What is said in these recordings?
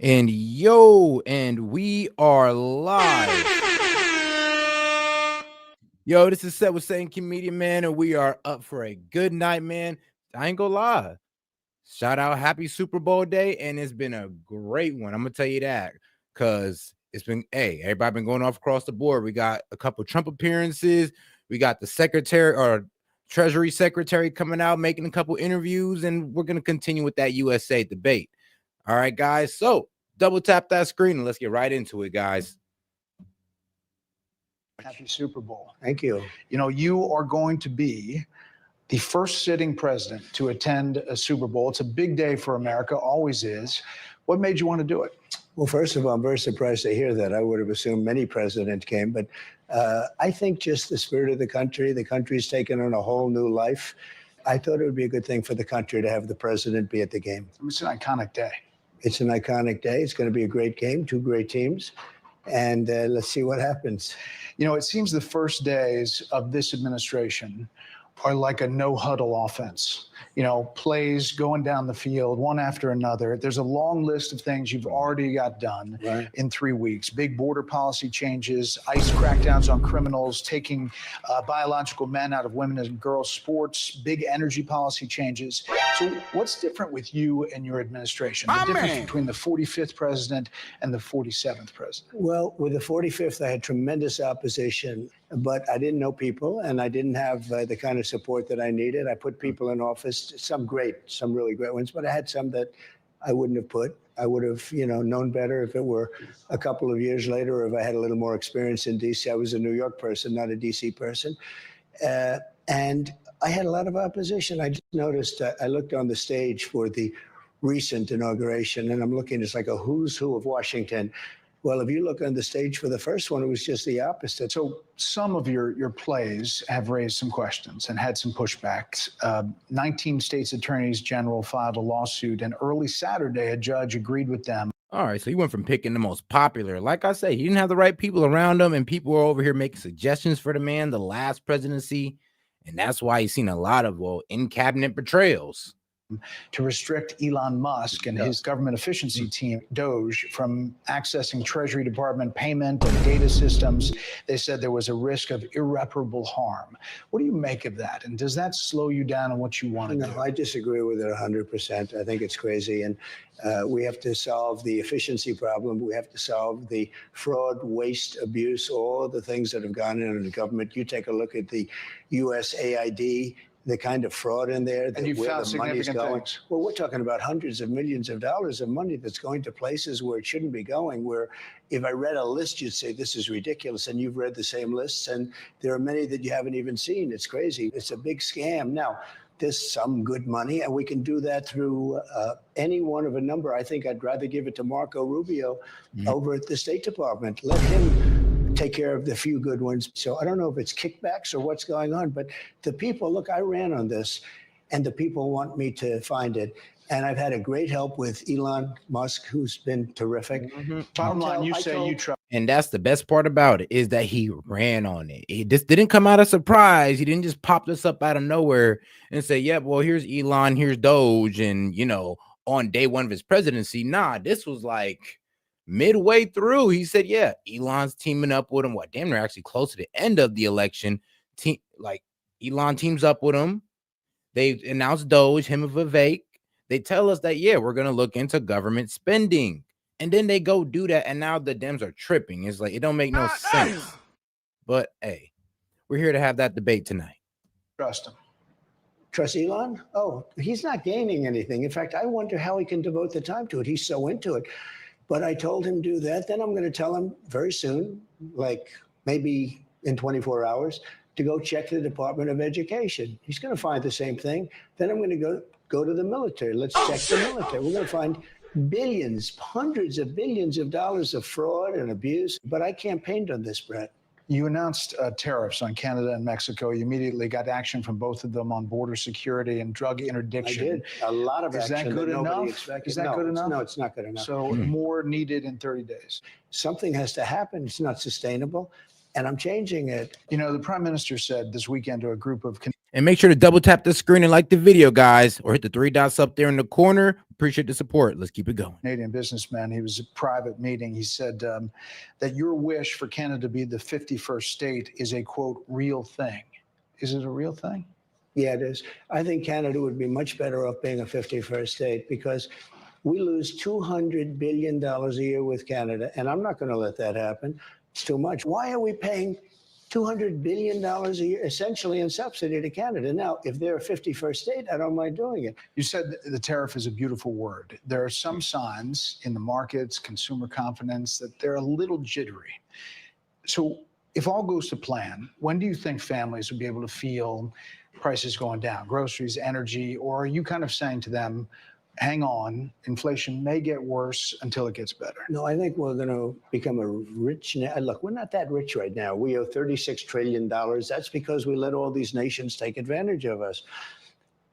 And we are live. Yo, this is Set with Satan Comedian, man, and we are up for a good night, man. I ain't gonna lie. Shout out, happy Super Bowl day, and it's been a great one. I'm gonna tell you that because it's been, everybody been going off across the board. We got a couple Trump appearances. We got the Secretary or Treasury Secretary coming out, making a couple interviews, and we're gonna continue with that USA debate. All right, guys. So double tap that screen and let's get right into it, guys. Happy Super Bowl. Thank you. You know, you are going to be the first sitting president to attend a Super Bowl. It's a big day for America, always is. What made you want to do it? Well, first of all, I'm very surprised to hear that. I would have assumed many presidents came, but I think just the spirit of the country's taken on a whole new life. I thought it would be a good thing for the country to have the president be at the game. It's an iconic day. It's an iconic day. It's going to be a great game, two great teams. And let's see what happens. You know, it seems the first days of this administration are like a no-huddle offense. You know, plays going down the field, one after another. There's a long list of things you've already got done in 3 weeks. Big border policy changes, ICE crackdowns on criminals, taking biological men out of women and girls' sports, big energy policy changes. So what's different with you and your administration? The difference between the 45th president and the 47th president? Well, with the 45th, I had tremendous opposition, but I didn't know people, and I didn't have the kind of support that I needed. I put people in office, some really great ones, but I had some that I wouldn't have put. I would have, known better if it were a couple of years later, or if I had a little more experience in D.C. I was a New York person, not a D.C. person. And I had a lot of opposition. I just noticed, I looked on the stage for the recent inauguration, and I'm looking, it's like a who's who of Washington. Well, if you look on the stage for the first one, it was just the opposite. So some of your plays have raised some questions and had some pushbacks. 19 states attorneys general filed a lawsuit, and early Saturday, a judge agreed with them. All right, so he went from picking the most popular. Like I say, he didn't have the right people around him, and people were over here making suggestions for the man, the last presidency, and that's why he's seen a lot of, in-cabinet betrayals. To restrict Elon Musk and his government efficiency team, Doge, from accessing Treasury Department payment and data systems. They said there was a risk of irreparable harm. What do you make of that? And does that slow you down on what you want to do? No, I disagree with it 100%. I think it's crazy. And we have to solve the efficiency problem. We have to solve the fraud, waste, abuse, all the things that have gone into the government. You take a look at the USAID, the kind of fraud in there, and you found significant things. Well, we're talking about hundreds of millions of dollars of money that's going to places where it shouldn't be going, where if I read a list, you'd say, this is ridiculous. And you've read the same lists, and there are many that you haven't even seen. It's crazy. It's a big scam. Now, there's some good money, and we can do that through any one of a number. I think I'd rather give it to Marco Rubio over at the State Department. Let him take care of the few good ones. So I don't know if it's kickbacks or what's going on, but the people, look, I ran on this, and the people want me to find it. And I've had a great help with Elon Musk, who's been terrific. Bottom line, you say you trust. And that's the best part about it, is that he ran on it. He just didn't come out of surprise. He didn't just pop this up out of nowhere and say, yeah, well, here's Elon, here's Doge, and, on day one of his presidency. Nah, this was like midway through. He said, yeah, Elon's teaming up with him. Damn, they're actually close to the end of the election. Elon teams up with him. They announced Doge, him and Vivek. They tell us that, yeah, we're going to look into government spending. And then they go do that. And now the Dems are tripping. It's like, it don't make no sense. But, hey, we're here to have that debate tonight. Trust him. Trust Elon? Oh, he's not gaining anything. In fact, I wonder how he can devote the time to it. He's so into it. But I told him do that. Then I'm going to tell him very soon, like maybe in 24 hours, to go check the Department of Education. He's going to find the same thing. Then I'm going to go to the military. Let's check the military. We're going to find billions, hundreds of billions of dollars of fraud and abuse. But I campaigned on this, Brett. You announced tariffs on Canada and Mexico. You immediately got action from both of them on border security and drug interdiction. I did. A lot of action. Is that good enough? Expected. Is that good enough? No, it's not good enough. So more needed in 30 days. Something has to happen. It's not sustainable. and I'm changing it. You know, the prime minister said this weekend to a group of And make sure to double tap the screen and like the video, guys, or hit the 3 dots up there in the corner. Appreciate the support. Let's keep it going. Canadian businessman. He was at a private meeting. He said that your wish for Canada to be the 51st state is a, quote, real thing. Is it a real thing? Yeah, it is. I think Canada would be much better off being a 51st state because we lose $200 billion a year with Canada, and I'm not going to let that happen. It's too much. Why are we paying $200 billion a year, essentially in subsidy to Canada? Now, if they're a 51st state, I don't mind doing it. You said the tariff is a beautiful word. There are some signs in the markets, consumer confidence, that they're a little jittery. So if all goes to plan, when do you think families will be able to feel prices going down, groceries, energy, or are you kind of saying to them, hang on, inflation may get worse until it gets better? No, I think we're going to become a rich. Look, we're not that rich right now. We owe $36 trillion. That's because we let all these nations take advantage of us.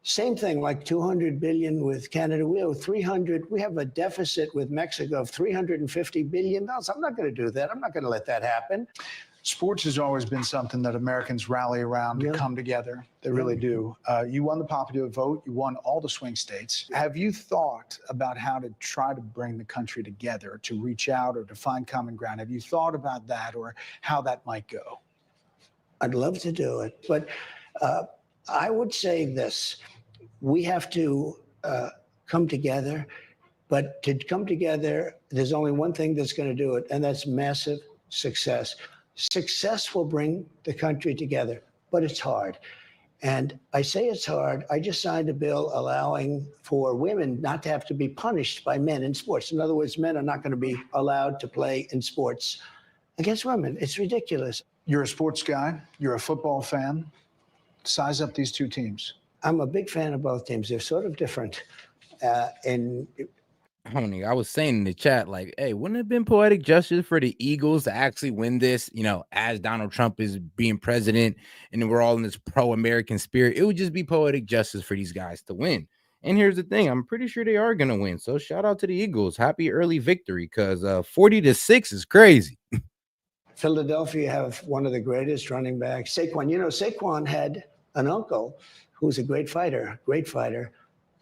Same thing, like 200 billion with Canada. We owe 300. We have a deficit with Mexico of $350 billion. I'm not going to do that. I'm not going to let that happen. Sports has always been something that Americans rally around to come together. They really do. You won the popular vote. You won all the swing states. Have you thought about how to try to bring the country together, to reach out or to find common ground? Have you thought about that or how that might go? I'd love to do it. But I would say this. We have to come together. But to come together, there's only one thing that's going to do it, and that's massive success. Success will bring the country together, but it's hard. And I say it's hard. I just signed a bill allowing for women not to have to be punished by men in sports. In other words, men are not going to be allowed to play in sports against women. It's ridiculous. You're a sports guy. You're a football fan. Size up these two teams. I'm a big fan of both teams. They're sort of different. I was saying in the chat, like, hey, wouldn't it have been poetic justice for the Eagles to actually win this, as Donald Trump is being president and we're all in this pro-American spirit? It would just be poetic justice for these guys to win. And here's the thing, I'm pretty sure they are going to win. So shout out to the Eagles. Happy early victory, because 40-6 is crazy. Philadelphia have one of the greatest running backs, Saquon. Saquon had an uncle who was a great fighter.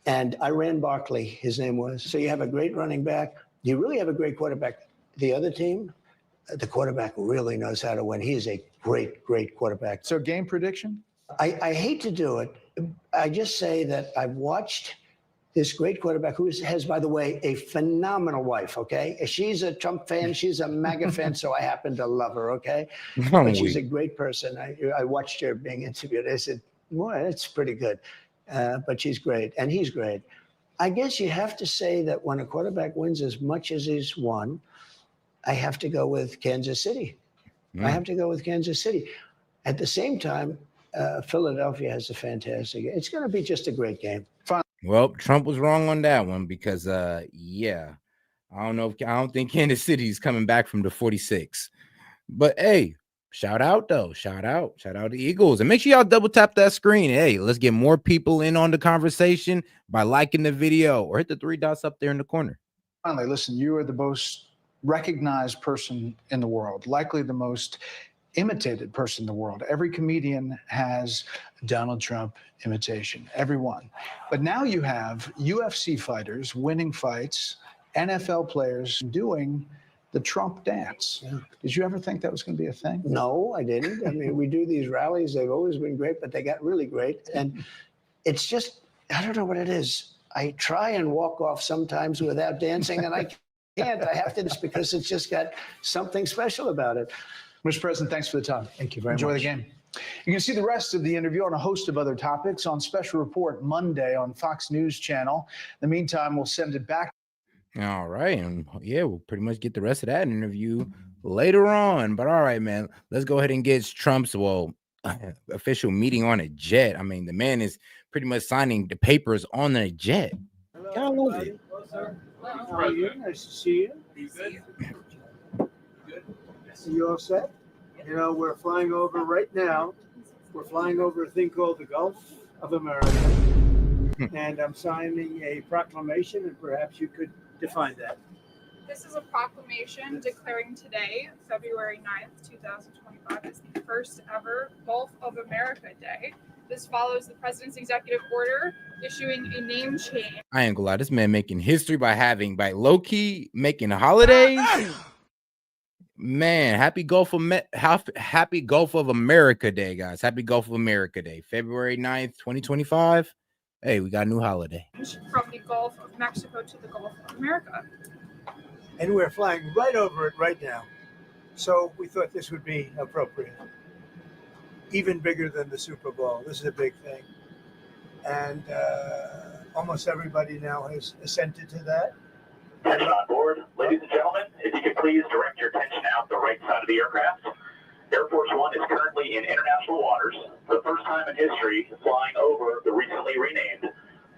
And Iran Barkley, his name was. So you have a great running back. You really have a great quarterback. The other team, the quarterback really knows how to win. He is a great, great quarterback. So game prediction? I hate to do it. I just say that I've watched this great quarterback who has, by the way, a phenomenal wife, okay? She's a Trump fan. She's a MAGA fan, so I happen to love her, okay? But she's a great person. I watched her being interviewed. I said, boy, that's pretty good. But she's great, and he's great. I guess you have to say that when a quarterback wins as much as he's won, I have to go with Kansas City. I have to go with Kansas City. At the same time, Philadelphia has a fantastic. It's going to be just a great game. Well, Trump was wrong on that one because, I don't think Kansas City's coming back from the 46. But hey, shout out to Eagles, and make sure y'all double tap that screen. Hey, let's get more people in on the conversation by liking the video or hit the 3 dots up there in the corner. Finally, listen, you are the most recognized person in the world, likely the most imitated person in the world. Every comedian has Donald Trump imitation, everyone. But now you have UFC fighters winning fights, NFL players doing the Trump dance. Yeah. Did you ever think that was going to be a thing? No, I didn't. I mean, we do these rallies. They've always been great, but they got really great. And it's just, I don't know what it is. I try and walk off sometimes without dancing, and I can't. I have to just because it's just got something special about it. Mr. President, thanks for the time. Thank you very much. Enjoy the game. You can see the rest of the interview on a host of other topics on Special Report Monday on Fox News Channel. In the meantime, we'll send it back. All right. And yeah, we'll pretty much get the rest of that interview later on. But all right, man, let's go ahead and get Trump's, official meeting on a jet. I mean, the man is pretty much signing the papers on a jet. Hello, I love it. Hello, sir. How are you? Nice to see you. Good. Good. Are you all set? We're flying over right now. We're flying over a thing called the Gulf of America. And I'm signing a proclamation, and perhaps you could define that. This is a proclamation declaring today, February 9th, 2025, as the first ever Gulf of America Day. This follows the president's executive order issuing a name change. I ain't gonna lie, this man making history by low-key making holidays. Man, happy Gulf of America Day, guys. Happy Gulf of America Day, February 9th, 2025. Hey, we got a new holiday. From the Gulf of Mexico to the Gulf of America. And we're flying right over it right now. So we thought this would be appropriate. Even bigger than the Super Bowl. This is a big thing. And almost everybody now has assented to that. Attention on board. Ladies and gentlemen, if you could please direct your attention out the right side of the aircraft. Air Force One is currently in international waters, for the first time in history, flying over the recently renamed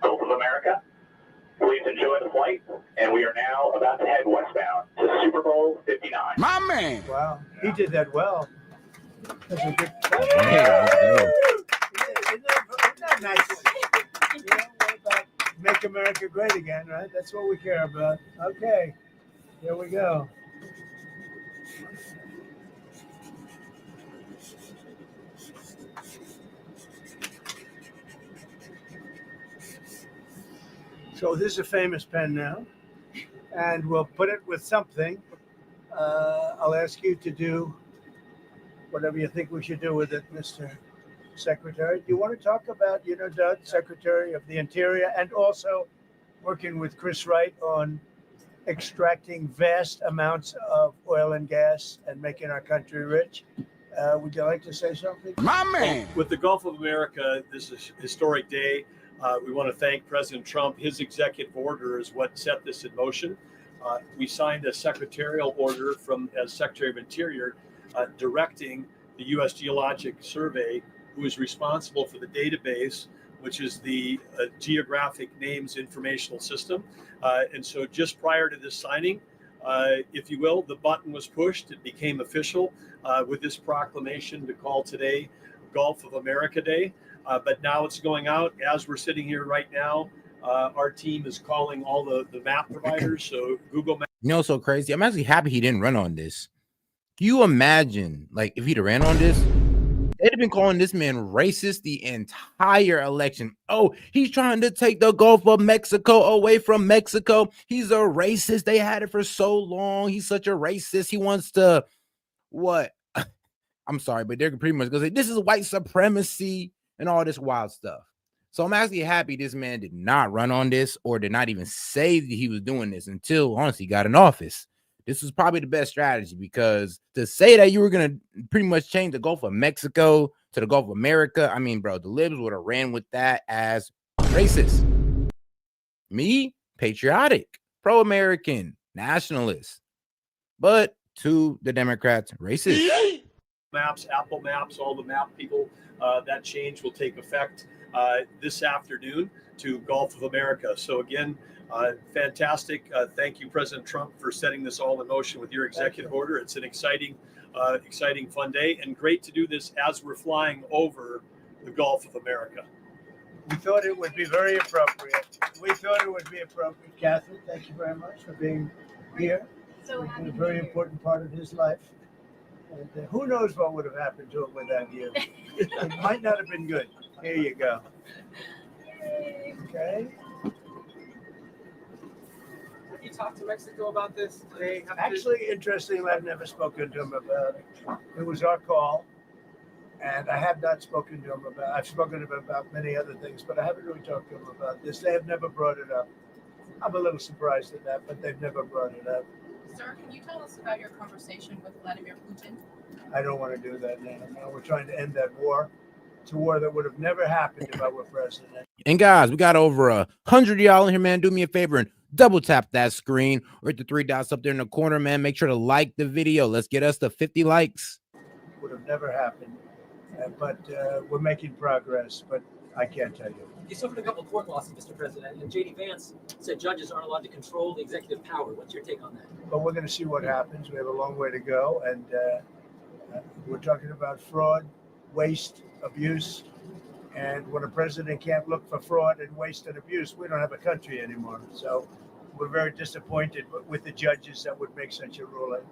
Gulf of America. Please enjoy the flight, and we are now about to head westbound to Super Bowl 59. My man. Wow, he did that well. That's a good. Hey, let's go. Isn't that nice? You know, what about make America great again, right? That's what we care about. Okay, here we go. So this is a famous pen now, and we'll put it with something. I'll ask you to do whatever you think we should do with it, Mr. Secretary. Do you want to talk about, Doug, Secretary of the Interior, and also working with Chris Wright on extracting vast amounts of oil and gas and making our country rich? Would you like to say something? My man. With the Gulf of America, this is a historic day. We want to thank President Trump. His executive order is what set this in motion. We signed a secretarial order as Secretary of Interior directing the U.S. Geologic Survey, who is responsible for the database, which is the Geographic Names Informational System. And so just prior to this signing, if you will, the button was pushed. It became official with this proclamation to call today Gulf of America Day. But now it's going out. As we're sitting here right now, our team is calling all the map providers. So Google Maps. You know, so crazy. I'm actually happy he didn't run on this. Can you imagine, like, if he'd have ran on this, they'd have been calling this man racist the entire election. Oh, he's trying to take the Gulf of Mexico away from Mexico. He's a racist. They had it for so long. He's such a racist. He wants to, what? I'm sorry, but they're pretty much going to say, this is white supremacy and all this wild stuff. So I'm actually happy this man did not run on this or did not even say that he was doing this until, honestly, he got in office. This was probably the best strategy, because to say that you were going to pretty much change the Gulf of Mexico to the Gulf of America, I mean, bro, the libs would have ran with that as racist. Me, patriotic, pro-American, nationalist. But to the Democrats, racist. Maps, Apple Maps, all the map people, that change will take effect this afternoon to Gulf of America. So again, fantastic. Thank you, President Trump, for setting this all in motion with your executive order. It's an exciting, fun day, and great to do this as we're flying over the Gulf of America. We thought it would be very appropriate. Catherine, thank you very much for being here. So It's been a very important part of his life. And who knows what would have happened to him without you. It might not have been good. Here you go. Okay. Have you talked to Mexico about this? Actually, interestingly, I've never spoken to him about it. It was our call. And I have not spoken to him about, I've spoken to him about many other things, but I haven't really talked to him about this. They have never brought it up. I'm a little surprised at that, but they've never brought it up. Sir, can you tell us about your conversation with Vladimir Putin? I don't want to do that now. No, we're trying to end that war. It's a war that would have never happened if I were president. And guys, we got over 100 of y'all in here, man. Do me a favor and double tap that screen or hit the three dots up there in the corner, man. Make sure to like the video. Let's get us to 50 likes. Would have never happened. But we're making progress, but I can't tell you. You suffered a couple of court losses, Mr. President, and J.D. Vance said judges aren't allowed to control the executive power. What's your take on that? But we're going to see what happens. We have a long way to go, and we're talking about fraud, waste, abuse. And when a president can't look for fraud and waste and abuse, we don't have a country anymore. So we're very disappointed with the judges that would make such a ruling.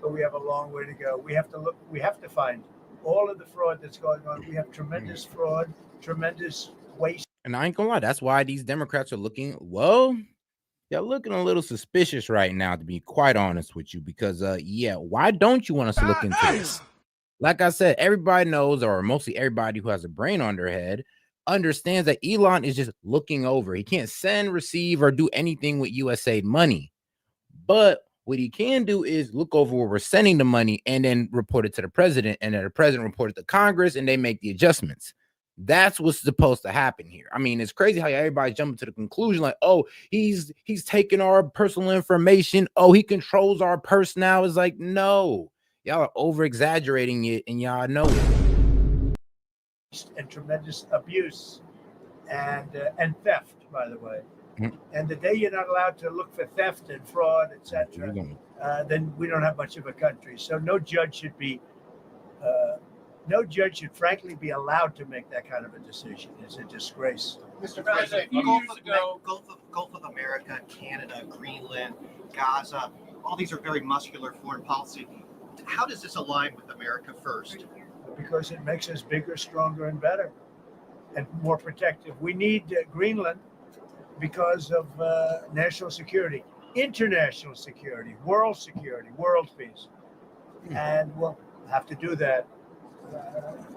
But we have a long way to go. We have to find all of the fraud that's going on. We have tremendous fraud, tremendous waste. And I ain't gonna lie, that's why these Democrats are looking, well, they're looking a little suspicious right now, to be quite honest with you, because yeah, why don't you want us to look into this? Like I said, everybody knows, or mostly everybody who has a brain on their head understands that Elon is just looking over. He can't send, receive, or do anything with USAID money. But what he can do is look over where we're sending the money and then report it to the president, and then the president report it to Congress, and they make the adjustments. That's what's supposed to happen here. I mean, it's crazy how everybody's jumping to the conclusion like, oh, he's taking our personal information. Oh, he controls our purse now. It's like, no, y'all are over exaggerating it, and y'all know it. And tremendous abuse and theft, by the way. Mhm. And the day you're not allowed to look for theft and fraud, etc., then we don't have much of a country. So no judge should frankly be allowed to make that kind of a decision. It's a disgrace. Mr. President, Gulf of America, Canada, Greenland, Gaza, all these are very muscular foreign policy. How does this align with America first? Because it makes us bigger, stronger, and better, and more protective. We need Greenland because of national security, international security, world peace. And we'll have to do that.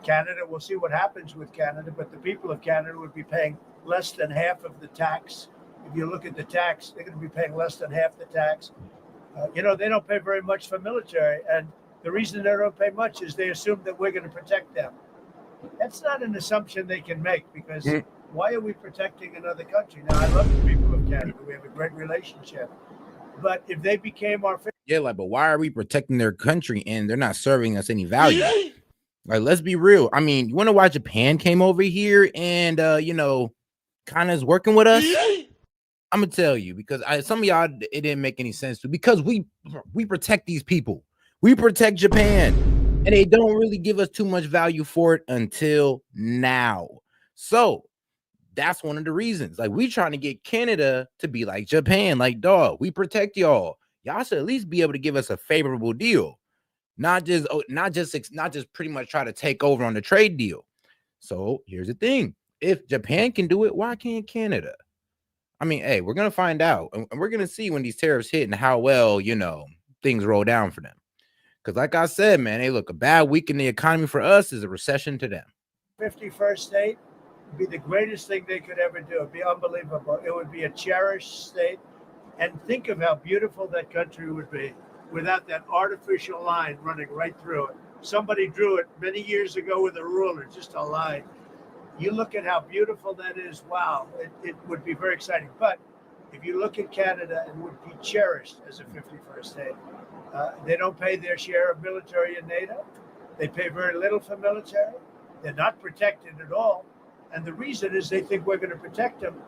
Canada, we'll see what happens with Canada, but the people of Canada would be paying less than half of the tax. If you look at the tax, they're going to be paying less than half the tax. They don't pay very much for military, and the reason they don't pay much is they assume that we're going to protect them. That's not an assumption they can make, because why are we protecting another country? Now, I love the people of Canada. We have a great relationship. But if they became our favorite, yeah, like, but why are we protecting their country and they're not serving us any value? Like, let's be real. I mean, you want to why Japan came over here and kind of is working with us? I'm gonna tell you, because some of y'all, it didn't make any sense to, because we protect these people. We protect Japan, and they don't really give us too much value for it until now. So that's one of the reasons. Like, we trying to get Canada to be like Japan. Like, dog, we protect y'all. Y'all should at least be able to give us a favorable deal, not just pretty much try to take over on the trade deal. So here's the thing: if Japan can do it, why can't Canada? I mean, hey, we're gonna find out, and we're gonna see when these tariffs hit and how well things roll down for them. Because, like I said, man, hey, look, a bad week in the economy for us is a recession to them. 51st state would be the greatest thing they could ever do. It'd be unbelievable. It would be a cherished state. And think of how beautiful that country would be without that artificial line running right through it. Somebody drew it many years ago with a ruler, just a line. You look at how beautiful that is. Wow, it would be very exciting. But if you look at Canada, it would be cherished as a 51st state. They don't pay their share of military in NATO. They pay very little for military. They're not protected at all. And the reason is they think we're going to protect them.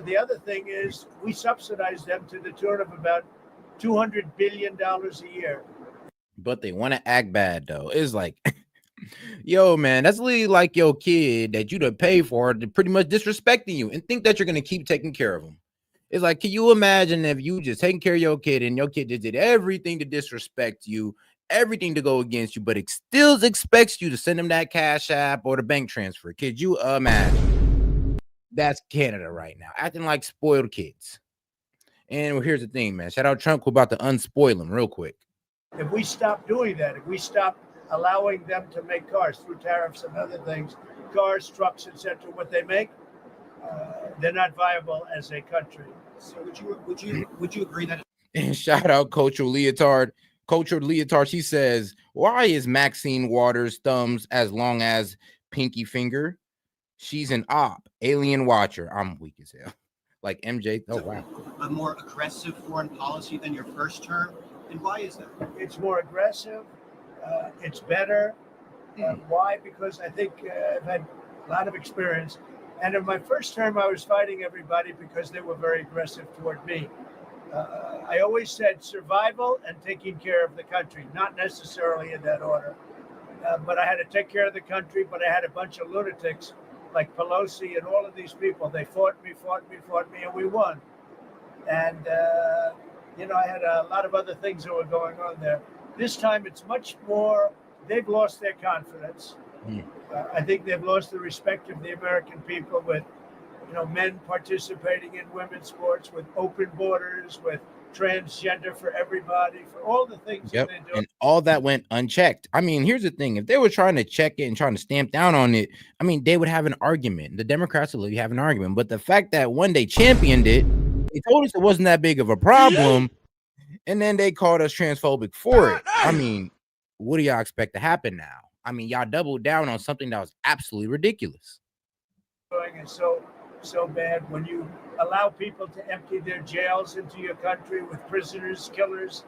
The other thing is we subsidize them to the tune of about $200 billion a year. But they want to act bad, though. It's like, yo, man, that's literally like your kid that you done pay for to pretty much disrespecting you and think that you're going to keep taking care of them. It's like, can you imagine if you just taking care of your kid and your kid just did everything to disrespect you, everything to go against you, but it still expects you to send them that cash app or the bank transfer? Could you imagine? That's Canada right now, acting like spoiled kids. And here's the thing, man. Shout out Trump, who about to unspoil them real quick. If we stop doing that, if we stop allowing them to make cars through tariffs and other things, cars, trucks, etc., what they make, they're not viable as a country. So would you agree that? And shout out Cultural Leotard. Cultural Leotard, she says, why is Maxine Waters' thumbs as long as pinky finger? She's an op, alien watcher. I'm weak as hell. Like MJ. Oh, wow. A more aggressive foreign policy than your first term? And why is that? It's more aggressive. It's better. Why? Because I think I've had a lot of experience. And in my first term, I was fighting everybody because they were very aggressive toward me. I always said survival and taking care of the country, not necessarily in that order. But I had to take care of the country, but I had a bunch of lunatics like Pelosi and all of these people. They fought me, and we won. And, I had a lot of other things that were going on there. This time it's much more, they've lost their confidence. I think they've lost the respect of the American people with, men participating in women's sports, with open borders, with transgender for everybody, for all the things that they're doing. And all that went unchecked. I mean, here's the thing. If they were trying to check it and trying to stamp down on it, I mean, they would have an argument. The Democrats would have an argument. But the fact that one day championed it, they told us it wasn't that big of a problem, and then they called us transphobic for it. I mean, what do y'all expect to happen now? I mean, y'all doubled down on something that was absolutely ridiculous. Is so bad when you allow people to empty their jails into your country with prisoners, killers,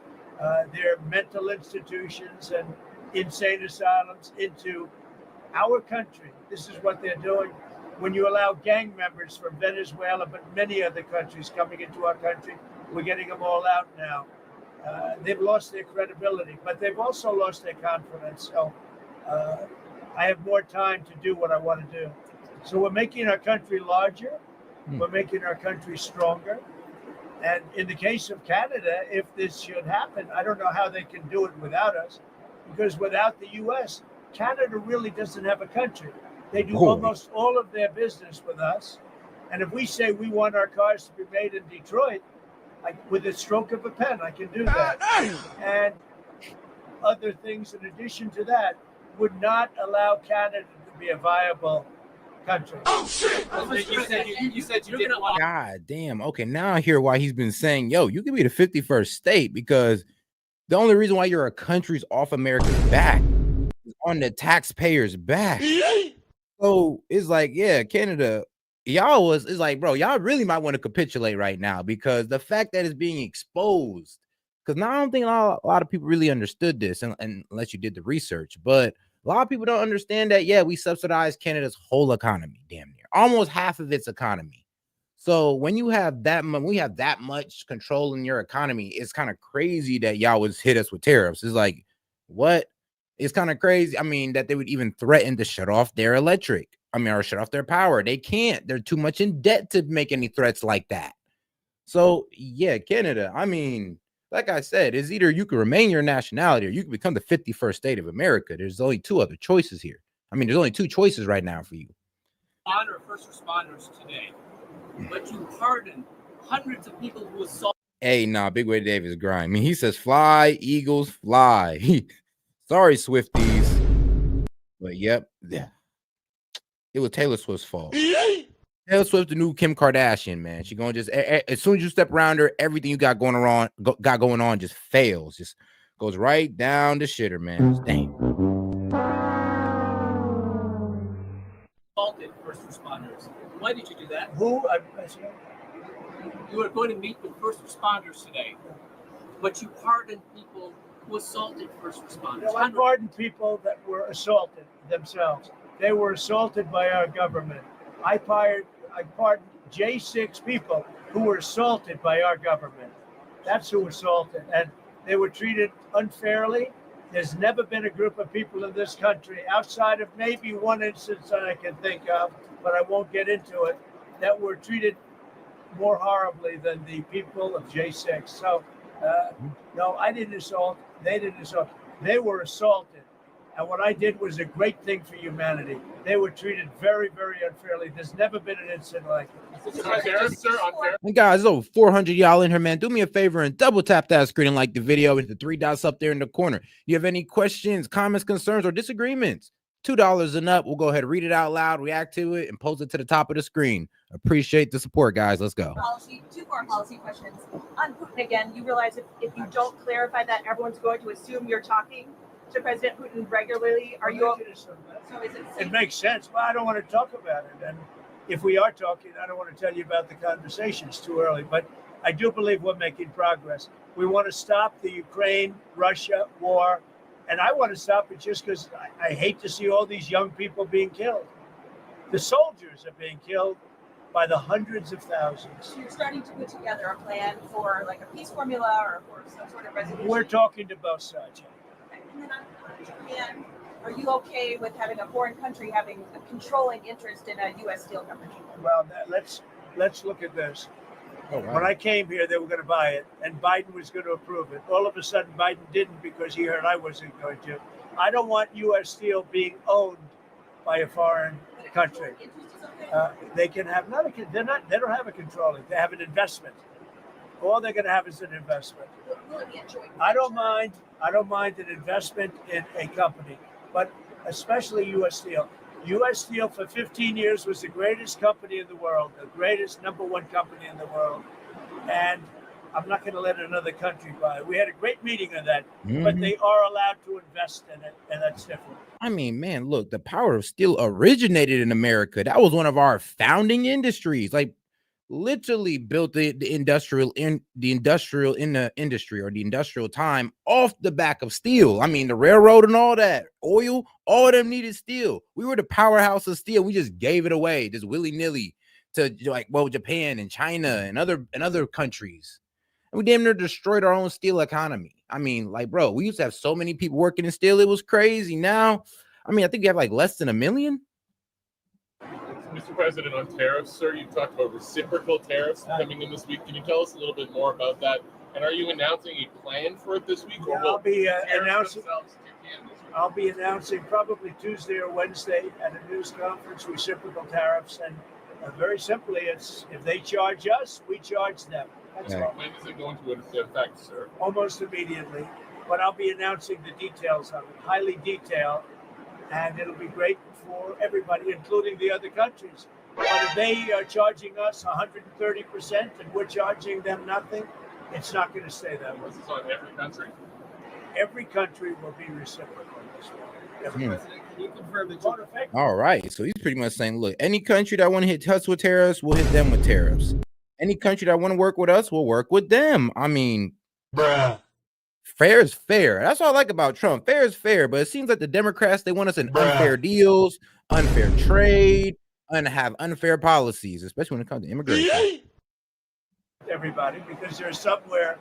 their mental institutions and insane asylums into our country. This is what they're doing. When you allow gang members from Venezuela, but many other countries coming into our country, we're getting them all out now. They've lost their credibility, but they've also lost their confidence. So I have more time to do what I want to do. So we're making our country larger. We're making our country stronger. And in the case of Canada, if this should happen, I don't know how they can do it without us, because without the U.S., Canada really doesn't have a country. They do almost all of their business with us. And if we say we want our cars to be made in Detroit, with a stroke of a pen, I can do that. And other things in addition to that would not allow Canada to be a viable country. Oh shit! You said you didn't want. God damn. Okay, now I hear why he's been saying, yo, you can be the 51st state, because the only reason why you're a country's off America's back is on the taxpayers' back. So it's like, yeah, Canada, it's like, bro, y'all really might want to capitulate right now, because the fact that it's being exposed, because now I don't think a lot of people really understood this, unless you did the research, but a lot of people don't understand that, yeah, we subsidize Canada's whole economy, damn near almost half of its economy. So when you have that much control in your economy, it's kind of crazy that y'all would hit us with tariffs. It's like, what? It's kind of crazy. I mean, that they would even threaten to shut off their electric. Or shut off their power. They can't. They're too much in debt to make any threats like that. So yeah, Canada, I mean, like I said, is either you can remain your nationality or you can become the 51st state of America. There's only two other choices here. I mean, there's only two choices right now for you. Honor first responders today, but you pardon hundreds of people who assault. Hey, nah, Big Way Davis grind. I mean, he says, fly, Eagles, fly. Sorry, Swifties. But yep, yeah. It was Taylor Swift's fault. Taylor Swift, the new Kim Kardashian, man. She gonna just as soon as you step around her, everything you got going on just fails. Just goes right down the shitter, man. Just dang. Assaulted first responders. Why did you do that? Who? You were going to meet with first responders today, but you pardoned people who assaulted first responders. No, I pardoned people that were assaulted themselves. They were assaulted by our government. I pardoned J6 people who were assaulted by our government. That's who assaulted, and they were treated unfairly. There's never been a group of people in this country, outside of maybe one instance that I can think of, but I won't get into it, that were treated more horribly than the people of J6. So, no, I didn't assault. They didn't assault. They were assaulted. And what I did was a great thing for humanity. They were treated very, very unfairly. There's never been an incident like this. And guys, there's over 400 y'all in here, man. Do me a favor and double tap that screen and like the video with the three dots up there in the corner. You have any questions, comments, concerns, or disagreements? $2 and up. We'll go ahead and read it out loud, react to it, and post it to the top of the screen. Appreciate the support, guys. Let's go. Two more policy questions. On Putin again, you realize if you don't clarify that, everyone's going to assume you're talking to President Putin regularly. Are you? So is it? It makes sense, but I don't want to talk about it. And if we are talking, I don't want to tell you about the conversation. It's too early. But I do believe we're making progress. We want to stop the Ukraine-Russia war, and I want to stop it just because I hate to see all these young people being killed. The soldiers are being killed by the hundreds of thousands. So you're starting to put together a plan for like a peace formula or for some sort of resolution? We're talking to both sides. And then on Japan, are you okay with having a foreign country having a controlling interest in a U.S. steel company? Well, let's look at this. Oh, wow. When I came here, they were going to buy it, and Biden was going to approve it. All of a sudden, Biden didn't because he heard I wasn't going to. I don't want U.S. Steel being owned by a foreign country. They can have not a. They're not. They don't have a controlling. They have an investment. All they're going to have is an investment. I don't mind. I don't mind an investment in a company, but especially U.S. Steel. U.S. Steel for 15 years was the greatest company in the world, the greatest number one company in the world, and I'm not going to let another country buy it. We had a great meeting on that, but they are allowed to invest in it, and that's different. I mean, man, look, the power of steel originated in America. That was one of our founding industries. Like, literally built the industrial industry or the industrial time off the back of steel. I mean, the railroad and all that, oil, all of them needed steel. We were the powerhouse of steel. We just gave it away, just willy-nilly to Japan and China and other countries. And we damn near destroyed our own steel economy. I mean, like, bro, we used to have so many people working in steel. It was crazy. Now, I mean, I think we have like less than 1 million. Mr. President, on tariffs, sir, you talked about reciprocal tariffs coming in this week. Can you tell us a little bit more about that? And are you announcing a plan for it this week? Yeah, I'll be announcing probably Tuesday or Wednesday at a news conference reciprocal tariffs, and very simply, it's if they charge us, we charge them. That's all. When is it going to affect, sir? Almost immediately, but I'll be announcing the details of it, highly detailed, and it'll be great for everybody, including the other countries. But if they are charging us 130% and we're charging them nothing, it's not going to stay that way. This is on every country? Every country will be reciprocal this way. President, can you confirm that All right, so he's pretty much saying, look, any country that want to hit us with tariffs, we'll hit them with tariffs. Any country that want to work with us, we'll work with them. I mean, bruh. Fair is fair. That's what I like about Trump. Fair is fair, but it seems like the Democrats, they want us in unfair deals, unfair trade, and have unfair policies, especially when it comes to immigration. Everybody, because there's somewhere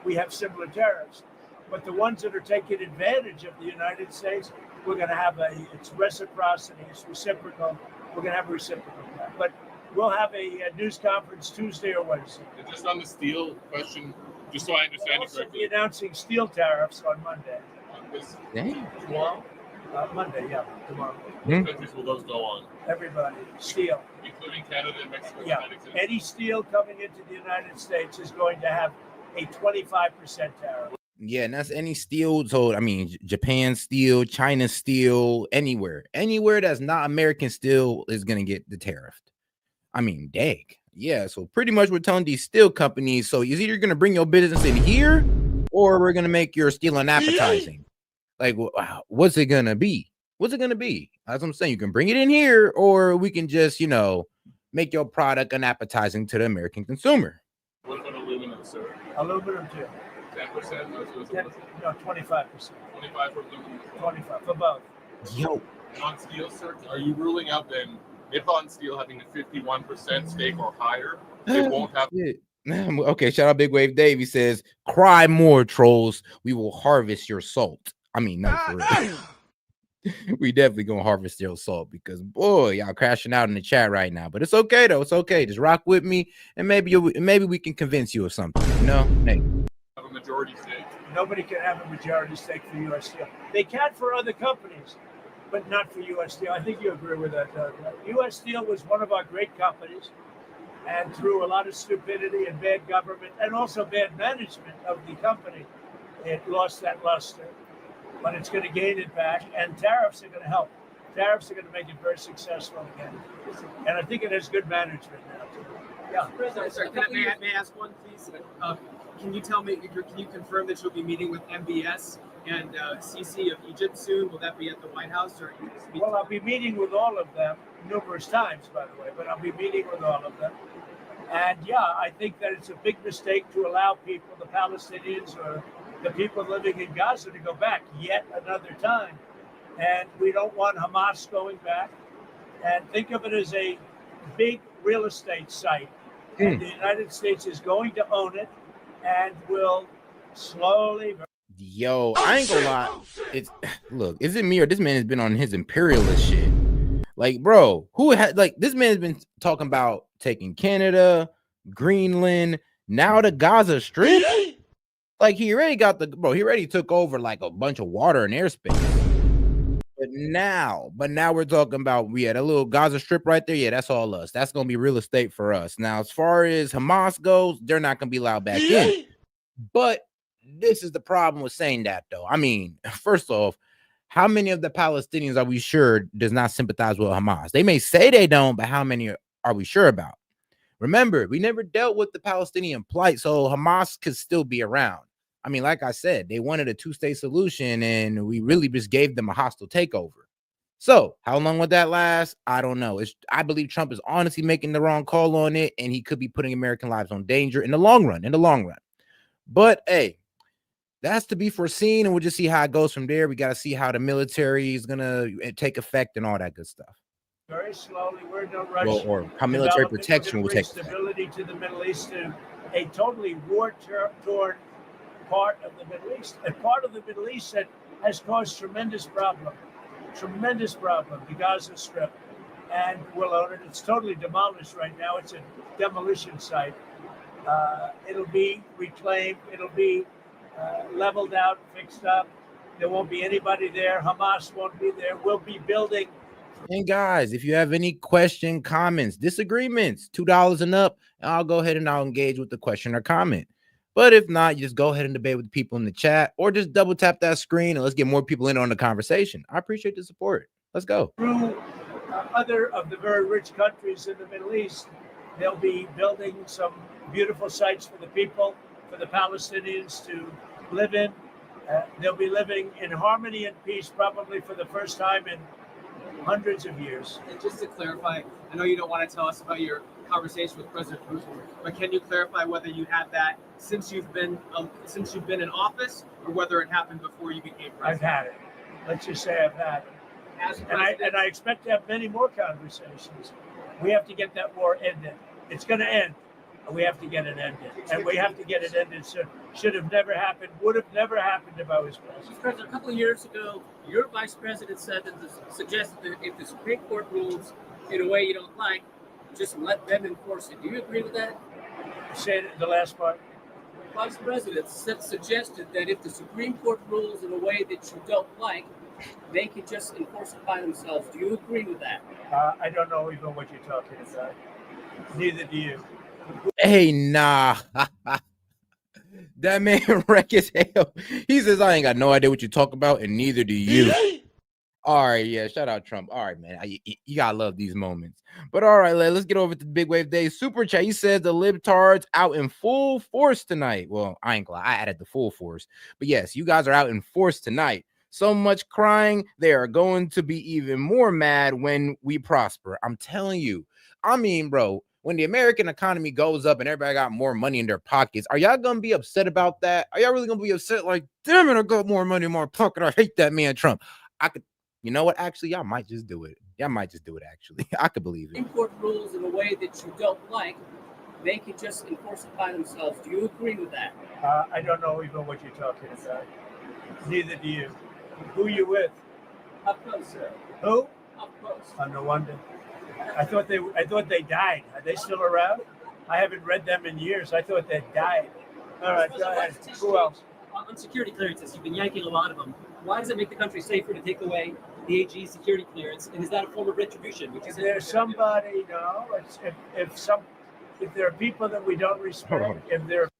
we have similar tariffs, but the ones that are taking advantage of the United States, we're going to have it's reciprocity, it's reciprocal. We're going to have a reciprocal, but we'll have a news conference Tuesday or Wednesday. And just on the steel question, just so I understand it correctly. We'll be announcing steel tariffs on Monday. Tomorrow? Monday, yeah, tomorrow. What countries will those go on? Everybody, steel. Including Canada and Mexico. Yeah, any steel coming into the United States is going to have a 25% tariff. Yeah, and that's any steel. So, I mean, Japan steel, China steel, anywhere that's not American steel is going to get the tariff. I mean, dang. Yeah, so pretty much we're telling these steel companies, so it's either going to bring your business in here or we're going to make your steel unappetizing. Like, what's it going to be? What's it going to be? As I'm saying, you can bring it in here or we can just, make your product unappetizing to the American consumer. What about aluminum, sir? Aluminum too. 10%? No, 25%. 25 for aluminum. 25 for both. Yo. On steel, sir, are you ruling out then Nippon Steel having a 51% stake or higher? They won't have. Okay, shout out Big Wave Dave. He says, "Cry more, trolls. We will harvest your salt." I mean, no, for real. We definitely gonna harvest your salt because boy, y'all crashing out in the chat right now. But it's okay though. It's okay. Just rock with me, and maybe we can convince you of something. Hey. Have a majority stake. Nobody can have a majority stake for U.S. Steel. They can for other companies, but not for U.S. Steel. I think you agree with that, Doug. U.S. Steel was one of our great companies, and through a lot of stupidity and bad government and also bad management of the company, it lost that luster. But it's going to gain it back, and tariffs are going to help. Tariffs are going to make it very successful again. And I think it has good management now, too. Yeah. President, may I ask one, please? Can you confirm that you'll be meeting with MBS and Sisi of Egypt soon? Will that be at the White House? Well, I'll be meeting with all of them numerous times, by the way, but I'll be meeting with all of them. And yeah, I think that it's a big mistake to allow people, the Palestinians or the people living in Gaza, to go back yet another time. And we don't want Hamas going back. And think of it as a big real estate site. And the United States is going to own it and will slowly. Yo, I ain't gonna lie. Look, is it me or this man has been on his imperialist shit? Like, bro, this man has been talking about taking Canada, Greenland, now the Gaza Strip. Like he already got he already took over like a bunch of water and airspace. But now we're talking about that little Gaza Strip right there. Yeah, that's all us. That's gonna be real estate for us. Now, as far as Hamas goes, they're not gonna be allowed back in. But this is the problem with saying that, though. I mean, first off, how many of the Palestinians are we sure does not sympathize with Hamas? They may say they don't, but how many are we sure about? Remember, we never dealt with the Palestinian plight, so Hamas could still be around. I mean, like I said, they wanted a two-state solution, and we really just gave them a hostile takeover. So, how long would that last? I don't know. I believe Trump is honestly making the wrong call on it, and he could be putting American lives on danger in the long run. But hey, that's to be foreseen, and we'll just see how it goes from there. We got to see how the military is gonna take effect and all that good stuff. Very slowly, we're in no rush. Or how military protection will take stability to the Middle East to a totally war-torn part of the Middle East, and part of the Middle East that has caused tremendous problem, the Gaza Strip, and we'll own it. It's totally demolished right now. It's a demolition site. It'll be reclaimed. It'll be leveled out, fixed up. There won't be anybody there. Hamas won't be there. We'll be building. And guys, if you have any question, comments, disagreements, $2 and up, I'll go ahead and I'll engage with the question or comment. But if not, you just go ahead and debate with the people in the chat, or just double tap that screen and let's get more people in on the conversation. I appreciate the support. Let's go. Through other of the very rich countries in the Middle East, they'll be building some beautiful sites for the people, for the Palestinians to live in. They'll be living in harmony and peace, probably for the first time in hundreds of years. And just to clarify, I know you don't want to tell us about your conversation with President Putin, but can you clarify whether you had that since you've been in office, or whether it happened before you became president? I've had it. Let's just say I've had it. And I expect to have many more conversations. We have to get that war ended. It's going to end. We have to get it ended. And we have to get it ended soon. Should have never happened. Would have never happened if I was president. Mr. President, a couple of years ago, your vice president suggested that if the Supreme Court rules in a way you don't like, just let them enforce it. Do you agree with that? Say the last part. Vice President suggested that if the Supreme Court rules in a way that you don't like, they can just enforce it by themselves. Do you agree with that? I don't know even what you're talking about. Neither do you. Hey, nah. That man wreck as hell. He says, I ain't got no idea what you're talking about, and neither do you. All right, yeah, shout out Trump. All right, man, you gotta love these moments. But all right, let's get over to the Big Wave Day Super Chat. He says the libtards out in full force tonight. Well, I ain't glad I added the full force, but yes, you guys are out in force tonight. So much crying, they are going to be even more mad when we prosper. I'm telling you. I mean, bro, when the American economy goes up and everybody got more money in their pockets, are y'all gonna be upset about that? Are y'all really gonna be upset? Like, damn it, I got more money in my pocket. I hate that man, Trump. You know what? Actually, y'all might just do it. Actually, I could believe it. Import rules in a way that you don't like, they can just enforce it by themselves. Do you agree with that? I don't know even what you're talking about. Neither do you. Who you with? Up close, sir. Who? Up close. No wonder. I thought they died. Are they still around? I haven't read them in years. I thought they died. All right, go ahead. Who else? On security clearances, you've been yanking a lot of them. Why does it make the country safer to take away the AG security clearance? And is that a form of retribution? If there's somebody, if there are people that we don't respect,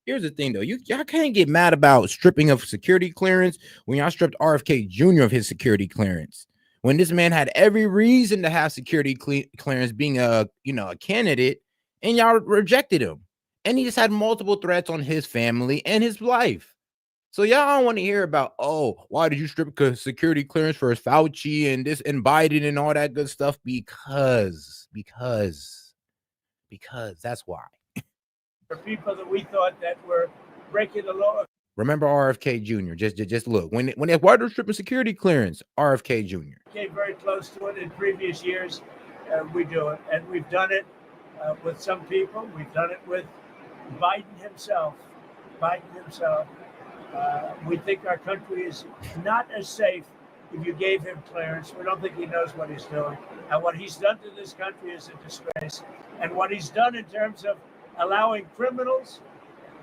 Here's the thing, though. Y'all can't get mad about stripping of security clearance when y'all stripped RFK Jr. of his security clearance. When this man had every reason to have security clearance, being a candidate, and y'all rejected him. And he just had multiple threats on his family and his life. So y'all don't want to hear about, why did you strip security clearance for Fauci and this and Biden and all that good stuff? Because that's why. For people that we thought that were breaking the law. Remember RFK Jr. Just look. When why they're stripping security clearance, RFK Jr. Came very close to it in previous years. We do it. And we've done it with some people. We've done it with Biden himself. We think our country is not as safe if you gave him clearance. We don't think he knows what he's doing. And what he's done to this country is a disgrace. And what he's done in terms of allowing criminals,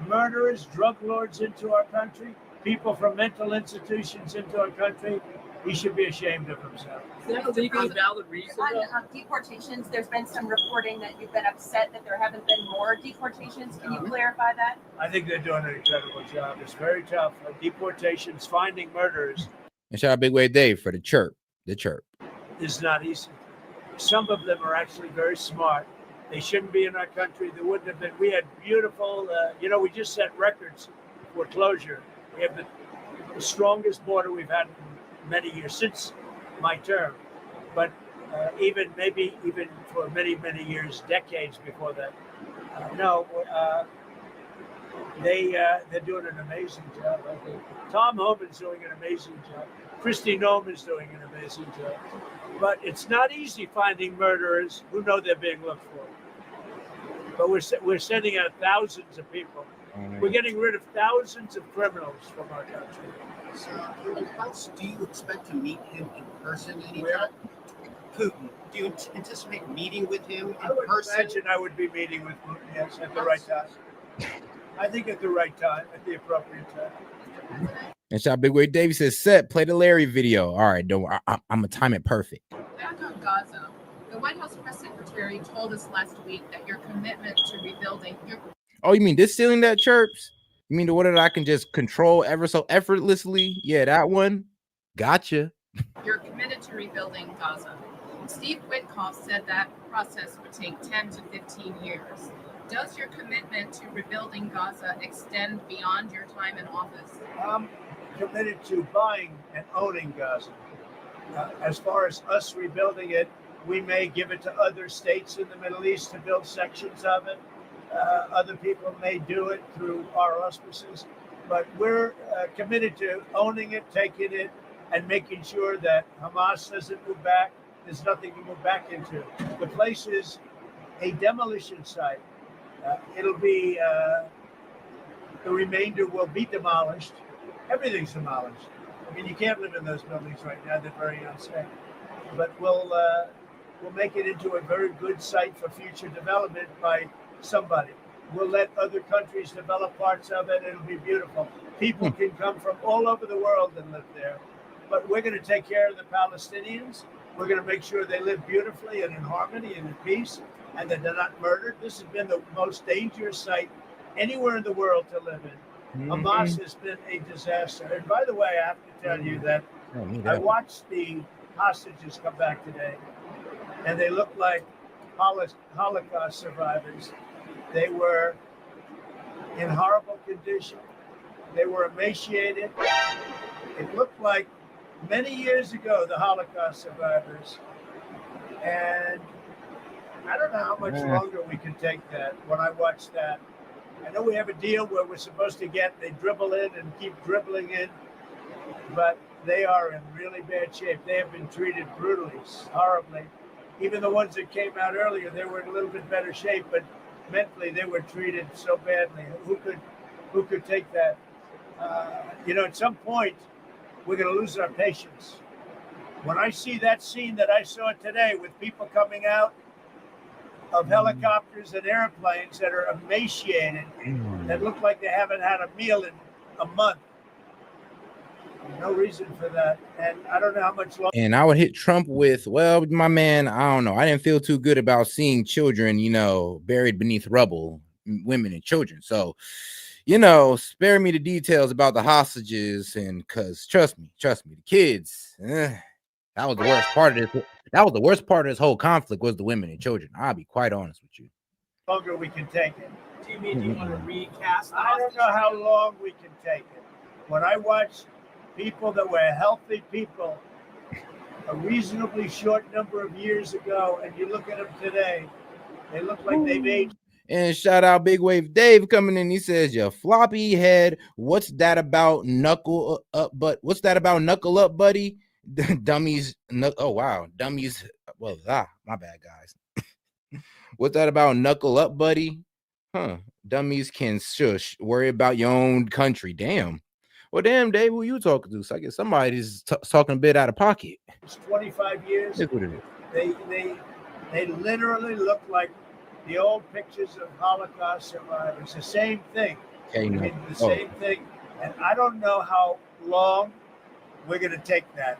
murderers, drug lords into our country, people from mental institutions into our country. He should be ashamed of himself. Is that a legally valid reason? On deportations, there's been some reporting that you've been upset that there haven't been more deportations. Can you clarify that? I think they're doing an incredible job. It's very tough. Deportations, finding murderers. And shout out Big Wave Dave for the chirp. The chirp is not easy. Some of them are actually very smart. They shouldn't be in our country. They wouldn't have been. We had beautiful, we just set records for closure. We have the strongest border we've had in many years since my term. But even for many, many years, decades before that. They're doing an amazing job. I think Tom Homan's doing an amazing job. Christy Noman's doing an amazing job. But it's not easy finding murderers who know they're being looked for. But we're sending out thousands of people. We're getting rid of thousands of criminals from our country. So, do you expect to meet him in person anytime? Putin. Do you anticipate meeting with him in person? I imagine I would be meeting with Putin, yes, at the right time. I think at the right time, at the appropriate time. And shout Big Wave Davey says, "Set, play the Larry video." All right, don't. I'm gonna time it perfect. Back on Gaza, the White House press secretary told us last week that your commitment to rebuilding. Oh, you mean this ceiling that chirps? You mean the one that I can just control ever so effortlessly? Yeah, that one. Gotcha. You're committed to rebuilding Gaza. Steve Witkoff said that process would take 10 to 15 years. Does your commitment to rebuilding Gaza extend beyond your time in office? I'm committed to buying and owning Gaza. As far as us rebuilding it, we may give it to other states in the Middle East to build sections of it. Other people may do it through our auspices. But we're committed to owning it, taking it, and making sure that Hamas doesn't move back. There's nothing to move back into. The place is a demolition site. It'll be, the remainder will be demolished. Everything's demolished. I mean, you can't live in those buildings right now. They're very unsafe. But we'll make it into a very good site for future development by somebody. We'll let other countries develop parts of it. It'll be beautiful. People can come from all over the world and live there. But we're going to take care of the Palestinians. We're going to make sure they live beautifully and in harmony and in peace, and that they're not murdered. This has been the most dangerous site anywhere in the world to live in. Hamas has been a disaster. And by the way, I have to tell you that I watched the hostages come back today, and they look like Holocaust survivors. They were in horrible condition. They were emaciated. It looked like many years ago, the Holocaust survivors. And I don't know how much longer we can take that. When I watch that, I know we have a deal where we're supposed to they dribble in and keep dribbling in, but they are in really bad shape. They have been treated brutally, horribly. Even the ones that came out earlier, they were in a little bit better shape, but mentally they were treated so badly. Who could take that? At some point, we're going to lose our patience. When I see that scene that I saw today with people coming out of helicopters and airplanes that are emaciated, that look like they haven't had a meal in a month. No reason for that. And I don't know how much longer. And I would hit Trump with, well, my man, I don't know. I didn't feel too good about seeing children, buried beneath rubble, women and children. So, spare me the details about the hostages, and because trust me, the kids, that was the worst part of this. That was the worst part of this whole conflict was the women and children. I'll be quite honest with you. Longer we can take it. Do you want to recast? I don't know how long we can take it. When I watch people that were healthy people a reasonably short number of years ago, and you look at them today, they look like they've aged. And shout out Big Wave Dave coming in. He says, "Your floppy head. What's that about knuckle up? But what's that about knuckle up, buddy? Dummies. Oh wow, dummies. Well, my bad, guys. What's that about knuckle up, buddy? Huh? Dummies can shush. Worry about your own country. Damn. Well, damn, Dave, who you talking to? So I guess somebody's talking a bit out of pocket. It's 25 years. That's what it is. They literally look like the old pictures of Holocaust survivors. The same thing. Okay, I no. mean, the same thing. And I don't know how long we're going to take that.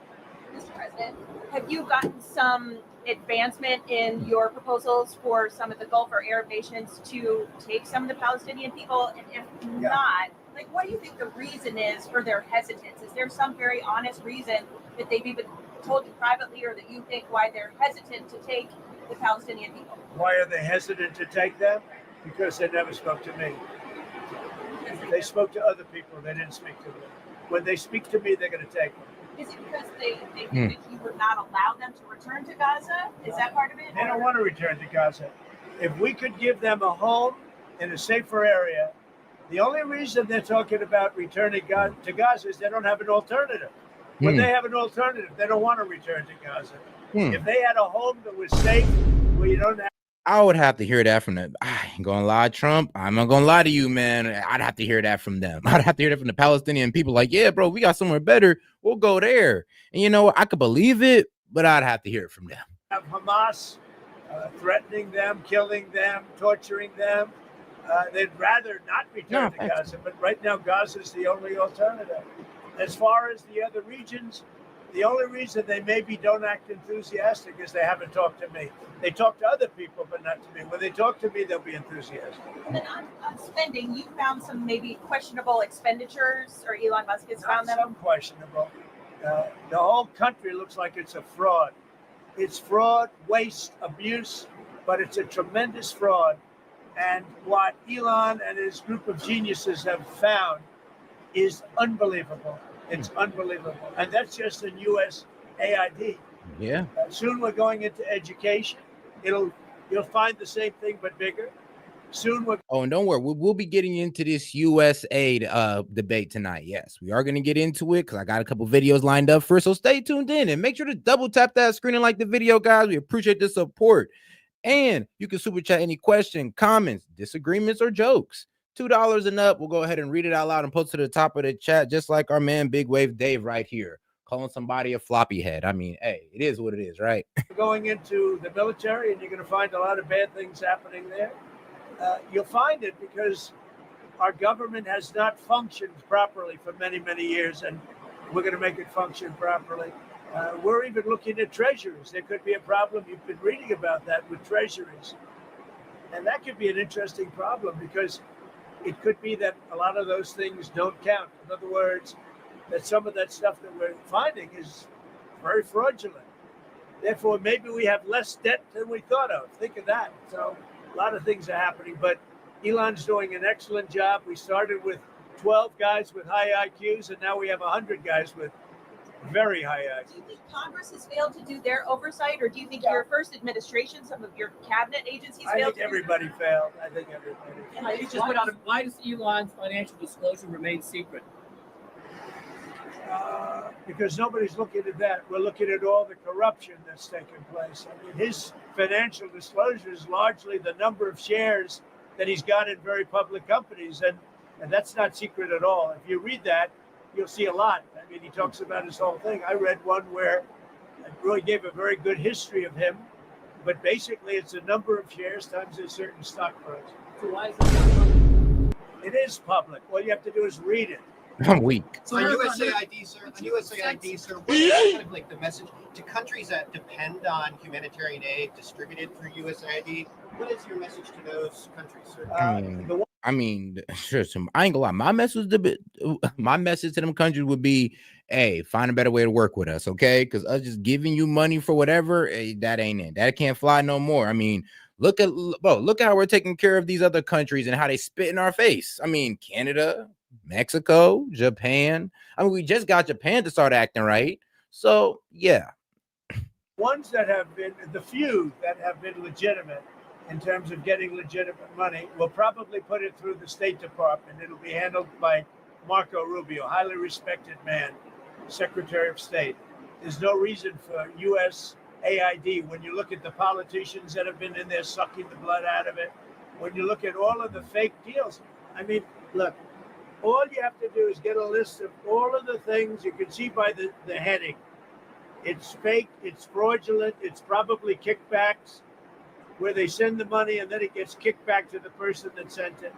Mr. President, have you gotten some advancement in your proposals for some of the Gulf or Arab nations to take some of the Palestinian people? And if not, like, what do you think the reason is for their hesitance? Is there some very honest reason that they've even told you privately, or that you think why they're hesitant to take the Palestinian people? Why are they hesitant to take them? Because they never spoke to me. They spoke to other people. They didn't speak to me. When they speak to me, they're going to take them. Is it because they think that you would not allow them to return to Gaza? Is that part of it? They don't want to return to Gaza. If we could give them a home in a safer area, the only reason they're talking about returning to Gaza is they don't have an alternative. When they have an alternative, they don't want to return to Gaza. If they had a home that was safe, where you don't have. I would have to hear that from them. I ain't gonna lie, Trump. I'm not gonna lie to you, man. I'd have to hear that from them. I'd have to hear that from the Palestinian people. Like, yeah, bro, we got somewhere better. We'll go there. And you know what? I could believe it, but I'd have to hear it from them. Have Hamas threatening them, killing them, torturing them. They'd rather not return to Gaza, but right now Gaza is the only alternative. As far as the other regions, the only reason they maybe don't act enthusiastic is they haven't talked to me. They talk to other people, but not to me. When they talk to me, they'll be enthusiastic. And then on spending, you found some maybe questionable expenditures, or Elon Musk has found them? Some questionable. The whole country looks like it's a fraud. It's fraud, waste, abuse, but it's a tremendous fraud. And what Elon and his group of geniuses have found is unbelievable. It's unbelievable. And that's just in USAID. Yeah. Soon we're going into education. You'll find the same thing, but bigger. Soon we're. Oh, and don't worry, we'll be getting into this USAID debate tonight. Yes, we are going to get into it because I got a couple videos lined up first. So stay tuned in and make sure to double tap that screen and like the video, guys. We appreciate the support. And you can super chat any question, comments, disagreements, or jokes. $2 and up. We'll go ahead and read it out loud and post to the top of the chat, just like our man Big Wave Dave right here, calling somebody a floppy head. I mean, hey, it is what it is, right? Going into the military, and you're going to find a lot of bad things happening there. You'll find it because our government has not functioned properly for many, many years, and we're going to make it function properly. We're even looking at treasuries. There could be a problem. You've been reading about that with treasuries. And that could be an interesting problem because it could be that a lot of those things don't count. In other words, that some of that stuff that we're finding is very fraudulent. Therefore, maybe we have less debt than we thought of. Think of that. So a lot of things are happening, but Elon's doing an excellent job. We started with 12 guys with high IQs, and now we have 100 guys with very high IQs. Do you think Congress has failed to do their oversight, or do you think your first administration, some of your cabinet agencies failed? I think everybody failed. I think everybody failed. Why does Elon's financial disclosure remain secret? Because nobody's looking at that. We're looking at all the corruption that's taken place. I mean, his financial disclosure is largely the number of shares that he's got in very public companies, and that's not secret at all. If you read that, you'll see a lot. I mean, he talks about his whole thing. I read one where it really gave a very good history of him, but basically it's a number of shares times a certain stock price. So why is it not public? It is public. All you have to do is read it. I'm weak. So on USAID, sir, what is kind of like the message to countries that depend on humanitarian aid distributed through USAID? What is your message to those countries, sir? I mean, sure. I ain't gonna lie. My message to them countries would be, hey, find a better way to work with us, okay? Because us just giving you money for whatever, hey, that ain't it. That can't fly no more. I mean, look at how we're taking care of these other countries and how they spit in our face. I mean, Canada, Mexico, Japan. I mean, we just got Japan to start acting right. So yeah. Ones that have been, the few that have been legitimate in terms of getting legitimate money, we'll probably put it through the State Department. It'll be handled by Marco Rubio, highly respected man, Secretary of State. There's no reason for USAID. When you look at the politicians that have been in there sucking the blood out of it, when you look at all of the fake deals, I mean, look, all you have to do is get a list of all of the things you can see by the heading. It's fake, it's fraudulent, it's probably kickbacks. where they send the money and then it gets kicked back to the person that sent it.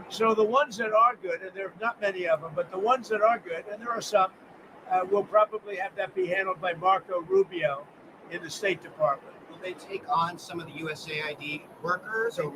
So the ones that are good, and there are not many of them, but the ones that are good, and there are some, will probably have that be handled by Marco Rubio in the State Department. Will they take on some of the USAID workers, or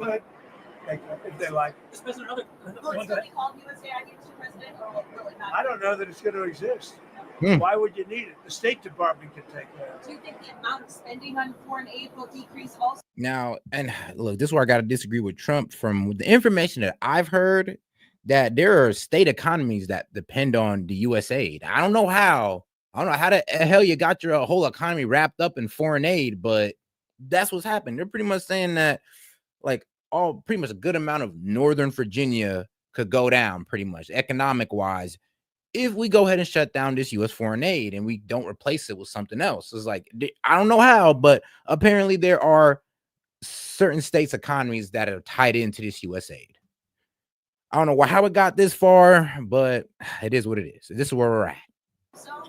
They could, if they like. Mr. President, another Will it still be called USAID, Mr. President, or will it not? I don't know that it's going to exist. Hmm. Why would you need it? The State Department can take care of it. Do you think the amount of spending on foreign aid will decrease also? Now, and look, this is where I got to disagree with Trump. From the information that I've heard, that there are state economies that depend on the U.S. aid. I don't know how. I don't know how the hell you got your whole economy wrapped up in foreign aid, but that's what's happened. They're pretty much saying that, like, pretty much a good amount of Northern Virginia could go down, pretty much economic wise, if we go ahead and shut down this U.S. foreign aid and we don't replace it with something else. It's like, I don't know how, but apparently there are certain states' economies that are tied into this U.S. aid. I don't know how it got this far, but it is what it is. This is where we're at. So,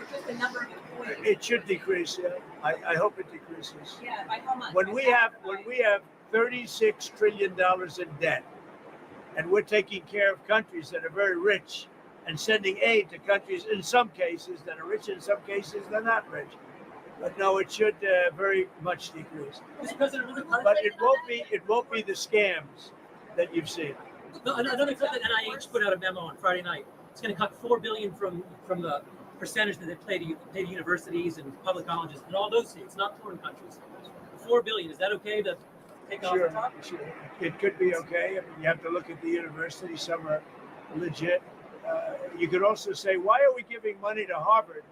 just the number of employees. It should decrease. Yeah. I hope it decreases. Yeah, by how much? When we have $36 trillion in debt, and we're taking care of countries that are very rich and sending aid to countries in some cases that are rich, in some cases they're not rich. But no, it should very much decrease. Mr. President, But it won't be the scams that you've seen. No, another clip that NIH put out a memo on Friday night. It's going to cut $4 billion from the percentage that they pay to universities and public colleges in all those states, not foreign countries. $4 billion. Is that okay to take off the top? Sure. It could be okay. I mean, you have to look at the universities. Some are legit. You could also say, why are we giving money to Harvard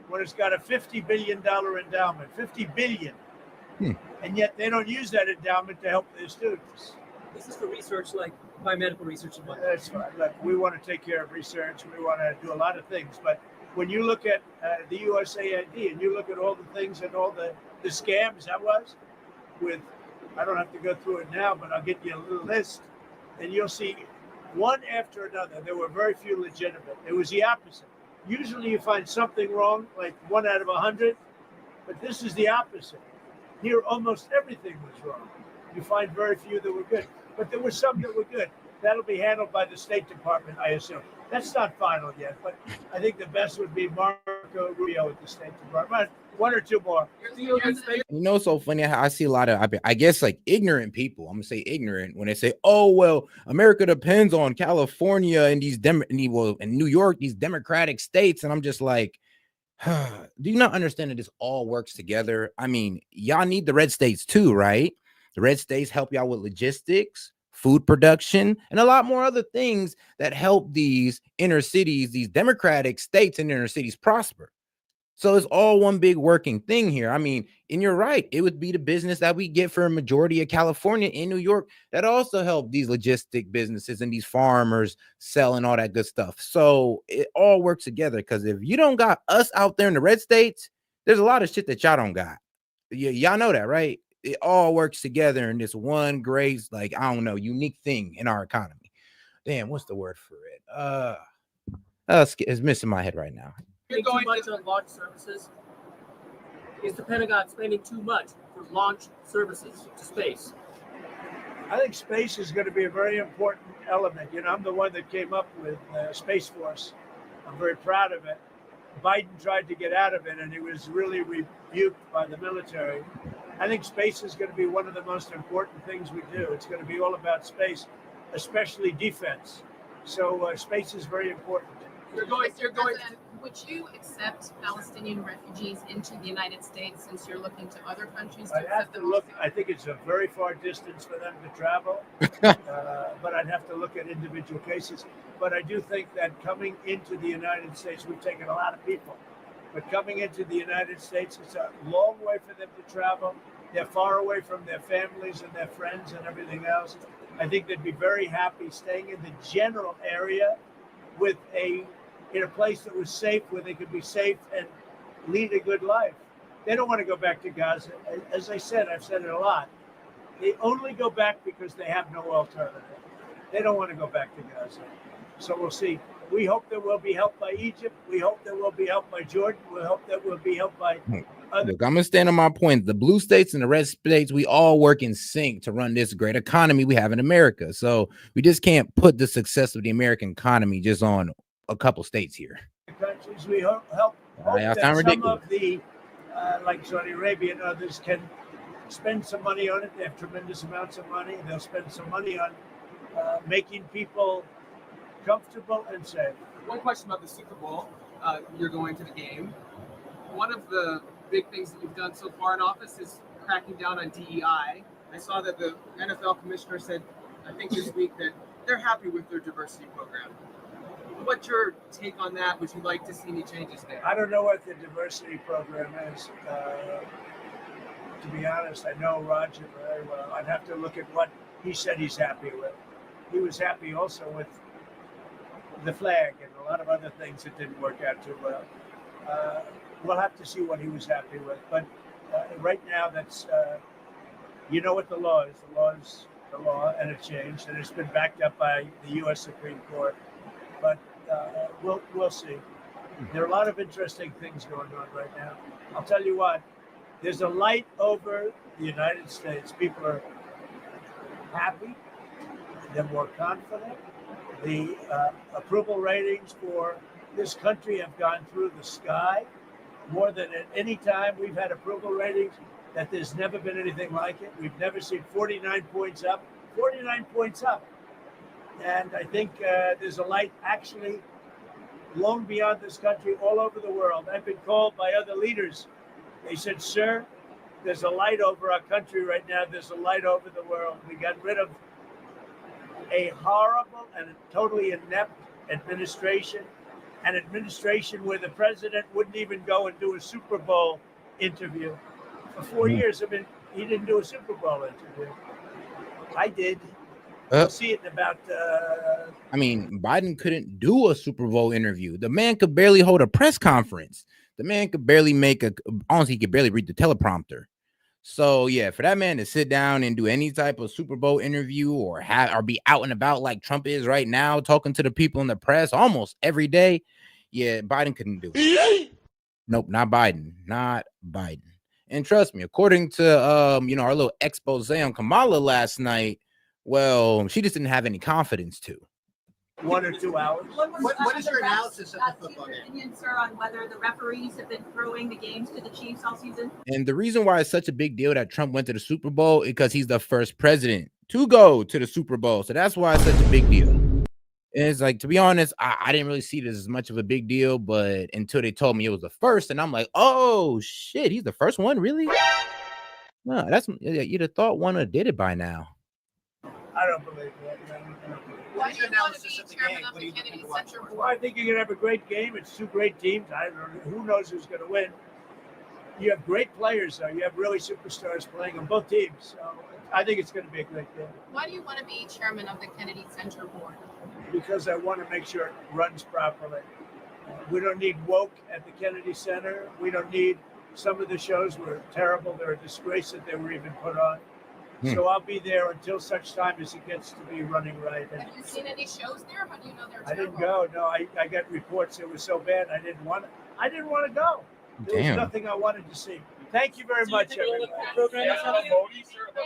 when it's got a $50 billion endowment? $50 billion. And yet they don't use that endowment to help their students. This is for research like biomedical research and whatnot. That's fine. Look, we want to take care of research. We want to do a lot of things. But when you look at the USAID and you look at all the things and all the scams that was with, I don't have to go through it now, but I'll get you a little list, and you'll see one after another. There were very few legitimate. It was the opposite. Usually you find something wrong, like 1 out of 100, but this is the opposite. Here, almost everything was wrong. You find very few that were good, but there were some that were good. That'll be handled by the State Department, I assume. That's not final yet, but I think the best would be Marco Rubio at the State Department. 1 or 2 more. You know, it's so funny how I see a lot of, I guess, like ignorant people. I'm gonna say ignorant when they say, "Oh, well, America depends on California and these and New York, these democratic states," and I'm just like, do you not understand that this all works together? I mean, y'all need the red states too, right? The red states help y'all with logistics, food production, and a lot more other things that help these inner cities, these democratic states and inner cities prosper. So it's all one big working thing here. I mean, and you're right. It would be the business that we get for a majority of California in New York that also help these logistic businesses and these farmers selling all that good stuff. So it all works together, because if you don't got us out there in the red states, there's a lot of shit that y'all don't got. Y'all know that, right? It all works together in this one great, like, I don't know, unique thing in our economy. Damn, what's the word for it? It's missing my head right now. Too much on launch services? Is the Pentagon spending too much for launch services to space? I think space is going to be a very important element. You know, I'm the one that came up with Space Force. I'm very proud of it. Biden tried to get out of it, and he was really rebuked by the military. I think space is going to be one of the most important things we do. It's going to be all about space, especially defense. So space is very important. Would you accept Palestinian refugees into the United States, since you're looking to other countries to I'd have accept to them? look. I think it's a very far distance for them to travel, but I'd have to look at individual cases. But I do think that coming into the United States, we've taken a lot of people, but coming into the United States, it's a long way for them to travel. They're far away from their families and their friends and everything else. I think they'd be very happy staying in the general area with in a place that was safe, where they could be safe and lead a good life. They don't want to go back to Gaza. As I said, I've said it a lot. They only go back because they have no alternative. They don't want to go back to Gaza. So we'll see. We hope that we'll be helped by Egypt. We hope that we'll be helped by Jordan. We hope that we'll be helped by other. Look, I'm gonna stand on my point. The blue states and the red states, we all work in sync to run this great economy we have in America. So we just can't put the success of the American economy just on a couple states here. Countries we hope Y'all that sound some ridiculous. of the like Saudi Arabia and others can spend some money on it. They have tremendous amounts of money. They'll spend some money on making people comfortable and safe. One question about the Super Bowl. You're going to the game. One of the big things that you've done so far in office is cracking down on DEI. I saw that the NFL commissioner said, I think this week, that they're happy with their diversity program. What's your take on that? Would you like to see any changes there? I don't know what the diversity program is. To be honest, I know Roger very well. I'd have to look at what he said he's happy with. He was happy also with the flag and a lot of other things that didn't work out too well. We'll have to see what he was happy with. But right now, that's, you know what the law is. The law is the law, and it changed, and it's been backed up by the U.S. Supreme Court. But we'll see. There are a lot of interesting things going on right now. I'll tell you what, there's a light over the United States. People are happy. They're more confident. The approval ratings for this country have gone through the sky more than at any time. We've had approval ratings that there's never been anything like it. We've never seen 49 points up, 49 points up. And I think there's a light actually long beyond this country, all over the world. I've been called by other leaders. They said, sir, there's a light over our country right now. There's a light over the world. We got rid of a horrible and totally inept administration, an administration where the president wouldn't even go and do a Super Bowl interview. For 4 years, I mean, he didn't do a Super Bowl interview. I did. We'll see it in about... I mean, Biden couldn't do a Super Bowl interview. The man could barely hold a press conference. The man could barely honestly, he could barely read the teleprompter. So yeah, for that man to sit down and do any type of Super Bowl interview or be out and about like Trump is right now, talking to the people in the press almost every day, yeah, Biden couldn't do it. Nope, not Biden. And trust me, according to our little expose on Kamala last night, well, she just didn't have any confidence to. 1 or 2 hours. What is your analysis of the football game? Opinion, sir, on whether the referees have been throwing the games to the Chiefs all season? And the reason why it's such a big deal that Trump went to the Super Bowl is because he's the first president to go to the Super Bowl. So that's why it's such a big deal. And it's like, to be honest, I didn't really see this as much of a big deal, but until they told me it was the first, and I'm like, oh shit, he's the first one, really? No, you'd have thought one did it by now. I don't believe that. Why do you want to be chairman of the Kennedy Center Board? Well, I think you're going to have a great game. It's 2 great teams. I don't know. Who knows who's going to win? You have great players, though. You have really superstars playing on both teams. So I think it's going to be a great game. Why do you want to be chairman of the Kennedy Center Board? Because I want to make sure it runs properly. We don't need woke at the Kennedy Center. We don't need some of the shows were terrible. They're a disgrace that they were even put on. So I'll be there until such time as it gets to be running right. Have you seen any shows there? How do you know they're terrible? I didn't go. No, I got reports it was so bad. I didn't want to go. There was nothing I wanted to see. Thank you very much, everybody.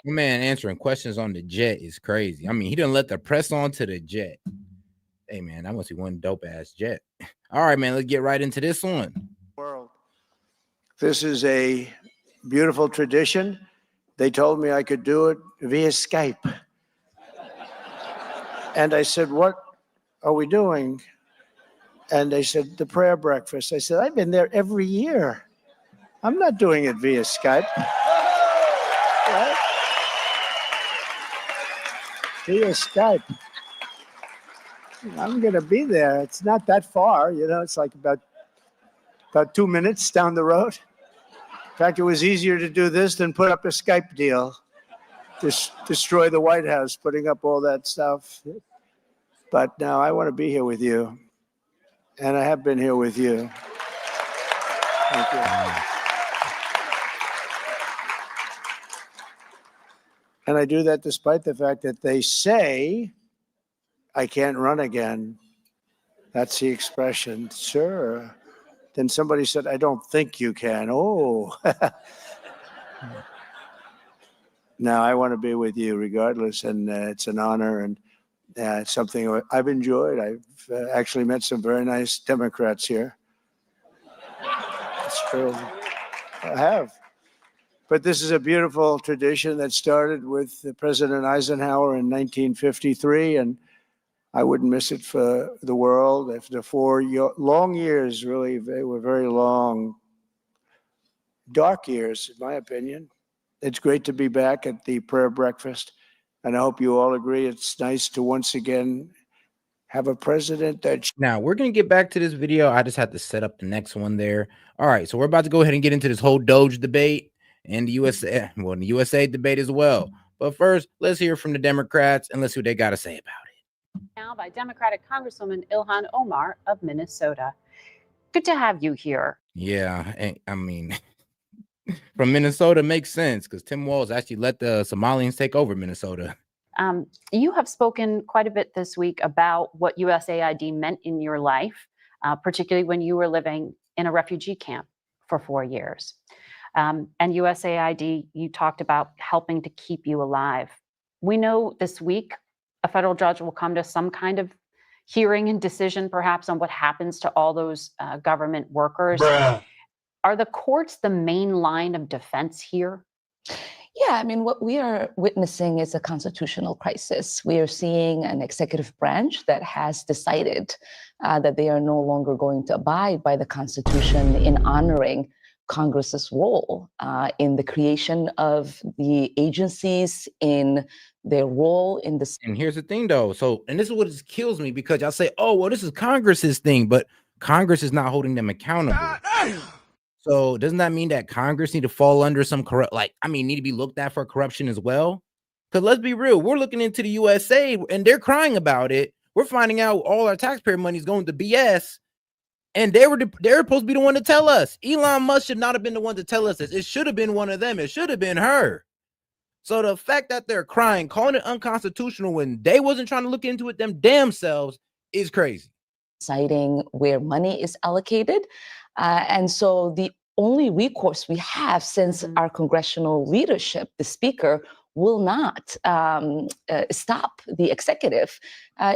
Man, answering questions on the jet is crazy. I mean, he didn't let the press onto the jet. Hey, man, I want to see one dope ass jet. All right, man, let's get right into this one. World. This is a beautiful tradition. They told me I could do it via Skype. And I said, what are we doing? And they said, the prayer breakfast. I said, I've been there every year. I'm not doing it via Skype. Right? Via Skype. I'm going to be there. It's not that far. It's like about 2 minutes down the road. In fact, it was easier to do this than put up a Skype deal, destroy the White House, putting up all that stuff. But now I want to be here with you, and I have been here with you. Thank you. And I do that despite the fact that they say I can't run again. That's the expression, sir. Then somebody said, I don't think you can. Oh. Now, I want to be with you regardless, and it's an honor, and it's something I've enjoyed. I've actually met some very nice Democrats here. It's true. I have. But this is a beautiful tradition that started with President Eisenhower in 1953, and I wouldn't miss it for the world. After 4 long years, really, they were very long, dark years, in my opinion. It's great to be back at the prayer breakfast, and I hope you all agree it's nice to once again have a president that... Now we're gonna get back to this video. I just had to set up the next one there. All right, so we're about to go ahead and get into this whole Doge debate and the USA, well, the USA debate as well. But first, let's hear from the Democrats and let's see what they got to say about it. Now by Democratic Congresswoman Ilhan Omar of Minnesota. Good to have you here. Yeah, I mean, from Minnesota makes sense because Tim Walz actually let the Somalians take over Minnesota. You have spoken quite a bit this week about what USAID meant in your life, particularly when you were living in a refugee camp for 4 years. And USAID, you talked about helping to keep you alive. We know this week a federal judge will come to some kind of hearing and decision, perhaps, on what happens to all those government workers. Bruh. Are the courts the main line of defense here? Yeah, I mean, what we are witnessing is a constitutional crisis. We are seeing an executive branch that has decided that they are no longer going to abide by the Constitution in honoring Congress's role in the creation of the agencies, in their role in the... And here's the thing, though. So, and this is what just kills me, because y'all say, oh, well, this is Congress's thing, but Congress is not holding them accountable. So doesn't that mean that Congress need to fall under some need to be looked at for corruption as well? Because let's be real, we're looking into the USA and they're crying about it. We're finding out all our taxpayer money is going to BS, and they're supposed to be the one to tell us. Elon Musk should not have been the one to tell us this. It should have been one of them. It should have been her. So the fact that they're crying, calling it unconstitutional when they wasn't trying to look into it them damn selves is crazy. Deciding where money is allocated. And so the only recourse we have, since our congressional leadership, the speaker, will not stop the executive,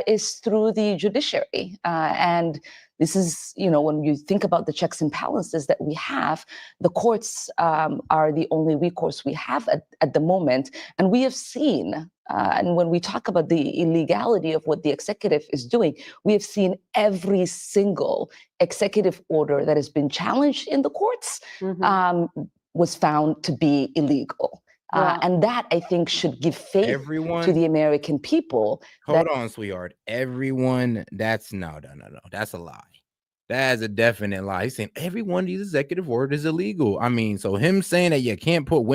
is through the judiciary. And this is, when you think about the checks and balances that we have, the courts are the only recourse we have at the moment. And we have seen, and when we talk about the illegality of what the executive is doing, we have seen every single executive order that has been challenged in the courts was found to be illegal. And that, I think, should give faith to the American people. Hold on, sweetheart. Everyone, that's no. That's a lie. That is a definite lie. He's saying every one of these executive orders is illegal. I mean, so him saying that you can't put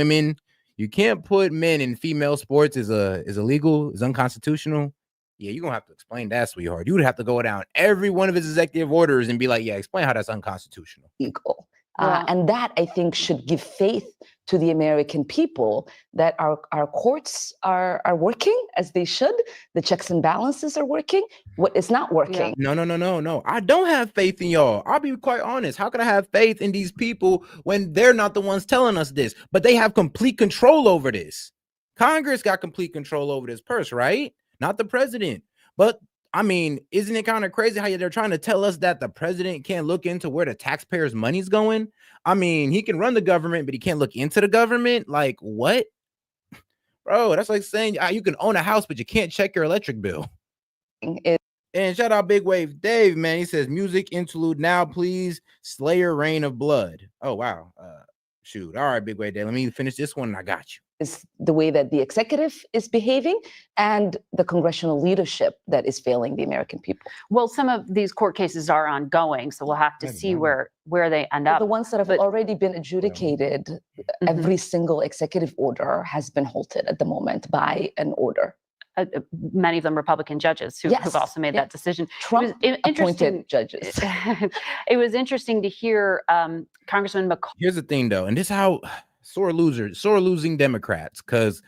men in female sports is illegal, is unconstitutional. Yeah, you're gonna have to explain that, sweetheart. You would have to go down every one of his executive orders and be like, yeah, explain how that's unconstitutional. Illegal. And that, I think, should give faith to the American people that our courts are working as they should. The checks and balances are working. What is not working? No. I don't have faith in y'all. I'll be quite honest. How could I have faith in these people when they're not the ones telling us this? But they have complete control over this. Congress got complete control over this purse, right? Not the president. But I mean, isn't it kind of crazy how they're trying to tell us that the president can't look into where the taxpayers' money's going? I mean, he can run the government, but he can't look into the government. Like, what? Bro, that's like saying you can own a house, but you can't check your electric bill. And shout out Big Wave Dave, man. He says, music interlude now, please. Slayer, Rain of Blood. Oh, wow. Shoot. All right, Big Wave Dave. Let me finish this one and I got you. Is the way that the executive is behaving and the congressional leadership that is failing the American people. Well, some of these court cases are ongoing, so we'll have to see where they end up. The ones that have already been adjudicated, every single executive order has been halted at the moment by an order. Many of them Republican judges who've also made that decision. Trump appointed judges. It was interesting to hear Congressman McCall. Here's the thing, though, and this is how sore losing Democrats, because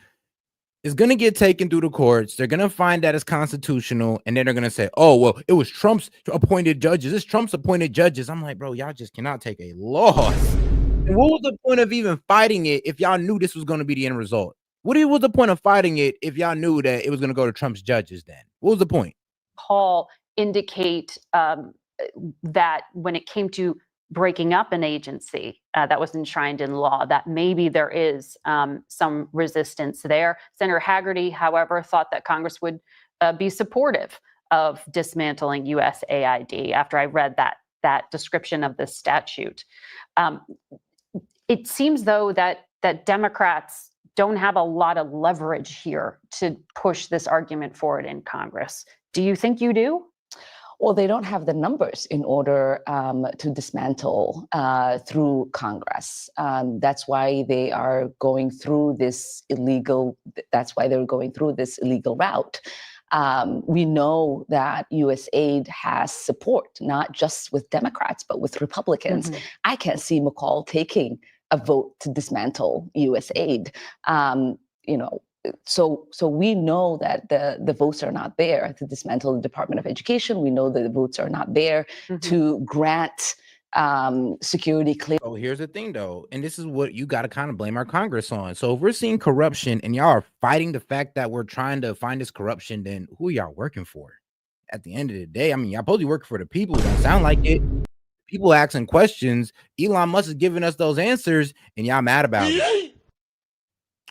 It's going to get taken through the courts. They're going to find that it's constitutional. And then they're going to say, oh, well, it was Trump's appointed judges. It's Trump's appointed judges. I'm like, bro, y'all just cannot take a loss. And what was the point of even fighting it if y'all knew this was going to be the end result? What was the point of fighting it if y'all knew that it was going to go to Trump's judges then? What was the point? Call indicate that when it came to breaking up an agency that was enshrined in law, that maybe there is some resistance there. Senator Haggerty, however, thought that Congress would be supportive of dismantling USAID after I read that description of the statute. It seems, though, that Democrats don't have a lot of leverage here to push this argument forward in Congress. Do you think you do? Well, they don't have the numbers in order to dismantle through Congress. That's why they are going through this illegal. That's why they're going through this illegal route. We know that USAID has support, not just with Democrats, but with Republicans. Mm-hmm. I can't see McCall taking a vote to dismantle USAID. So we know that the votes are not there to dismantle the Department of Education. We know that the votes are not there to grant security clearance. Oh, here's the thing, though, and this is what you got to kind of blame our Congress on. So if we're seeing corruption and y'all are fighting the fact that we're trying to find this corruption, then who y'all working for? At the end of the day, I mean, y'all supposed to be working for the people. It don't sound like it. People asking questions. Elon Musk is giving us those answers, and y'all mad about it.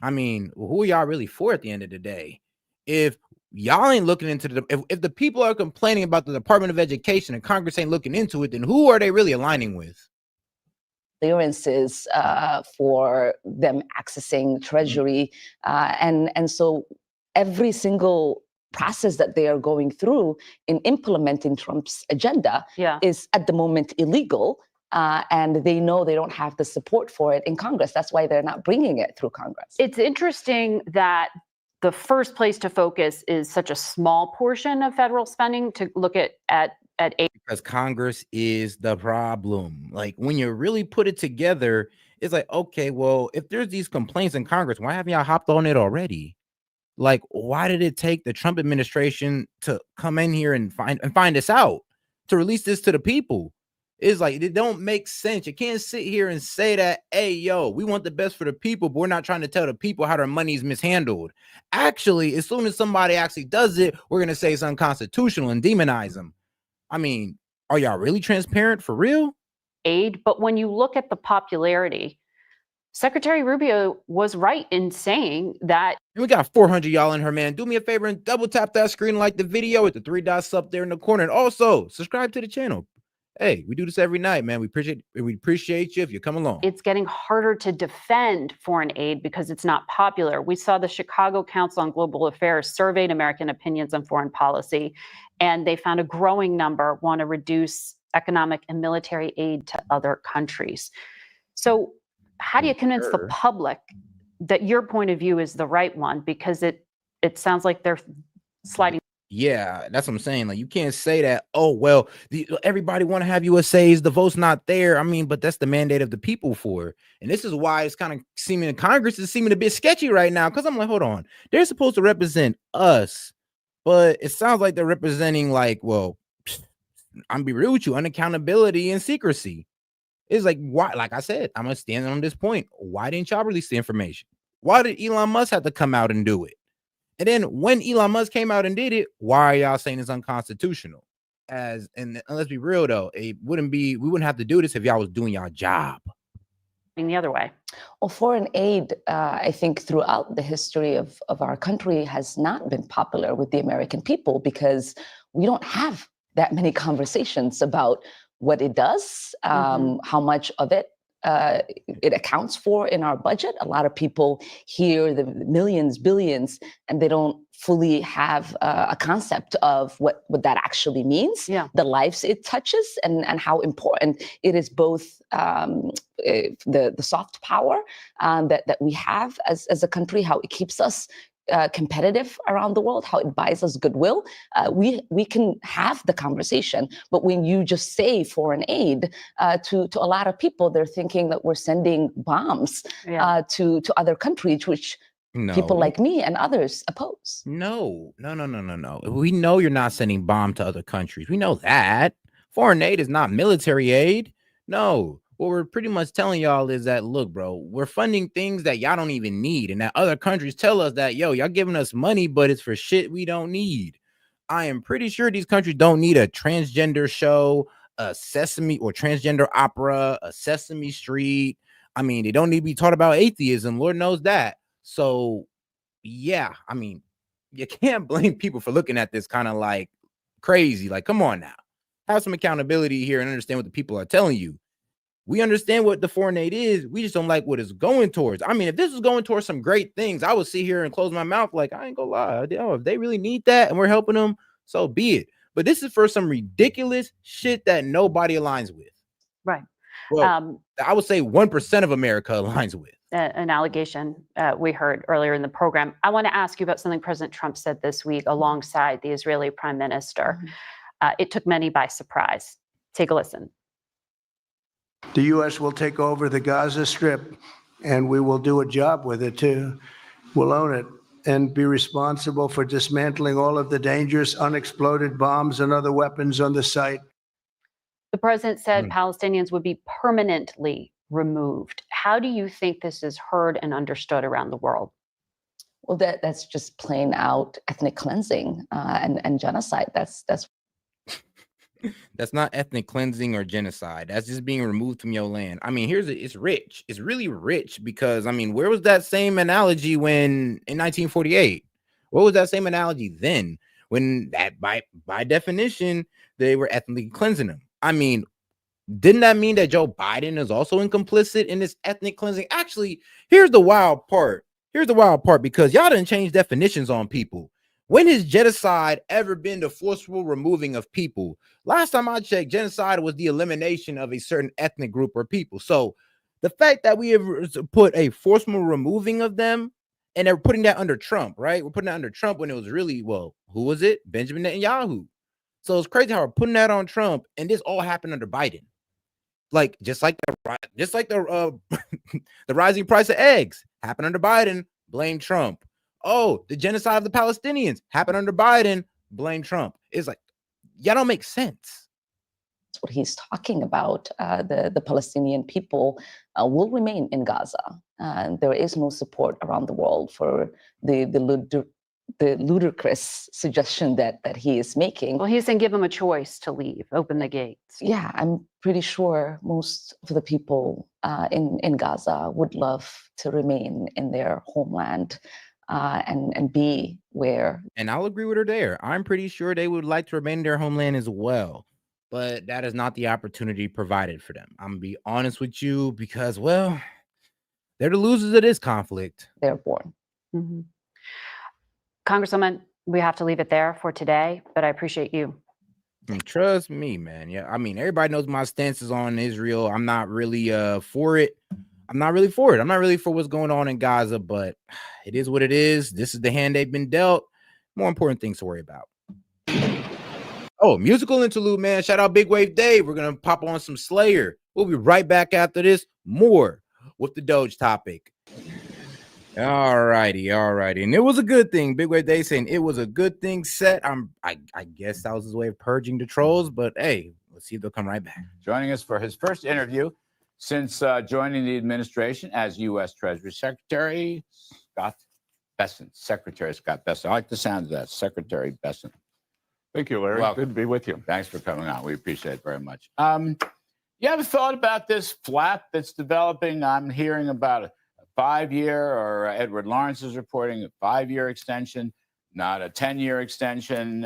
I mean, who are y'all really for at the end of the day? If y'all ain't looking into if the people are complaining about the Department of Education and Congress ain't looking into it, then who are they really aligning with? Clearances for them accessing Treasury, and so every single process that they are going through in implementing Trump's agenda is at the moment illegal. And they know they don't have the support for it in Congress. That's why they're not bringing it through Congress. It's interesting that the first place to focus is such a small portion of federal spending to look at aid. Because Congress is the problem. Like, when you really put it together, it's like, okay, well, if there's these complaints in Congress, why haven't y'all hopped on it already? Like, why did it take the Trump administration to come in here and find this out, to release this to the people? It's like, it don't make sense. You can't sit here and say that, hey, yo, we want the best for the people, but we're not trying to tell the people how their money is mishandled. Actually, as soon as somebody actually does it, we're going to say it's unconstitutional and demonize them. I mean, are y'all really transparent for real? Aid, but when you look at the popularity, Secretary Rubio was right in saying that. And we got 400 y'all in her, man. Do me a favor and double tap that screen, like the video with the 3 dots up there in the corner, and also subscribe to the channel. Hey, we do this every night, man. We appreciate you if you come along. It's getting harder to defend foreign aid because it's not popular. We saw the Chicago Council on Global Affairs surveyed American opinions on foreign policy, and they found a growing number want to reduce economic and military aid to other countries. So how do you convince the public that your point of view is the right one? Because it sounds like they're sliding. Yeah, that's what I'm saying. Like, you can't say that, oh, well, everybody want to have USAs, the vote's not there. I mean, but that's the mandate of the people for. And this is why it's kind of seeming Congress is seeming a bit sketchy right now. Because I'm like, hold on, they're supposed to represent us, but it sounds like they're representing, like, well, I'm be real with you, unaccountability and secrecy. It's like, why? Like I said, I'm gonna stand on this point. Why didn't y'all release the information? Why did Elon Musk have to come out and do it? And then when Elon Musk came out and did it, why are y'all saying it's unconstitutional? And let's be real though, we wouldn't have to do this if y'all was doing y'all job. The other way. Well, foreign aid, I think throughout the history of our country has not been popular with the American people because we don't have that many conversations about what it does, how much of it it accounts for in our budget. A lot of people hear the millions, billions, and they don't fully have a concept of what that actually means, the lives it touches, and how important it is, both the soft power that we have as a country, how it keeps us competitive around the world, how it buys us goodwill. We can have the conversation, but when you just say foreign aid to a lot of people, they're thinking that we're sending bombs to other countries, which people No. like me and others oppose. No. We know you're not sending bomb to other countries. We know that. Foreign aid is not military aid. No. What we're pretty much telling y'all is that, look, bro, we're funding things that y'all don't even need. And that other countries tell us that, yo, y'all giving us money, but it's for shit we don't need. I am pretty sure these countries don't need a transgender show, a Sesame or transgender opera, a Sesame Street. I mean, they don't need to be taught about atheism. Lord knows that. So, yeah, I mean, you can't blame people for looking at this kind of like crazy. Like, come on now. Have some accountability here and understand what the people are telling you. We understand what the foreign aid is. We just don't like what it's going towards. I mean, if this was going towards some great things, I would sit here and close my mouth like, I ain't gonna lie. If they really need that and we're helping them, so be it. But this is for some ridiculous shit that nobody aligns with. Right. Well, I would say 1% of America aligns with. An allegation we heard earlier in the program. I want to ask you about something President Trump said this week alongside the Israeli Prime Minister. It took many by surprise. Take a listen. The U.S. will take over the Gaza Strip, and we will do a job with it too. We'll own it and be responsible for dismantling all of the dangerous unexploded bombs and other weapons on the site. The president said Palestinians would be permanently removed. How do you think this is heard and understood around the world? Well, that's just plain out ethnic cleansing and genocide. That's not ethnic cleansing or genocide. That's just being removed from your land. I mean, it's rich. It's really rich because, I mean, where was that same analogy when in 1948? What was that same analogy then when that by definition, they were ethnically cleansing them? I mean, didn't that mean that Joe Biden is also complicit in this ethnic cleansing? Actually, here's the wild part. Because y'all didn't change definitions on people. When has genocide ever been the forceful removing of people? Last time I checked, genocide was the elimination of a certain ethnic group or people. So the fact that we have put a forceful removing of them, and they're putting that under Trump, right? We're putting that under Trump when it was really, well, who was it? Benjamin Netanyahu. So it's crazy how we're putting that on Trump, and this all happened under Biden. Like just like the the rising price of eggs happened under Biden, blame Trump. Oh, the genocide of the Palestinians happened under Biden, blame Trump. It's like, y'all don't make sense. That's what he's talking about. The Palestinian people will remain in Gaza. There is no support around the world for the ludicrous suggestion that he is making. Well, he's saying give them a choice to leave, open the gates. Yeah, I'm pretty sure most of the people in Gaza would love to remain in their homeland and be where. And I'll agree with her there. I'm pretty sure they would like to remain in their homeland as well. But that is not the opportunity provided for them. I'm going to be honest with you because, well, they're the losers of this conflict. They're born. Mm-hmm. Congresswoman, we have to leave it there for today, but I appreciate you. And trust me, man. Yeah, I mean, everybody knows my stances on Israel. I'm not really for it. I'm not really for what's going on in Gaza, but it is what it is. This is the hand they've been dealt. More important things to worry about. Oh, musical interlude, man. Shout out Big Wave Dave. We're going to pop on some Slayer. We'll be right back after this. More with the Doge topic. All righty. And it was a good thing. Big Wave Dave saying it was a good thing set. I guess that was his way of purging the trolls, but hey, let's see if they'll come right back. Joining us for his first interview since joining the administration as U.S. Treasury Secretary, Scott Bessent. Secretary Scott Bessent. I like the sound of that, Secretary Bessent. Thank you, Larry. Welcome. Good to be with you. Thanks for coming on. We appreciate it very much. You ever thought about this flap that's developing? I'm hearing about a 5-year, or Edward Lawrence is reporting a 5-year extension, not a 10-year extension,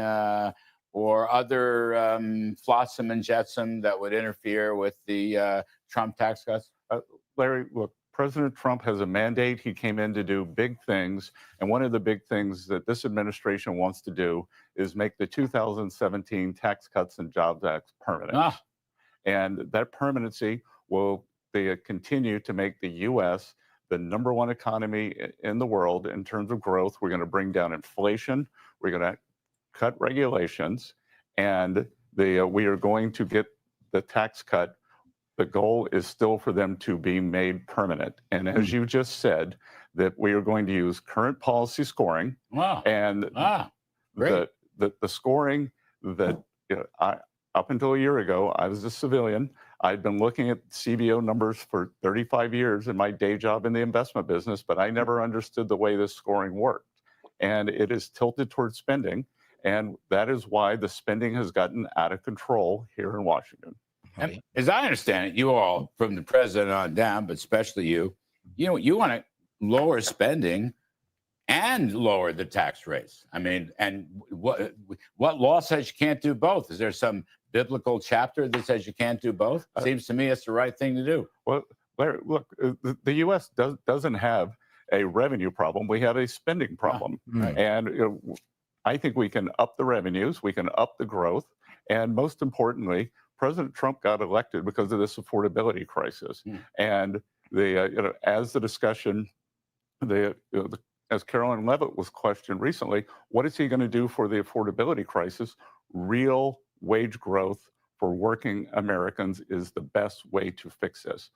or other flotsam and jetsam that would interfere with the Trump tax cuts? Larry, look, President Trump has a mandate. He came in to do big things. And one of the big things that this administration wants to do is make the 2017 Tax Cuts and Jobs Act permanent. And that permanency will continue to make the U.S. the #1 economy in the world in terms of growth. We're going to bring down inflation. We're going to cut regulations. And we are going to get the tax cut. The goal is still for them to be made permanent. And as you just said, that we are going to use current policy scoring. Wow. And great. the scoring that, up until a year ago, I was a civilian. I'd been looking at CBO numbers for 35 years in my day job in the investment business, but I never understood the way this scoring worked. And it is tilted towards spending. And that is why the spending has gotten out of control here in Washington. And as I understand it, you all, from the president on down, but especially you want to lower spending and lower the tax rates. I mean, and what law says you can't do both? Is there some biblical chapter that says you can't do both? Seems to me it's the right thing to do. Well, Larry, look, the U.S. doesn't have a revenue problem. We have a spending problem. Right. And I think we can up the revenues, we can up the growth, and most importantly, President Trump got elected because of this affordability crisis. And as the discussion, as Carolyn Levitt was questioned recently, what is he going to do for the affordability crisis? Real wage growth for working Americans is the best way to fix this.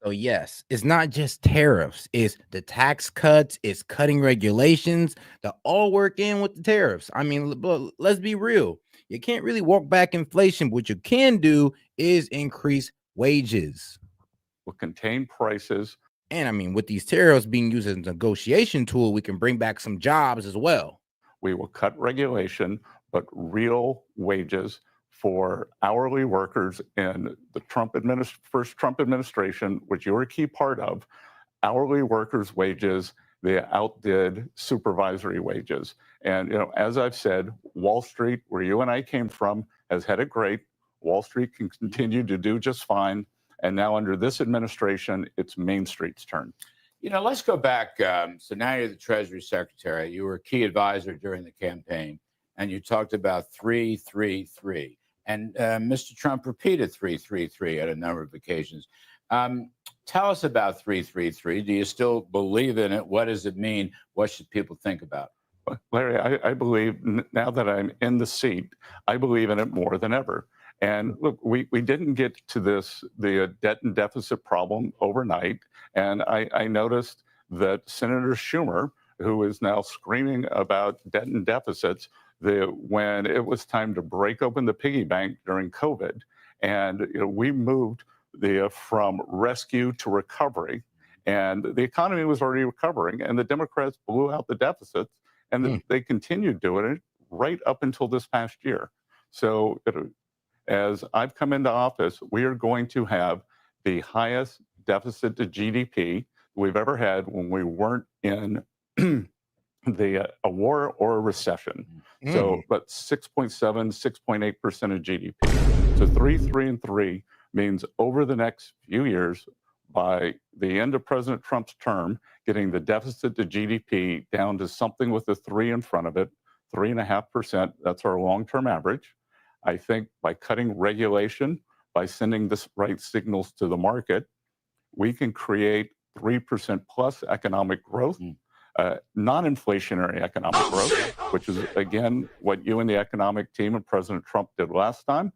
So yes, it's not just tariffs, it's the tax cuts, it's cutting regulations that all work in with the tariffs. I mean, let's be real. You can't really walk back inflation. What you can do is increase wages. Will contain prices. And I mean, with these tariffs being used as a negotiation tool, we can bring back some jobs as well. We will cut regulation, but real wages for hourly workers in the first Trump administration, which you're a key part of. Hourly workers' wages, they outdid supervisory wages. And as I've said, Wall Street, where you and I came from, has had it great. Wall Street can continue to do just fine. And now under this administration, it's Main Street's turn. Let's go back. So now you're the Treasury Secretary. You were a key advisor during the campaign, and you talked about 3-3-3. And Mr. Trump repeated 3-3-3 at a number of occasions. Tell us about 3-3-3. Do you still believe in it? What does it mean? What should people think about? Larry, I believe now that I'm in the seat, I believe in it more than ever. And look, we didn't get to the debt and deficit problem overnight. And I noticed that Senator Schumer, who is now screaming about debt and deficits, when it was time to break open the piggy bank during COVID, and we moved from rescue to recovery, and the economy was already recovering, and the Democrats blew out the deficits, and they continued doing it right up until this past year. So as I've come into office, we are going to have the highest deficit to GDP we've ever had when we weren't in a war or a recession. So, but 6.7, 6.8% of GDP. So 3 means over the next few years, by the end of President Trump's term, getting the deficit to GDP down to something with a 3 in front of it, 3.5%. That's our long-term average. I think by cutting regulation, by sending the right signals to the market, we can create 3% plus economic growth. Non-inflationary economic growth, which is, again, what you and the economic team and President Trump did last time.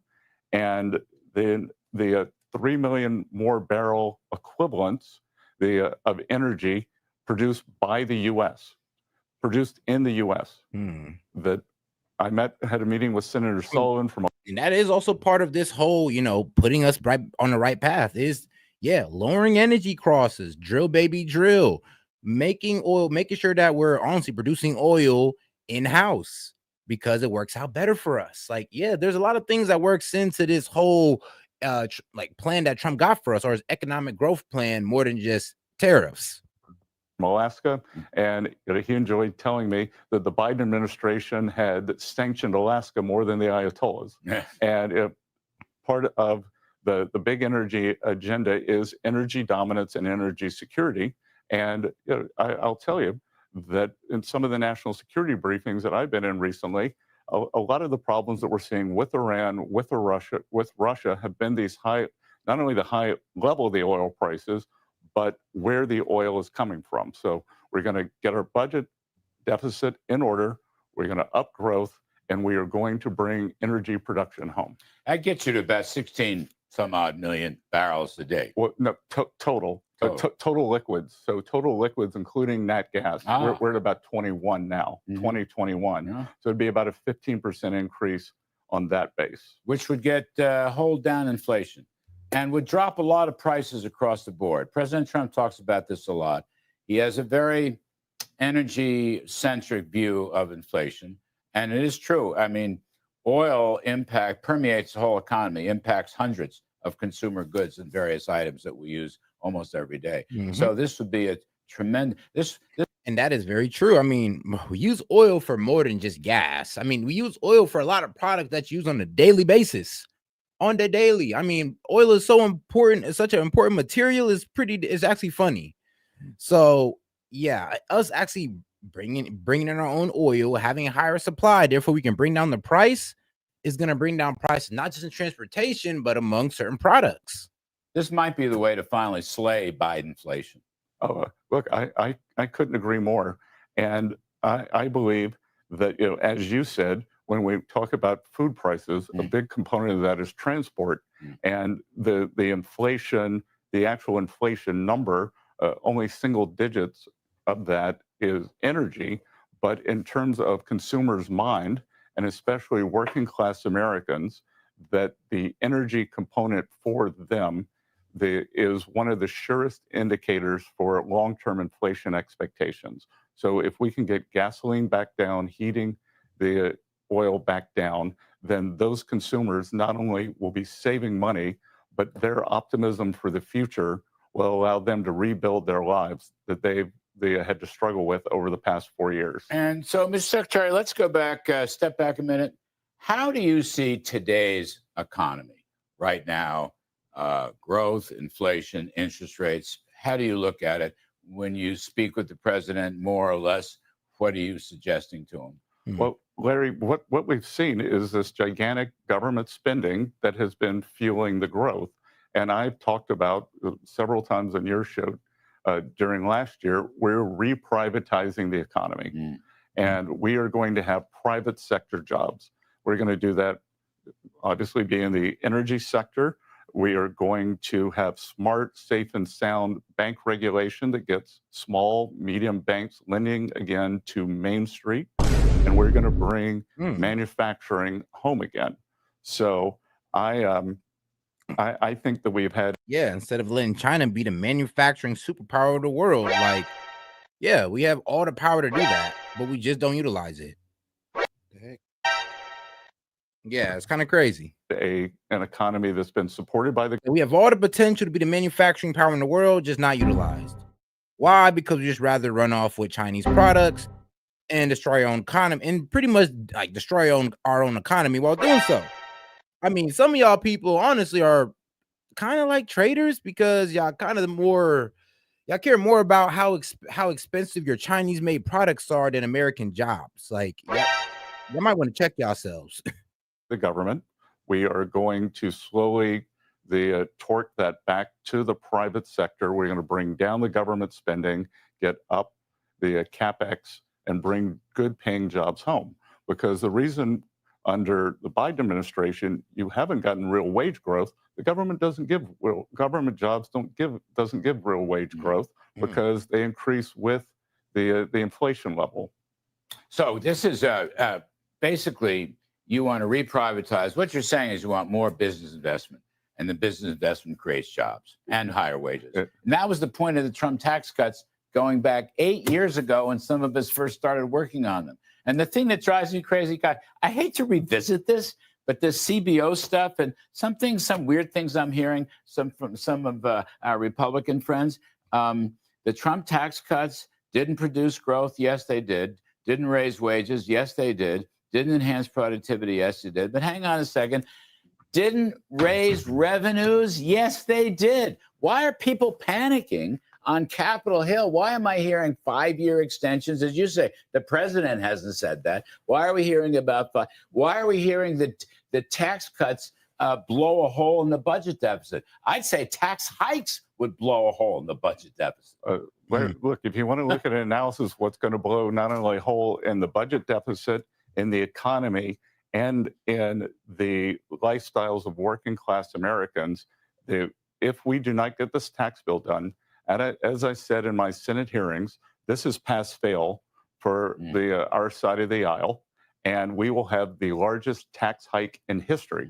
And then the 3 million more barrel equivalents of energy produced by the U.S., produced in the U.S. That I had a meeting with Senator Sullivan from. And that is also part of this whole, putting us right on the right path is, lowering energy crosses, drill, baby, drill. Making sure that we're honestly producing oil in-house because it works out better for us. Like, there's a lot of things that works into this whole plan that Trump got for us, or his economic growth plan, more than just tariffs. From Alaska, and he enjoyed telling me that the Biden administration had sanctioned Alaska more than the Ayatollahs. And part of the big energy agenda is energy dominance and energy security. And I'll tell you that in some of the national security briefings that I've been in recently, a lot of the problems that we're seeing with Iran, with Russia have been these high, not only the high level of the oil prices, but where the oil is coming from. So we're going to get our budget deficit in order. We're going to up growth, and we are going to bring energy production home. That gets you to about 16 some odd million barrels a day. Well, no, total. Total liquids. So total liquids, including nat gas, we're at about 21 now, 2021. Yeah. So it'd be about a 15% increase on that base. Which would get hold down inflation and would drop a lot of prices across the board. President Trump talks about this a lot. He has a very energy-centric view of inflation, and it is true. I mean, oil permeates the whole economy, impacts hundreds of consumer goods and various items that we use almost every day. So this would be a tremendous. And that is very true. I mean, we use oil for more than just gas. I mean, we use oil for a lot of products that's used on a daily basis. On the daily. I mean, oil is so important. It's such an important material. It's actually funny. So yeah, us actually bringing in our own oil, having a higher supply, therefore we can bring down the price, is going to bring down prices not just in transportation, but among certain products. This might be the way to finally slay Bidenflation. Oh, look, I couldn't agree more. And I believe that, as you said, when we talk about food prices, a big component of that is transport. And the inflation, the actual inflation number, only single digits of that is energy. But in terms of consumers' mind, and especially working class Americans, that the energy component for them is one of the surest indicators for long-term inflation expectations. So if we can get gasoline back down, heating the oil back down, then those consumers not only will be saving money, but their optimism for the future will allow them to rebuild their lives that they had to struggle with over the past 4 years. And so, Mr. Secretary, let's go back, step back a minute. How do you see today's economy right now? Growth, inflation, interest rates. How do you look at it when you speak with the president, more or less? What are you suggesting to him? Well, Larry, what we've seen is this gigantic government spending that has been fueling the growth. And I've talked about several times on your show during last year, we're reprivatizing the economy. And we are going to have private sector jobs. We're going to do that, obviously, be in the energy sector. We are going to have smart, safe, and sound bank regulation that gets small, medium banks lending again to Main Street. And we're going to bring manufacturing home again. So I think that we've had. Yeah, instead of letting China be the manufacturing superpower of the world, like, yeah, we have all the power to do that, but we just don't utilize it. Yeah, it's kind of crazy. An economy that's been supported by the. We have all the potential to be the manufacturing power in the world, just not utilized. Why? Because we just rather run off with Chinese products and destroy our own economy, and pretty much like destroy our own economy while doing so. I mean, some of y'all people honestly are kind of like traders because y'all y'all care more about how expensive your Chinese made products are than American jobs. Like, you might want to check yourselves. The government. We are going to slowly torque that back to the private sector. We're going to bring down the government spending, get up the CapEx, and bring good paying jobs home. Because the reason under the Biden administration you haven't gotten real wage growth, the government doesn't give government jobs doesn't give real wage growth because they increase with the inflation level. So this is basically. You want to reprivatize. What you're saying is you want more business investment, and the business investment creates jobs and higher wages. And that was the point of the Trump tax cuts going back 8 years ago when some of us first started working on them. And the thing that drives me crazy, God, I hate to revisit this, but this CBO stuff and some weird things I'm hearing from some of our Republican friends. The Trump tax cuts didn't produce growth. Yes, they did. Didn't raise wages. Yes, they did. Didn't enhance productivity. Yes, they did. But hang on a second. Didn't raise revenues. Yes, they did. Why are people panicking on Capitol Hill? Why am I hearing 5-year extensions? As you say, the president hasn't said that. Why are we hearing about why are we hearing the tax cuts blow a hole in the budget deficit? I'd say tax hikes would blow a hole in the budget deficit. Look, if you want to look at an analysis, what's going to blow not only a hole in the budget deficit, in the economy, and in the lifestyles of working class Americans. If we do not get this tax bill done, and as I said in my Senate hearings, this is pass fail for our side of the aisle, and we will have the largest tax hike in history,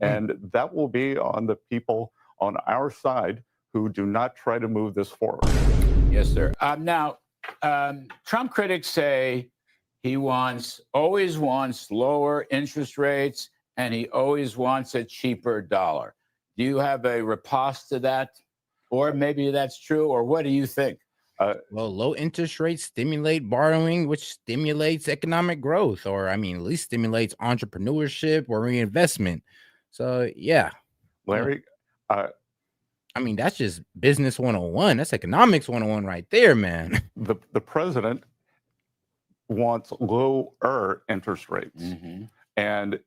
and that will be on the people on our side who do not try to move this forward. Yes, sir. Now, Trump critics say he always wants lower interest rates, and he always wants a cheaper dollar. Do you have a riposte to that? Or maybe that's true, or what do you think? Well, low interest rates stimulate borrowing, which stimulates economic growth, or at least stimulates entrepreneurship or reinvestment. So, yeah. Larry, that's just business 101. That's economics 101 right there, man. The president wants lower interest rates, and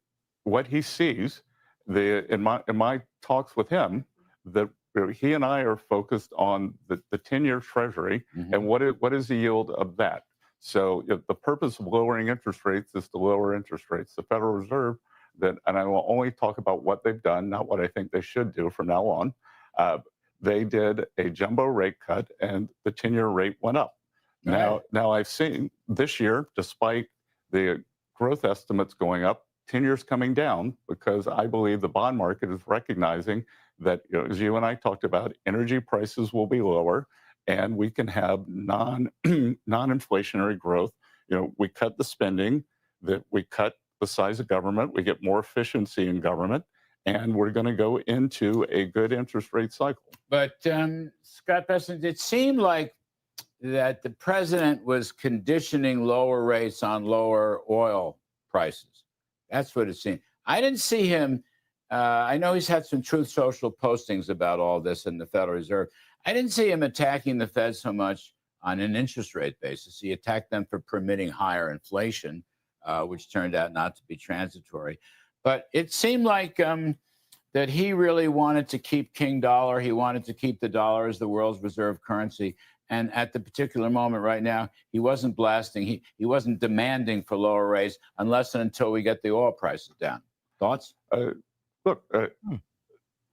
what he sees, in my talks with him, that he and I are focused on the 10-year Treasury and what is the yield of that. So the purpose of lowering interest rates is to lower interest rates. The Federal Reserve, and I will only talk about what they've done, not what I think they should do from now on. They did a jumbo rate cut, and the 10-year rate went up. Now I've seen this year, despite the growth estimates going up, 10 years coming down, because I believe the bond market is recognizing that, as you and I talked about, energy prices will be lower, and we can have non-inflationary growth. We cut the spending, that we cut the size of government, we get more efficiency in government, and we're going to go into a good interest rate cycle. But Scott Bessent, it seemed like that the president was conditioning lower rates on lower oil prices. That's what it seemed. I didn't see him. I know he's had some Truth Social postings about all this in the Federal Reserve. I didn't see him attacking the Fed so much on an interest rate basis. He attacked them for permitting higher inflation, which turned out not to be transitory. But it seemed like that he really wanted to keep King Dollar. He wanted to keep the dollar as the world's reserve currency. And at the particular moment right now, he wasn't blasting. He wasn't demanding for lower rates unless and until we get the oil prices down. Thoughts? Look,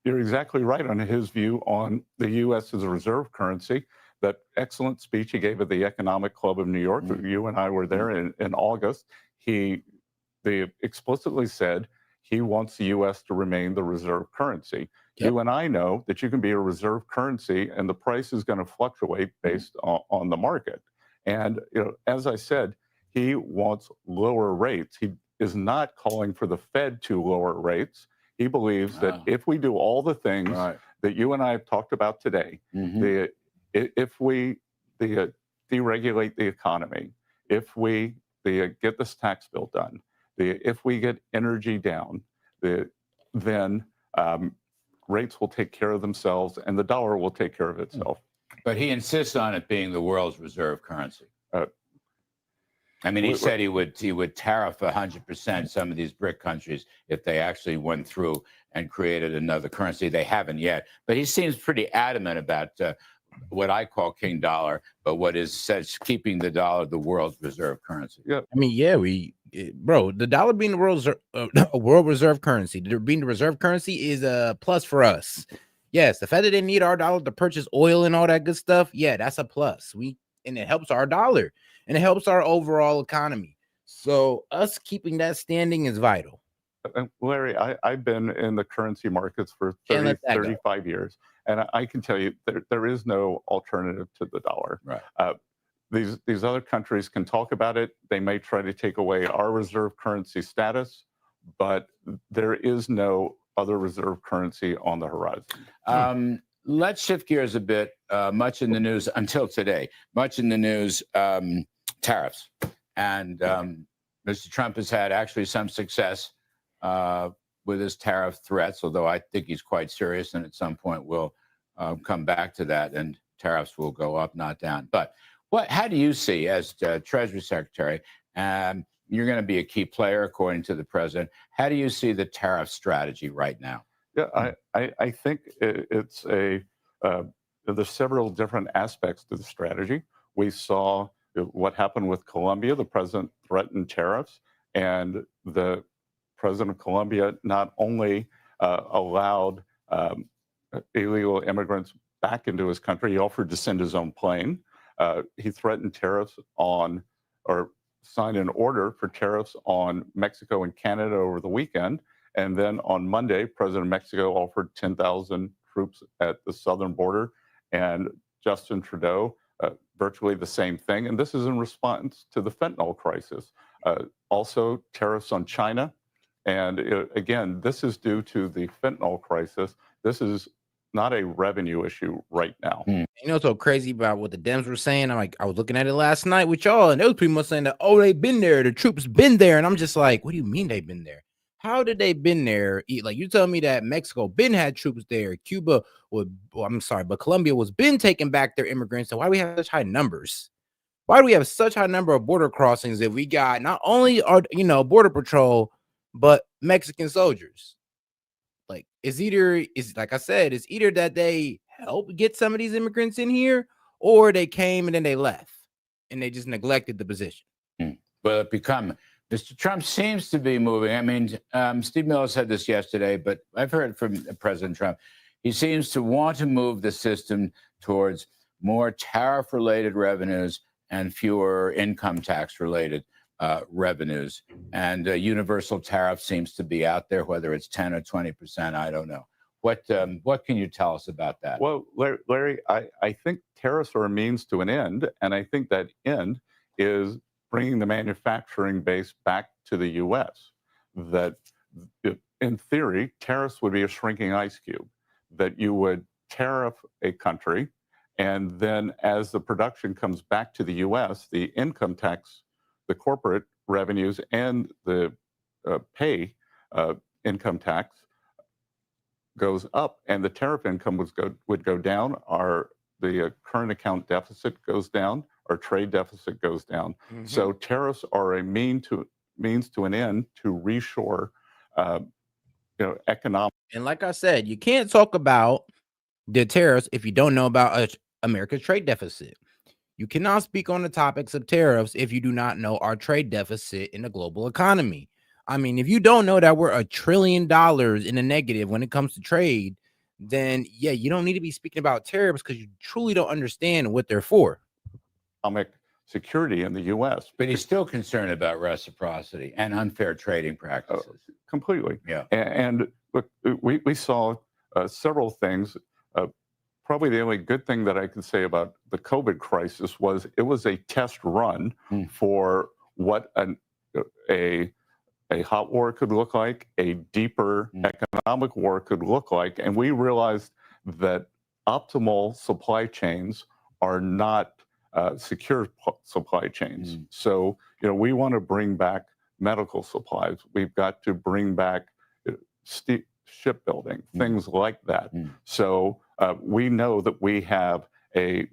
you're exactly right on his view on the U.S. as a reserve currency. That excellent speech he gave at the Economic Club of New York, you and I were there in August. They explicitly said he wants the U.S. to remain the reserve currency. Yep. You and I know that you can be a reserve currency, and the price is going to fluctuate based on the market. And as I said, he wants lower rates. He is not calling for the Fed to lower rates. He believes that if we do all the things that you and I have talked about today, if we deregulate the economy, if we get this tax bill done, if we get energy down, then rates will take care of themselves, and the dollar will take care of itself. But he insists on it being the world's reserve currency. He said he would tariff 100% some of these BRIC countries if they actually went through and created another currency. They haven't yet, but he seems pretty adamant about what I call King Dollar, but what is says keeping the dollar the world's reserve currency. Yeah, the dollar being the world reserve currency, being the reserve currency is a plus for us. Yes, the fact that they need our dollar to purchase oil and all that good stuff, yeah, that's a plus. And it helps our dollar, and it helps our overall economy. So us keeping that standing is vital. Larry, I've been in the currency markets for 35 years, and I can tell you there is no alternative to the dollar. Right. These other countries can talk about it. They may try to take away our reserve currency status, but there is no other reserve currency on the horizon. Let's shift gears a bit. Much in the news until today, tariffs. And Mr. Trump has had actually some success with his tariff threats, although I think he's quite serious, and at some point we'll come back to that, and tariffs will go up, not down. But how do you see, as Treasury Secretary, you're going to be a key player, according to the president, how do you see the tariff strategy right now? Yeah, I think it's there's several different aspects to the strategy. We saw what happened with Colombia. The president threatened tariffs, And the president of Colombia not only allowed illegal immigrants back into his country, he offered to send his own plane. He threatened tariffs on, or signed an order for tariffs on Mexico and Canada over the weekend. And then on Monday, President of Mexico offered 10,000 troops at the southern border. And Justin Trudeau, virtually the same thing. And this is in response to the fentanyl crisis. Also, tariffs on China. And again, this is due to the fentanyl crisis. This is not a revenue issue right now. You know what's so crazy about what the Dems were saying? I was looking at it last night with y'all, and they was pretty much saying that, oh, they've been there, the troops been there. And I'm just like, what do you mean they've been there? How did they been there? Like, you tell me that Mexico been had troops there, Cuba would, well, I'm sorry, but Colombia was been taking back their immigrants. So why do we have such high numbers? Why do we have such high number of border crossings if we got not only our, border patrol, but Mexican soldiers? Like, like I said, it's either that they help get some of these immigrants in here, or they came and then they left and they just neglected the position. Well, Mr. Trump seems to be moving. I mean, Steve Miller said this yesterday, but I've heard from President Trump. He seems to want to move the system towards more tariff-related revenues and fewer income tax-related revenues. And universal tariff seems to be out there, whether it's 10 or 20%, I don't know. What can you tell us about that? Well, Larry, I think tariffs are a means to an end, and I think that end is bringing the manufacturing base back to the U.S. That, in theory, tariffs would be a shrinking ice cube, that you would tariff a country, and then as the production comes back to the U.S., the income tax, the corporate revenues, and the pay income tax goes up, and the tariff income would go down. The current account deficit goes down. Our trade deficit goes down. So tariffs are a means to an end to reshore, economic. And like I said, you can't talk about the tariffs if you don't know about America's trade deficit. You cannot speak on the topics of tariffs if you do not know our trade deficit in the global economy. I mean, if you don't know that we're $1 trillion in the negative when it comes to trade, then yeah, you don't need to be speaking about tariffs because you truly don't understand what they're for. Economic security in the U.S. But he's still concerned about reciprocity and unfair trading practices. Completely. Yeah. And look, we saw several things. Probably the only good thing that I can say about the COVID crisis was it was a test run for what a hot war could look like, a deeper economic war could look like. And we realized that optimal supply chains are not secure supply chains. So, we want to bring back medical supplies. We've got to bring back shipbuilding, things like that. So we know that we have a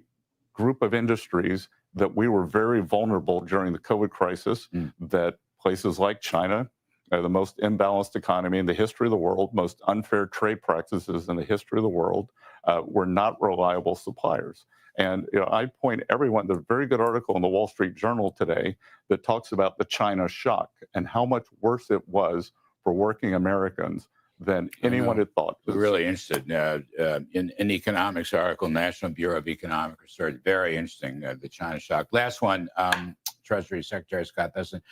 group of industries that we were very vulnerable during the COVID crisis, that places like China, the most imbalanced economy in the history of the world, most unfair trade practices in the history of the world, were not reliable suppliers. And I point everyone, there's a very good article in the Wall Street Journal today that talks about the China shock and how much worse it was for working Americans than anyone had thought. We're really interested in an economics article, National Bureau of Economic Research. Very interesting, the China shock. Last one, Treasury Secretary Scott Bessent.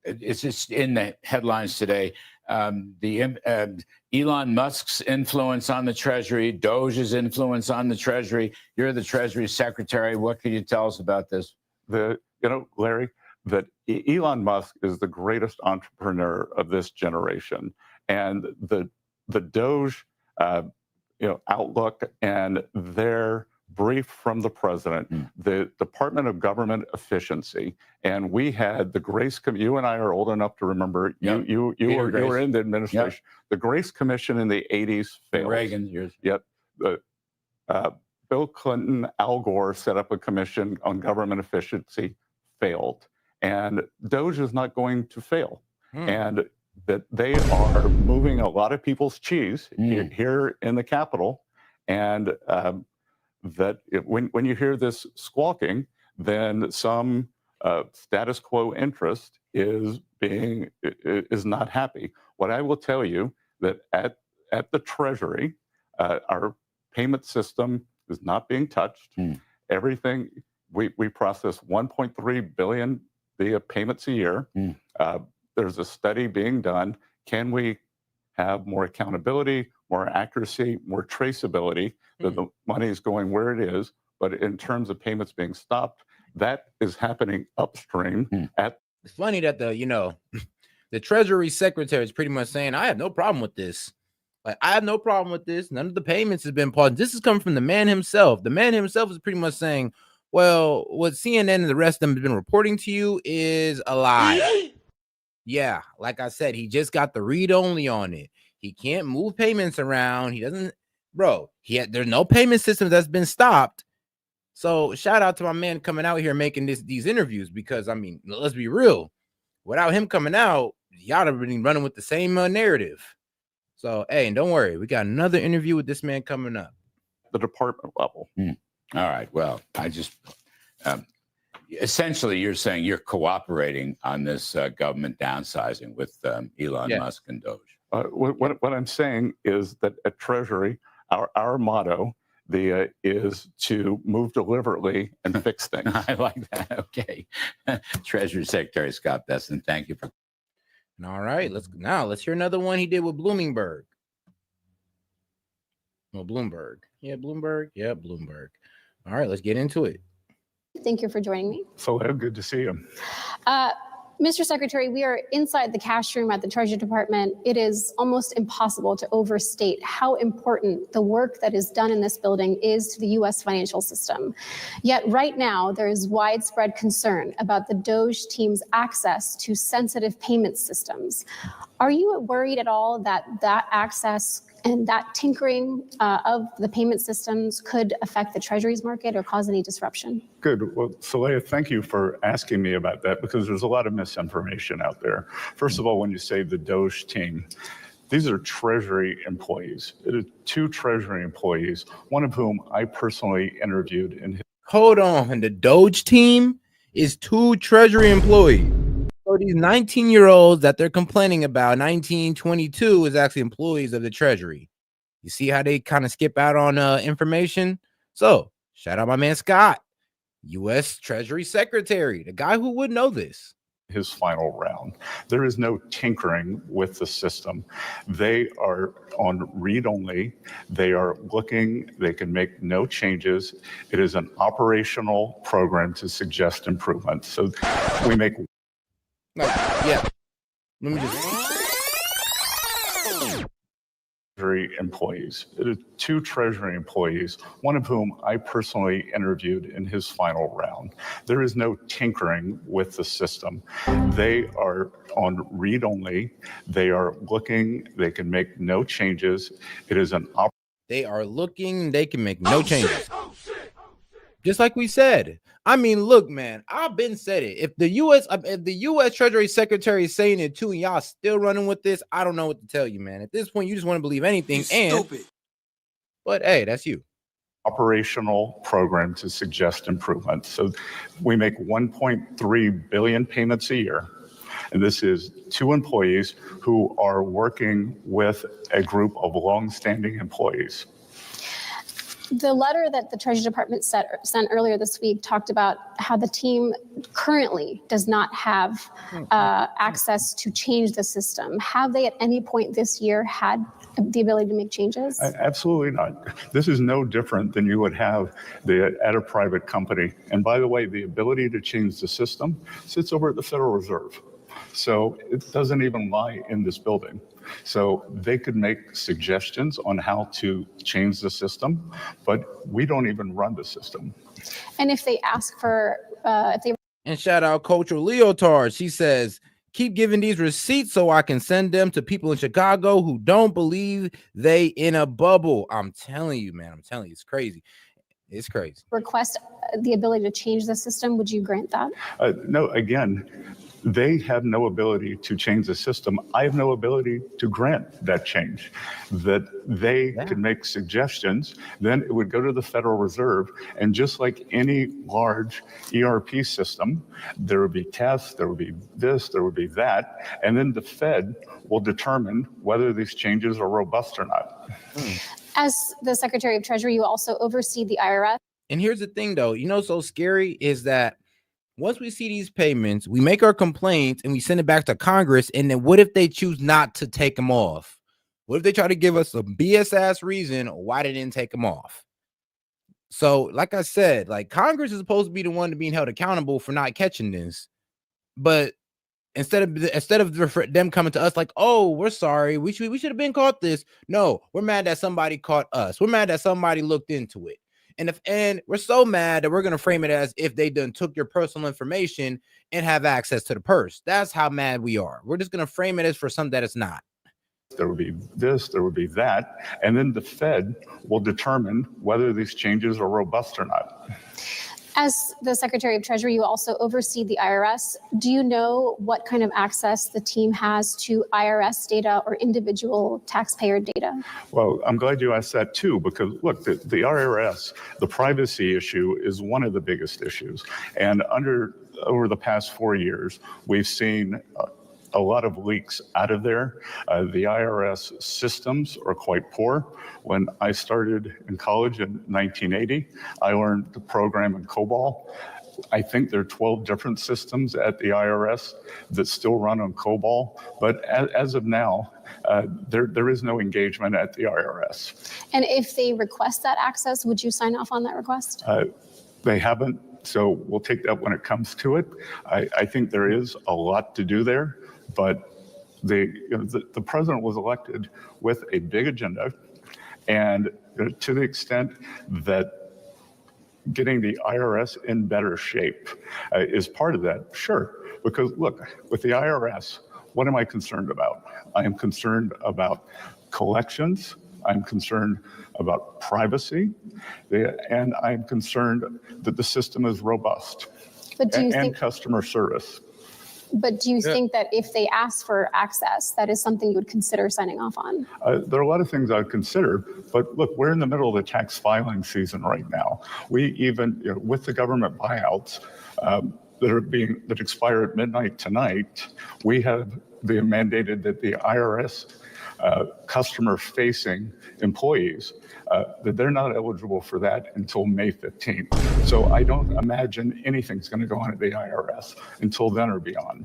It's just in the headlines today. Elon Musk's influence on the Treasury, Doge's influence on the Treasury. You're the Treasury Secretary. What can you tell us about this? Larry, that Elon Musk is the greatest entrepreneur of this generation. And the Doge, outlook and their brief from the president, the Department of Government Efficiency, and we had the Grace Commission. You and I are old enough to remember. You were in the administration. The Grace Commission in the 80s failed. Reagan years. Yet Bill Clinton, Al Gore set up a commission on government efficiency, failed, and Doge is not going to fail. And that they are moving a lot of people's cheese here in the Capitol, and when you hear this squawking, then some status quo interest is not happy. What I will tell you that at the Treasury, our payment system is not being touched. Everything we process 1.3 billion via payments a year. There's a study being done. Can we have more accountability, more accuracy, more traceability, that the money is going where it is? But in terms of payments being stopped, that is happening upstream at. It's funny that the Treasury Secretary is pretty much saying, I have no problem with this. Like, I have no problem with this. None of the payments has been paused. This is coming from the man himself. The man himself is pretty much saying, well, what CNN and the rest of them have been reporting to you is a lie. Yeah, like I said, he just got the read only on it. He can't move payments around. He doesn't, bro. There's no payment system that's been stopped. So shout out to my man coming out here making these interviews, because I mean, let's be real. Without him coming out, y'all have been running with the same narrative. So, hey, and don't worry, we got another interview with this man coming up. The department level. All right. Well, I just essentially you're saying you're cooperating on this government downsizing with Elon Musk and Doge. What I'm saying is that at Treasury, our motto is to move deliberately and fix things. I like that. Okay. Treasury Secretary Scott Bessent, thank you for. All right, let's hear another one he did with Bloomberg. Well, Bloomberg. Yeah, Bloomberg. Yeah, Bloomberg. All right, let's get into it. Thank you for joining me. So good to see you. Mr. Secretary, we are inside the cash room at the Treasury Department. It is almost impossible to overstate how important the work that is done in this building is to the U.S. financial system. Yet right now, there is widespread concern about the Doge team's access to sensitive payment systems. Are you worried at all that that access and that tinkering of the payment systems could affect the Treasuries market or cause any disruption? Good. Well, Soleil, thank you for asking me about that, because there's a lot of misinformation out there. First of all, when you say the Doge team, these are Treasury employees. It is 2 Treasury employees, one of whom I personally interviewed in his. Hold on, the Doge team is 2 Treasury employees. So these 19-year-olds that they're complaining about, 19, 22, is actually employees of the Treasury. You see how they kind of skip out on information? So shout out my man Scott, U.S. Treasury Secretary, the guy who would know this. His final round. There is no tinkering with the system. They are on read only. They are looking, they can make no changes. It is an operational program to suggest improvement. So we make. Yeah. Let me just. Treasury employees. It is 2 Treasury employees, one of whom I personally interviewed in his final round. There is no tinkering with the system. They are on read only. They are looking, they can make no changes. It is an They are looking, they can make no changes. Just like we said. I mean, look, man, I've been said it. If the U.S. Treasury Secretary is saying it too, and y'all still running with this, I don't know what to tell you, man. At this point, you just want to believe anything. Stupid. But hey, that's you. Operational program to suggest improvement. So we make 1.3 billion payments a year. And this is 2 employees who are working with a group of longstanding employees. The letter that the Treasury Department sent earlier this week talked about how the team currently does not have access to change the system. Have they at any point this year had the ability to make changes? Absolutely not. This is no different than you would have at a private company. And by the way, the ability to change the system sits over at the Federal Reserve. So it doesn't even lie in this building. So they could make suggestions on how to change the system, but we don't even run the system. And if they ask for, And shout out Cultural Leotard. She says, keep giving these receipts so I can send them to people in Chicago who don't believe they in a bubble. I'm telling you, man. I'm telling you, it's crazy. It's crazy. Request the ability to change the system, would you grant that? No, again, They have no ability to change the system. I have no ability to grant that change. That they could make suggestions, then it would go to the Federal Reserve, and just like any large ERP system, there would be tests, there would be this, there would be that, and then the Fed will determine whether these changes are robust or not. As the Secretary of Treasury, you also oversee the IRS. And here's the thing, though, so scary is that once we see these payments, we make our complaints and we send it back to Congress. And then what if they choose not to take them off? What if they try to give us a BS ass reason why they didn't take them off? So, like I said, like Congress is supposed to be the one being held accountable for not catching this. But instead of them coming to us like, oh, we're sorry, we should have been caught this. No, we're mad that somebody caught us. We're mad that somebody looked into it. And we're so mad that we're going to frame it as if they done took your personal information and have access to the purse. That's how mad we are. We're just going to frame it as for something that it's not. There would be this, there would be that, and then the Fed will determine whether these changes are robust or not. As the Secretary of Treasury, you also oversee the IRS. Do you know what kind of access the team has to IRS data or individual taxpayer data? Well, I'm glad you asked that too, because look, the IRS, the privacy issue is one of the biggest issues. And over the past 4 years, we've seen a lot of leaks out of there. The IRS systems are quite poor. When I started in college in 1980, I learned to program in COBOL. I think there are 12 different systems at the IRS that still run on COBOL. But as of now, there is no engagement at the IRS. And if they request that access, would you sign off on that request? They haven't, so we'll take that when it comes to it. I think there is a lot to do there. But the president was elected with a big agenda, and to the extent that getting the IRS in better shape is part of that, sure. Because look, with the IRS, what am I concerned about? I am concerned about collections. I'm concerned about privacy, and I'm concerned that the system is robust and customer service. But do you think that if they ask for access, that is something you would consider signing off on? There are a lot of things I would consider, but look, we're in the middle of the tax filing season right now. We even, with the government buyouts that expire at midnight tonight, we have mandated that the IRS customer-facing employees, that they're not eligible for that until May 15th. So I don't imagine anything's going to go on at the IRS until then or beyond.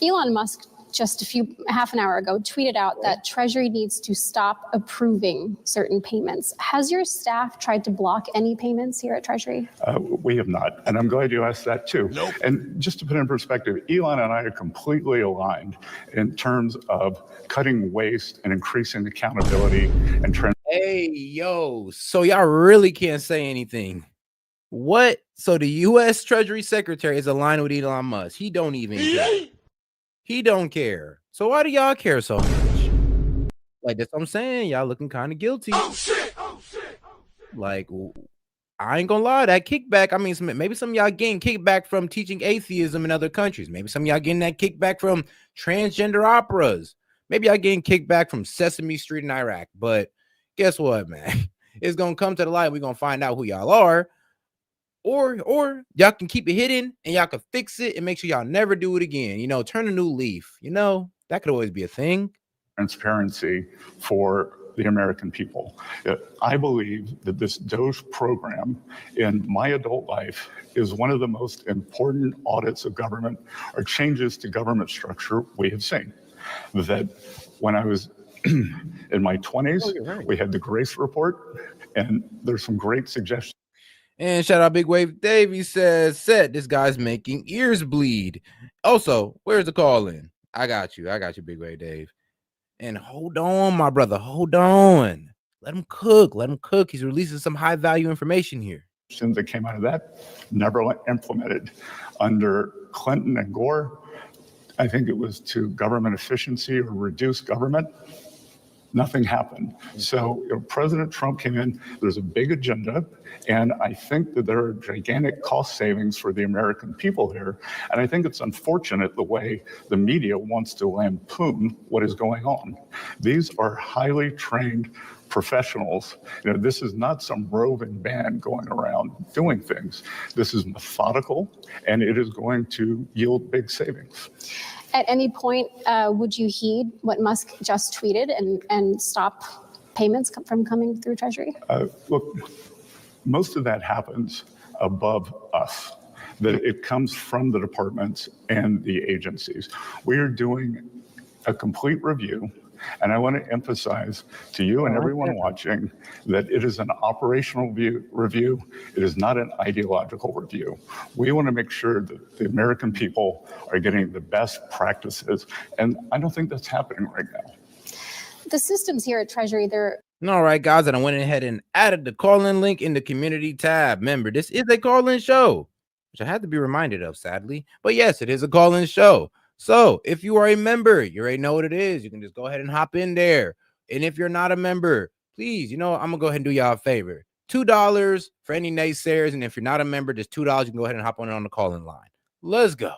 Elon Musk just half an hour ago tweeted out that Treasury needs to stop approving certain payments. Has your staff tried to block any payments here at Treasury? We have not, and I'm glad you asked that too. Nope. And just to put in perspective, Elon and I are completely aligned in terms of cutting waste and increasing accountability and transparency. Hey, yo, so y'all really can't say anything. What? So the U.S. Treasury Secretary is aligned with Elon Musk. He don't even care. He don't care. So why do y'all care so much? Like, that's what I'm saying. Y'all looking kind of guilty. Oh, shit. Oh, shit. Like, I ain't gonna lie, that kickback, I mean, maybe some of y'all getting kickback from teaching atheism in other countries. Maybe some of y'all getting that kickback from transgender operas. Maybe y'all getting kickback from Sesame Street in Iraq. But guess what, man? It's gonna come to the light. We're gonna find out who y'all are. Or y'all can keep it hidden and y'all can fix it and make sure y'all never do it again. Turn a new leaf. That could always be a thing. Transparency for the American people. I believe that this DOGE program in my adult life is one of the most important audits of government or changes to government structure we have seen. That when I was in my 20s, we had the Grace Report, and there's some great suggestions. And shout out Big Wave Dave. He says, "S.E.T, this guy's making ears bleed." Also, where's the call in? I got you, Big Wave Dave. And hold on, my brother, hold on. Let him cook. He's releasing some high value information here. That came out of that never implemented under Clinton and Gore. I think it was to government efficiency or reduce government. Nothing happened. So President Trump came in, there's a big agenda, and I think that there are gigantic cost savings for the American people here. And I think it's unfortunate the way the media wants to lampoon what is going on. These are highly trained professionals. This is not some roving band going around doing things. This is methodical, and it is going to yield big savings. At any point, would you heed what Musk just tweeted and stop payments from coming through Treasury? Look, most of that happens above us. That it comes from the departments and the agencies. We are doing a complete review, and I want to emphasize to you and everyone watching that it is an operational review. It is not an ideological review. We want to make sure that the American people are getting the best practices, and I don't think that's happening right now. The systems here at Treasury, they're All right, guys, and I went ahead and added the call-in link in the community tab. Remember, this is a call-in show, which I had to be reminded of, sadly. But yes, it is a call-in show. So if you are a member, you already know what it is. You can just go ahead and hop in there. And if you're not a member, please, I'm going to go ahead and do y'all a favor. $2 for any naysayers. And if you're not a member, just $2. You can go ahead and hop on the call-in line. Let's go.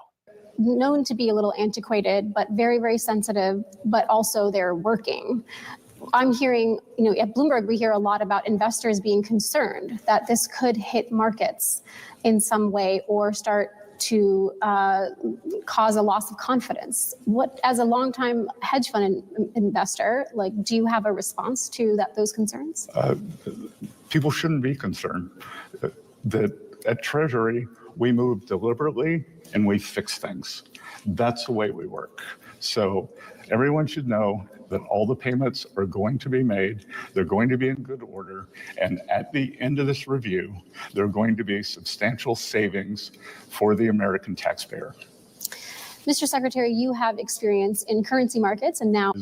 known to be a little antiquated, but very, very sensitive, but also they're working. I'm hearing, at Bloomberg, we hear a lot about investors being concerned that this could hit markets in some way or start to cause a loss of confidence. What, as a longtime hedge fund investor, do you have a response to those concerns? People shouldn't be concerned. That at Treasury, we move deliberately and we fix things. That's the way we work. So everyone should know that all the payments are going to be made. They're going to be in good order. And at the end of this review, there are going to be substantial savings for the American taxpayer. Mr. Secretary, you have experience in currency markets and now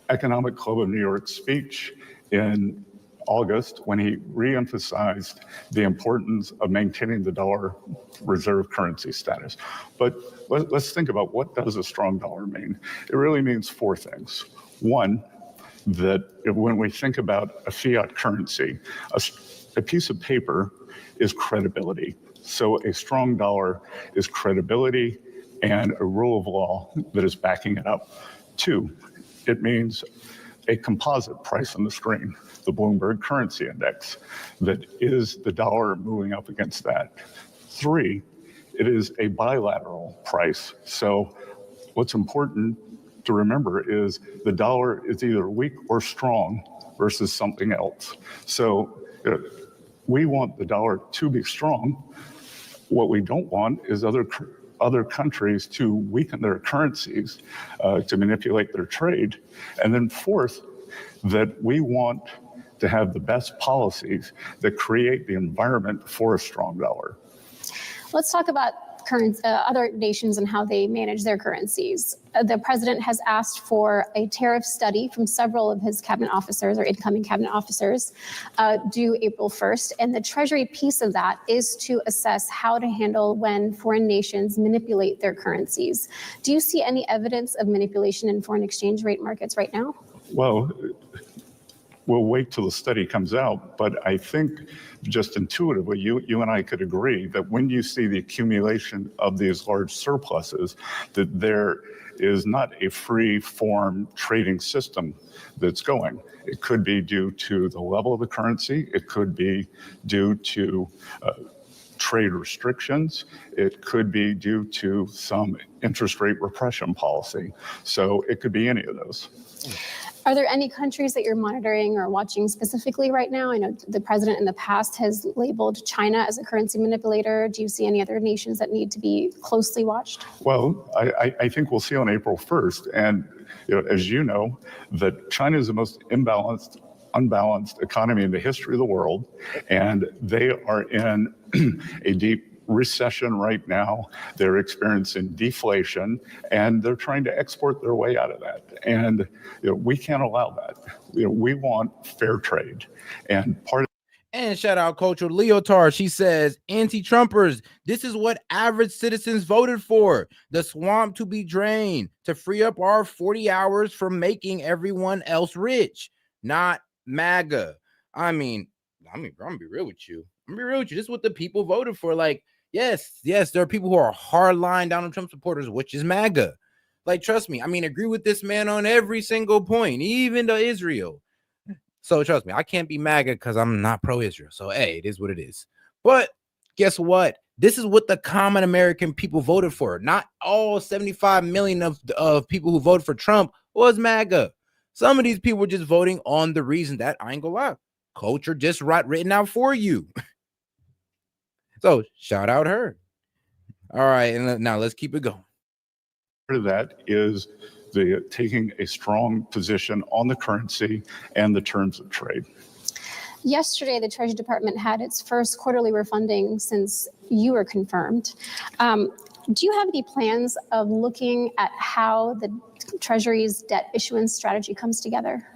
Economic Club of New York speech in August when he reemphasized the importance of maintaining the dollar reserve currency status. But let's think about, what does a strong dollar mean? It really means four things. One, that when we think about a fiat currency, a piece of paper is credibility. So a strong dollar is credibility and a rule of law that is backing it up. Two, it means a composite price on the screen, the Bloomberg Currency Index, that is the dollar moving up against that. Three, it is a bilateral price. So what's important to remember is the dollar is either weak or strong versus something else. So we want the dollar to be strong. What we don't want is other countries to weaken their currencies to manipulate their trade. And then fourth, that we want to have the best policies that create the environment for a strong dollar. let's talk about other nations and how they manage their currencies. The president has asked for a tariff study from several of his cabinet officers or incoming cabinet officers due April 1st. And the Treasury piece of that is to assess how to handle when foreign nations manipulate their currencies. Do you see any evidence of manipulation in foreign exchange rate markets right now? Well, we'll wait till the study comes out, but I think just intuitively, you and I could agree that when you see the accumulation of these large surpluses, that there is not a free-form trading system that's going. It could be due to the level of the currency. It could be due to trade restrictions. It could be due to some interest rate repression policy. So it could be any of those. Are there any countries that you're monitoring or watching specifically right now? I know the president in the past has labeled China as a currency manipulator. Do you see any other nations that need to be closely watched? Well, I think we'll see on April 1st. And as you know, that China is the most unbalanced economy in the history of the world. And they are in a deep recession right now. They're experiencing deflation, and they're trying to export their way out of that. And we can't allow that. We want fair trade. And part of And shout out Cultural Leotard. She says, anti-Trumpers, this is what average citizens voted for. The swamp to be drained, to free up our 40 hours from making everyone else rich. Not MAGA. I mean, I'm gonna be real with you. This is what the people voted for. Like, yes, there are people who are hardline Donald Trump supporters, which is MAGA. Like, trust me, I mean, agree with this man on every single point, even to Israel. So trust me, I can't be MAGA because I'm not pro-Israel. So hey, it is what it is. But guess what? This is what the common American people voted for. Not all 75 million of people who voted for Trump was MAGA. Some of these people were just voting on the reason that, I ain't gonna lie, culture just written out for you. So shout out her. All right, and now let's keep it going. Part of that is the taking a strong position on the currency and the terms of trade. Yesterday, the Treasury Department had its first quarterly refunding since you were confirmed. Do you have any plans of looking at how the Treasury's debt issuance strategy comes together?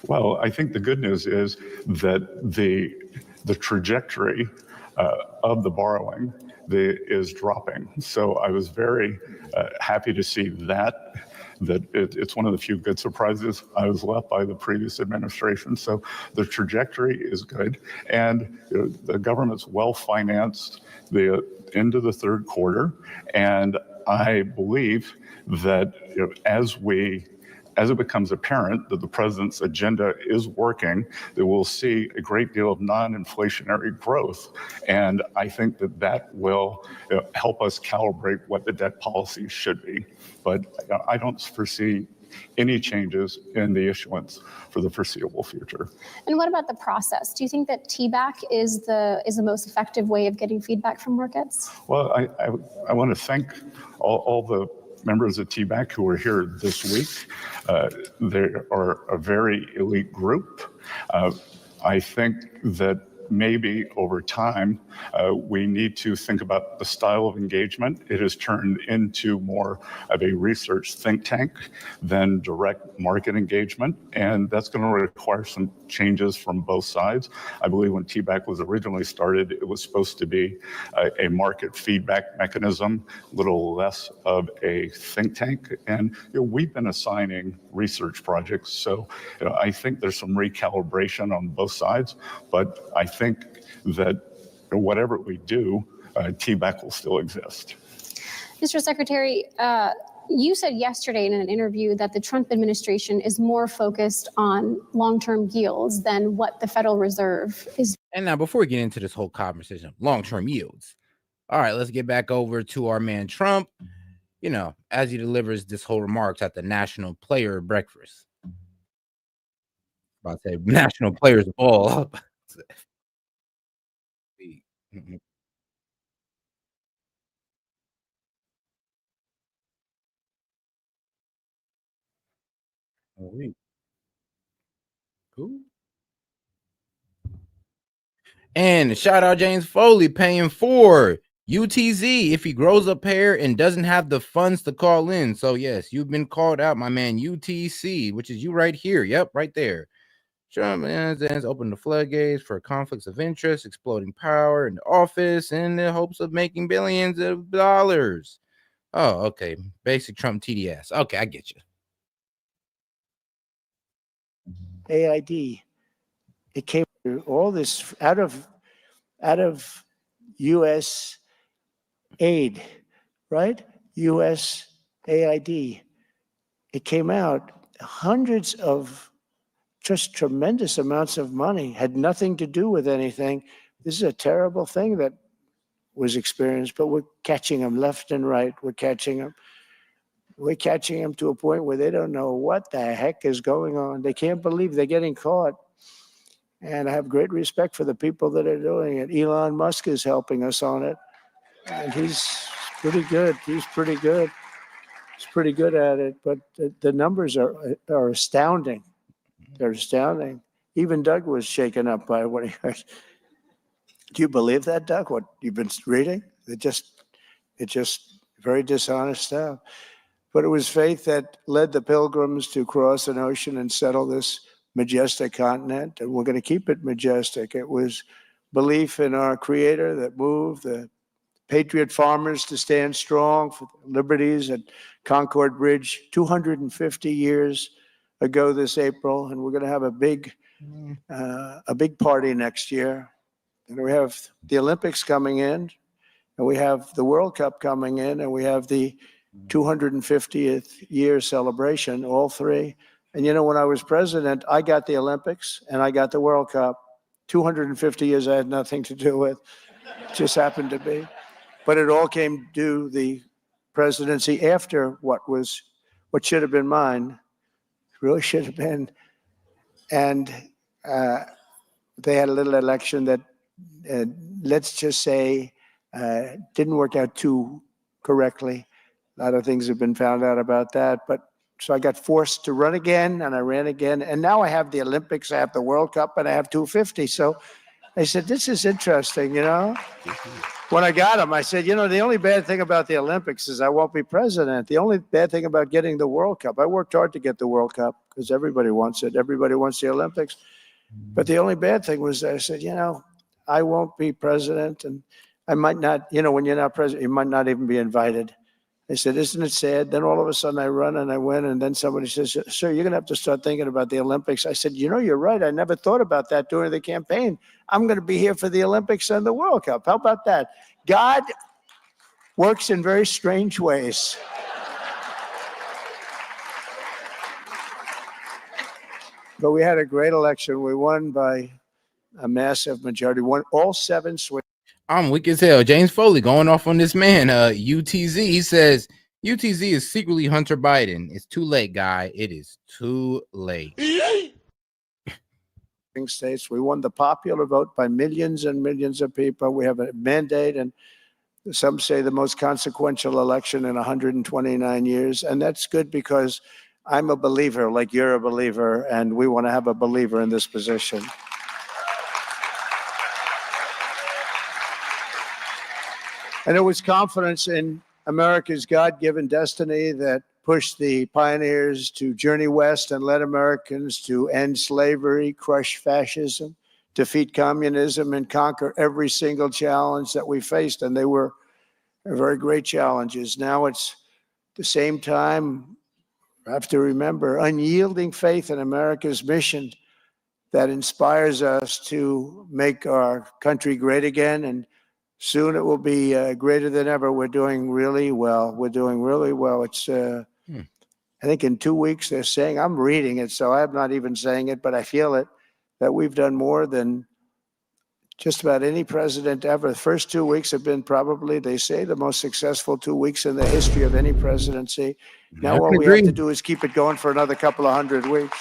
Well, I think the good news is that the trajectory of the borrowing is dropping. So I was very happy to see that it's one of the few good surprises I was left by the previous administration. So the trajectory is good, and the government's well financed into the third quarter, and I believe that as it becomes apparent that the president's agenda is working, that we'll see a great deal of non-inflationary growth. And I think that will help us calibrate what the debt policy should be. But I don't foresee any changes in the issuance for the foreseeable future. And what about the process? Do you think that TBAC is the most effective way of getting feedback from markets? Well, I want to thank all the members of TBAC who are here this week. They are a very elite group. I think that maybe over time, we need to think about the style of engagement. It has turned into more of a research think tank than direct market engagement, and that's going to require some changes from both sides. I believe when TBAC was originally started, it was supposed to be a market feedback mechanism, a little less of a think tank, and we've been assigning research projects, so I think there's some recalibration on both sides, but I think that whatever we do, TBAC will still exist. Mr. Secretary, you said yesterday in an interview that the Trump administration is more focused on long-term yields than what the Federal Reserve is. And now, before we get into this whole conversation of long-term yields, all right, let's get back over to our man Trump, as he delivers this whole remarks at the National Player Breakfast. About to say National Players Ball. Mm-hmm. Oh, cool. And shout out James Foley paying for UTZ if he grows up hair and doesn't have the funds to call in. So yes, you've been called out, my man. UTC, which is you right here. Yep, right there. Trump has opened the floodgates for conflicts of interest, exploding power in the office in the hopes of making billions of dollars. Oh, okay. Basic Trump TDS. Okay, I get you. AID. It came all this out of U.S. aid, right? U.S. AID. It came out hundreds of just tremendous amounts of money, had nothing to do with anything. This is a terrible thing that was experienced, but we're catching them left and right. We're catching them. We're catching them to a point where they don't know what the heck is going on. They can't believe they're getting caught. And I have great respect for the people that are doing it. Elon Musk is helping us on it. And he's pretty good. He's pretty good. He's pretty good at it. But the numbers are astounding. They're astounding. Even Doug was shaken up by what he heard. Do you believe that, Doug? What you've been reading? It's just very dishonest stuff. But it was faith that led the pilgrims to cross an ocean and settle this majestic continent, and we're going to keep it majestic. It was belief in our Creator that moved the patriot farmers to stand strong for liberties at Concord Bridge 250 years ago this April, and we're going to have a big party next year. And we have the Olympics coming in, and we have the World Cup coming in, and we have the 250th year celebration, all three. And you know, when I was president, I got the Olympics and I got the World Cup. 250 years I had nothing to do with, just happened to be. But it all came due the presidency after what should have been mine, really should have been. And they had a little election that, let's just say, didn't work out too correctly. A lot of things have been found out about that. But so I got forced to run again, and I ran again. And now I have the Olympics, I have the World Cup, and I have 250. So I said, this is interesting, you know? When I got him, I said, you know, the only bad thing about the Olympics is I won't be president. The only bad thing about getting the World Cup, I worked hard to get the World Cup because everybody wants it. Everybody wants the Olympics. But the only bad thing was I said, you know, I won't be president, and I might not, you know, when you're not president, you might not even be invited. I said, isn't it sad? Then all of a sudden I run and I win, and then somebody says, sir, you're going to have to start thinking about the Olympics. I said, you know, you're right. I never thought about that during the campaign. I'm going to be here for the Olympics and the World Cup. How about that? God works in very strange ways. But we had a great election. We won by a massive majority. Won all 7 swings. I'm weak as hell. James Foley going off on this man. UTZ, he says, UTZ is secretly Hunter Biden. It's too late, guy. It is too late. States. We won the popular vote by millions and millions of people. We have a mandate, and some say the most consequential election in 129 years. And that's good because I'm a believer, like you're a believer, and we want to have a believer in this position. And it was confidence in America's God-given destiny that pushed the pioneers to journey west and led Americans to end slavery, crush fascism, defeat communism, and conquer every single challenge that we faced. And they were very great challenges. Now it's the same time, I have to remember, unyielding faith in America's mission that inspires us to make our country great again. And soon it will be greater than ever. We're doing really well. We're doing really well. It's, I think in 2 weeks they're saying, I'm reading it, so I'm not even saying it, but I feel it, that we've done more than just about any president ever. The first 2 weeks have been probably, they say, the most successful 2 weeks in the history of any presidency. Now all we have to do is keep it going for another couple of 100 weeks.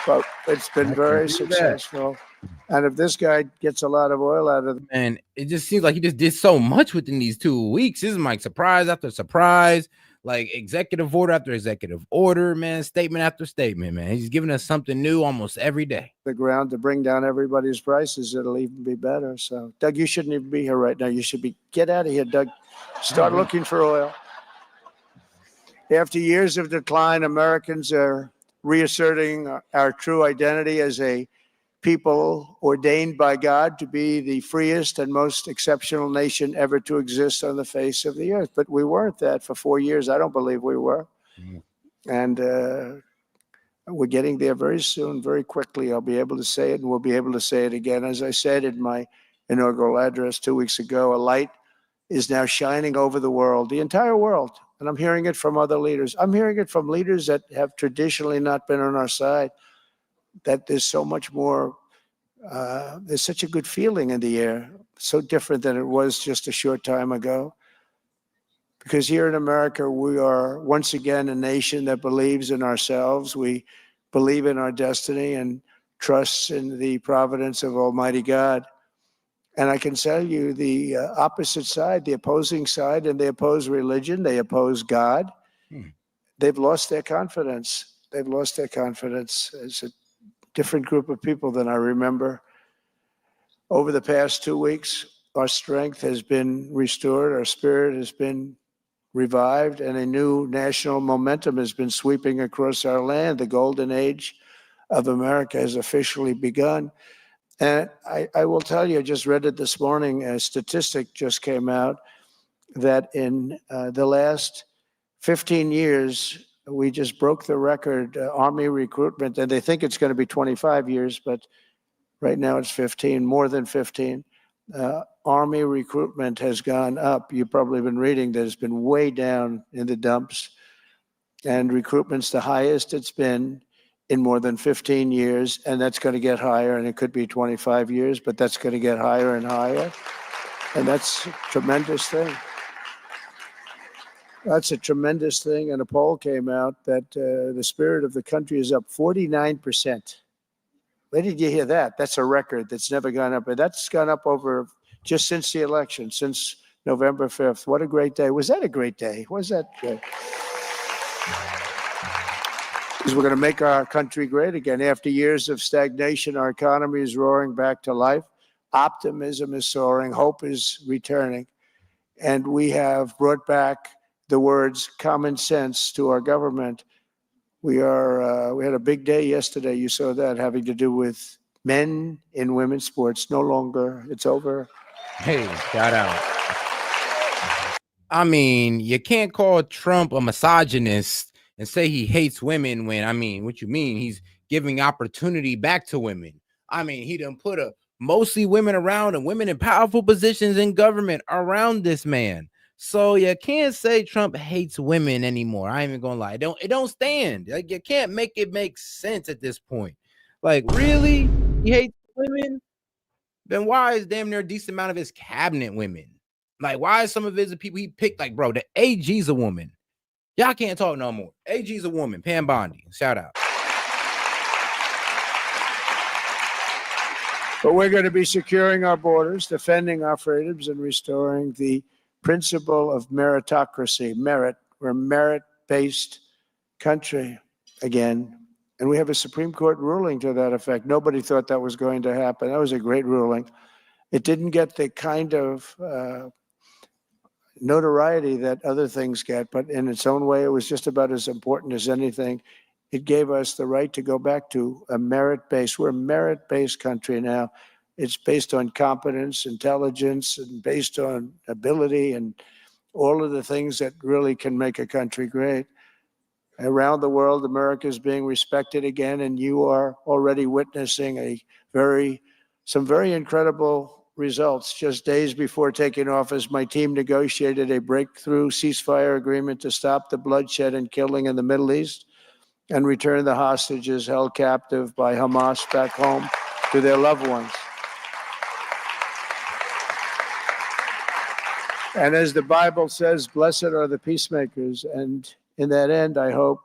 But it's been very successful. And if this guy gets a lot of oil out of it. And it just seems like he just did so much within these 2 weeks. This is like surprise after surprise, like executive order after executive order, man, statement after statement, man. He's giving us something new almost every day. The ground to bring down everybody's prices, it'll even be better. So, Doug, you shouldn't even be here right now. You should be, get out of here, Doug. Start looking for oil. After years of decline, Americans are reasserting our true identity as a people ordained by God to be the freest and most exceptional nation ever to exist on the face of the earth. But we weren't that for 4 years. I don't believe we were. And we're getting there very soon, very quickly. I'll be able to say it, and we'll be able to say it again. As I said in my inaugural address 2 weeks ago, a light is now shining over the world, the entire world. And I'm hearing it from other leaders. I'm hearing it from leaders that have traditionally not been on our side, that there's so much more, there's such a good feeling in the air, so different than it was just a short time ago. Because here in America, we are once again a nation that believes in ourselves. We believe in our destiny and trusts in the providence of Almighty God. And I can tell you the opposite side, the opposing side, and they oppose religion, they oppose God. They've lost their confidence. They've lost their confidence. It's a different group of people than I remember. Over the past 2 weeks, our strength has been restored, our spirit has been revived, and a new national momentum has been sweeping across our land. The golden age of America has officially begun. And I will tell you, I just read it this morning, a statistic just came out that in the last 15 years, we just broke the record Army recruitment, and they think it's going to be 25 years, but right now it's 15, more than 15. Army recruitment has gone up. You've probably been reading that it's been way down in the dumps, and recruitment's the highest it's been in more than 15 years, and that's going to get higher, and it could be 25 years, but that's going to get higher and higher, and that's a tremendous thing. That's a tremendous thing, and a poll came out that the spirit of the country is up 49%. Where did you hear that? That's a record that's never gone up, and that's gone up over just since the election, since November 5th. What a great day. Was that a great day? Was that great? Because we're going to make our country great again. After years of stagnation, our economy is roaring back to life. Optimism is soaring. Hope is returning. And we have brought back the words common sense to our government. We had a big day yesterday. You saw that, having to do with men in women's sports. No longer. It's over. Hey, shout out. I mean, you can't call Trump a misogynist and say he hates women when, I mean, what you mean? He's giving opportunity back to women. I mean, he done put mostly women around and women in powerful positions in government around this man. So you can't say Trump hates women anymore. I ain't even gonna lie. It don't stand. Like, you can't make it make sense at this point. Like, really? He hates women? Then why is damn near a decent amount of his cabinet women? Like, why is some of his people he picked, like, bro, the AG's a woman. Y'all can't talk no more. AG's a woman. Pam Bondi. Shout out. But we're going to be securing our borders, defending our freedoms, and restoring the principle of meritocracy. Merit. We're a merit-based country again. And we have a Supreme Court ruling to that effect. Nobody thought that was going to happen. That was a great ruling. It didn't get the kind of notoriety that other things get, but in its own way, it was just about as important as anything. It gave us the right to go back to a merit-based. We're a merit-based country now. It's based on competence, intelligence, and based on ability and all of the things that really can make a country great. Around the world, America is being respected again, and you are already witnessing some very incredible results. Just days before taking office, my team negotiated a breakthrough ceasefire agreement to stop the bloodshed and killing in the Middle East and return the hostages held captive by Hamas back home to their loved ones. And as the Bible says, blessed are the peacemakers. And in that end, I hope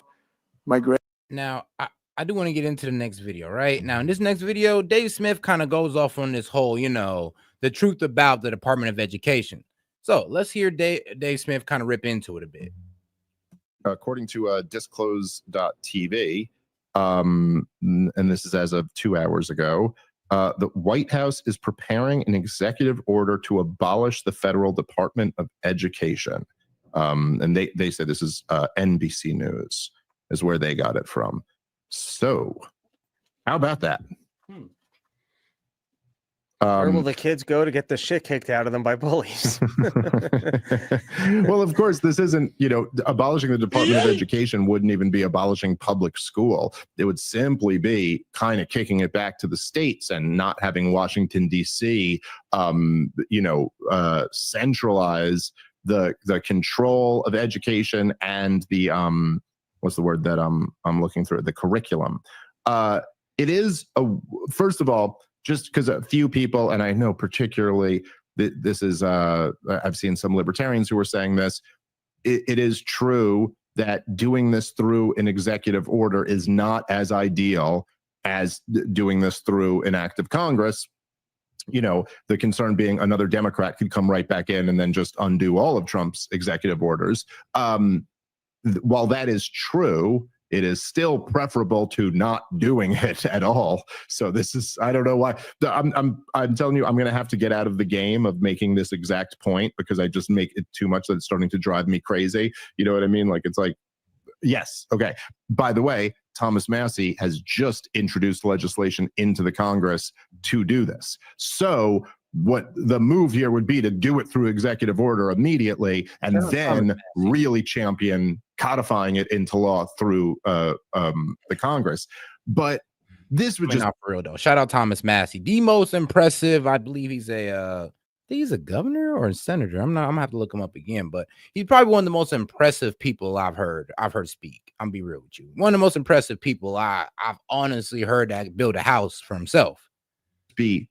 my great. Now, I do want to get into the next video, right? Now, in this next video, Dave Smith kind of goes off on this whole, the truth about the Department of Education. So let's hear Dave Smith kind of rip into it a bit. According to disclose.tv, and this is as of 2 hours ago, the White House is preparing an executive order to abolish the Federal Department of Education. And they said this is NBC News is where they got it from. So how about that? Where will the kids go to get the shit kicked out of them by bullies? Well, of course, this isn't, abolishing the Department of Education wouldn't even be abolishing public school. It would simply be kind of kicking it back to the states and not having Washington, D.C., centralize the control of education and the, what's the word that I'm looking through? The curriculum. It is, first of all, just because a few people, and I know particularly this is, I've seen some libertarians who are saying this, it is true that doing this through an executive order is not as ideal as doing this through an act of Congress. The concern being another Democrat could come right back in and then just undo all of Trump's executive orders. While that is true, it is still preferable to not doing it at all. So this is, I don't know why. I'm telling you, I'm going to have to get out of the game of making this exact point because I just make it too much that it's starting to drive me crazy. You know what I mean? Like, it's like, yes. Okay. By the way, Thomas Massie has just introduced legislation into the Congress to do this. So what the move here would be to do it through executive order immediately, and then really champion codifying it into law through the Congress. But this would just not for real though. Shout out Thomas Massie, the most impressive. I believe he's a governor or a senator. I'm gonna have to look him up again, but he's probably one of the most impressive people I've heard speak. I'm be real with you. One of the most impressive people I've honestly heard that build a house for himself. Be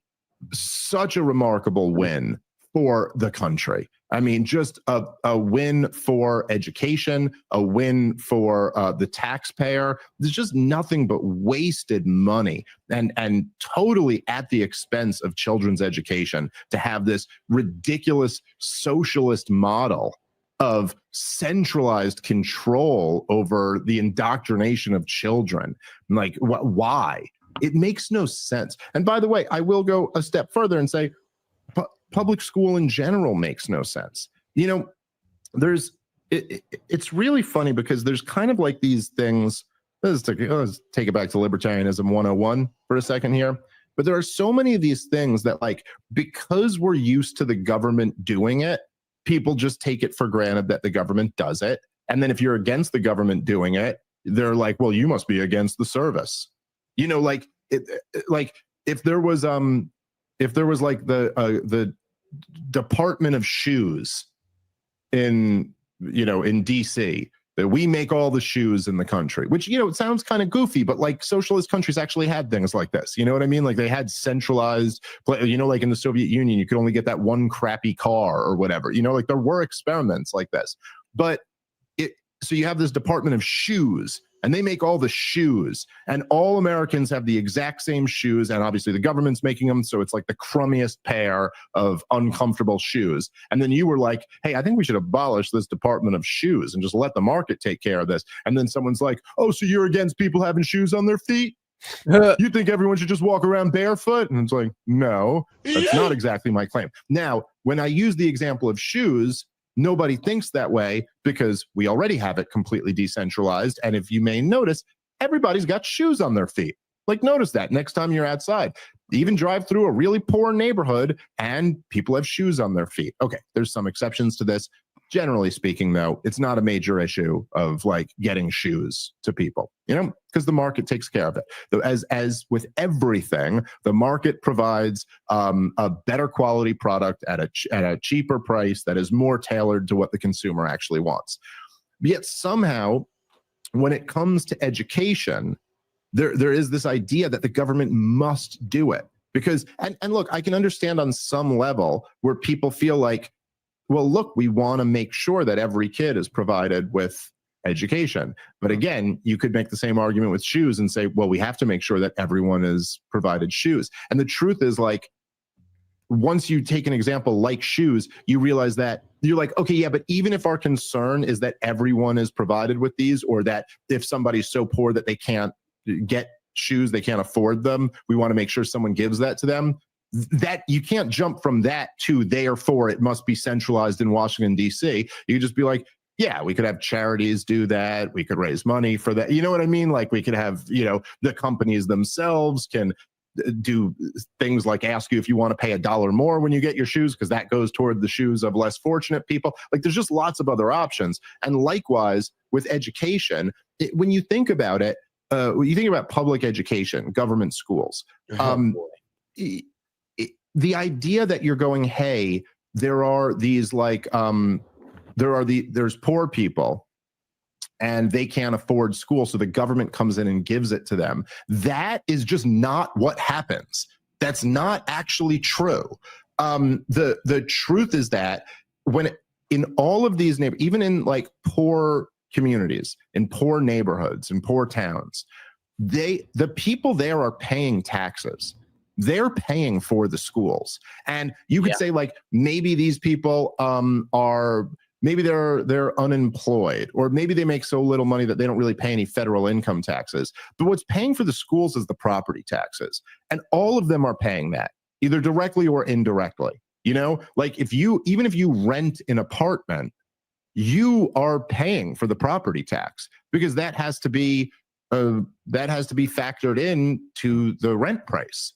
such a remarkable win for the country. I mean, just a win for education, a win for the taxpayer. There's just nothing but wasted money and totally at the expense of children's education to have this ridiculous socialist model of centralized control over the indoctrination of children. Like, why? It makes no sense. And by the way, I will go a step further and say public school in general makes no sense. You know, it's really funny because there's kind of like these things. Let's take it back to libertarianism 101 for a second here. But there are so many of these things that, like, because we're used to the government doing it, people just take it for granted that the government does it. And then if you're against the government doing it, they're like, well, you must be against the service. You know, like if there was like the Department of Shoes in DC, that we make all the shoes in the country, which, you know, it sounds kind of goofy, but like socialist countries actually had things like this. You know what I mean? Like they had centralized, you know, like in the Soviet Union, you could only get that one crappy car or whatever, you know, like there were experiments like this, but so you have this Department of Shoes, and they make all the shoes, and all Americans have the exact same shoes, and obviously the government's making them, so it's like the crummiest pair of uncomfortable shoes. And then you were like, hey, I think we should abolish this Department of Shoes and just let the market take care of this. And then someone's like, oh, so you're against people having shoes on their feet? You think everyone should just walk around barefoot? And it's like, no, that's not exactly my claim. Now, when I use the example of shoes, nobody thinks that way because we already have it completely decentralized. And if you may notice, everybody's got shoes on their feet. Like, notice that next time you're outside. Even drive through a really poor neighborhood and people have shoes on their feet. Okay, there's some exceptions to this. Generally speaking, though, it's not a major issue of like getting shoes to people, you know, because the market takes care of it. So as with everything, the market provides a better quality product at a cheaper price that is more tailored to what the consumer actually wants. Yet somehow, when it comes to education, there is this idea that the government must do it because, and look, I can understand on some level where people feel like, well, look, we want to make sure that every kid is provided with education. But again, you could make the same argument with shoes and say, well, we have to make sure that everyone is provided shoes. And the truth is, like, once you take an example like shoes, you realize that you're like, okay, yeah, but even if our concern is that everyone is provided with these, or that if somebody's so poor that they can't get shoes, they can't afford them, we want to make sure someone gives that to them. That you can't jump from that to therefore it must be centralized in Washington, D.C. You just be like, yeah, we could have charities do that. We could raise money for that. You know what I mean? Like we could have, you know, the companies themselves can do things like ask you if you want to pay $1 more when you get your shoes, because that goes toward the shoes of less fortunate people. Like there's just lots of other options. And likewise with education, when you think about it, when you think about public education, government schools, the idea that you're going, hey, there are these like, there's poor people and they can't afford school, so the government comes in and gives it to them. That is just not what happens. That's not actually true. The truth is that in all of these neighborhoods, even in like poor communities, in poor neighborhoods, in poor towns, the people there are paying taxes. They're paying for the schools. And you could say like, maybe these people maybe they're unemployed, or maybe they make so little money that they don't really pay any federal income taxes. But what's paying for the schools is the property taxes. And all of them are paying that, either directly or indirectly. You know, like even if you rent an apartment, you are paying for the property tax, because that has to be that has to be factored in to the rent price.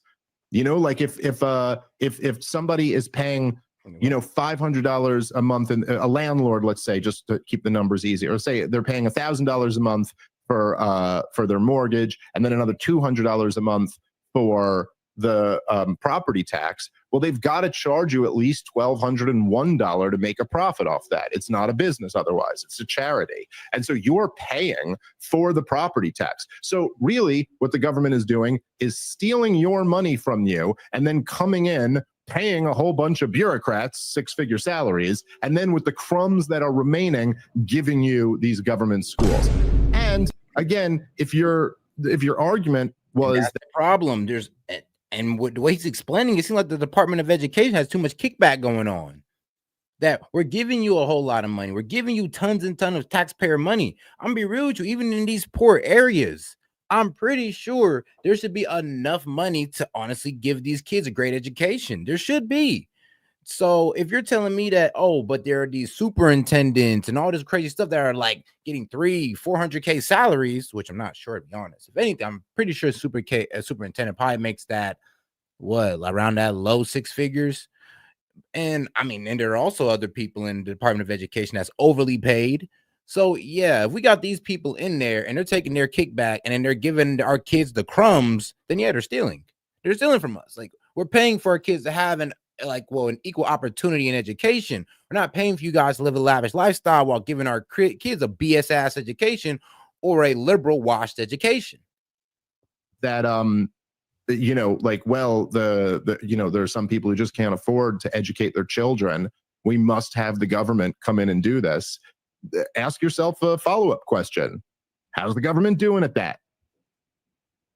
You know, like if somebody is paying, you know, $500 a month, and a landlord, let's say, just to keep the numbers easy, or say they're paying $1,000 a month for their mortgage, and then another $200 a month for the property tax. Well, they've got to charge you at least $1,201 to make a profit off that. It's not a business otherwise. It's a charity. And so you're paying for the property tax. So really what the government is doing is stealing your money from you and then coming in, paying a whole bunch of bureaucrats six-figure salaries, and then with the crumbs that are remaining, giving you these government schools. And again, if your argument was the problem, and the way he's explaining, it seems like the Department of Education has too much kickback going on. That we're giving you a whole lot of money. We're giving you tons and tons of taxpayer money. I'm gonna be real with you, even in these poor areas, I'm pretty sure there should be enough money to honestly give these kids a great education. There should be. So if you're telling me that, oh, but there are these superintendents and all this crazy stuff that are like getting 400K salaries, which I'm not sure, to be honest. If anything, I'm pretty sure superintendent probably makes that around that low six figures. And I mean, and there are also other people in the Department of Education that's overly paid. So yeah, if we got these people in there and they're taking their kickback and then they're giving our kids the crumbs, then yeah, they're stealing. They're stealing from us. Like, we're paying for our kids to have an equal opportunity in education. We're not paying for you guys to live a lavish lifestyle while giving our kids a BS ass education or a liberal washed education. That you know, like, well, the you know, there are some people who just can't afford to educate their children. We must have the government come in and do this. Ask yourself a follow-up question. How's the government doing at that?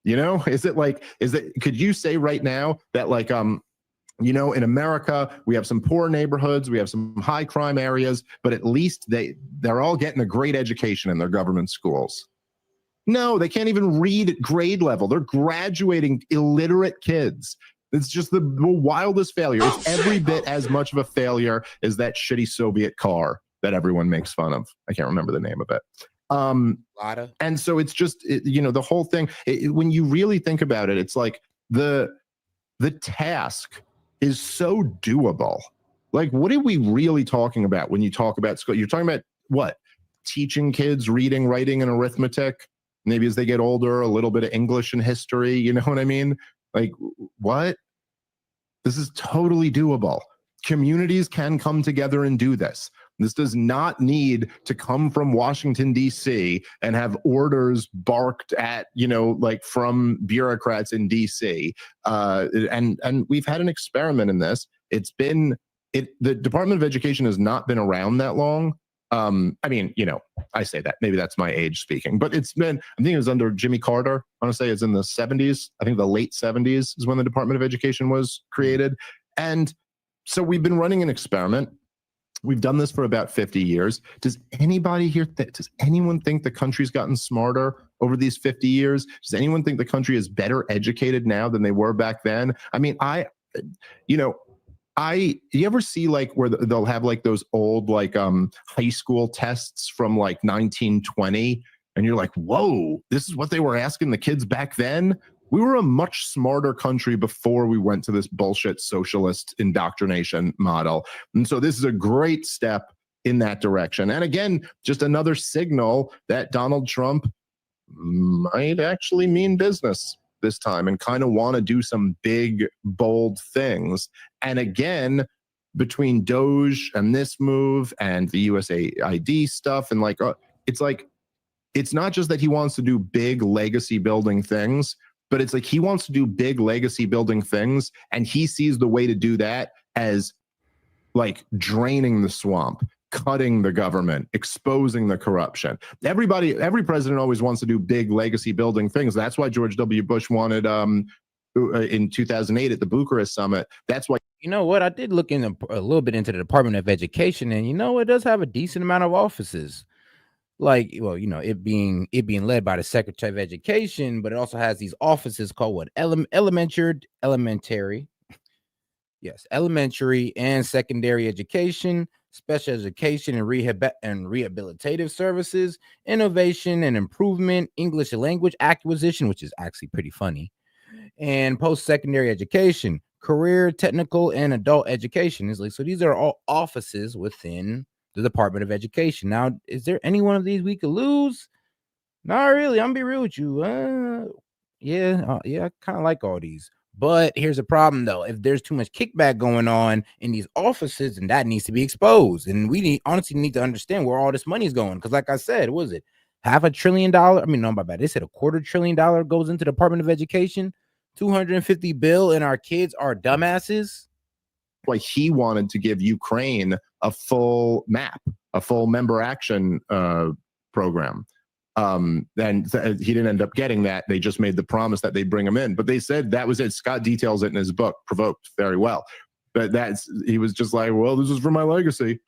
You know, could you say right now that, like, you know, in America, we have some poor neighborhoods, we have some high crime areas, but at least they're all getting a great education in their government schools? No, they can't even read at grade level. They're graduating illiterate kids. It's just the wildest failure. It's every bit as much of a failure as that shitty Soviet car that everyone makes fun of. I can't remember the name of it. And so it's just, you know, the whole thing, when you really think about it, it's like the task is so doable. Like, what are we really talking about when you talk about school? You're talking about what? Teaching kids reading, writing, and arithmetic. Maybe as they get older, a little bit of English and history. You know what I mean? Like, what? This is totally doable. Communities can come together and do this. This does not need to come from Washington, D.C. and have orders barked at, you know, like from bureaucrats in D.C. And we've had an experiment in this. The Department of Education has not been around that long. I mean, you know, I say that, maybe that's my age speaking, but it's been, I think it was under Jimmy Carter. I want to say it's in the 70s. I think the late 70s is when the Department of Education was created. And so we've been running an experiment. We've done this for about 50 years. Does anybody here, does anyone think the country's gotten smarter over these 50 years? Does anyone think the country is better educated now than they were back then? I mean, you ever see like where they'll have like those old like high school tests from like 1920, and you're like, whoa, this is what they were asking the kids back then? We were a much smarter country before we went to this bullshit socialist indoctrination model. And so this is a great step in that direction. And again, just another signal that Donald Trump might actually mean business this time and kind of want to do some big, bold things. And again, between Doge and this move and the USAID stuff, and like, it's not just that he wants to do big legacy building things, but it's like he wants to do big legacy building things, and he sees the way to do that as like draining the swamp, cutting the government, exposing the corruption. Every president always wants to do big legacy building things. That's why George W. Bush wanted in 2008 at the Bucharest summit. That's why. You know what? I did look in a little bit into the Department of Education, and you know, it does have a decent amount of offices. Like, well, you know, it being led by the Secretary of Education, but it also has these offices called what? Elementary and secondary education, special education and rehabilitative services, innovation and improvement, English language acquisition, which is actually pretty funny, and post-secondary education, career, technical, and adult education. Is like, so these are all offices within the Department of Education. Now, is there any one of these we could lose? Not really. I'm gonna be real with you. I kind of like all these. But here's a problem though. If there's too much kickback going on in these offices, then that needs to be exposed. And we honestly need to understand where all this money is going. Because like I said, what was it? $500 billion? I mean, no, my bad. They said $250 billion goes into the Department of Education. 250 billion, and our kids are dumbasses. Like he wanted to give Ukraine a full map, a full member action program. And he didn't end up getting that. They just made the promise that they'd bring him in, but they said that was it. Scott details it in his book, Provoked, very well. But he was just like, well, this is for my legacy.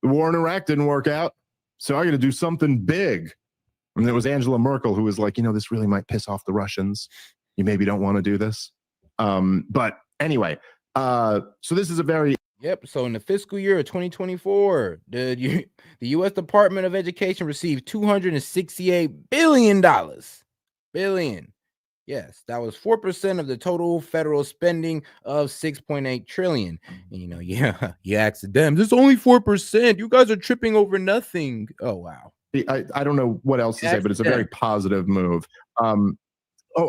The war in Iraq didn't work out, so I got to do something big. And it was Angela Merkel who was like, this really might piss off the Russians. You maybe don't want to do this. But anyway, so this is a very... Yep. So in the fiscal year of 2024, the U.S. Department of Education received $268 billion. Yes, that was 4% of the total federal spending of $6.8 trillion. And, you asked them, this is only 4%. You guys are tripping over nothing. Oh, wow. I don't know what else to say, but it's a very positive move.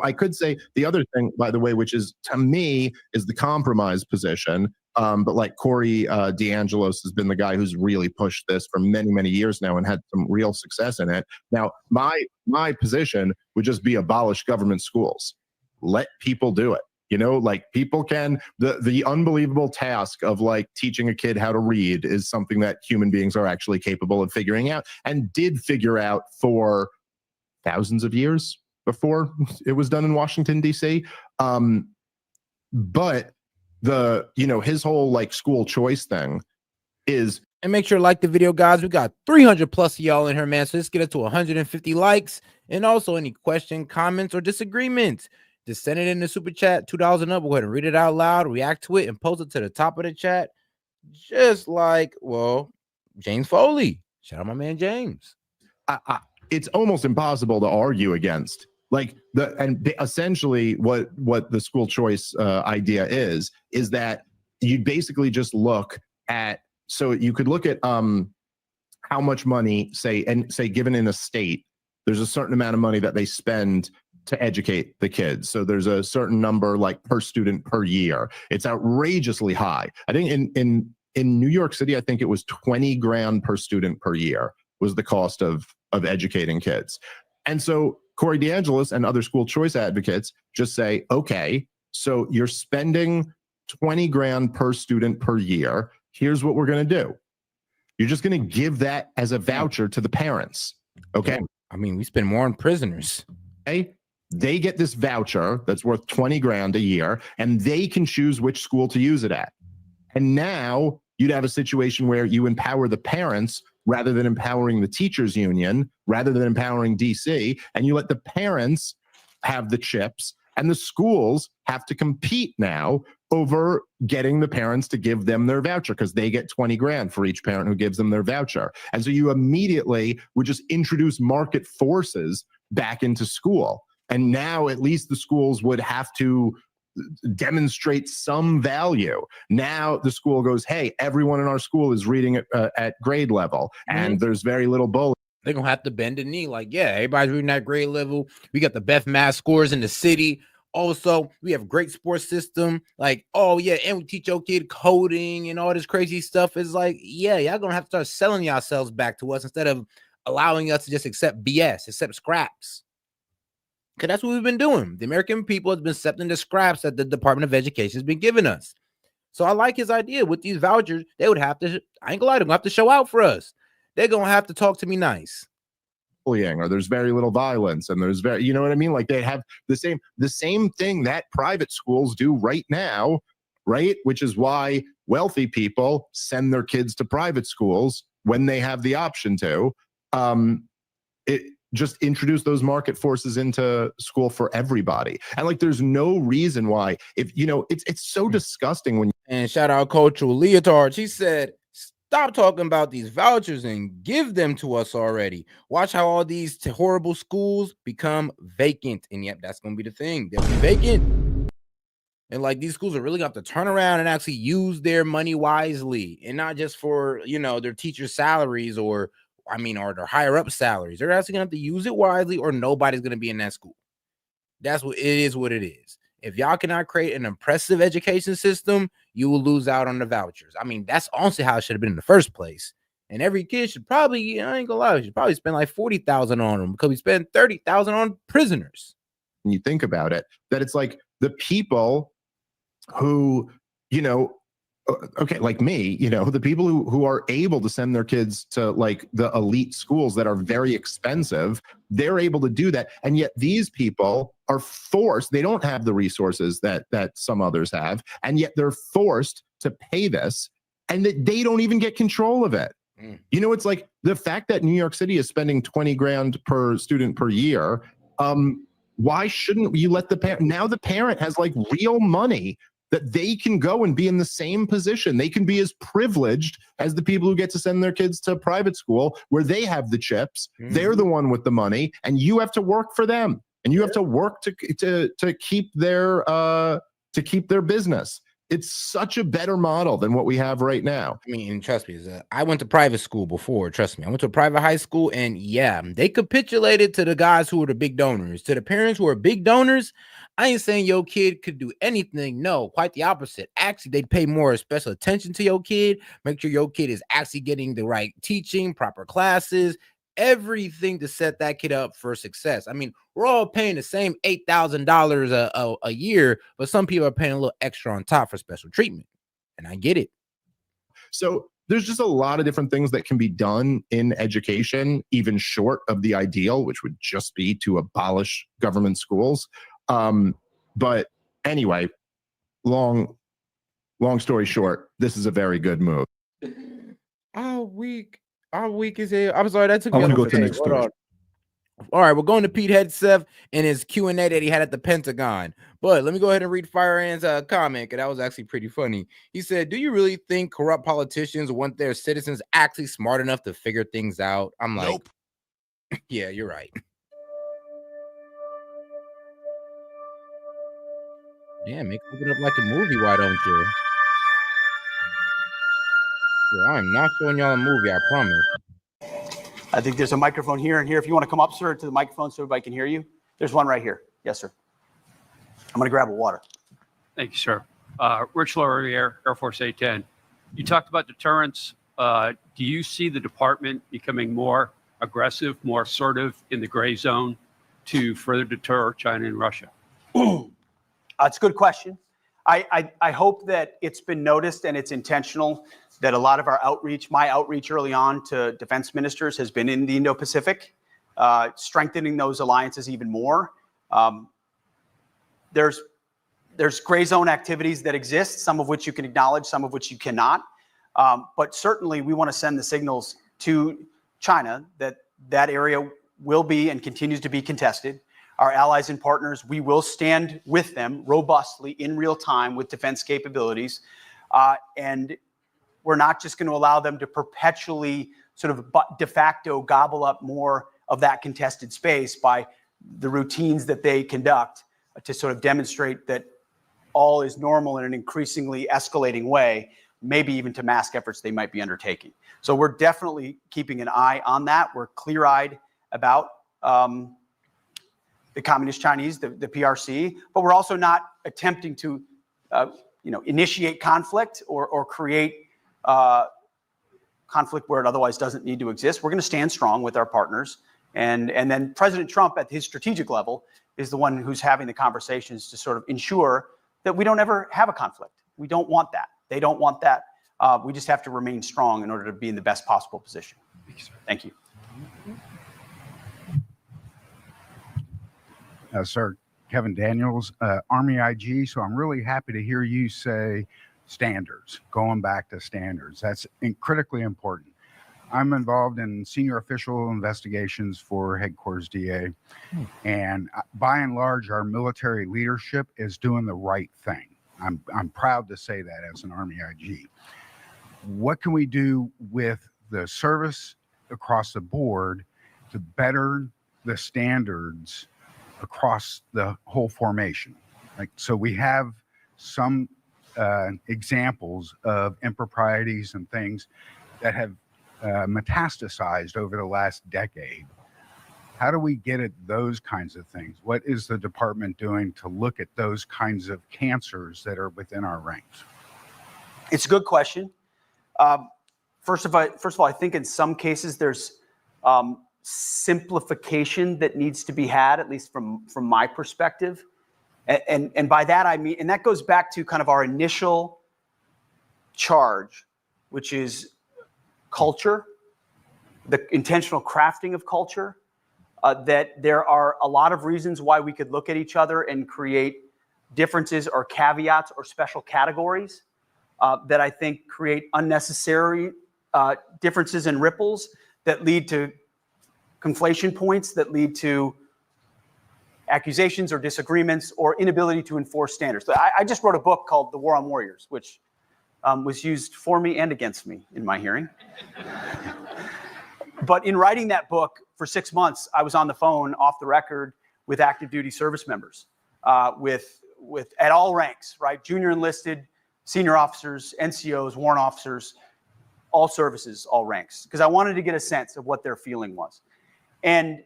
I could say the other thing, by the way, which is to me is the compromise position. But like Corey DeAngelos has been the guy who's really pushed this for many, many years now and had some real success in it. Now, my position would just be abolish government schools. Let people do it. Like people can, the unbelievable task of like teaching a kid how to read is something that human beings are actually capable of figuring out and did figure out for thousands of years before it was done in Washington, D.C. But his whole like school choice thing is... And make sure to like the video, guys. We got 300 plus of y'all in here, man. So let's get it to 150 likes. And also any question, comments, or disagreements, just send it in the super chat, $2 and up. We'll go ahead and read it out loud, react to it, and post it to the top of the chat. Just like, James Foley. Shout out my man, James. It's almost impossible to argue against. Like essentially what the school choice idea is that you basically just look at, so you could look at how much money say given in a state, there's a certain amount of money that they spend to educate the kids. So there's a certain number like per student per year. It's outrageously high. I think in New York City, I think it was $20,000 per student per year was the cost of educating kids. And so Corey DeAngelis and other school choice advocates just say, okay, so you're spending $20,000 per student per year. Here's what we're going to do. You're just going to give that as a voucher to the parents. Okay. I mean, we spend more on prisoners. Okay. They get this voucher that's worth $20,000 a year, and they can choose which school to use it at. And now you'd have a situation where you empower the parents rather than empowering the teachers union, rather than empowering DC, and you let the parents have the chips, and the schools have to compete now over getting the parents to give them their voucher because they get $20,000 for each parent who gives them their voucher. And so you immediately would just introduce market forces back into school. And now at least the schools would have to demonstrate some value. Now the school goes, hey, everyone in our school is reading at grade level, and there's very little bullying. They're going to have to bend the knee. Like, yeah, everybody's reading at grade level. We got the best math scores in the city. Also, we have a great sports system. Like, oh, yeah, and we teach your kid coding and all this crazy stuff. It's like, yeah, y'all going to have to start selling yourselves back to us instead of allowing us to just accept BS, accept scraps. Because that's what we've been doing. The American people has been accepting the scraps that the Department of Education has been giving us. So I like his idea. With these vouchers, they would have to, I ain't gonna lie, they're gonna have to show out for us. They're gonna have to talk to me nice. Bullying, or there's very little violence, and there's very, you know what I mean? Like they have the same thing that private schools do right now, right? Which is why wealthy people send their kids to private schools when they have the option to. Just introduce those market forces into school for everybody. And like, there's no reason why, if it's so disgusting when. And shout out Cultural Leotard. She said, Stop talking about these vouchers and give them to us already. Watch how all these horrible schools become vacant. And yep, that's going to be the thing. They'll be vacant. And like these schools are really going to have to turn around and actually use their money wisely and not just for, their teachers' salaries or their higher up salaries. They're actually going to have to use it wisely or nobody's going to be in that school. That's what it is. If y'all cannot create an impressive education system, you will lose out on the vouchers. That's honestly how it should have been in the first place. And every kid should probably, I ain't gonna lie, should probably spend like 40,000 on them because we spend 30,000 on prisoners. And you think about it, that it's like the people who, okay, like me, the people who are able to send their kids to like the elite schools that are very expensive, they're able to do that. And yet these people are forced, they don't have the resources that some others have, and yet they're forced to pay this, and that they don't even get control of it. It's like the fact that New York City is spending 20 grand per student per year. Why shouldn't you let the parent, now the parent has like real money that they can go and be in the same position. They can be as privileged as the people who get to send their kids to private school where they have the chips. They're the one with the money, and you have to work for them, and you have to work to keep their business. It's such a better model than what we have right now. And trust me, I went to private school before. Trust me, I went to a private high school, and yeah, they capitulated to the guys who were the big donors. To the parents who are big donors, I ain't saying your kid could do anything. No, quite the opposite. Actually, they'd pay more special attention to your kid, make sure your kid is actually getting the right teaching, proper classes, everything to set that kid up for success. We're all paying the same $8,000 a year, but some people are paying a little extra on top for special treatment, and I get it. So there's just a lot of different things that can be done in education, even short of the ideal, which would just be to abolish government schools. But anyway, long story short, this is a very good move. Our week is here. I'm sorry, that took me. I want to go to the next story. All right, we're going to Pete Hegseth and his Q&A that he had at the Pentagon. But let me go ahead and read Firehand's comment, because that was actually pretty funny. He said, "Do you really think corrupt politicians want their citizens actually smart enough to figure things out?" I'm like, nope. Yeah, you're right. Yeah, make it up like a movie, why don't you? Well, I'm not showing y'all a movie, I promise. I think there's a microphone here and here. If you want to come up, sir, to the microphone so everybody can hear you. There's one right here. Yes, sir. I'm going to grab a water. Thank you, sir. Rich Laurier, Air Force A-10. You talked about deterrence. Do you see the department becoming more aggressive, more assertive in the gray zone to further deter China and Russia? It's a good question. I hope that it's been noticed and it's intentional that a lot of our outreach, my outreach early on to defense ministers has been in the Indo-Pacific, strengthening those alliances even more. There's gray zone activities that exist, some of which you can acknowledge, some of which you cannot. But certainly we want to send the signals to China that that area will be and continues to be contested. Our allies and partners, we will stand with them robustly in real time with defense capabilities. And we're not just going to allow them to perpetually sort of de facto gobble up more of that contested space by the routines that they conduct to sort of demonstrate that all is normal in an increasingly escalating way, maybe even to mask efforts they might be undertaking. So we're definitely keeping an eye on that. We're clear-eyed about the Communist Chinese, the PRC, but we're also not attempting to initiate conflict or create conflict where it otherwise doesn't need to exist. We're going to stand strong with our partners. And then President Trump at his strategic level is the one who's having the conversations to sort of ensure that we don't ever have a conflict. We don't want that. They don't want that. We just have to remain strong in order to be in the best possible position. Thank you. Sir, Kevin Daniels, Army IG. So I'm really happy to hear you say standards, going back to standards. That's critically important. I'm involved in senior official investigations for headquarters DA. And by and large, our military leadership is doing the right thing. I'm proud to say that as an Army IG. what can we do with the service across the board to better the standards across the whole formation? Like, so we have some examples of improprieties and things that have metastasized over the last decade. How do we get at those kinds of things? What is the department doing to look at those kinds of cancers that are within our ranks? It's a good question. First of all, I think in some cases there's simplification that needs to be had, at least from my perspective. And by that I mean, and that goes back to kind of our initial charge, which is culture, the intentional crafting of culture. That there are a lot of reasons why we could look at each other and create differences or caveats or special categories that I think create unnecessary differences and ripples that lead to conflation points, that lead to accusations or disagreements or inability to enforce standards. I just wrote a book called The War on Warriors, which was used for me and against me in my hearing. But in writing that book for 6 months, I was on the phone off the record with active duty service members, with at all ranks, right? Junior enlisted, senior officers, NCOs, warrant officers, all services, all ranks, because I wanted to get a sense of what their feeling was. And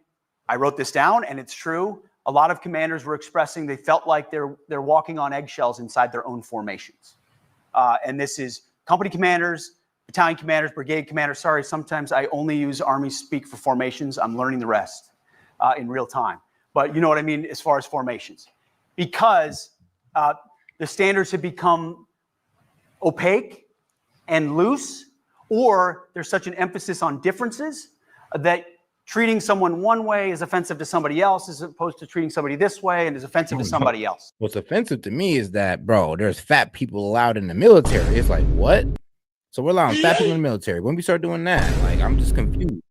I wrote this down, and it's true. A lot of commanders were expressing they felt like they're walking on eggshells inside their own formations. And this is company commanders, battalion commanders, brigade commanders. Sorry, sometimes I only use Army speak for formations. I'm learning the rest in real time. But you know what I mean as far as formations. Because the standards have become opaque and loose, or there's such an emphasis on differences that treating someone one way is offensive to somebody else as opposed to treating somebody this way and is offensive to somebody else. What's offensive to me is that, bro, there's fat people allowed in the military. It's like, what? So we're allowing fat people in the military. When we start doing that, like, I'm just confused.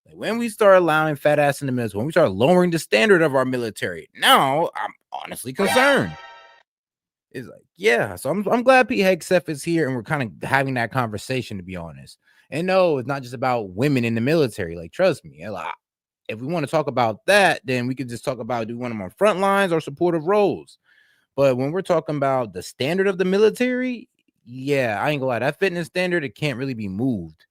Like, when we start allowing fat ass in the military, when we start lowering the standard of our military, now I'm honestly concerned. It's like, yeah. So I'm glad Pete Hegseth is here and we're kind of having that conversation, to be honest. And no, it's not just about women in the military. Like, trust me, like, if we want to talk about that, then we could just talk about, do we want them on front lines or supportive roles? But when we're talking about the standard of the military, yeah, I ain't gonna lie, that fitness standard, it can't really be moved.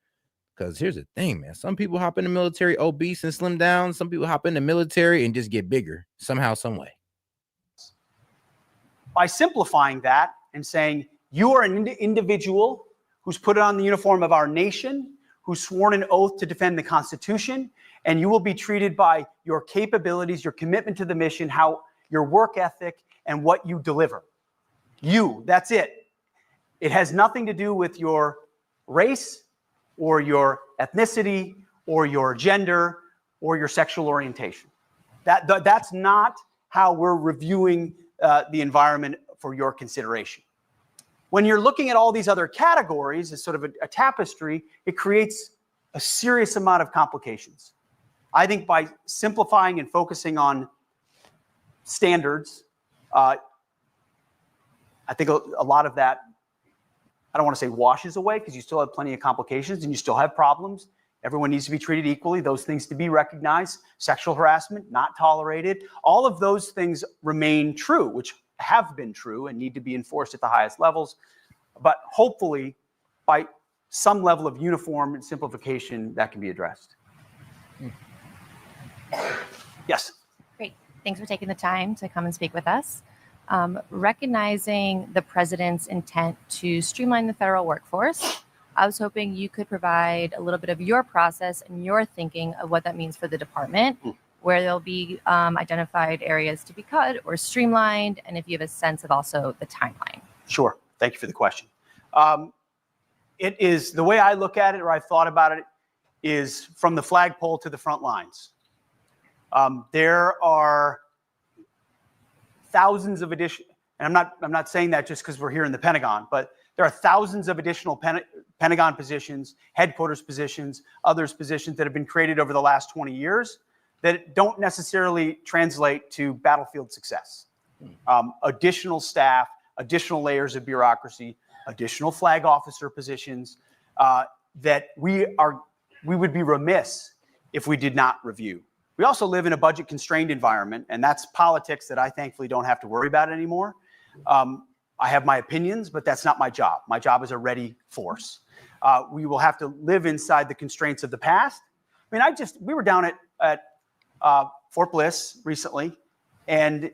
Because here's the thing, man. Some people hop in the military obese and slim down. Some people hop in the military and just get bigger somehow, some way. By simplifying that and saying you are an individual who's put on the uniform of our nation, who's sworn an oath to defend the Constitution, and you will be treated by your capabilities, your commitment to the mission, how your work ethic, and what you deliver. You, that's it. It has nothing to do with your race or your ethnicity or your gender or your sexual orientation. That's not how we're reviewing the environment for your consideration. When you're looking at all these other categories as sort of a tapestry, it creates a serious amount of complications. I think by simplifying and focusing on standards, I think a lot of that, I don't want to say washes away, because you still have plenty of complications and you still have problems. Everyone needs to be treated equally. Those things to be recognized. Sexual harassment, not tolerated. All of those things remain true, which have been true and need to be enforced at the highest levels. But hopefully, by some level of uniform and simplification, that can be addressed. Yes. Great. Thanks for taking the time to come and speak with us. Recognizing the president's intent to streamline the federal workforce, I was hoping you could provide a little bit of your process and your thinking of what that means for the department, where there'll be identified areas to be cut or streamlined, and if you have a sense of also the timeline. Sure. Thank you for the question. It is, the way I look at it, or I've thought about it, is from the flagpole to the front lines. There are thousands of additional, and I'm not saying that just because we're here in the Pentagon, but there are thousands of additional Pentagon positions, headquarters positions, others positions that have been created over the last 20 years that don't necessarily translate to battlefield success. Additional staff, additional layers of bureaucracy, additional flag officer positions that we would be remiss if we did not review. We also live in a budget constrained environment, and that's politics that I thankfully don't have to worry about anymore. I have my opinions, but that's not my job. My job is a ready force. We will have to live inside the constraints of the past. I mean, we were down at Fort Bliss recently, and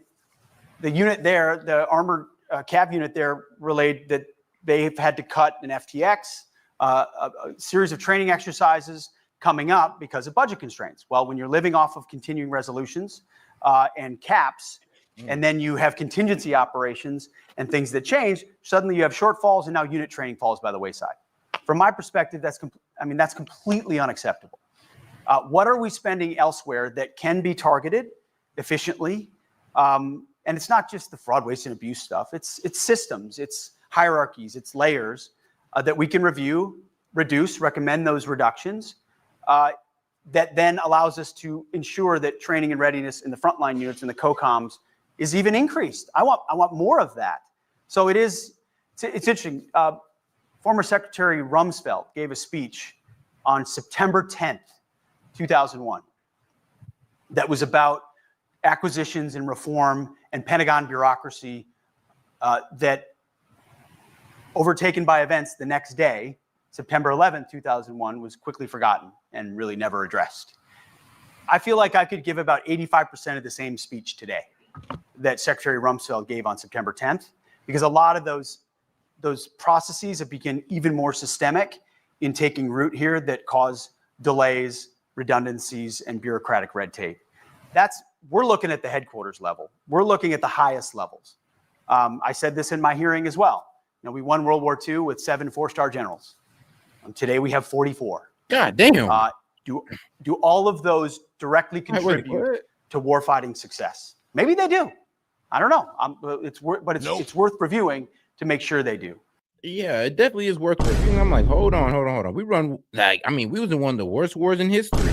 the unit there, the armored cav unit there, relayed that they've had to cut an FTX, a series of training exercises coming up because of budget constraints. Well, when you're living off of continuing resolutions and caps, and then you have contingency operations and things that change, suddenly you have shortfalls, and now unit training falls by the wayside. From my perspective, that's completely unacceptable. What are we spending elsewhere that can be targeted efficiently? And it's not just the fraud, waste, and abuse stuff. It's systems, it's hierarchies, it's layers that we can review, reduce, recommend those reductions. That then allows us to ensure that training and readiness in the frontline units and the COCOMs is even increased. I want more of that. So it's interesting. Former Secretary Rumsfeld gave a speech on September 10th, 2001, that was about acquisitions and reform and Pentagon bureaucracy that, overtaken by events the next day, September 11th, 2001, was quickly forgotten and really never addressed. I feel like I could give about 85% of the same speech today that Secretary Rumsfeld gave on September 10th, because a lot of those processes have become even more systemic in taking root here that cause delays, redundancies, and bureaucratic red tape. We're looking at the headquarters level. We're looking at the highest levels. I said this in my hearing as well. We won World War II with 7 4-star generals. Today we have 44. God damn. Do all of those directly contribute to warfighting success? Maybe they do. I don't know. It's worth reviewing to make sure they do. Yeah, it definitely is worth reviewing. I'm like, hold on. We we was in one of the worst wars in history.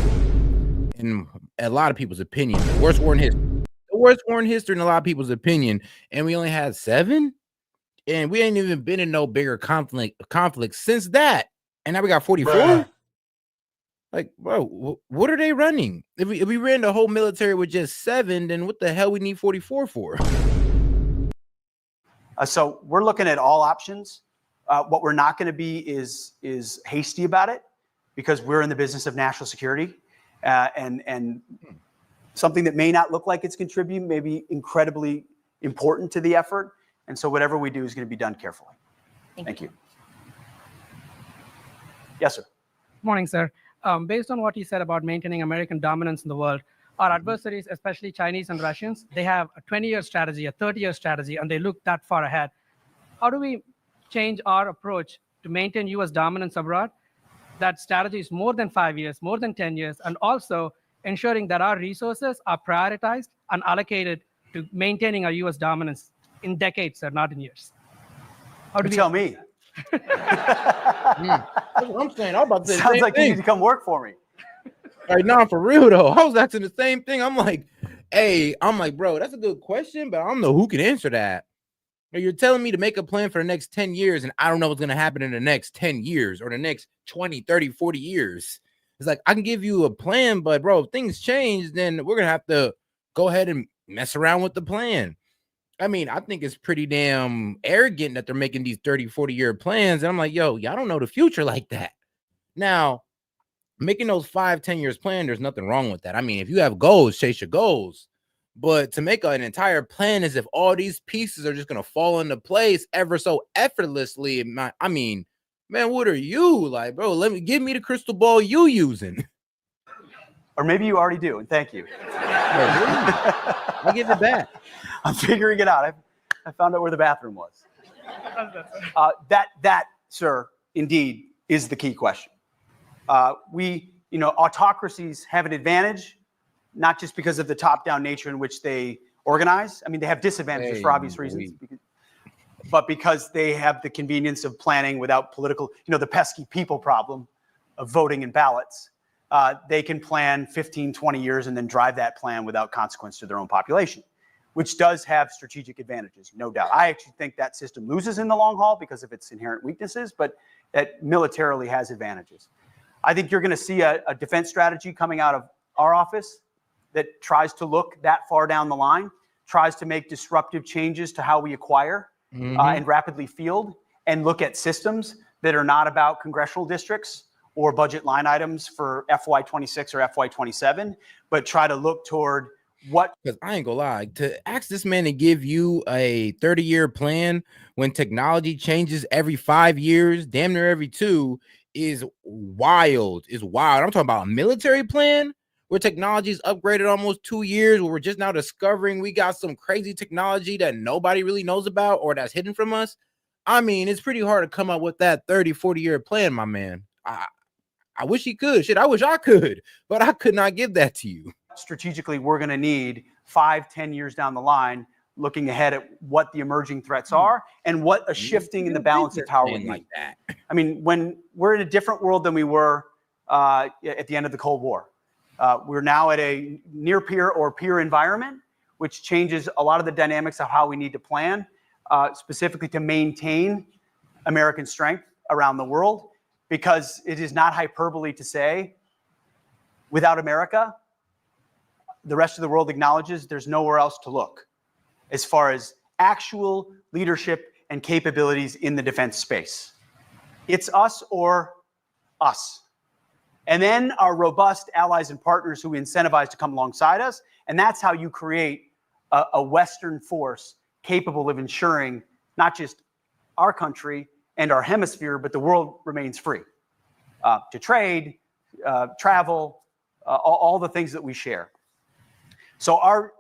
In a lot of people's opinion, the worst war in history. The worst war in history in a lot of people's opinion, and we only had 7, and we ain't even been in no bigger conflict since that. And now we got 44. Bruh. Like, bro, what are they running? If we ran the whole military with just 7, then what the hell we need 44 for? So we're looking at all options. What we're not going to be is hasty about it, because we're in the business of national security, and something that may not look like it's contributing may be incredibly important to the effort. And so whatever we do is going to be done carefully. Thank you. Yes, sir. Morning, sir. Based on what you said about maintaining American dominance in the world, our adversaries, especially Chinese and Russians, they have a 20-year strategy, a 30-year strategy, and they look that far ahead. How do we change our approach to maintain U.S. dominance abroad? That strategy is more than 5 years, more than 10 years, and also ensuring that our resources are prioritized and allocated to maintaining our U.S. dominance in decades, sir, not in years. How do you tell me? That's what I'm saying. I'm about to say Sounds like you need to come work for me. All right, no, for real though. I was asking the same thing. I'm like, bro, that's a good question, but I don't know who can answer that. You're telling me to make a plan for the next 10 years, and I don't know what's going to happen in the next 10 years or the next 20, 30, 40 years. It's like, I can give you a plan, but bro, if things change, then we're going to have to go ahead and mess around with the plan. I mean, I think it's pretty damn arrogant that they're making these 30, 40-year plans. And I'm like, yo, y'all don't know the future like that. Now, making those 5, 10 years plan, there's nothing wrong with that. I mean, if you have goals, chase your goals. But to make an entire plan as if all these pieces are just going to fall into place ever so effortlessly, I mean, man, what are you like, bro? Give me the crystal ball you using. Or maybe you already do, and thank you. I'll give it back. I'm figuring it out. I found out where the bathroom was. That, sir, indeed, is the key question. Autocracies have an advantage, not just because of the top-down nature in which they organize. I mean, they have disadvantages for obvious reasons, but because they have the convenience of planning without political, the pesky people problem of voting and ballots. They can plan 15, 20 years and then drive that plan without consequence to their own population. which does have strategic advantages, no doubt. I actually think that system loses in the long haul because of its inherent weaknesses, but it militarily has advantages. I think you're going to see a defense strategy coming out of our office that tries to look that far down the line, tries to make disruptive changes to how we acquire and rapidly field, and look at systems that are not about congressional districts or budget line items for FY26 or FY27, but try to look toward what. Because I ain't gonna lie, to ask this man to give you a 30-year plan when technology changes every 5 years, damn near every 2, is wild. Is wild. I'm talking about a military plan where technology is upgraded almost 2 years, where we're just now discovering we got some crazy technology that nobody really knows about or that's hidden from us. I mean, it's pretty hard to come up with that 30, 40-year plan, my man. I wish he could. Shit, I wish I could, but I could not give that to you. Strategically we're going to need 5-10 years down the line, looking ahead at what the emerging threats are and what a shifting in the balance of power would mean. Like that. I mean, when we're in a different world than we were at the end of the Cold War. We're now at a near peer or peer environment, which changes a lot of the dynamics of how we need to plan, specifically to maintain American strength around the world, because it is not hyperbole to say, without America, the rest of the world acknowledges there's nowhere else to look as far as actual leadership and capabilities in the defense space. It's us or us. And then our robust allies and partners who we incentivize to come alongside us. And that's how you create a Western force capable of ensuring not just our country and our hemisphere, but the world remains free to trade, travel, all the things that we share. So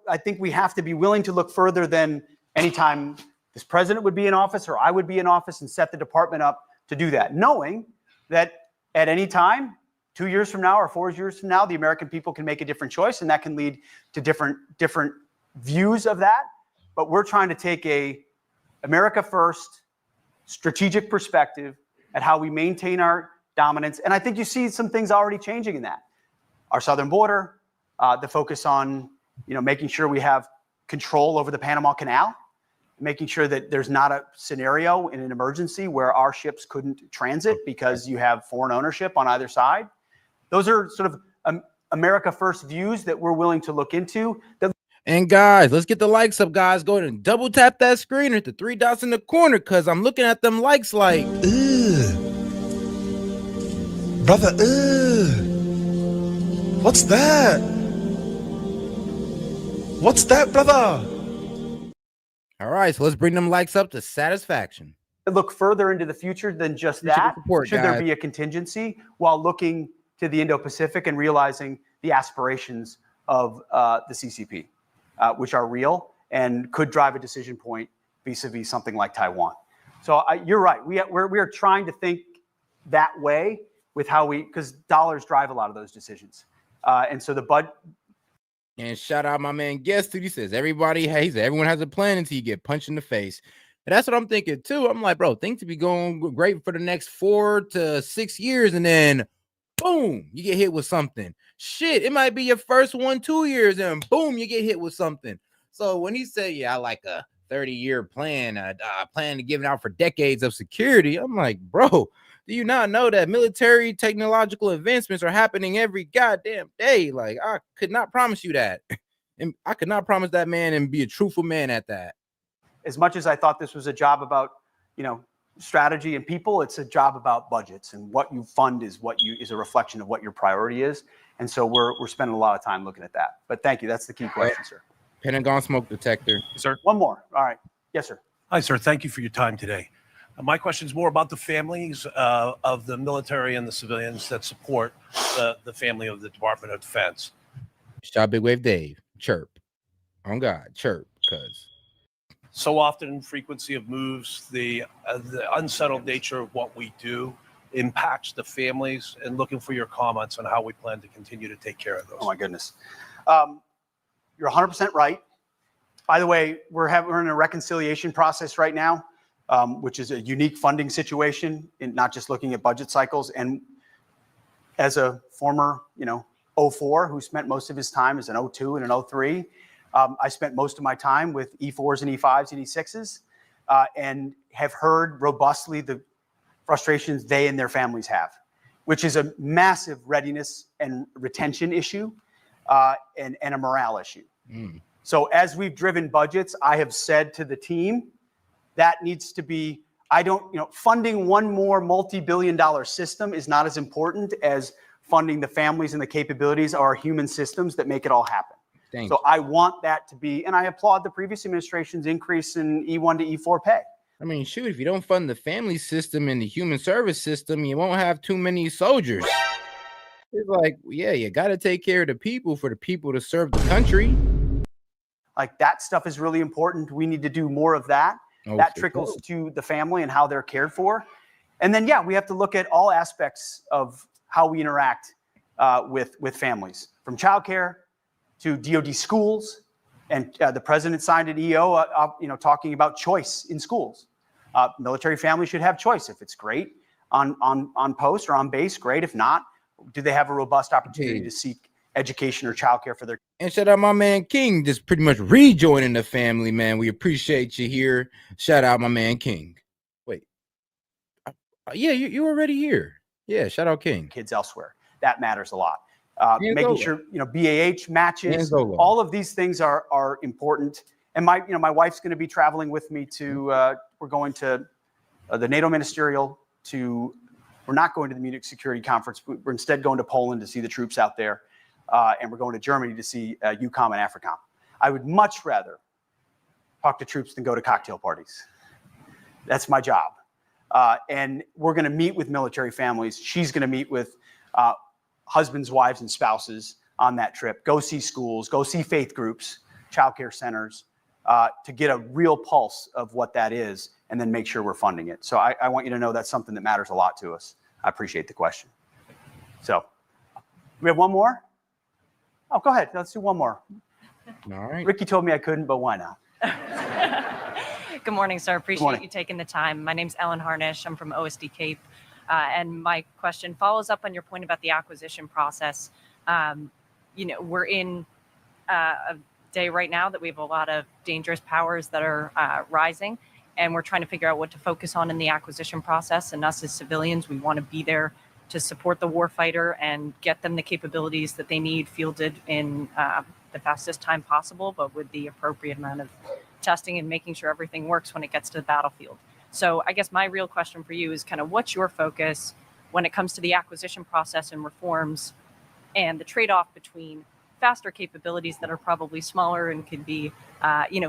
I think we have to be willing to look further than any time this president would be in office or I would be in office and set the department up to do that, knowing that at any time, 2 years from now or 4 years from now, the American people can make a different choice, and that can lead to different views of that. But we're trying to take a America first strategic perspective at how we maintain our dominance. And I think you see some things already changing in that. Our southern border, the focus on making sure we have control over the Panama Canal, making sure that there's not a scenario in an emergency where our ships couldn't transit because you have foreign ownership on either side. Those are sort of America first views that we're willing to look into. And guys, let's get the likes up, guys. Go ahead and double tap that screen or the 3 dots in the corner, because I'm looking at them likes like, ugh. Brother, ugh. What's that? What's that, brother? All right, so let's bring them likes up to satisfaction. Look further into the future than just that. Should there be a contingency, while looking to the Indo-Pacific and realizing the aspirations of the CCP, which are real and could drive a decision point vis-a-vis something like Taiwan. So you're right. We are trying to think that way with how because dollars drive a lot of those decisions. And so the budget. And shout out my man Guest, he says everyone has a plan until you get punched in the face. And that's what I'm thinking too. I'm like, bro, things to be going great for the next 4 to 6 years, and then boom, you get hit with something. Shit, it might be your first 1-2 years, and boom, you get hit with something. So when he said, yeah, I like a 30-year plan, a plan to give it out for decades of security, I'm like, bro, do you not know that military technological advancements are happening every goddamn day? Like, I could not promise you that. And I could not promise that man and be a truthful man at that. As much as I thought this was a job about, strategy and people, it's a job about budgets, and what you fund is a reflection of what your priority is. And so we're spending a lot of time looking at that. But thank you. That's the key question, sir. Pentagon smoke detector. Sir. One more. All right. Yes, sir. Hi, sir. Thank you for your time today. My question is more about the families of the military and the civilians that support the family of the Department of Defense. Shout Big Wave Dave. Chirp. On God. Chirp. Because so often frequency of moves, the unsettled nature of what we do impacts the families, and looking for your comments on how we plan to continue to take care of those. Oh my goodness. You're 100% right. By the way, we're in a reconciliation process right now, which is a unique funding situation, in not just looking at budget cycles. And as a former, 04 who spent most of his time as an 02 and an 03, I spent most of my time with E4s and E5s and E6s and have heard robustly the frustrations they and their families have, which is a massive readiness and retention issue and a morale issue. So as we've driven budgets, I have said to the team, that needs to be, funding one more multi-billion-dollar system is not as important as funding the families and the capabilities of our human systems that make it all happen. So I want that to be, and I applaud the previous administration's increase in E1 to E4 pay. I mean, shoot, if you don't fund the family system and the human service system, you won't have too many soldiers. It's like, yeah, you got to take care of the people for the people to serve the country. Like that stuff is really important. We need to do more of that. That trickles to the family and how they're cared for. And then, yeah, we have to look at all aspects of how we interact with families, from childcare to DoD schools. And the president signed an EO, talking about choice in schools. Military families should have choice. If it's great on post or on base, great. If not, do they have a robust opportunity to seek education or childcare for their? And shout out my man King, just pretty much rejoining the family, man. We appreciate you here. Shout out my man King. Wait, yeah, you already here. Yeah, shout out King. Kids elsewhere. That matters a lot. Making sure BAH matches. All of these things are important. And my wife's going to be traveling with me to. We're going to the NATO ministerial. We're not going to the Munich Security Conference. We're instead going to Poland to see the troops out there. And we're going to Germany to see EUCOM and AFRICOM. I would much rather talk to troops than go to cocktail parties. That's my job. And we're going to meet with military families. She's going to meet with husbands, wives, and spouses on that trip. Go see schools, go see faith groups, childcare centers, to get a real pulse of what that is, and then make sure we're funding it. So I want you to know that's something that matters a lot to us. I appreciate the question. So we have one more? Oh, go ahead. Let's do one more. All right. Ricky told me I couldn't, but why not? Good morning, sir. Appreciate you taking the time. My name's Ellen Harnish. I'm from OSD Cape. And my question follows up on your point about the acquisition process. We're in a day right now that we have a lot of dangerous powers that are rising, and we're trying to figure out what to focus on in the acquisition process. And us as civilians, we want to be there to support the warfighter and get them the capabilities that they need fielded in the fastest time possible, but with the appropriate amount of testing and making sure everything works when it gets to the battlefield. So I guess my real question for you is kind of what's your focus when it comes to the acquisition process and reforms and the trade-off between faster capabilities that are probably smaller and could be,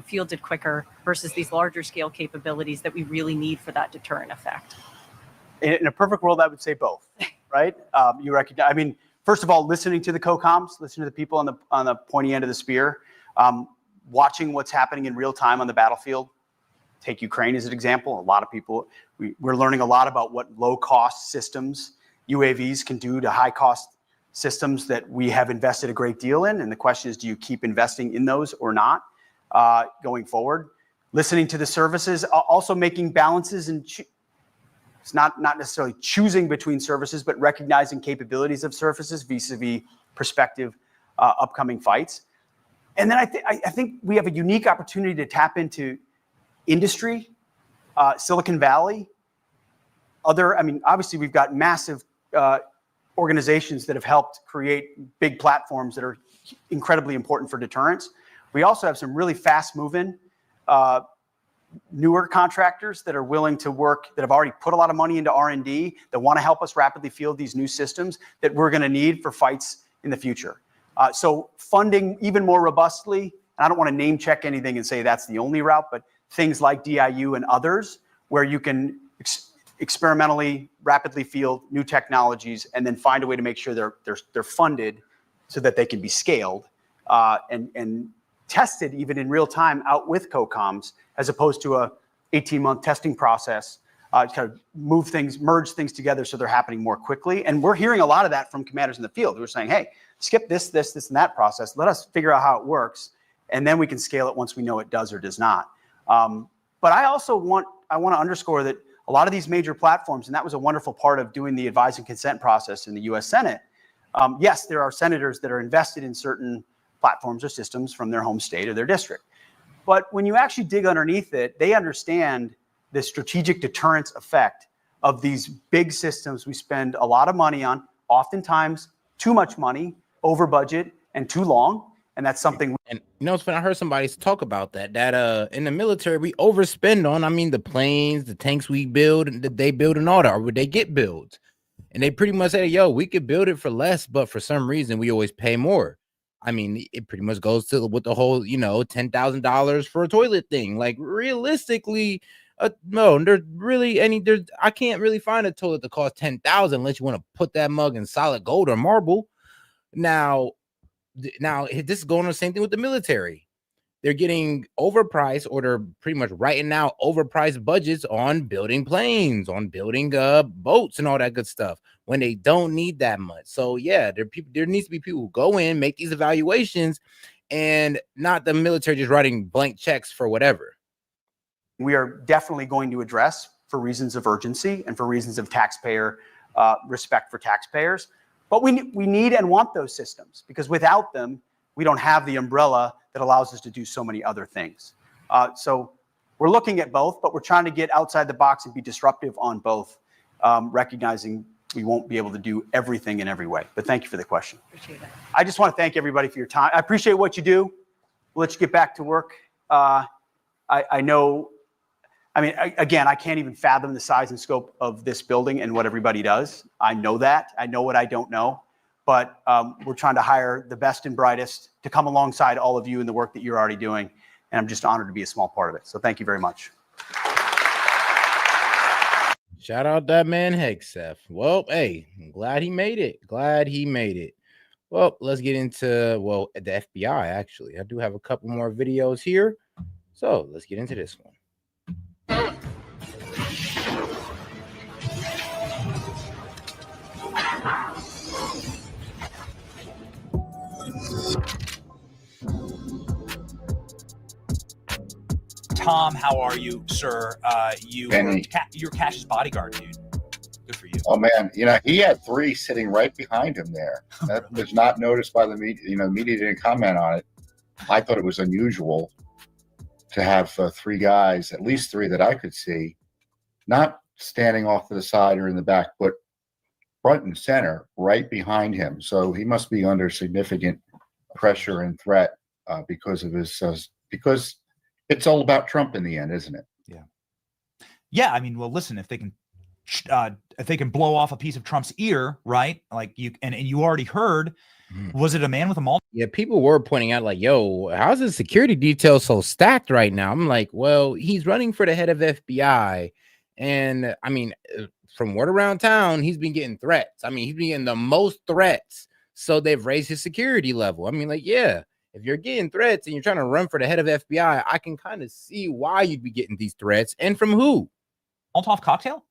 fielded quicker versus these larger scale capabilities that we really need for that deterrent effect? In a perfect world, I would say both, right? You recognize, first of all, listening to the COCOMs, listening to the people on the pointy end of the spear, watching what's happening in real time on the battlefield. Take Ukraine as an example. A lot of people, we're learning a lot about what low-cost systems UAVs can do to high-cost systems that we have invested a great deal in. And the question is, do you keep investing in those or not going forward? Listening to the services, also making balances and it's not necessarily choosing between services, but recognizing capabilities of services vis-a-vis prospective upcoming fights. And then I think we have a unique opportunity to tap into industry, Silicon Valley, obviously we've got massive organizations that have helped create big platforms that are incredibly important for deterrence. We also have some really fast-moving, newer contractors that are willing to work, that have already put a lot of money into R&D, that want to help us rapidly field these new systems that we're going to need for fights in the future. So funding even more robustly, and I don't want to name check anything and say that's the only route, but things like DIU and others, where you can experimentally, rapidly field new technologies and then find a way to make sure they're funded so that they can be scaled and tested even in real time out with COCOMs, as opposed to a 18-month testing process, kind of merge things together so they're happening more quickly. And we're hearing a lot of that from commanders in the field who are saying, hey, skip this, and that process. Let us figure out how it works, and then we can scale it once we know it does or does not. But I also want to underscore that a lot of these major platforms, and that was a wonderful part of doing the advise and consent process in the U.S. Senate. Yes, there are senators that are invested in certain platforms or systems from their home state or their district. But when you actually dig underneath it, they understand the strategic deterrence effect of these big systems we spend a lot of money on, oftentimes too much money, over budget, and too long. And that's something. And you know, it's funny, I heard somebody talk about that in the military we overspend on, I mean, the planes, the tanks we build, and that they build and all that, or would they get built? And they pretty much say, yo, we could build it for less, but for some reason we always pay more. I mean, it pretty much goes to with the whole, $10,000 for a toilet thing. Like realistically, no, there's really I can't really find a toilet that costs 10,000 unless you want to put that mug in solid gold or marble. Now this is going on the same thing with the military. They're getting overpriced, or they're pretty much writing out overpriced budgets on building planes, on building boats and all that good stuff when they don't need that much. So yeah, there needs to be people who go in, make these evaluations, and not the military just writing blank checks for whatever. We are definitely going to address for reasons of urgency and for reasons of taxpayer respect for taxpayers. But we need and want those systems, because without them, we don't have the umbrella that allows us to do so many other things. So we're looking at both, but we're trying to get outside the box and be disruptive on both, recognizing we won't be able to do everything in every way. But thank you for the question. Appreciate it. I just want to thank everybody for your time. I appreciate what you do. We'll let you get back to work. I know, again, I can't even fathom the size and scope of this building and what everybody does. I know that. I know what I don't know. But we're trying to hire the best and brightest to come alongside all of you in the work that you're already doing. And I'm just honored to be a small part of it. So thank you very much. Shout out that man Hegseth. Well, hey, I'm glad he made it. Well, let's get into the FBI. Actually, I do have a couple more videos here, so let's get into this one. Tom, how are you, sir? You're Cash's bodyguard, dude. Good for you. Oh man, he had 3 sitting right behind him there. That was not noticed by the media. The media didn't comment on it. I thought it was unusual to have 3 guys, at least 3 that I could see, not standing off to the side or in the back, but front and center, right behind him. So he must be under significant pressure and threat because of his because it's all about Trump in the end, isn't it? Yeah. I mean, well, listen, if they can blow off a piece of Trump's ear, right? Like and you already heard, was it a man with a multi? Yeah, people were pointing out like, yo, how's the security detail so stacked right now? I'm like, well, he's running for the head of FBI. And I mean, from word around town, he's been getting threats. I mean, he's been getting the most threats. So they've raised his security level. I mean, like, yeah, if you're getting threats and you're trying to run for the head of FBI, I can kind of see why you'd be getting these threats and from who. Molotov cocktail?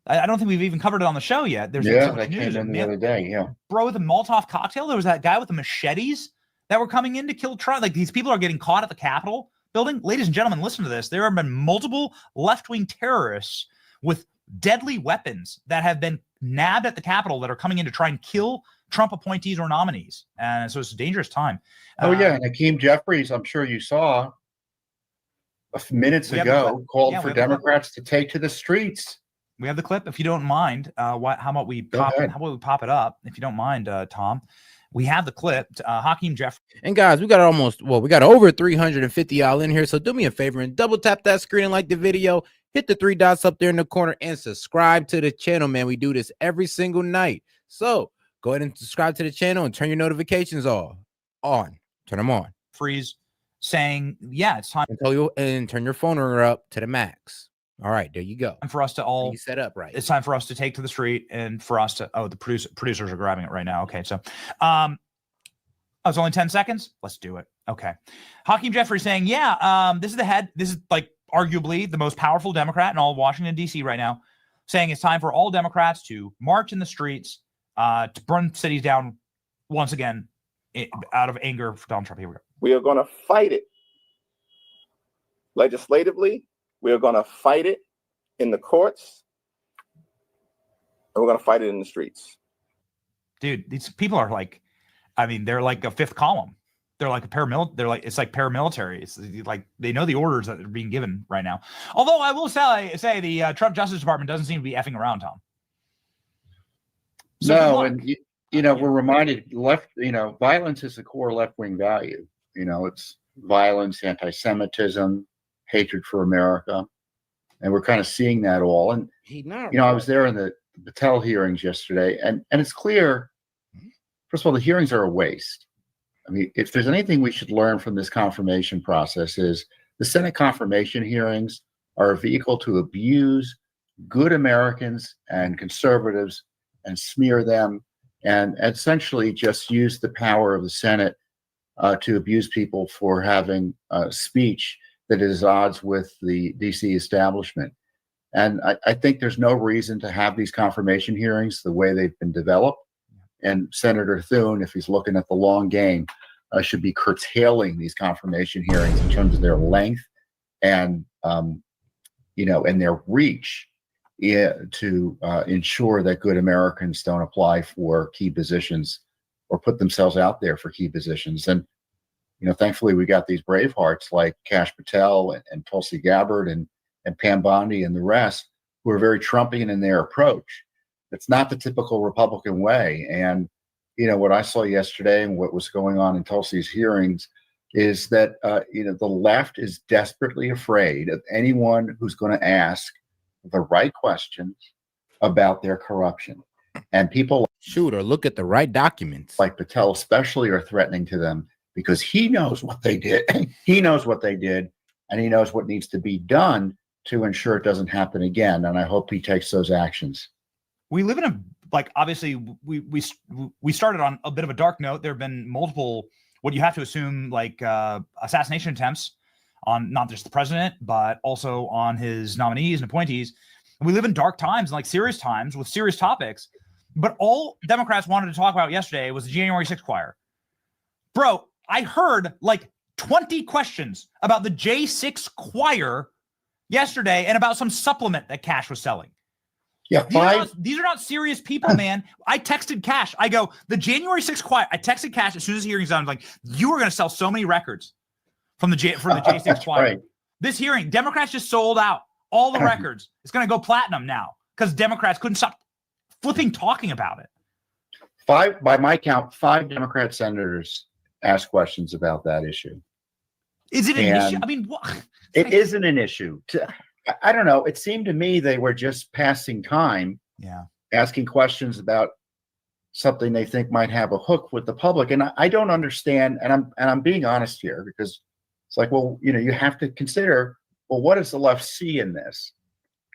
I don't think we've even covered it on the show yet. There's so much news. Came in the other day, yeah. Bro, with a Molotov cocktail, there was that guy with the machetes that were coming in to kill Trump. Like, these people are getting caught at the Capitol building. Ladies and gentlemen, listen to this. There have been multiple left-wing terrorists with deadly weapons that have been nabbed at the Capitol that are coming in to try and kill Trump appointees or nominees. And so it's a dangerous time. Oh, yeah. And Hakeem Jeffries, I'm sure you saw minutes ago, called for Democrats to take to the streets. We have the clip. If you don't mind, how about we pop it up? If you don't mind, Tom, we have the clip. Hakeem Jeffries. And guys, we got over 350 y'all in here. So do me a favor and double tap that screen and like the video. Hit the 3 dots up there in the corner and subscribe to the channel, man. We do this every single night. So go ahead and subscribe to the channel and turn your notifications on. Turn them on. Freeze saying, yeah, it's time. And turn your phone ringer up to the max. All right, there you go. And for us to all you set up right. It's time for us to take to the street and for us to the producers are grabbing it right now. Okay, so it's only 10 seconds. Let's do it. Okay. Hakeem Jeffries saying, this is the head. This is like arguably the most powerful Democrat in all of Washington, D.C. right now, saying it's time for all Democrats to march in the streets, to burn cities down once again out of anger for Donald Trump. Here we go. We are going to fight it legislatively. We are going to fight it in the courts. And we're going to fight it in the streets. Dude, these people are like, I mean, they're like a fifth column. They're like a paramilitary. It's like paramilitary. It's like they know the orders that are being given right now. Although I will say the Trump Justice Department doesn't seem to be effing around, Tom. So no, and we're reminded violence is the core left-wing value. It's violence, anti-Semitism, hatred for America, and we're kind of seeing that all. And I was there in the Patel hearings yesterday, and it's clear. First of all, the hearings are a waste. I mean, if there's anything we should learn from this confirmation process, is the Senate confirmation hearings are a vehicle to abuse good Americans and conservatives and smear them, and essentially just use the power of the Senate to abuse people for having speech that is at odds with the DC establishment. And I think there's no reason to have these confirmation hearings the way they've been developed. And Senator Thune, if he's looking at the long game, should be curtailing these confirmation hearings in terms of their length and and their reach to ensure that good Americans don't apply for key positions or put themselves out there for key positions. And thankfully we got these brave hearts like Kash Patel and Tulsi Gabbard and Pam Bondi and the rest who are very Trumpian in their approach. It's not the typical Republican way. And what I saw yesterday and what was going on in Tulsi's hearings is that the left is desperately afraid of anyone who's going to ask the right questions about their corruption. And people or look at the right documents. Like Patel especially are threatening to them because he knows what they did. He knows what they did, and he knows what needs to be done to ensure it doesn't happen again. And I hope he takes those actions. We live in obviously we started on a bit of a dark note. There have been multiple, what you have to assume, assassination attempts on not just the president, but also on his nominees and appointees. And we live in dark times, and serious times with serious topics. But all Democrats wanted to talk about yesterday was the January 6th choir. Bro, I heard 20 questions about the J6 choir yesterday and about some supplement that Kash was selling. Yeah, these are not serious people, man. I texted Kash. I go, the January 6th choir. I texted Kash as soon as the hearing's done. I'm like, you are going to sell so many records for the J6 choir. Right. This hearing, Democrats just sold out all the records. It's going to go platinum now because Democrats couldn't stop flipping talking about it. By my count, 5 Democrat senators asked questions about that issue. Is it an issue? I mean, what? It isn't an issue. I don't know. It seemed to me they were just passing time, asking questions about something they think might have a hook with the public. And I don't understand. And I'm being honest here because it's like, well, you have to consider, well, what does the left see in this?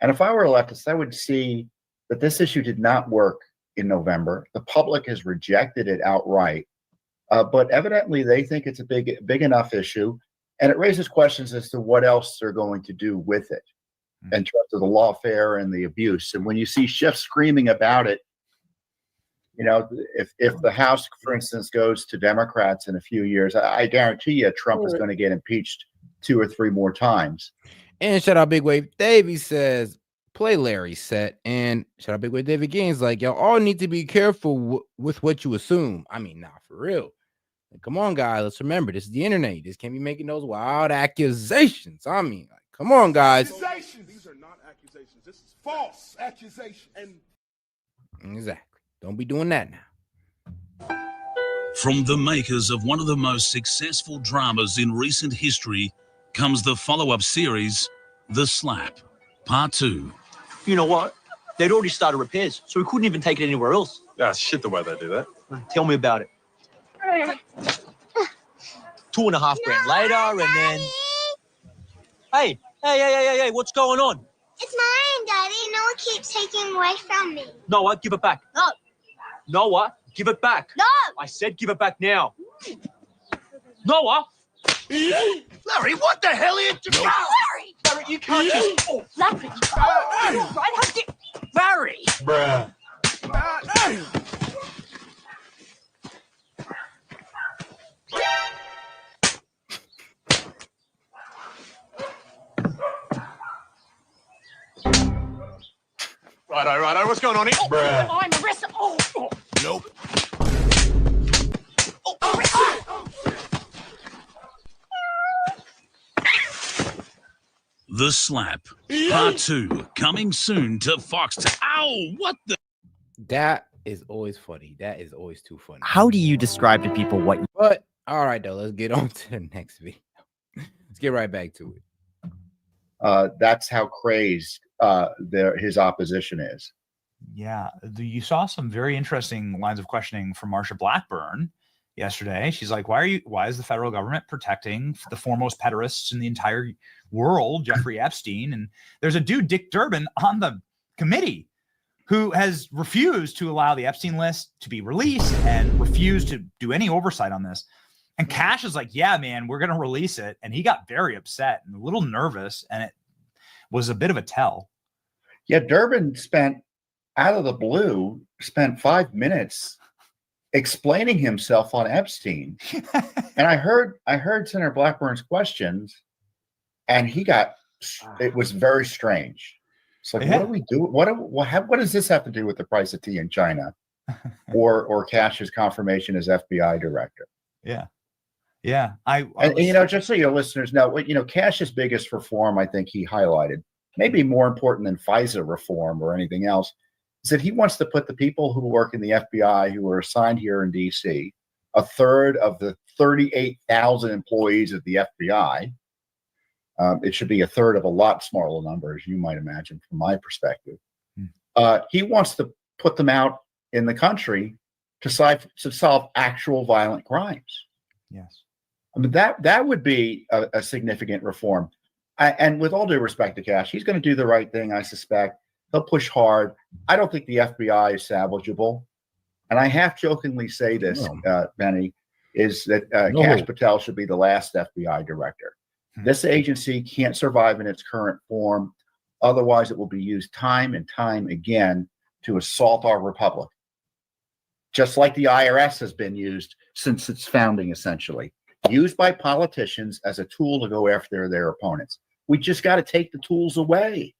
And if I were a leftist, I would see that this issue did not work in November. The public has rejected it outright. But evidently they think it's a big enough issue. And it raises questions as to what else they're going to do with it in terms of the lawfare and the abuse. And when you see Schiff screaming about it, if the House, for instance, goes to Democrats in a few years, I guarantee you Trump is going to get impeached 2 or 3 more times. And shout out Big Wave Davey says, play Larry set. And shout out Big Wave David Gaines y'all all need to be careful with what you assume. I mean, for real. Come on, guys. Let's remember, this is the internet. You just can't be making those wild accusations. I mean, come on, guys. These are not accusations. This is false accusation. Exactly. Don't be doing that now. From the makers of one of the most successful dramas in recent history comes the follow-up series, The Slap, Part 2. You know what? They'd already started repairs, so we couldn't even take it anywhere else. That's shit the way they do that. Tell me about it. 2.5 grand later, and then... Hey, what's going on? It's mine, Daddy. Noah keeps taking away from me. Noah, give it back. No. Noah, give it back. No. I said give it back now. Noah! Larry, what the hell are you doing? Larry, you can't just... Oh, Larry! Larry! Bruh. Righto. What's going on here? Bruh. I'm arrested. Nope. The Slap, Part 2, coming soon to Fox. Ow, what the? That is always funny. That is always too funny. How do you describe to people what you... But all right, though, let's get on to the next video. Let's get right back to it. That's how crazed his opposition is. Yeah, you saw some very interesting lines of questioning from Marsha Blackburn yesterday. She's like, why is the federal government protecting the foremost pederasts in the entire world, Jeffrey Epstein? And there's a dude, Dick Durbin, on the committee who has refused to allow the Epstein list to be released and refused to do any oversight on this. And Cash is like, yeah, man, we're going to release it. And he got very upset and a little nervous, and it was a bit of a tell. Yeah, Durbin out of the blue, spent 5 minutes explaining himself on Epstein. And I heard Senator Blackburn's questions, and it was very strange. It's like, what do we do? What does this have to do with the price of tea in China, or Cash's confirmation as FBI director? Yeah, yeah. Just so your listeners know, Cash's biggest reform, I think he highlighted, maybe more important than FISA reform or anything else, is that he wants to put the people who work in the FBI who are assigned here in D.C., a third of the 38,000 employees of the FBI. It should be a third of a lot smaller number, as you might imagine, from my perspective. He wants to put them out in the country to solve actual violent crimes. Yes. I mean, that would be a significant reform. And with all due respect to Cash, he's going to do the right thing, I suspect. He'll push hard. I don't think the FBI is salvageable. And I half-jokingly say this, Benny, is that Kash Patel should be the last FBI director. This agency can't survive in its current form. Otherwise, it will be used time and time again to assault our republic. Just like the IRS has been used since its founding, essentially. Used by politicians as a tool to go after their opponents. We just got to take the tools away.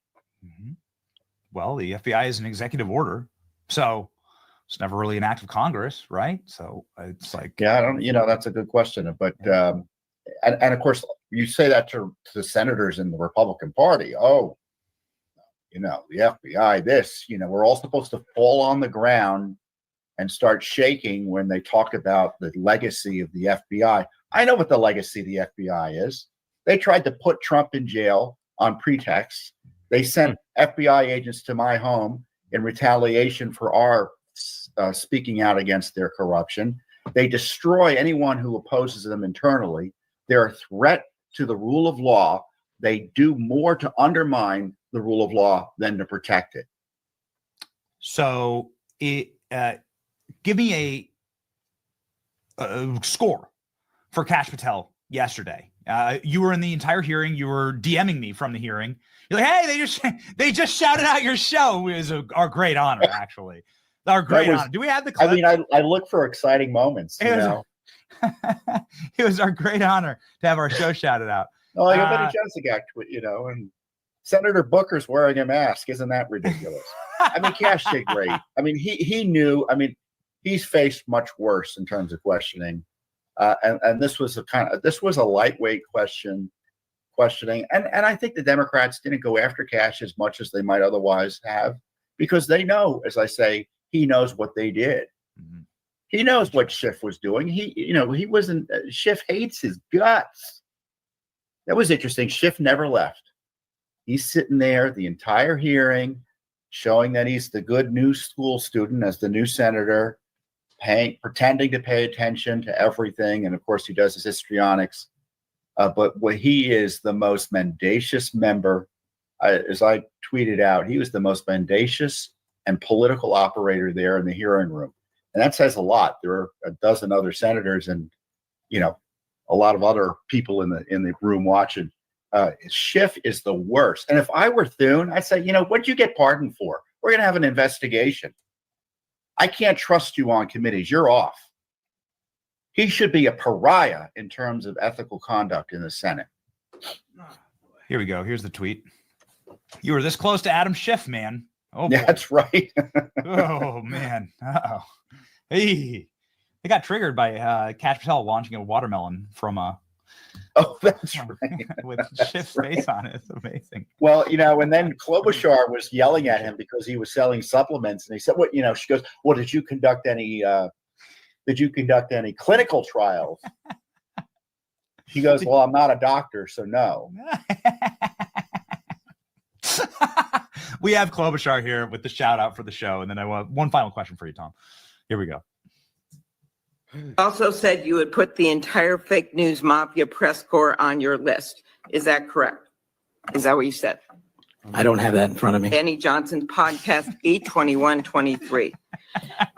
Well, the FBI is an executive order, so it's never really an act of Congress, right? So it's like, yeah, that's a good question. But and of course, you say that to the senators in the Republican Party. Oh, the FBI, we're all supposed to fall on the ground and start shaking when they talk about the legacy of the FBI. I know what the legacy of the FBI is. They tried to put Trump in jail on pretext. They sent FBI agents to my home in retaliation for our speaking out against their corruption. They destroy anyone who opposes them internally. They're a threat to the rule of law. They do more to undermine the rule of law than to protect it. So give me a score for Kash Patel yesterday. You were in the entire hearing. You were DMing me from the hearing. You're like, hey, they just shouted out your show. It was our great honor, actually. Our great honor. Do we have the clip? I mean, I look for exciting moments. It was our great honor to have our show shouted out. Oh, I bet he does got, and Senator Booker's wearing a mask. Isn't that ridiculous? I mean, Cash did great. I mean, he knew. I mean, he's faced much worse in terms of questioning. And this was a lightweight questioning, and I think the Democrats didn't go after Cash as much as they might otherwise have, because they know, as I say, he knows what they did. He knows what Schiff was doing. He wasn't. Schiff hates his guts. That was interesting. Schiff never left. He's sitting there the entire hearing, showing that he's the good new school student as the new senator, pretending to pay attention to everything. And of course, he does his histrionics. But he is the most mendacious member. As I tweeted out, he was the most mendacious and political operator there in the hearing room. And that says a lot. There are a dozen other senators and, a lot of other people in the room watching. Schiff is the worst. And if I were Thune, I'd say, what'd you get pardoned for? We're going to have an investigation. I can't trust you on committees. You're off. He should be a pariah in terms of ethical conduct in the Senate. Here we go. Here's the tweet. You were this close to Adam Schiff, man. Oh, yeah, that's right. Oh, man. Uh-oh. Hey, they got triggered by Kash Patel launching a watermelon from Oh, that's right. With Schiff's face on it. It's amazing. Well, and then Klobuchar was yelling at him because he was selling supplements, and he said, "What?" She goes, "Well, did you conduct any clinical trials?" She goes, "Well, I'm not a doctor, so no." We have Klobuchar here with the shout out for the show, and then I want one final question for you, Tom. Here we go. Also said you would put the entire fake news mafia press corps on your list. Is that correct? Is that what you said? I don't have that in front of me. Danny Johnson's podcast 82123.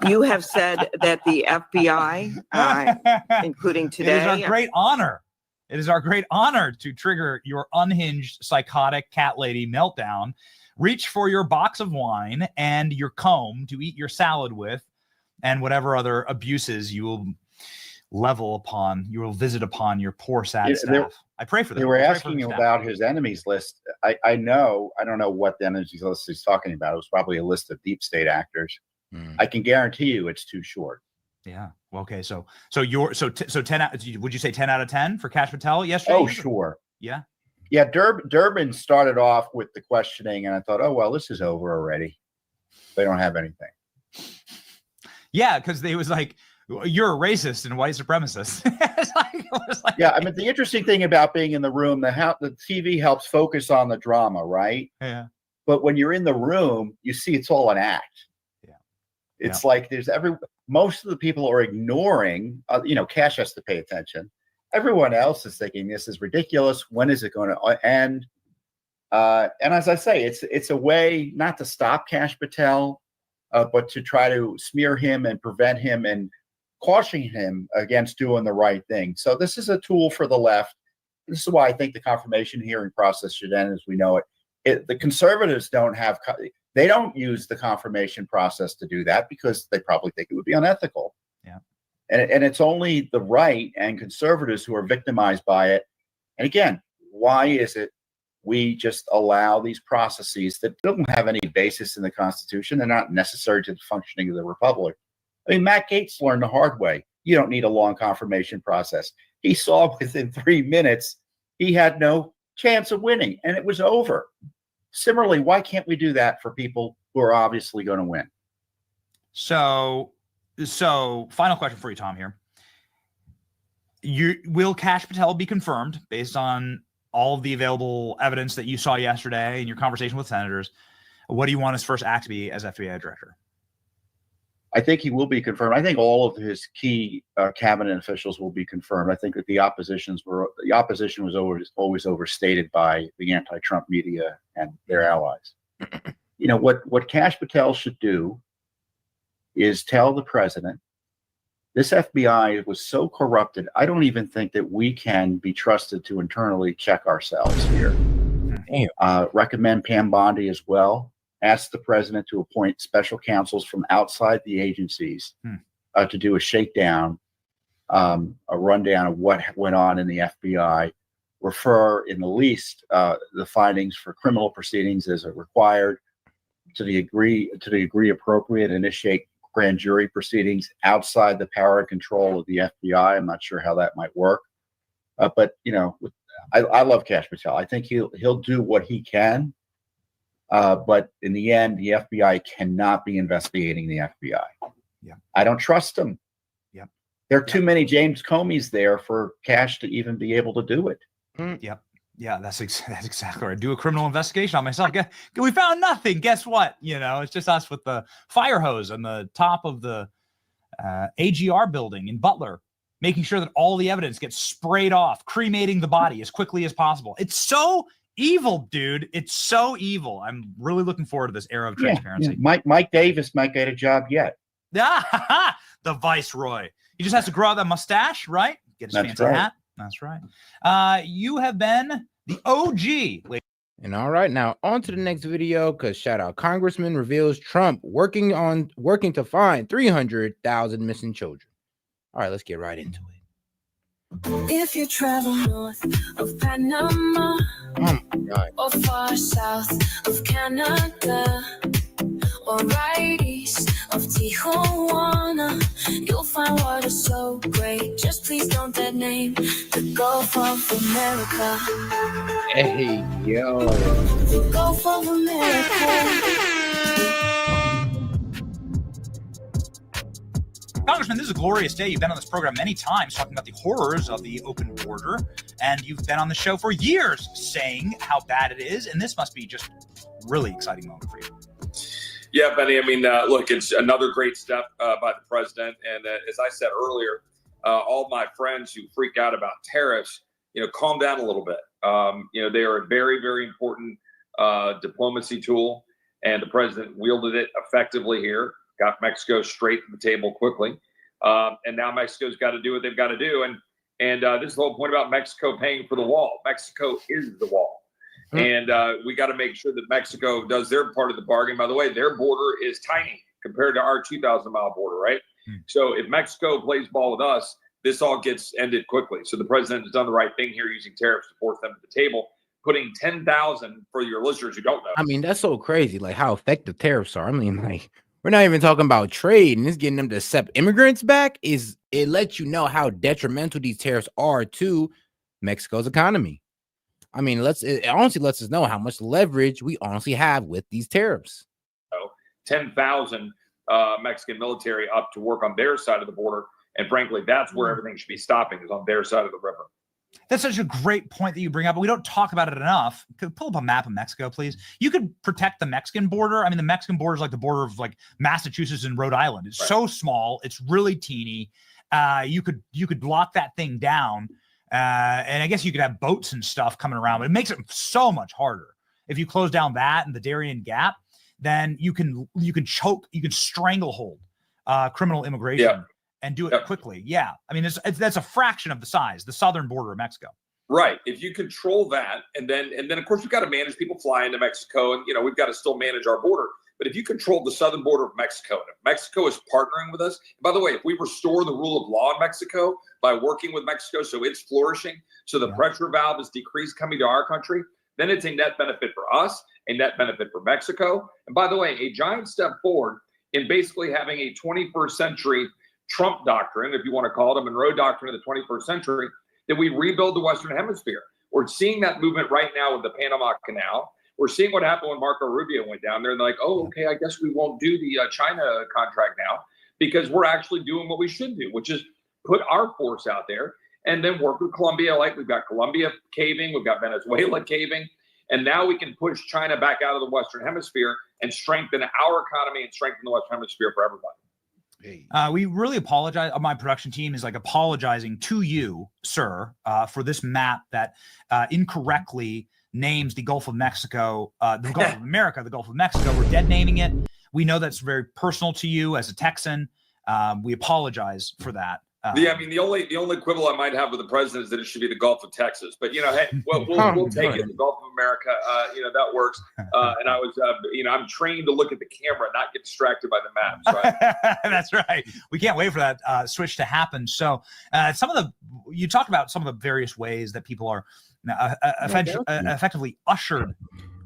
You have said that the FBI, including today. It is our great honor. It is our great honor to trigger your unhinged, psychotic cat lady meltdown. Reach for your box of wine and your comb to eat your salad with, and whatever other abuses you will visit upon your poor, sad staff. I pray for them. They were asking you about his enemies list. I don't know what the enemies list he's talking about. It was probably a list of deep state actors. I can guarantee you it's too short. Yeah. Well, okay. So 10 would you say 10 out of 10 for Kash Patel yesterday? Oh, sure. Yeah. Yeah. Durbin started off with the questioning, and I thought, oh, well, this is over already. They don't have anything. Yeah, because they was like, you're a racist and white supremacist. Yeah, I mean, the interesting thing about being in the room, the TV helps focus on the drama, right? Yeah. But when you're in the room, you see it's all an act. Yeah. It's like most of the people are ignoring, Kash has to pay attention. Everyone else is thinking this is ridiculous. When is it going to end? And as I say, it's a way not to stop Kash Patel, but to try to smear him and prevent him and caution him against doing the right thing. So this is a tool for the left. This is why I think the confirmation hearing process should end as we know it. The conservatives don't use the confirmation process to do that because they probably think it would be unethical. Yeah. And it's only the right and conservatives who are victimized by it. And again, why is it we just allow these processes that don't have any basis in the Constitution? They're not necessary to the functioning of the republic. I mean, Matt Gaetz learned the hard way. You don't need a long confirmation process. He saw within 3 minutes he had no chance of winning, and it was over. Similarly, why can't we do that for people who are obviously going to win? So final question for you, Tom, here. Will Kash Patel be confirmed based on all of the available evidence that you saw yesterday in your conversation with senators? What do you want his first act to be as FBI director? I think he will be confirmed. I think all of his key cabinet officials will be confirmed. I think that the opposition was always overstated by the anti-Trump media and their allies. What Kash Patel should do is tell the president, this FBI was so corrupted, I don't even think that we can be trusted to internally check ourselves here. Recommend Pam Bondi as well. Ask the president to appoint special counsels from outside the agencies to do a shakedown, a rundown of what went on in the FBI. Refer, in the least, the findings for criminal proceedings as required. To the degree appropriate, initiate grand jury proceedings outside the power and control of the FBI. I'm not sure how that might work, but I love Kash Patel. I think he'll do what he can. But in the end, the FBI cannot be investigating the FBI. Yeah. I don't trust them. Yeah. There are too many James Comeys there for Kash to even be able to do it. Yep. Yeah, that's exactly right. Do a criminal investigation on myself. We found nothing. Guess what? It's just us with the fire hose on the top of the AGR building in Butler, making sure that all the evidence gets sprayed off, cremating the body as quickly as possible. It's so evil, dude. It's so evil. I'm really looking forward to this era of transparency. Yeah. Mike Davis might get a job yet. The Viceroy. He just has to grow out that mustache, right? Get his fancy hat. That's right. You have been the OG. And all right, now on to the next video, because shout out, Congressman reveals Trump working to find 300,000 missing children. All right, let's get right into it. If you travel north of Panama, or far south of Canada, or right east of Tijuana, you'll find water so great. Just please don't that name, the Gulf of America. Hey, yo. The Gulf of America. Congressman, this is a glorious day. You've been on this program many times talking about the horrors of the open border, and you've been on the show for years saying how bad it is, and this must be just a really exciting moment for you. Yeah, Benny, I mean, look, it's another great step by the president, and as I said earlier, all my friends who freak out about tariffs, calm down a little bit. They are a very, very important diplomacy tool, and the president wielded it effectively here. Got Mexico straight to the table quickly. And now Mexico's got to do what they've got to do. And this is the whole point about Mexico paying for the wall. Mexico is the wall. And we got to make sure that Mexico does their part of the bargain. By the way, their border is tiny compared to our 2,000-mile border, right? So if Mexico plays ball with us, this all gets ended quickly. So the president has done the right thing here, using tariffs to force them to the table, putting 10,000 for your listeners who don't know. I mean, that's so crazy, like how effective tariffs are. I mean, like, we're not even talking about trade, and it's getting them to accept immigrants back. It lets you know how detrimental these tariffs are to Mexico's economy. I mean, it honestly lets us know how much leverage we honestly have with these tariffs. 10,000 Mexican military up to work on their side of the border, and frankly, that's where everything should be stopping, is on their side of the river. That's such a great point that you bring up, but we don't talk about it enough. Could pull up a map of Mexico, please? You could protect the Mexican border. I mean, the Mexican border is like the border of like Massachusetts and Rhode Island. It's so small. It's really teeny. You could lock that thing down, and I guess you could have boats and stuff coming around. But it makes it so much harder if you close down that and the Darien Gap. Then you can choke, you can stranglehold criminal immigration. Yeah. And do it quickly. Yeah. I mean, that's a fraction of the size, the southern border of Mexico. Right. If you control that, and then of course we've got to manage people flying to Mexico, and we've got to still manage our border. But if you control the southern border of Mexico, and if Mexico is partnering with us, by the way, if we restore the rule of law in Mexico by working with Mexico so it's flourishing, so the pressure valve is decreased coming to our country, then it's a net benefit for us, a net benefit for Mexico. And by the way, a giant step forward in basically having a 21st century Trump doctrine, if you want to call it a Monroe doctrine of the 21st century, that we rebuild the Western Hemisphere. We're seeing that movement right now with the Panama Canal. We're seeing what happened when Marco Rubio went down there, and they're like, oh, okay, I guess we won't do the China contract now, because we're actually doing what we should do, which is put our force out there and then work with Colombia. Like, we've got Colombia caving, we've got Venezuela caving, and now we can push China back out of the Western Hemisphere and strengthen our economy and strengthen the Western Hemisphere for everybody. We really apologize. My production team is like apologizing to you, sir, for this map that incorrectly names the Gulf of Mexico, the Gulf of America, the Gulf of Mexico. We're dead naming it. We know that's very personal to you as a Texan. We apologize for that. Yeah, I mean, the only quibble I might have with the president is that it should be the Gulf of Texas. But, hey, we'll take it. The Gulf of America, that works. And I was, I'm trained to look at the camera, not get distracted by the maps. Right? That's right. We can't wait for that switch to happen. So you talked about some of the various ways that people are effectively ushered.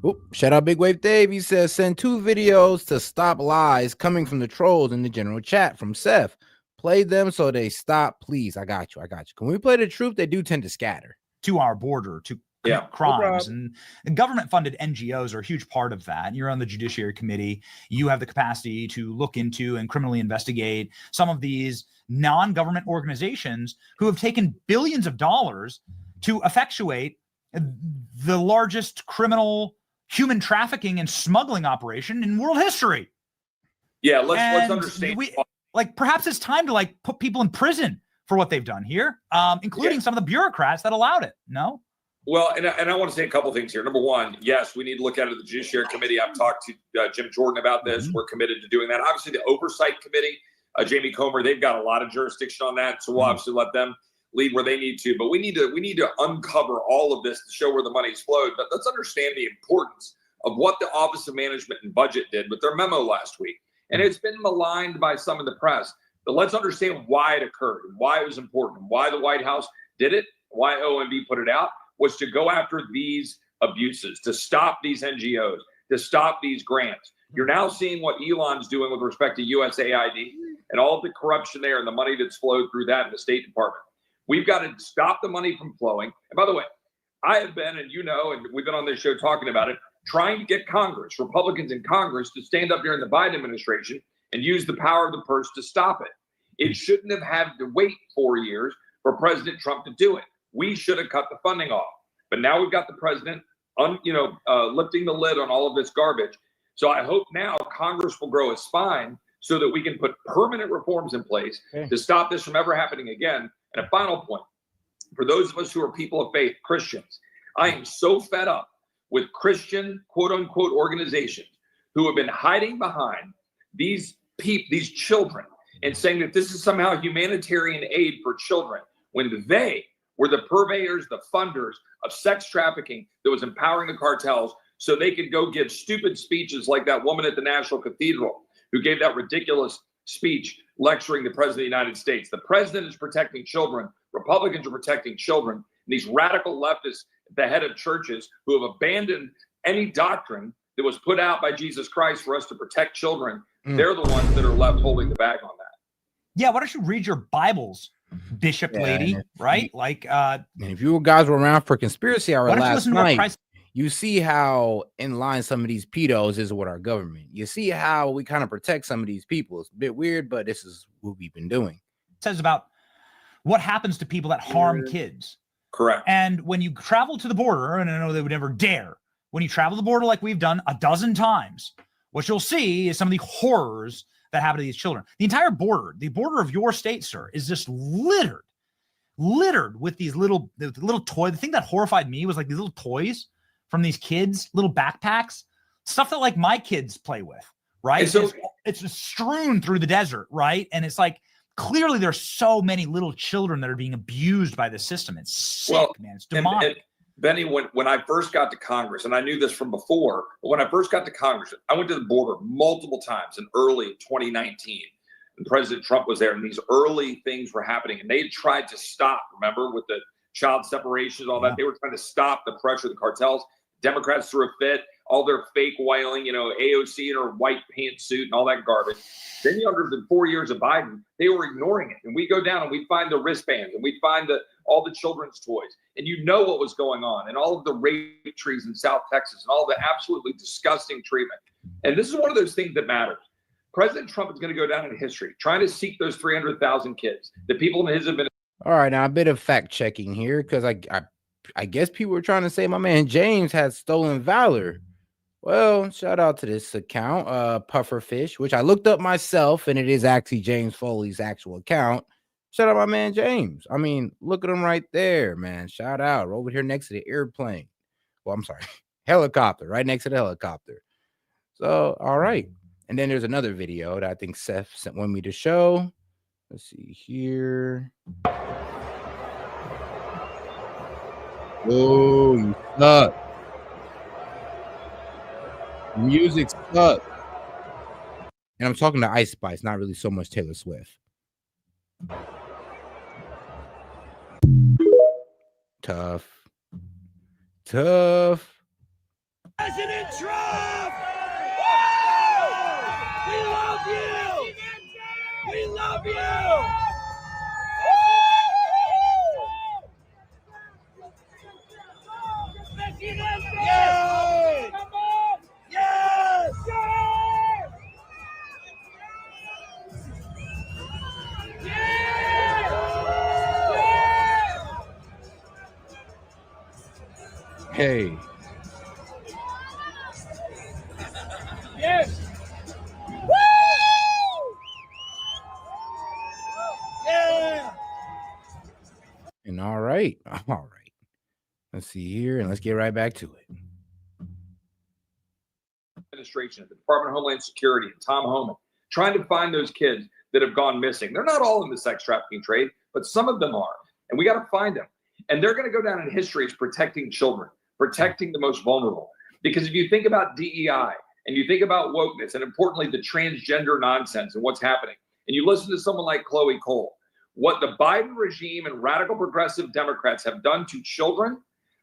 Oop, shout out Big Wave Dave. He says, send 2 videos to stop lies coming from the trolls in the general chat from Seth. Play them so they stop, please. I got you. Can we play the truth? They do tend to scatter to our border, to commit crimes, and government-funded NGOs are a huge part of that. You're on the Judiciary Committee. You have the capacity to look into and criminally investigate some of these non-government organizations who have taken billions of dollars to effectuate the largest criminal human trafficking and smuggling operation in world history. Yeah, let's understand. Perhaps it's time to put people in prison for what they've done here, including some of the bureaucrats that allowed it. No? Well, and I want to say a couple things here. Number one, yes, we need to look at it at the Judiciary Committee. I've talked to Jim Jordan about this. We're committed to doing that. Obviously, the Oversight Committee, Jamie Comer, they've got a lot of jurisdiction on that. So we'll obviously let them lead where they need to. But we need to uncover all of this to show where the money's flowed. But let's understand the importance of what the Office of Management and Budget did with their memo last week. And it's been maligned by some in the press. But let's understand why it occurred and why it was important, and why the White House did it, why OMB put it out, was to go after these abuses, to stop these NGOs, to stop these grants. You're now seeing what Elon's doing with respect to USAID. and all of the corruption there and the money that's flowed through that in the State Department. We've got to stop the money from flowing. And by the way, I have been, and you know, and we've been on this show talking about it, trying to get Congress, Republicans in Congress, to stand up during the Biden administration and use the power of the purse to stop it. It shouldn't have had to wait 4 years for President Trump to do it. We should have cut the funding off. But now we've got the president, lifting the lid on all of this garbage. So I hope now Congress will grow a spine so that we can put permanent reforms in place to stop this from ever happening again. And a final point, for those of us who are people of faith, Christians, I am so fed up with Christian, quote unquote, organizations who have been hiding behind these children and saying that this is somehow humanitarian aid for children, when they were the purveyors, the funders of sex trafficking that was empowering the cartels so they could go give stupid speeches like that woman at the National Cathedral who gave that ridiculous speech lecturing the president of the United States. The president is protecting children. Republicans are protecting children. And these radical leftists at the head of churches who have abandoned any doctrine that was put out by Jesus Christ for us to protect children, they're the ones that are left holding the bag on that. Yeah, why don't you read your Bibles, Bishop lady, right? Like, and if you guys were around for conspiracy hour why don't you last listen to what night, Christ- you see how in line some of these pedos is with our government. You see how we kind of protect some of these people. It's a bit weird, but this is what we've been doing. It says about what happens to people that harm kids. Correct. And when you travel to the border, and I know they would never dare, when you travel the border like we've done a dozen times, what you'll see is some of the horrors that happen to these children. The entire border, the border of your state, sir, is just littered with these little toys. The thing that horrified me was like these little toys from these kids, little backpacks, stuff that like my kids play with, right? So, it's just strewn through the desert, right? And it's like, clearly there's so many little children that are being abused by the system. It's sick, man. It's demonic. And Benny, when I first got to Congress, and I knew this from before, but when I first got to Congress, I went to the border multiple times in early 2019. And President Trump was there, and these early things were happening. And they had tried to stop, remember, with the child separations, all that. They were trying to stop the pressure of the cartels. Democrats threw a fit, all their fake wailing, AOC in her white pantsuit and all that garbage. Then under the 4 years of Biden, they were ignoring it. And we go down and we find the wristbands and we find all the children's toys. And you know what was going on and all of the rape trees in South Texas and all the absolutely disgusting treatment. And this is one of those things that matters. President Trump is going to go down in history trying to seek those 300,000 kids. The people in his administration. All right, now a bit of fact checking here because I guess people were trying to say my man James had stolen valor. Well, shout out to this account, Pufferfish, which I looked up myself, and it is actually James Foley's actual account. Shout out my man James. I mean, look at him right there, man. Shout out. We're over here next to the airplane. Well, I'm sorry, helicopter, right next to the helicopter. So, all right. And then there's another video that I think Seth wanted me to show. Let's see here. Oh, you suck. Music sucks. And I'm talking to Ice Spice, not really so much Taylor Swift. Tough. President Trump! We love you! We love you! Yes! Yes! Hey. Yes! Woo! Yeah! And all right. Let's see here, and let's get right back to it. Administration, the Department of Homeland Security, and Tom Homan, trying to find those kids that have gone missing. They're not all in the sex trafficking trade, but some of them are, and we got to find them. And they're going to go down in history as protecting children, protecting the most vulnerable. Because if you think about DEI and you think about wokeness, and importantly, the transgender nonsense and what's happening, and you listen to someone like Chloe Cole, what the Biden regime and radical progressive Democrats have done to children.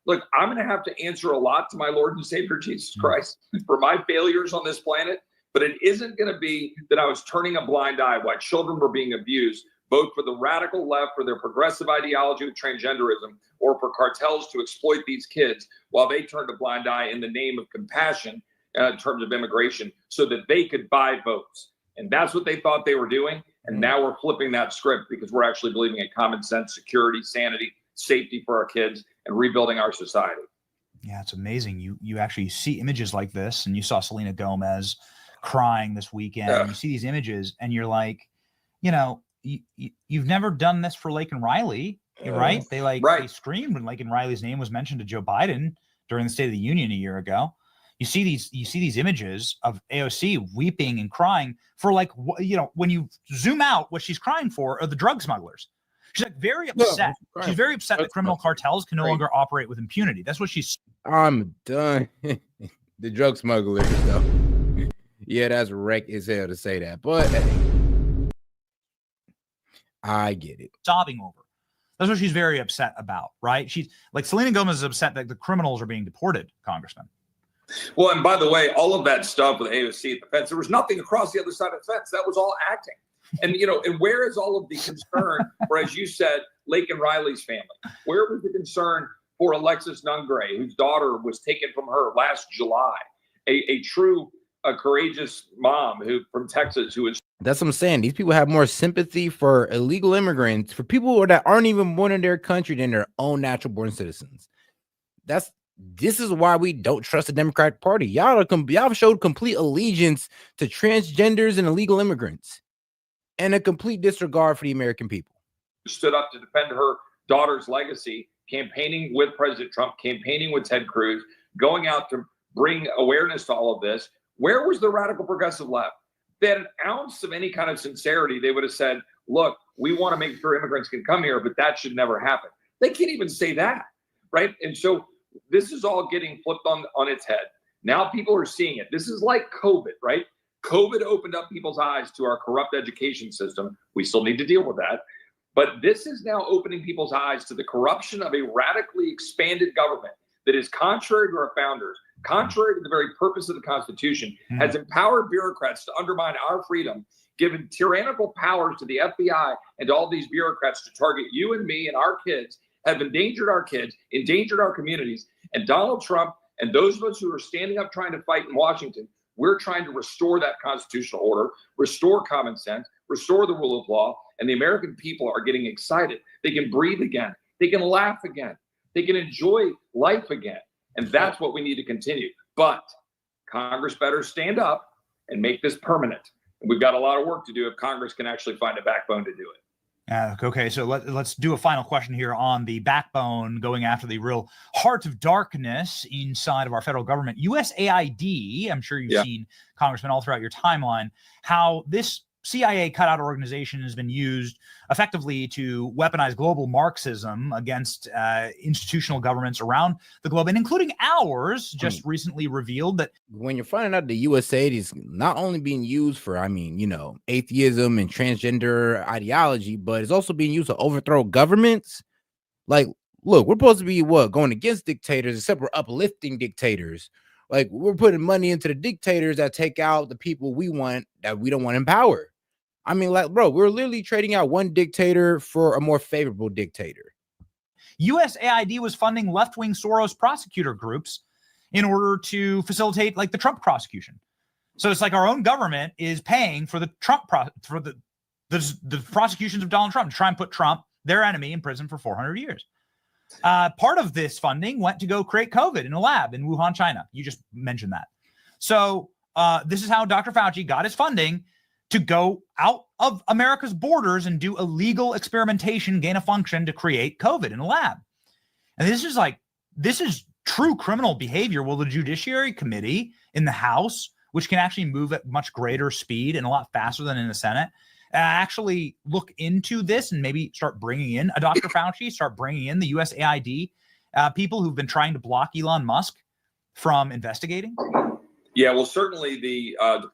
Look, I'm going to have to answer a lot to my Lord and Savior Jesus Christ for my failures on this planet, But it isn't going to be that I was turning a blind eye while children were being abused, both for the radical left, for their progressive ideology with transgenderism, or for cartels to exploit these kids while they turned a blind eye in the name of compassion in terms of immigration so that they could buy votes. And that's what they thought they were doing. And now we're flipping that script because we're actually believing in common sense, security, sanity, safety for our kids, and rebuilding our society. Yeah, it's amazing. You actually see images like this, and you saw Selena Gomez crying this weekend. Yeah. And you see these images, and you're like, you've never done this for Laken Riley, right? They screamed when Laken Riley's name was mentioned to Joe Biden during the State of the Union a year ago. You see these images of AOC weeping and crying for, like, when you zoom out, what she's crying for are the drug smugglers. She's like very upset. She's very upset that criminal cartels can no longer operate with impunity. That's what she's. I'm done. The drug smugglers, though. Yeah, that's wreck as hell to say that, but I get it. Sobbing over. That's what she's very upset about, right? She's like, Selena Gomez is upset that the criminals are being deported, Congressman. Well, and by the way, all of that stuff with AOC at the fence, there was nothing across the other side of the fence. That was all acting. And, and where is all of the concern for, as you said, Laken Riley's family? Where was the concern for Alexis Nungray, whose daughter was taken from her last July? A true, courageous mom from Texas who is. That's what I'm saying. These people have more sympathy for illegal immigrants, for people that aren't even born in their country, than their own natural born citizens. This is why we don't trust the Democratic Party. Y'all showed complete allegiance to transgenders and illegal immigrants, and a complete disregard for the American people. Stood up to defend her daughter's legacy, campaigning with President Trump, campaigning with Ted Cruz, going out to bring awareness to all of this. Where was the radical progressive left? If they had an ounce of any kind of sincerity, they would have said, look, we want to make sure immigrants can come here, but that should never happen. They can't even say that, right? And so this is all getting flipped on its head. Now people are seeing it. This is like COVID, right? COVID opened up people's eyes to our corrupt education system. We still need to deal with that. But this is now opening people's eyes to the corruption of a radically expanded government that is contrary to our founders, contrary to the very purpose of the Constitution, has empowered bureaucrats to undermine our freedom, given tyrannical powers to the FBI and all these bureaucrats to target you and me and our kids, have endangered our kids, endangered our communities. And Donald Trump and those of us who are standing up trying to fight in Washington, we're trying to restore that constitutional order, restore common sense, restore the rule of law, and the American people are getting excited. They can breathe again. They can laugh again. They can enjoy life again. And that's what we need to continue. But Congress better stand up and make this permanent. And we've got a lot of work to do if Congress can actually find a backbone to do it. Okay, so let's do a final question here on the backbone, going after the real heart of darkness inside of our federal government. USAID, I'm sure you've seen, Congressman, all throughout your timeline, how this CIA cutout organization has been used effectively to weaponize global Marxism against institutional governments around the globe, and including ours. Just recently revealed that when you're finding out the USAID is not only being used for, atheism and transgender ideology, but it's also being used to overthrow governments. Like, look, we're supposed to be going against dictators, except we're uplifting dictators. Like, we're putting money into the dictators that take out the people we want, that we don't want in power. I mean, like, bro, we're literally trading out one dictator for a more favorable dictator. USAID was funding left-wing Soros prosecutor groups in order to facilitate, like, the Trump prosecution. So it's like our own government is paying for the Trump the prosecutions of Donald Trump, to try and put Trump, their enemy, in prison for 400 years. Part of this funding went to go create COVID in a lab in Wuhan, China. You just mentioned that. So this is how Dr. Fauci got his funding to go out of America's borders and do illegal experimentation, gain of function, to create COVID in a lab. And this is true criminal behavior. Will the Judiciary Committee in the House, which can actually move at much greater speed and a lot faster than in the Senate, actually look into this and maybe start bringing in a Dr. Fauci, start bringing in the USAID people who've been trying to block Elon Musk from investigating? Yeah, well, certainly the the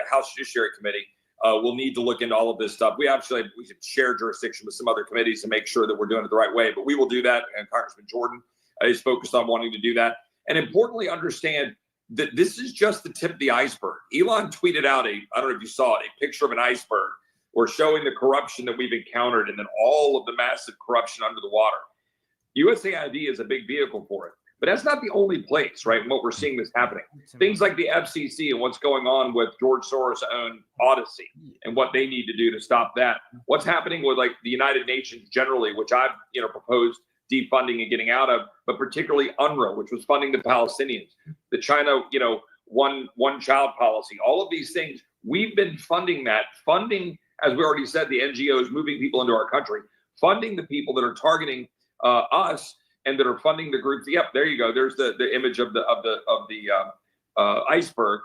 House Judiciary Committee will need to look into all of this stuff. We should share jurisdiction with some other committees to make sure that we're doing it the right way, but we will do that. And Congressman Jordan is focused on wanting to do that. And importantly, understand this is just the tip of the iceberg. Elon tweeted out I don't know if you saw it, a picture of an iceberg or showing the corruption that we've encountered and then all of the massive corruption under the water. USAID is a big vehicle for it, but that's not the only place, right? And what we're seeing is happening. Things like the FCC and what's going on with George Soros' own Odyssey and what they need to do to stop that. What's happening with like the United Nations generally, which I've proposed defunding and getting out of, but particularly UNRWA, which was funding the Palestinians, the China, one child policy, all of these things. We've been funding that, as we already said, the NGOs moving people into our country, funding the people that are targeting us and that are funding the groups. Yep, there you go. There's the image of the iceberg.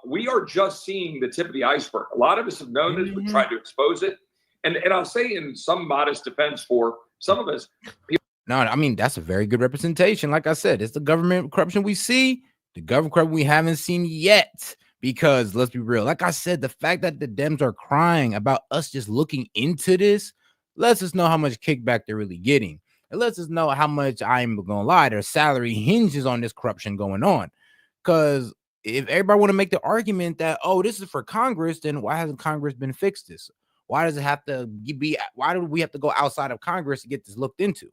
We are just seeing the tip of the iceberg. A lot of us have known this. We tried to expose it, and I'll say in some modest defense for some of us. No, I mean, that's a very good representation. Like I said, it's the government corruption we see, the government corruption we haven't seen yet. Because let's be real, like I said, the fact that the Dems are crying about us just looking into this lets us know how much kickback they're really getting. It lets us know how much, I'm gonna lie, their salary hinges on this corruption going on. Because if everybody want to make the argument that, oh, this is for Congress, then why hasn't Congress been fixed this? Why does it have to be? Why do we have to go outside of Congress to get this looked into?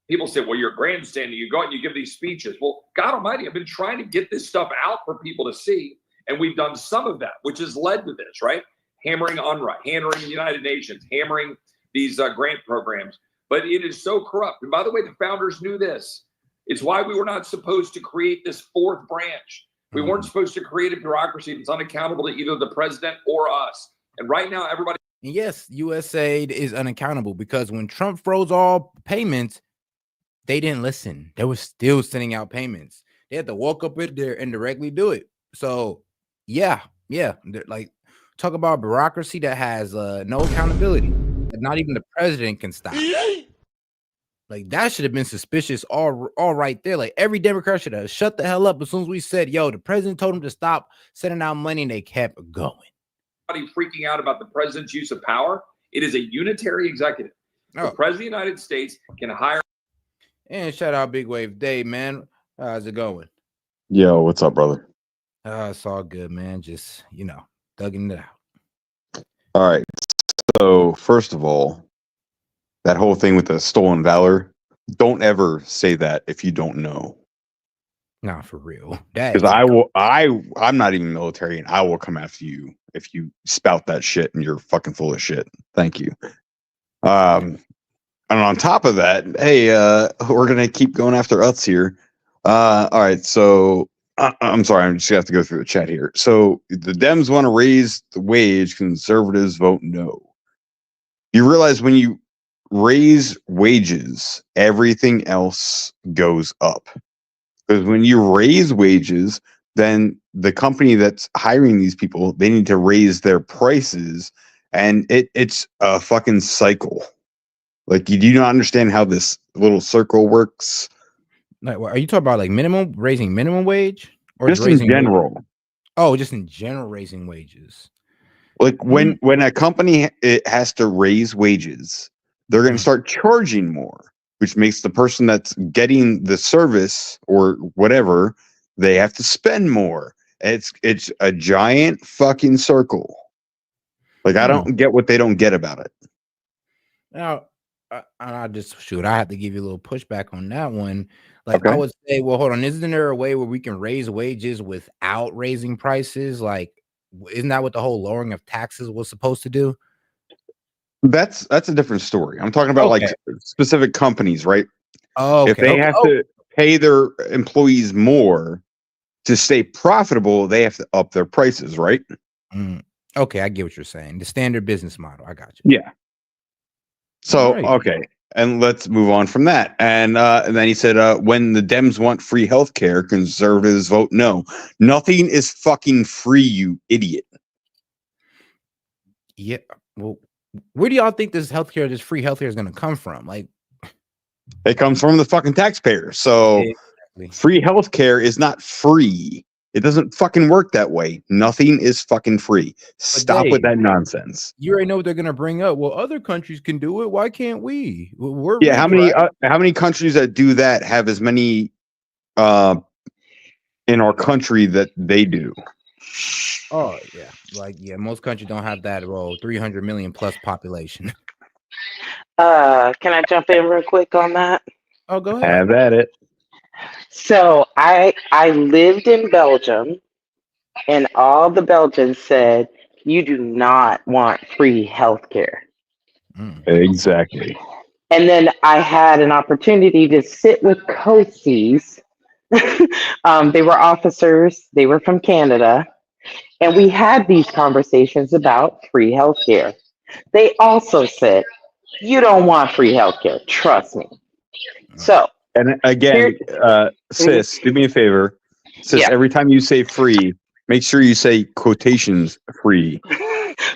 People say, well, you're grandstanding. You go out and you give these speeches. Well, God Almighty, I've been trying to get this stuff out for people to see. And we've done some of that, which has led to this, right? Hammering UNRWA, hammering the United Nations, hammering these grant programs. But it is so corrupt. And by the way, the founders knew this. It's why we were not supposed to create this fourth branch. We weren't supposed to create a bureaucracy that's unaccountable to either the president or us. And right now, everybody. Yes, USAID is unaccountable because when Trump froze all payments, they didn't listen. They were still sending out payments. They had to walk up in there and directly do it. So, yeah. Like, talk about bureaucracy that has no accountability. That not even the president can stop. Like, that should have been suspicious all right there. Like, every Democrat should have shut the hell up as soon as we said, yo, the president told them to stop sending out money, and they kept going. Freaking out about the president's use of power. It is a unitary executive. The president of the United States can hire. And shout out Big Wave Dave, man. How's it going? Yo, what's up, brother? It's all good, man. Just, thugging it out. All right. So, first of all, that whole thing with the stolen valor, don't ever say that if you don't know. Nah, for real. Because I'm not even military, and I will come after you if you spout that shit and you're fucking full of shit. Thank you. And on top of that, hey, we're gonna keep going after us here. All right, so I'm sorry, I'm just gonna have to go through the chat here. So the Dems want to raise the wage, conservatives vote no. You realize when you raise wages, everything else goes up. Because when you raise wages, then the company that's hiring these people, they need to raise their prices, and it's a fucking cycle. Like, you do not understand how this little circle works. Like, are you talking about like raising minimum wage, or just in general? Wages? Oh, just in general, raising wages. Like when a company has to raise wages, they're going to start charging more, which makes the person that's getting the service or whatever, they have to spend more. It's a giant fucking circle. Like, I don't get what they don't get about it. Now, I have to give you a little pushback on that one. Like, I would say, well, hold on, isn't there a way where we can raise wages without raising prices? Like, isn't that what the whole lowering of taxes was supposed to do? That's a different story. I'm talking about like specific companies, right? Oh, if they have to pay their employees more to stay profitable, they have to up their prices, right? Okay, I get what you're saying. The standard business model. I got you. Yeah. So, okay. And let's move on from that. And then he said, when the Dems want free healthcare, conservatives vote no. Nothing is fucking free, you idiot. Yeah. Well, where do y'all think this free healthcare is going to come from? Like, it comes from the fucking taxpayer. So free healthcare is not free. It doesn't fucking work that way. Nothing is fucking free. Stop with that nonsense. You already know what they're going to bring up. Well, other countries can do it. Why can't we? We're how many countries that do that have as many in our country that they do. Oh yeah, like yeah, most countries don't have that. Well, 300 million plus population. Can I jump in real quick on that? Oh, go ahead. Have at it. So I lived in Belgium, and all the Belgians said you do not want free healthcare. Exactly. And then I had an opportunity to sit with COSIs. They were officers. They were from Canada, and we had these conversations about free healthcare. They also said, "You don't want free healthcare. Trust me." So, And again, sis, do me a favor. Sis, Yeah. every time you say free, make sure you say quotations free.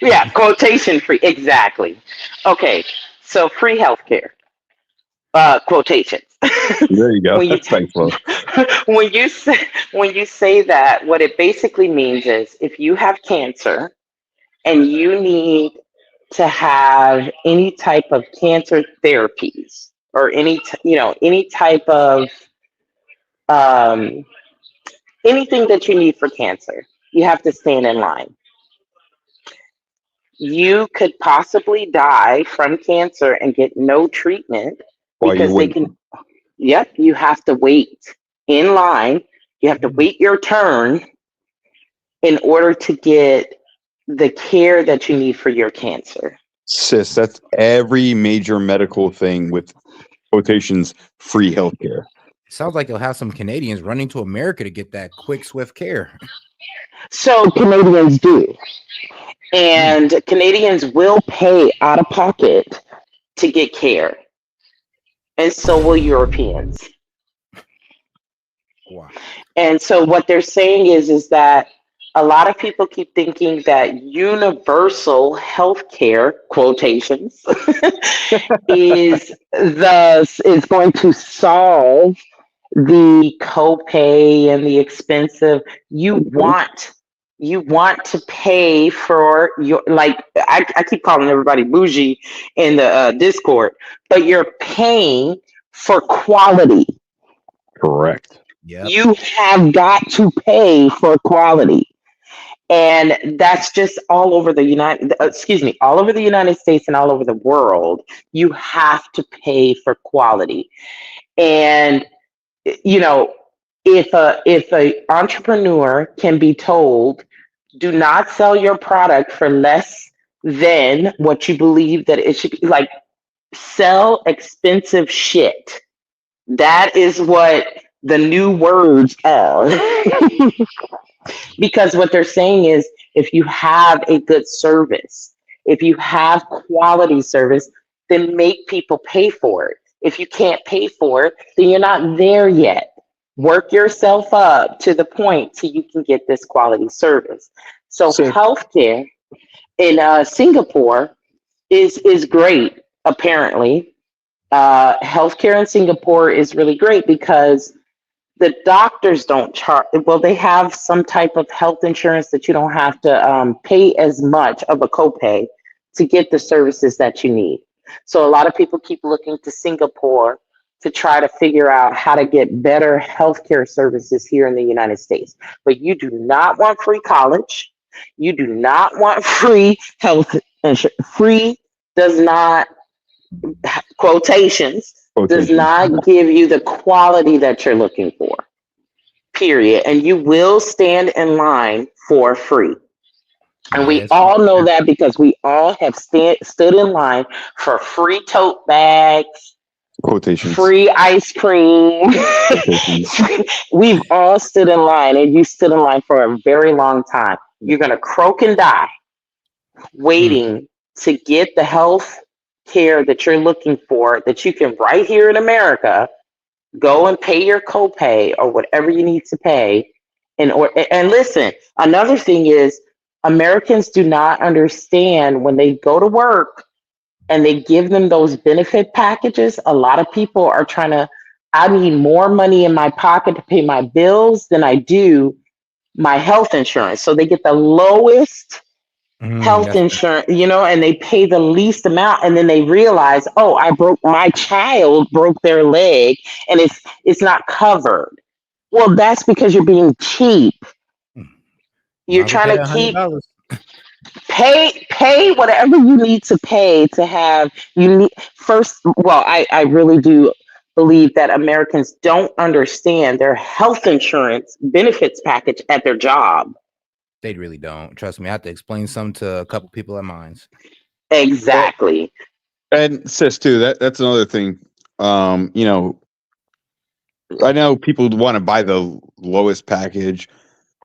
yeah, quotation free. Exactly. Okay. So, free healthcare. Quotations. There you go. When you Thanks, Flo. when you say that, what it basically means is if you have cancer and you need to have any type of cancer therapies or any type of um, anything that you need for cancer, you have to stand in line. You could possibly die from cancer and get no treatment While you because they wait. can. Yep, you have to wait in line. You have to wait your turn in order to get the care that you need for your cancer. Sis, that's every major medical thing with quotations free healthcare. Sounds like you'll have some Canadians running to America to get that quick, swift care. So Canadians do. And Canadians will pay out of pocket to get care. And so will Europeans. Wow. And so what they're saying is that a lot of people keep thinking that universal health care quotations is going to solve the copay and the expensive. You want to pay for your, like I keep calling everybody bougie in the Discord, but you're paying for quality. Correct. You have got to pay for quality. And that's just all over the all over the United States and all over the world. You have to pay for quality. And if a entrepreneur can be told, do not sell your product for less than what you believe that it should be, like sell expensive shit. That is what the new words are. Because what they're saying is if you have a good service, if you have quality service, then make people pay for it. If you can't pay for it, then you're not there yet. Work yourself up to the point so you can get this quality service. So healthcare in Singapore is great, apparently. Healthcare in Singapore is really great because the doctors don't charge. Well, they have some type of health insurance that you don't have to pay as much of a copay to get the services that you need. So a lot of people keep looking to Singapore to try to figure out how to get better healthcare services here in the United States. But you do not want free college. You do not want free health insurance. Free does not, quotations, does not give you the quality that you're looking for, period. And you will stand in line for free. And we all know that because we all have stood in line for free tote bags, Quotations. free ice cream. We've all stood in line, and you stood in line for a very long time. You're going to croak and die waiting to get the health care that you're looking for, that you can right here in America go and pay your copay or whatever you need to pay. And listen, another thing is Americans do not understand when they go to work and they give them those benefit packages. A lot of people are trying to, I need more money in my pocket to pay my bills than I do my health insurance. So they get the lowest health insurance, and they pay the least amount, and then they realize, oh, my child broke their leg and it's not covered. Well, that's because you're being cheap. You're Might as well trying pay to keep $100. pay whatever you need to pay to have you need first. Well, I really do believe that Americans don't understand their health insurance benefits package at their job. They really don't. Trust me, I have to explain some to a couple people at mine. Exactly. And sis too, that's another thing. You know, I know people want to buy the lowest package,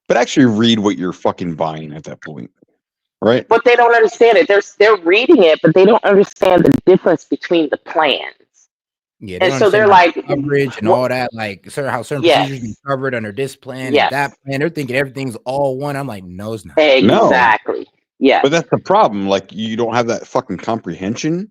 but actually read what you're fucking buying at that point, right? But they don't understand it. They're reading it, but they don't understand the difference between the plans. Yeah, they And don't so they're understand like, like coverage and all that, like how certain yes, procedures be covered under this plan and yes, that plan. They're thinking everything's all one. I'm like, no, it's not. No, exactly. Yes. but that's the problem. Like, you don't have that fucking comprehension.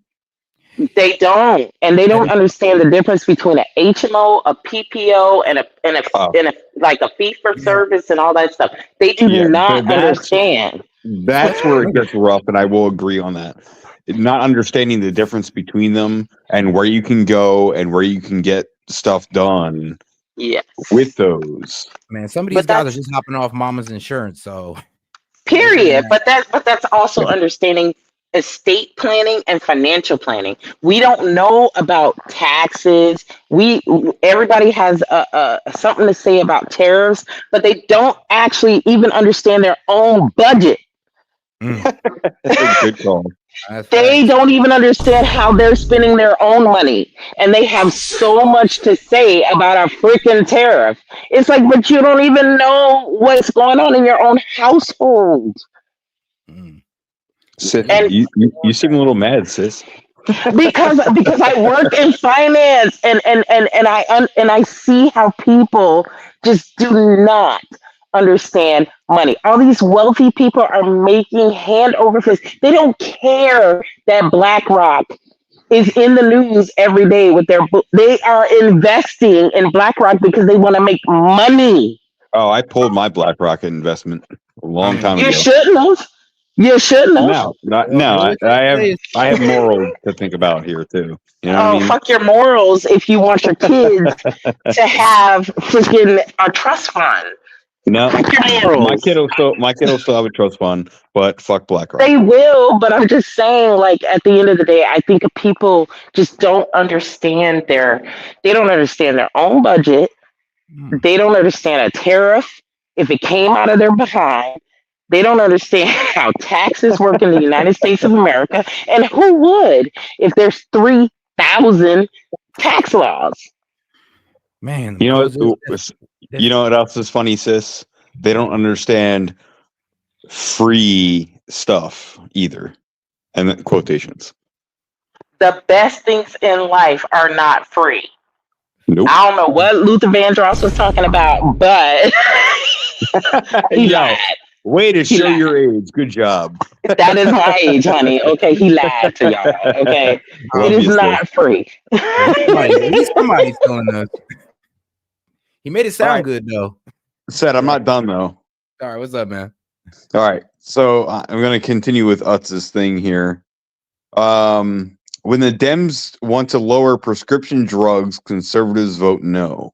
They don't, and they don't understand the difference between an HMO, a PPO, and a like a fee for service and all that stuff. They do Yeah, not understand. that's where it gets rough, and I will agree on that. Not understanding the difference between them and where you can go and where you can get stuff done. Yes. With those, Man, some of these guys are just hopping off mama's insurance. So period. But that's also understanding estate planning and financial planning. We don't know about taxes. Everybody has something to say about tariffs, but they don't actually even understand their own budget. Good call. They don't even understand how they're spending their own money, and they have so much to say about a freaking tariff. It's like, but you don't even know what's going on in your own household. Sis, you seem a little mad, sis. because I work in finance and I see how people just do not understand money. All these wealthy people are making hand over fist. They don't care that BlackRock is in the news every day with their book. They are investing in BlackRock because they want to make money. Oh, I pulled my BlackRock investment a long time ago. You shouldn't have. You shouldn't have. I have morals to think about here too. You know what I mean? Fuck your morals if you want your kids to have freaking a trust fund. No, Fuck your morals. my kid will still have a trust fund, but fuck BlackRock. They will, but I'm just saying, like, at the end of the day, I think people just don't understand they don't understand their own budget. They don't understand a tariff if it came out of their behind. They don't understand how taxes work in the United States of America. And who would if there's 3,000 tax laws? Man, you know what else is funny, sis? They don't understand free stuff either. And then quotations. The best things in life are not free. Nope. I don't know what Luther Vandross was talking about, but he lied. Way to show your age. Good job. That is my age, honey. Okay, he lied to y'all. Okay, it is not free. At least somebody's telling us. He made it sound good though. Said I'm not done though. All right, what's up, man? All right, so I'm going to continue with Utz's thing here. When the Dems want to lower prescription drugs, conservatives vote no.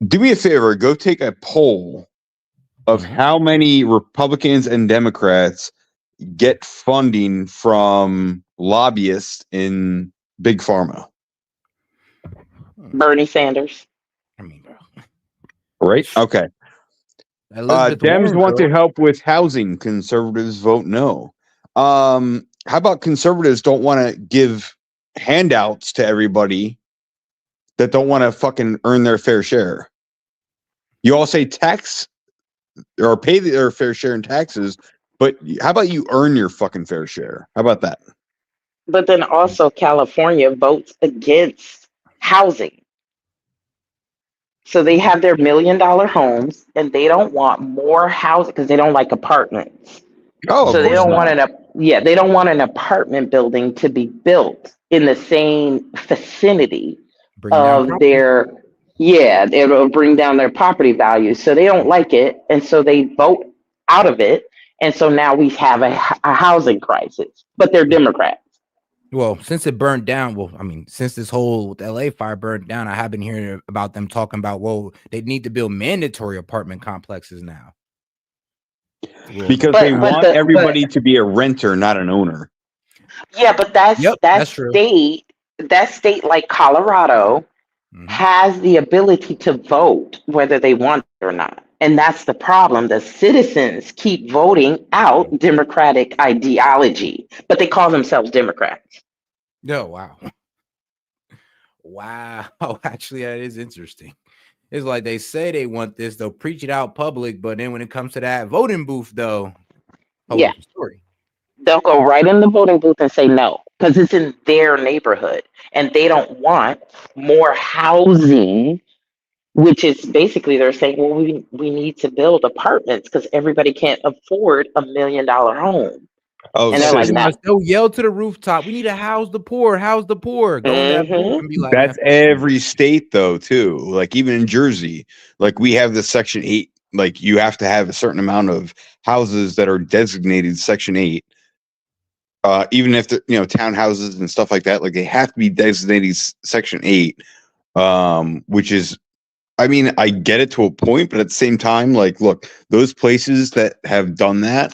Do me a favor, go take a poll of how many Republicans and Democrats get funding from lobbyists in Big Pharma. Bernie Sanders. Right? Okay. Dems want to help with housing. Conservatives vote no. How about conservatives don't want to give handouts to everybody that don't want to fucking earn their fair share? You all say tax or pay their fair share in taxes, but how about you earn your fucking fair share? How about that? But then also California votes against housing. So they have their $1 million homes and they don't want more housing because they don't like apartments. Oh, so they don't want they don't want an apartment building to be built in the same vicinity of their it'll bring down their property value. So they don't like it, and so they vote out of it. And so now we have a housing crisis. But they're Democrats. Well, since it burned down, well, I mean, since this whole LA fire burned down, I have been hearing about them talking about, well, they need to build mandatory apartment complexes now. Because they want everybody to be a renter, not an owner. Yeah, but that's true. That state like Colorado has the ability to vote whether they want it or not. And that's the problem. The citizens keep voting out Democratic ideology, but they call themselves Democrats. No, wow. Wow. Actually, that is interesting. It's like they say they want this, they'll preach it out public, but then when it comes to that voting booth, though, Yeah. story. They'll go right in the voting booth and say no because it's in their neighborhood and they don't want more housing, which is basically they're saying, well, we need to build apartments because everybody can't afford $1 million home. Oh, and they're like, no. They'll yell to the rooftop, we need to house the poor, house the poor. Go in that booth and be like, that's every state though, too. Like even in Jersey, like we have the Section 8, like you have to have a certain amount of houses that are designated Section 8. Even if the townhouses and stuff like that, like they have to be designated Section 8, which is, I mean, I get it to a point, but at the same time, like, look, those places that have done that,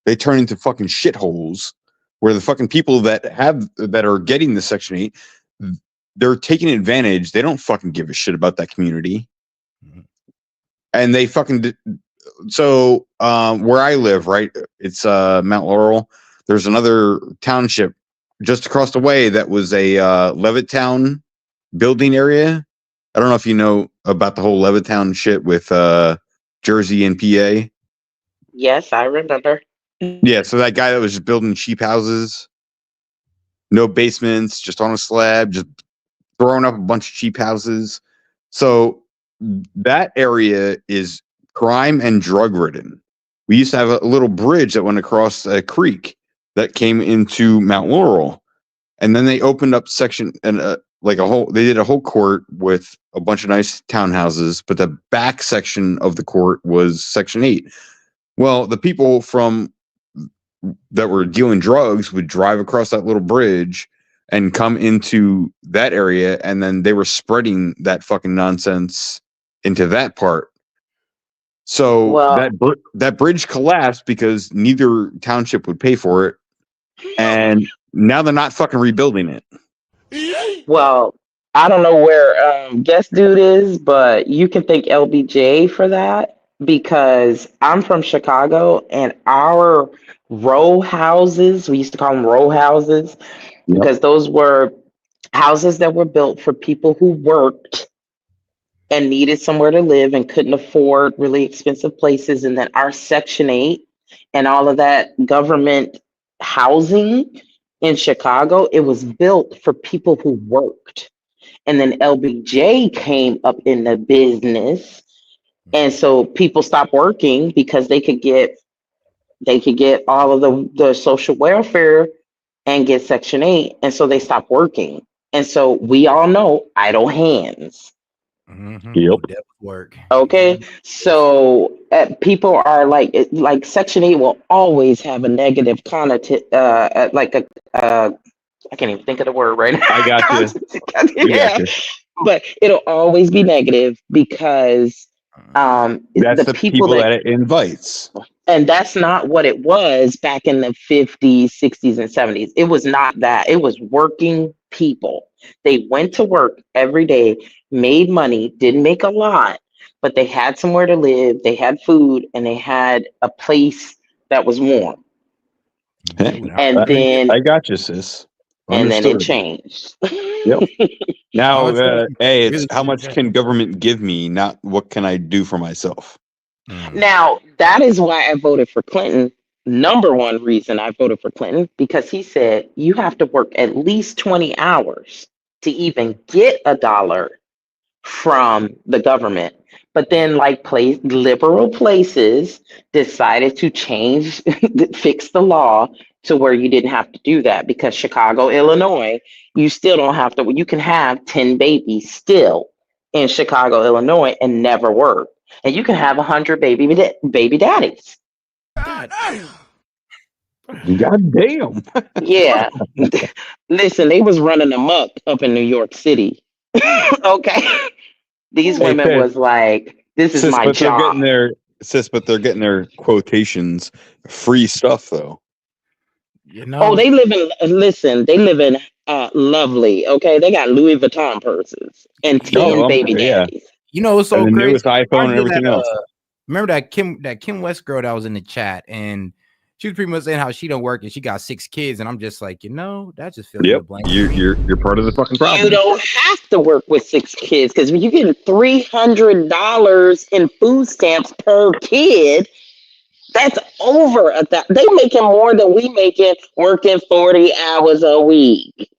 they turn into fucking shitholes where the fucking people that are getting the Section 8, they're taking advantage. They don't fucking give a shit about that community. And they fucking, so where I live, right? It's Mount Laurel. There's another township just across the way that was a Levittown building area. I don't know if you know about the whole Levittown shit with Jersey and PA. Yes, I remember. Yeah, so that guy that was just building cheap houses, no basements, just on a slab, just throwing up a bunch of cheap houses. So that area is crime and drug ridden. We used to have a little bridge that went across a creek that came into Mount Laurel, and then they opened up section and they did a whole court with a bunch of nice townhouses, but the back section of the court was Section 8. Well, the people that were dealing drugs would drive across that little bridge and come into that area, and then they were spreading that fucking nonsense into that part. So that bridge collapsed because neither township would pay for it, and now they're not fucking rebuilding it. Well, I don't know where guest dude is, but you can thank LBJ for that because I'm from Chicago and our row houses, we used to call them row houses, because those were houses that were built for people who worked and needed somewhere to live and couldn't afford really expensive places. And then our Section 8 and all of that government housing in Chicago, it was built for people who worked. And then LBJ came up in the business. And so people stopped working because they could get all of the social welfare and get Section 8. And so they stopped working. And so we all know idle hands. Yep. Work. Okay, so people are like Section 8 will always have a negative connotation, I can't even think of the word right now. I got you. Yeah, but it'll always be negative because that's the people that it invites. And that's not what it was back in the 50s, 60s, and 70s. It was not that. It was working people. They went to work every day, made money, didn't make a lot, but they had somewhere to live, they had food, and they had a place that was warm. And then I got you, sis. And then it changed. Yep. Now, hey, it's really how much can government give me, not what can I do for myself. Now, that is why I voted for Clinton. Number one reason I voted for Clinton, because he said you have to work at least 20 hours to even get a dollar from the government. But then liberal places decided to fix the law to where you didn't have to do that, because Chicago, Illinois, you still don't have to, you can have 10 babies still in Chicago, Illinois and never work. And you can have 100 baby daddies. God damn. Yeah. Listen, they was running amok up in New York City. Okay. These Hey, women was like, this is my but they're job. getting their quotations free stuff though. You Oh, know, they live in, listen, they live in lovely. Okay. They got Louis Vuitton purses and 10 baby Yeah. daddies. you know it's And so the crazy. newest iPhone and Reminds me of everything else. Remember that Kim West girl that was in the chat, and she was pretty much saying how she don't work and she got 6 kids, and I'm just like, that just fills in the Yep. blank. You're part of the fucking You problem. don't have to work with 6 kids because when you get $300 in food stamps per kid, that's over at that. They making more than we making working 40 hours a week.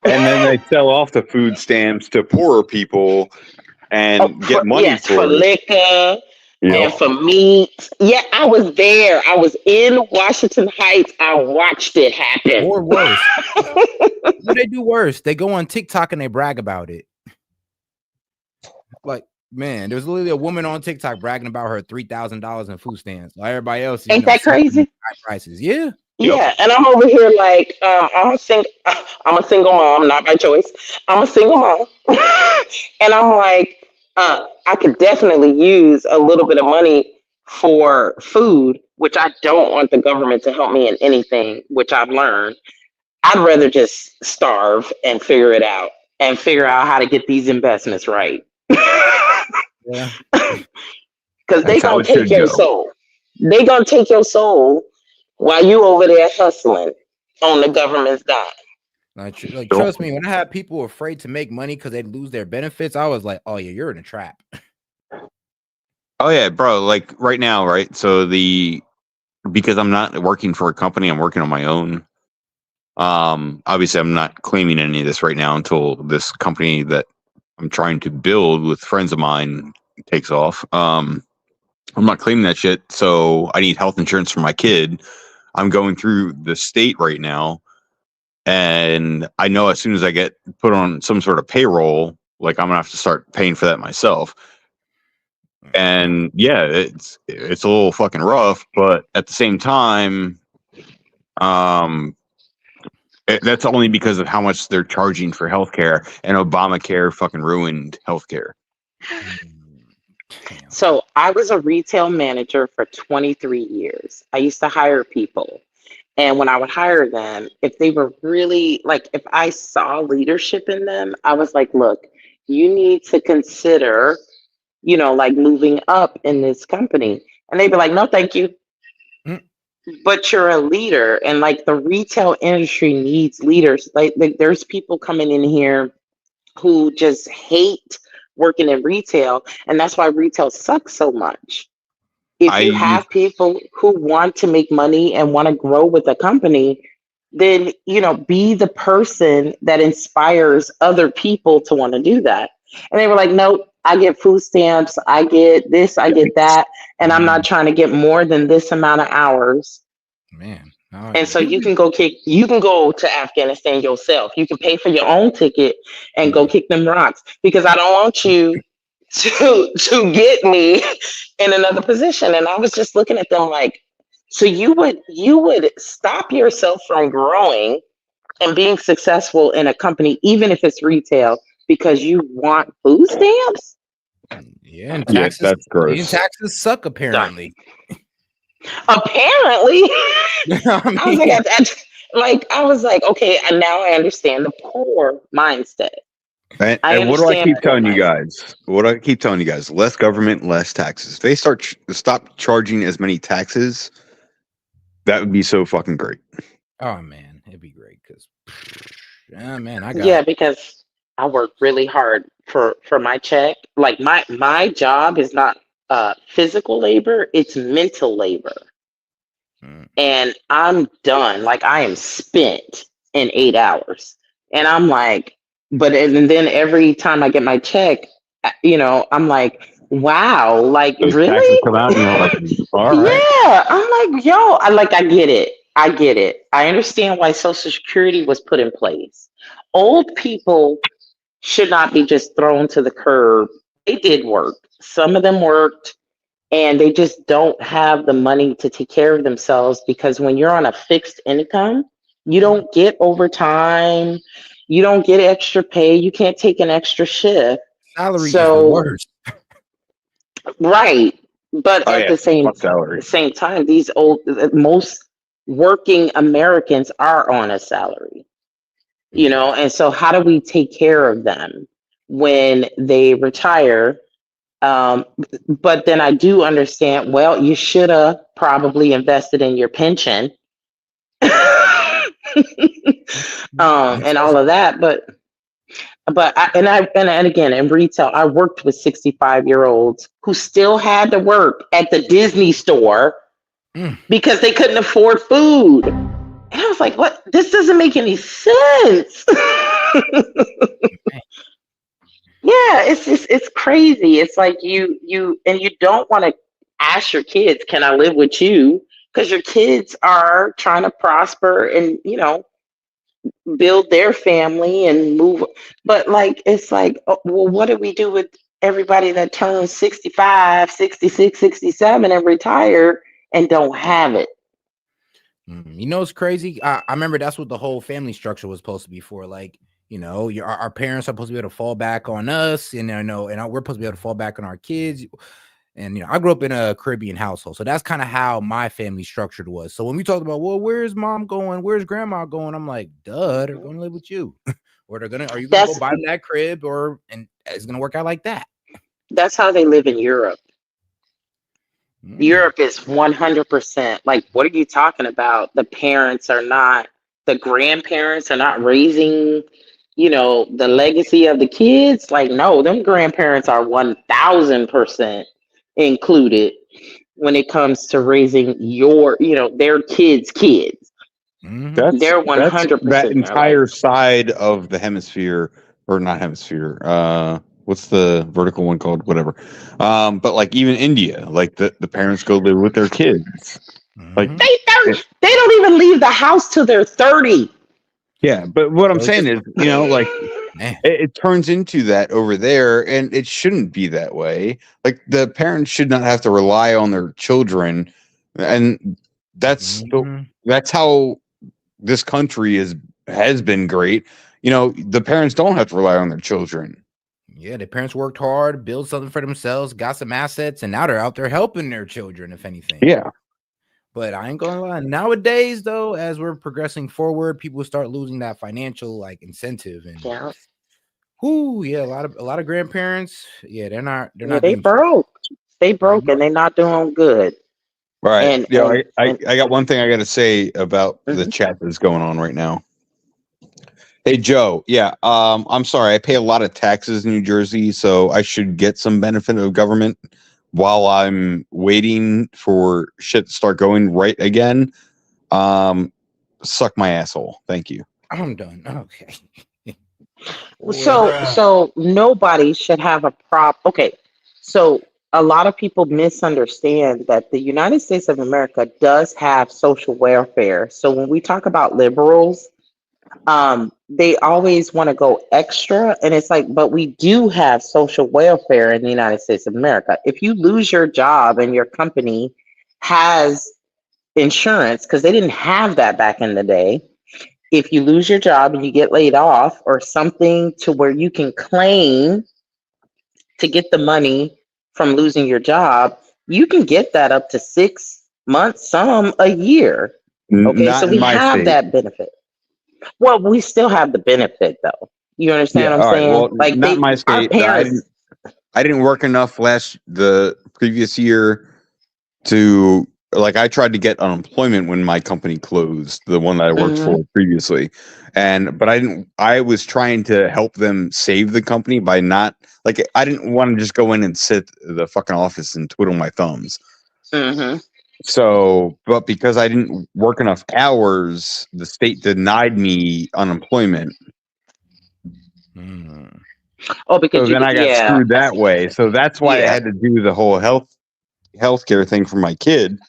And then they sell off the food stamps to poorer people and get money Yes, for for it. liquor and Yep. for meat. Yeah, I was there. I was in Washington Heights. I watched it happen. Or worse. What they do worse? They go on TikTok and they brag about it. Like, man, there was literally a woman on TikTok bragging about her $3,000 in food stamps. While everybody else, Ain't that crazy? high prices. Yeah. Yeah, and I'm over here like I'm a single mom, not by choice. I'm a single mom, and I'm like, I could definitely use a little bit of money for food, which I don't want the government to help me in anything, which I've learned. I'd rather just starve and figure it out and figure out how to get these investments right. Yeah. Because they That's how gonna it take should your go. soul. They gonna take your soul while you over there hustling on the government's dime. Like trust me, when I had people afraid to make money because they'd lose their benefits, I was like, oh yeah, you're in a trap. Oh yeah, bro. Like right now, right? So because I'm not working for a company, I'm working on my own. Obviously I'm not claiming any of this right now until this company that I'm trying to build with friends of mine takes off. I'm not claiming that shit, so I need health insurance for my kid. I'm going through the state right now, and I know as soon as I get put on some sort of payroll, like I'm gonna have to start paying for that myself. And yeah, it's a little fucking rough, but at the same time, that's only because of how much they're charging for healthcare, and Obamacare fucking ruined healthcare. So I was a retail manager for 23 years. I used to hire people. And when I would hire them, if they were really like, if I saw leadership in them, I was like, look, you need to consider, like moving up in this company. And they'd be like, no, thank you. But you're a leader. And like the retail industry needs leaders. Like there's people coming in here who just hate working in retail. And that's why retail sucks so much. If you have people who want to make money and want to grow with a company, then be the person that inspires other people to want to do that. And they were like, nope, I get food stamps, I get this, I get that, and I'm not trying to get more than this amount of hours. Man. And so you can go to Afghanistan yourself. You can pay for your own ticket and go kick them rocks, because I don't want you to get me in another position. And I was just looking at them like, so you would stop yourself from growing and being successful in a company, even if it's retail, because you want food stamps? Yeah, and taxes. That's gross. And taxes suck apparently. Apparently. I was like, okay, and now I understand the poor mindset. And what do I keep telling you guys? Less government, less taxes. If they stop charging as many taxes, that would be so fucking great. Oh man, it'd be great because because I work really hard for my check. Like my job is not physical labor, it's mental labor. And I'm done. Like I am spent in 8 hours. And I'm like, and then every time I get my check, I'm like, wow, like Those really? taxes come out and you're like, all right. Yeah. I'm like, yo, I get it. I get it. I understand why Social Security was put in place. Old people should not be just thrown to the curb. They did work. Some of them worked and they just don't have the money to take care of themselves, because when you're on a fixed income, you don't get overtime, you don't get extra pay, you can't take an extra shift. Salary is the So, worst. right. But Oh at yeah, the fuck salary. same time, most working Americans are on a salary, and so how do we take care of them when they retire? But then I do understand, well, you should have probably invested in your pension, and all of that. But and again, in retail, I worked with 65-year-olds who still had to work at the Disney store because they couldn't afford food. And I was like, what? This doesn't make any sense. Yeah, it's crazy. It's like you don't want to ask your kids, "Can I live with you?" Because your kids are trying to prosper and build their family and move. But like it's like, oh, well, what do we do with everybody that turns 65, 66, 67 and retire and don't have it? You know, it's crazy. I remember that's what the whole family structure was supposed to be for. Like, our parents are supposed to be able to fall back on us, and we're supposed to be able to fall back on our kids. And I grew up in a Caribbean household, so that's kind of how my family structured was. So when we talked about, well, where's mom going? Where's grandma going? I'm like, duh, they're going to live with you, or are you going to go buy them that crib, and it's going to work out like that. That's how they live in Europe. Europe is 100%. Like, what are you talking about? The grandparents are not raising, the legacy of the kids. Like, no, them grandparents are 1000% included when it comes to raising their kids' kids. They're 100% that entire side of the hemisphere, or not hemisphere. What's the vertical one called? Whatever. But like even India, like the parents go live with their kids. Like they don't even leave the house till they're 30. Yeah, but what I'm saying is, like it turns into that over there, and it shouldn't be that way. Like the parents should not have to rely on their children, and that's how this country has been great. The parents don't have to rely on their children. Yeah, the parents worked hard, built something for themselves, got some assets, and now they're out there helping their children, if anything. Yeah. But I ain't gonna lie. Nowadays, though, as we're progressing forward, people start losing that financial incentive, and yeah, a lot of grandparents, they're not they broke. They broke and they're not doing good. Right. I got one thing I got to say about the chat that's going on right now. Hey Joe, I'm sorry. I pay a lot of taxes in New Jersey, so I should get some benefit of government while I'm waiting for shit to start going right again. Suck my asshole. Thank you. I'm done. Okay. So nobody should have a Okay, so a lot of people misunderstand that the United States of America does have social welfare. So when we talk about liberals, they always want to go extra, and it's like, but we do have social welfare in the United States of America. If you lose your job and your company has insurance, because they didn't have that back in the day, if you lose your job and you get laid off or something to where you can claim to get the money from losing your job, you can get that up to 6 months, some a year. Okay, Not so we have that benefit. Well, we still have the benefit, though. You understand what I'm saying? Well, like not my state. I didn't work enough the previous year to I tried to get unemployment when my company closed, the one that I worked for previously. But I was trying to help them save the company by not I didn't want to just go in and sit the fucking office and twiddle my thumbs. So, but because I didn't work enough hours, the state denied me unemployment. Oh, because then I got screwed that way. So that's why I had to do the whole healthcare thing for my kid.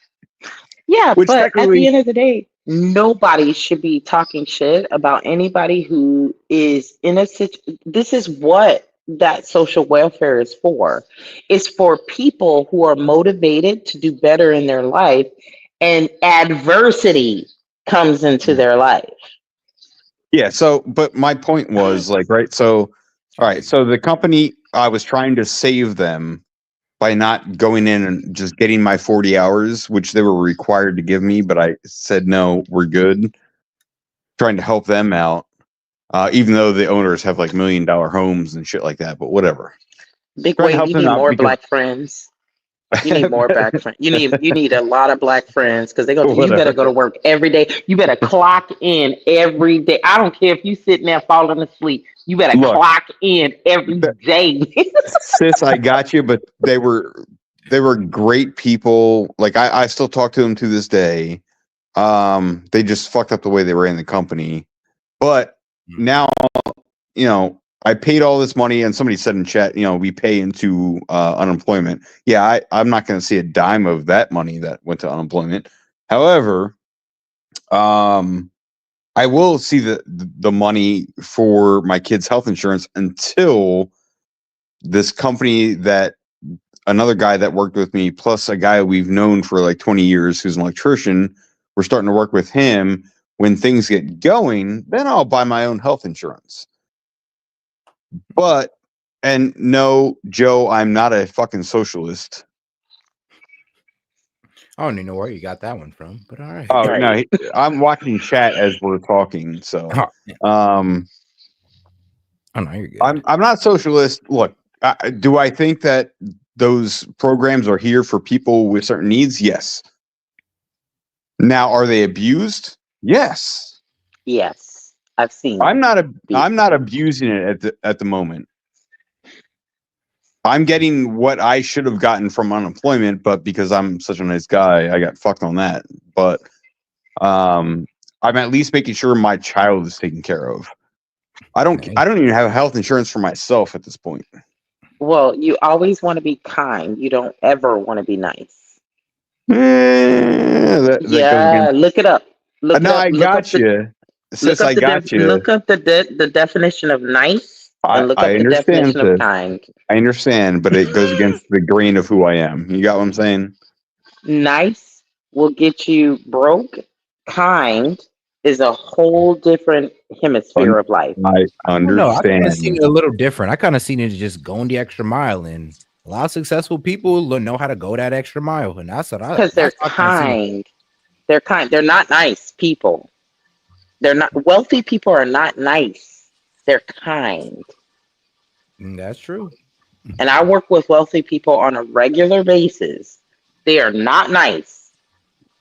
Yeah, but at the end of the day, nobody should be talking shit about anybody who is in a situation. This is what that social welfare is for. It's for people who are motivated to do better in their life and adversity comes into their life. Yeah. So, but my point was like, right. So, all right. So the company, I was trying to save them by not going in and just getting my 40 hours, which they were required to give me, but I said, no, we're good. Trying to help them out. Even though the owners have like $1 million homes and shit like that, but whatever. Big Trying to Wave, help you them need out more because black friends. You need more black friends. You need a lot of black friends because they're gonna. You better whatever. go to work every day. You better clock in every day. I don't care if you sitting there falling asleep. You better Look, clock in every day. sis, I got you, but they were great people. Like I still talk to them to this day. They just fucked up the way they ran the company. But now, you know, I paid all this money, and somebody said in chat, you know, we pay into unemployment. Yeah, I'm not going to see a dime of that money that went to unemployment. However, I will see the money for my kids' health insurance until this company that another guy that worked with me, plus a guy we've known for like 20 years who's an electrician, we're starting to work with him. When things get going, then I'll buy my own health insurance. But, and no, Joe, I'm not a fucking socialist. I don't even know where you got that one from, but all right. Oh no, I'm watching chat as we're talking. So, Oh no, you're good. I'm not socialist. Look, do I think that those programs are here for people with certain needs? Yes. Now, are they abused? Yes. Yes, I've seen. I'm not abusing it at the moment. I'm getting what I should have gotten from unemployment, but because I'm such a nice guy, I got fucked on that. But I'm at least making sure my child is taken care of. I don't even have health insurance for myself at this point. Well, you always want to be kind. You don't ever want to be nice. That goes against, look it up. no, I got you. Sis, I got you. Look up the definition of nice and look I up the understand definition of this. kind. I understand, but it goes against the grain of who I am. You got what I'm saying? Nice will get you broke. Kind is a whole different hemisphere of life. I No, I kind of understand. seen it a little different. I kind of seen it just going the extra mile, and a lot of successful people know how to go that extra mile, and that's what I. Because they're kind. They're kind. They're not nice people. They're not wealthy people are not nice. They're kind. That's true. And I work with wealthy people on a regular basis. They are not nice.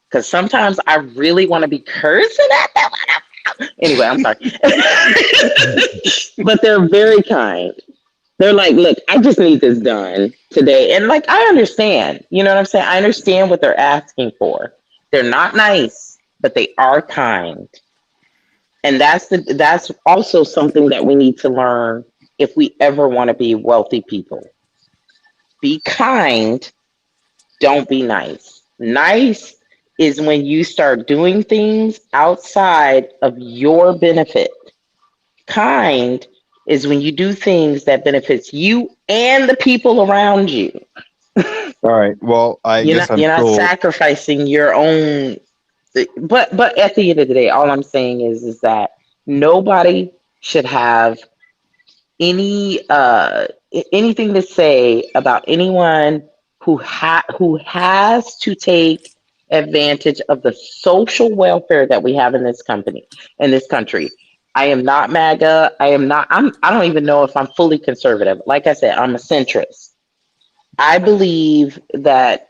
Because sometimes I really want to be cursing at them. Anyway, I'm sorry. But they're very kind. They're like, look, I just need this done today. And like, I understand. You know what I'm saying? I understand what they're asking for. They're not nice, but they are kind. And that's also something that we need to learn if we ever want to be wealthy people. Be kind, don't be nice. Nice is when you start doing things outside of your benefit. Kind is when you do things that benefits you and the people around you. All right. Well, You're not sacrificing your own. But at the end of the day, all I'm saying is that nobody should have anything to say about anyone who has to take advantage of the social welfare that we have in this country. I am not MAGA. I don't even know if I'm fully conservative. Like I said, I'm a centrist. I believe that,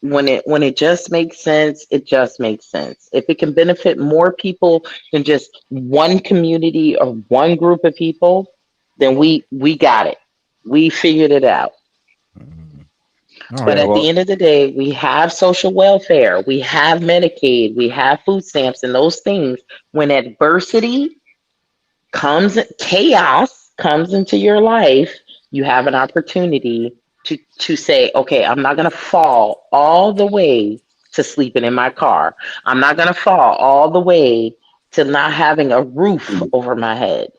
when it just makes sense, it just makes sense. If it can benefit more people than just one community or one group of people, then we got it. We figured it out. But at the end of the day, we have social welfare, we have Medicaid, we have food stamps and those things. When adversity chaos comes into your life, you have an opportunity to say, okay, I'm not going to fall all the way to sleeping in my car. I'm not going to fall all the way to not having a roof over my head.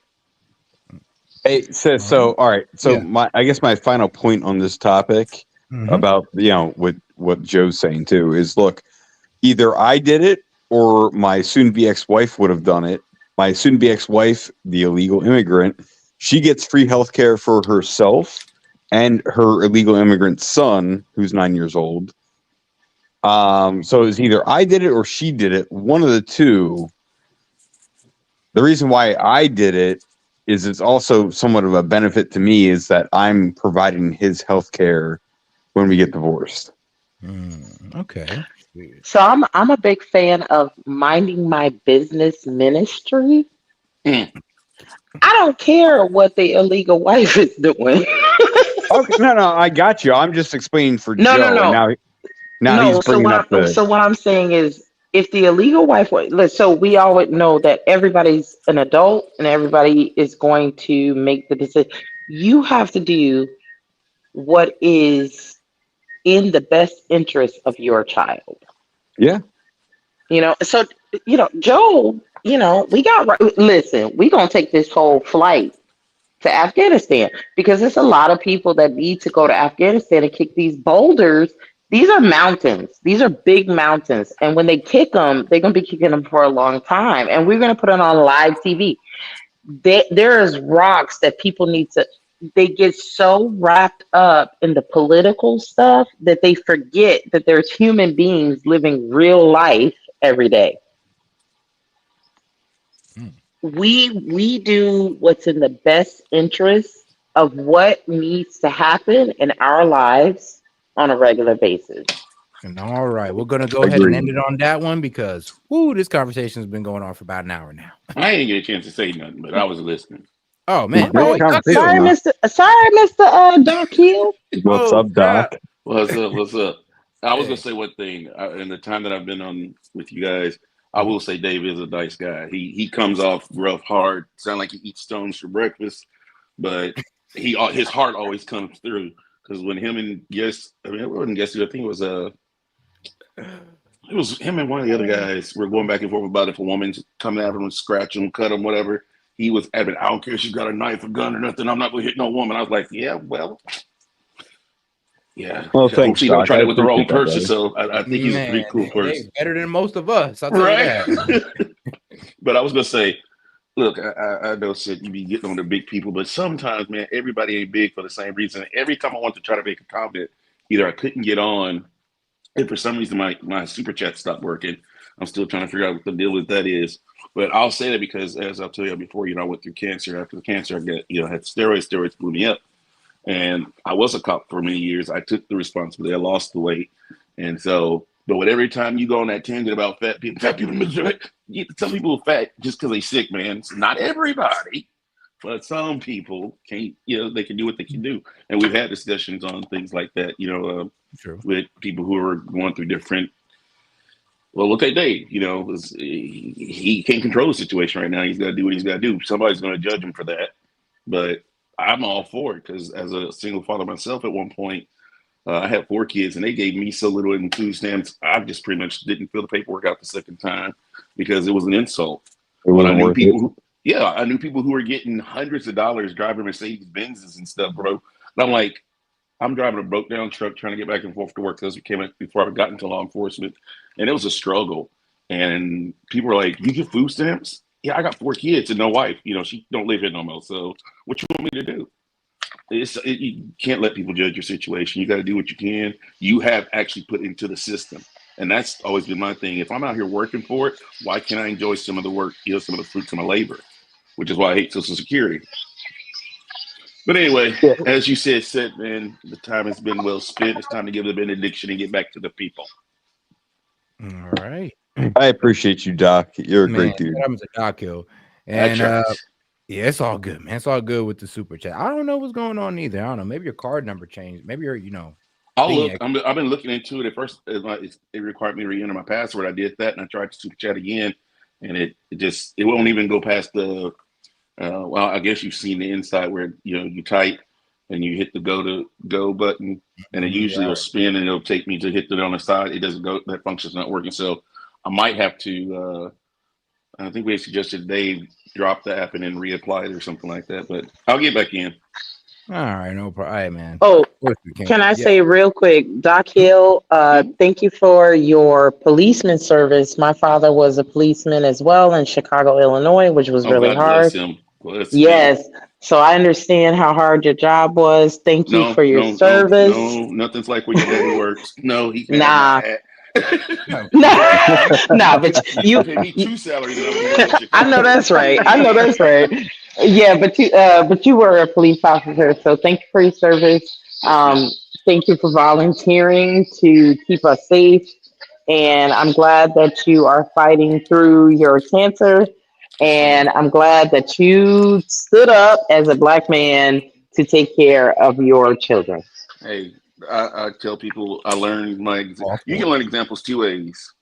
Hey, so all right. So I guess my final point on this topic about what Joe's saying too is, look, either I did it or my soon-to-be ex-wife would have done it. My soon-to-be ex-wife, the illegal immigrant, she gets free health care for herself and her illegal immigrant son, who's 9 years old. So it's either I did it or she did it. One of the two. The reason why I did it is it's also somewhat of a benefit to me, is that I'm providing his health care when we get divorced. Okay. So I'm a big fan of minding my business ministry. I don't care what the illegal wife is doing. Okay, no, I got you. I'm just explaining for No, Joe, and now he's So bringing up the. what I'm saying is, if the illegal wife, so we all would know that everybody's an adult and everybody is going to make the decision. You have to do what is in the best interest of your child. Yeah. So Joe, we got right. Listen, we gonna take this whole flight to Afghanistan because there's a lot of people that need to go to Afghanistan and kick these boulders. These are mountains. These are big mountains, and when they kick them, they're gonna be kicking them for a long time. And we're gonna put it on live TV. There's rocks that people need to. They get so wrapped up in the political stuff that they forget that there's human beings living real life every day. We do what's in the best interest of what needs to happen in our lives on a regular basis. And all right, we're gonna go ahead and end it on that one because this conversation has been going on for about an hour now. I didn't get a chance to say nothing, but I was listening. Oh man, Sorry, Mr. Doc Hill. What's up, Doc? What's up? I was gonna say one thing. In the time that I've been on with you guys, I will say Dave is a nice guy. He comes off rough, hard, sound like he eats stones for breakfast, but his heart always comes through. Because when him and it wasn't I think it was him and one of the other guys were going back and forth about if a woman's coming after him, scratch him, cut him, whatever. He was adamant, I don't care if she's got a knife, a gun, or nothing. I'm not gonna hit no woman. I was like, yeah, well. Yeah. Well, thanks, He don't Doc. try it with the wrong appreciate that, person. buddy. So I think he's a pretty cool person. Better than most of us. I'll tell you that. But I was gonna say, look, I know Sid, you be getting on the big people, but sometimes, man, everybody ain't big for the same reason. Every time I want to try to make a comment, either I couldn't get on, and for some reason my super chat stopped working. I'm still trying to figure out what the deal with that is. But I'll say that because, as I'll tell you before, I went through cancer. After the cancer, I got, had steroids. Steroids blew me up. And I was a cop for many years. I took the responsibility. I lost the weight. And so, but with every time you go on that tangent about fat people, some people are fat just because they're sick, man. It's not everybody, but some people can't, they can do what they can do. And we've had discussions on things like that, with people who are going through different. Well, look at Dave, he can't control the situation right now. He's got to do what he's got to do. Somebody's going to judge him for that. But I'm all for it because as a single father myself at one point, I had 4 kids and they gave me so little in food stamps. I just pretty much didn't fill the paperwork out the second time because it was an insult. But I knew people I knew people who were getting hundreds of dollars driving Mercedes Benzes and stuff, bro. And I'm like, I'm driving a broke down truck trying to get back and forth to work because it came up before I got into law enforcement. And it was a struggle. And people were like, you get food stamps? Yeah, I got 4 kids and no wife. She don't live here no more. So what you want me to do? You can't let people judge your situation. You got to do what you can. You have actually put into the system. And that's always been my thing. If I'm out here working for it, why can't I enjoy some of the work, some of the fruits of my labor? Which is why I hate Social Security. But anyway, as you said, Seth, man, the time has been well spent. It's time to give the benediction and get back to the people. All right. I appreciate you, Doc. You're a great dude. I'm a Doc Hill. And yeah, it's all good, man. It's all good with the super chat. I don't know what's going on either. I don't know. Maybe your card number changed. Maybe you're, I'll look. I've been looking into it. At first, it required me to re-enter my password. I did that, and I tried to super chat again, and it won't even go past the. Well, I guess you've seen the inside where you type and you hit the go button, and it usually will spin and it'll take me to hit it on the side. It doesn't go. That function's not working. So I might have to I think we suggested they drop the app and then reapply it or something like that. But I'll get back in. All right, no problem. All right, man. Oh, Of course we can. can I Yeah. say real quick, Doc Hill, thank you for your policeman service. My father was a policeman as well in Chicago, Illinois, which was Oh, really God bless hard. him. Bless him. Yes. So I understand how hard your job was. Thank you No, for your no, no, service. no. Nothing's like where your daddy works. No, he can Nah. have my hat. Nah, but you, pay me 2 salaries and I'm gonna be living in Chicago. I know that's right. I know that's right. Yeah, but you were a police officer, so thank you for your service. Thank you for volunteering to keep us safe, and I'm glad that you are fighting through your cancer, and I'm glad that you stood up as a Black man to take care of your children. Hey, I tell people I learned you can learn examples 2 ways,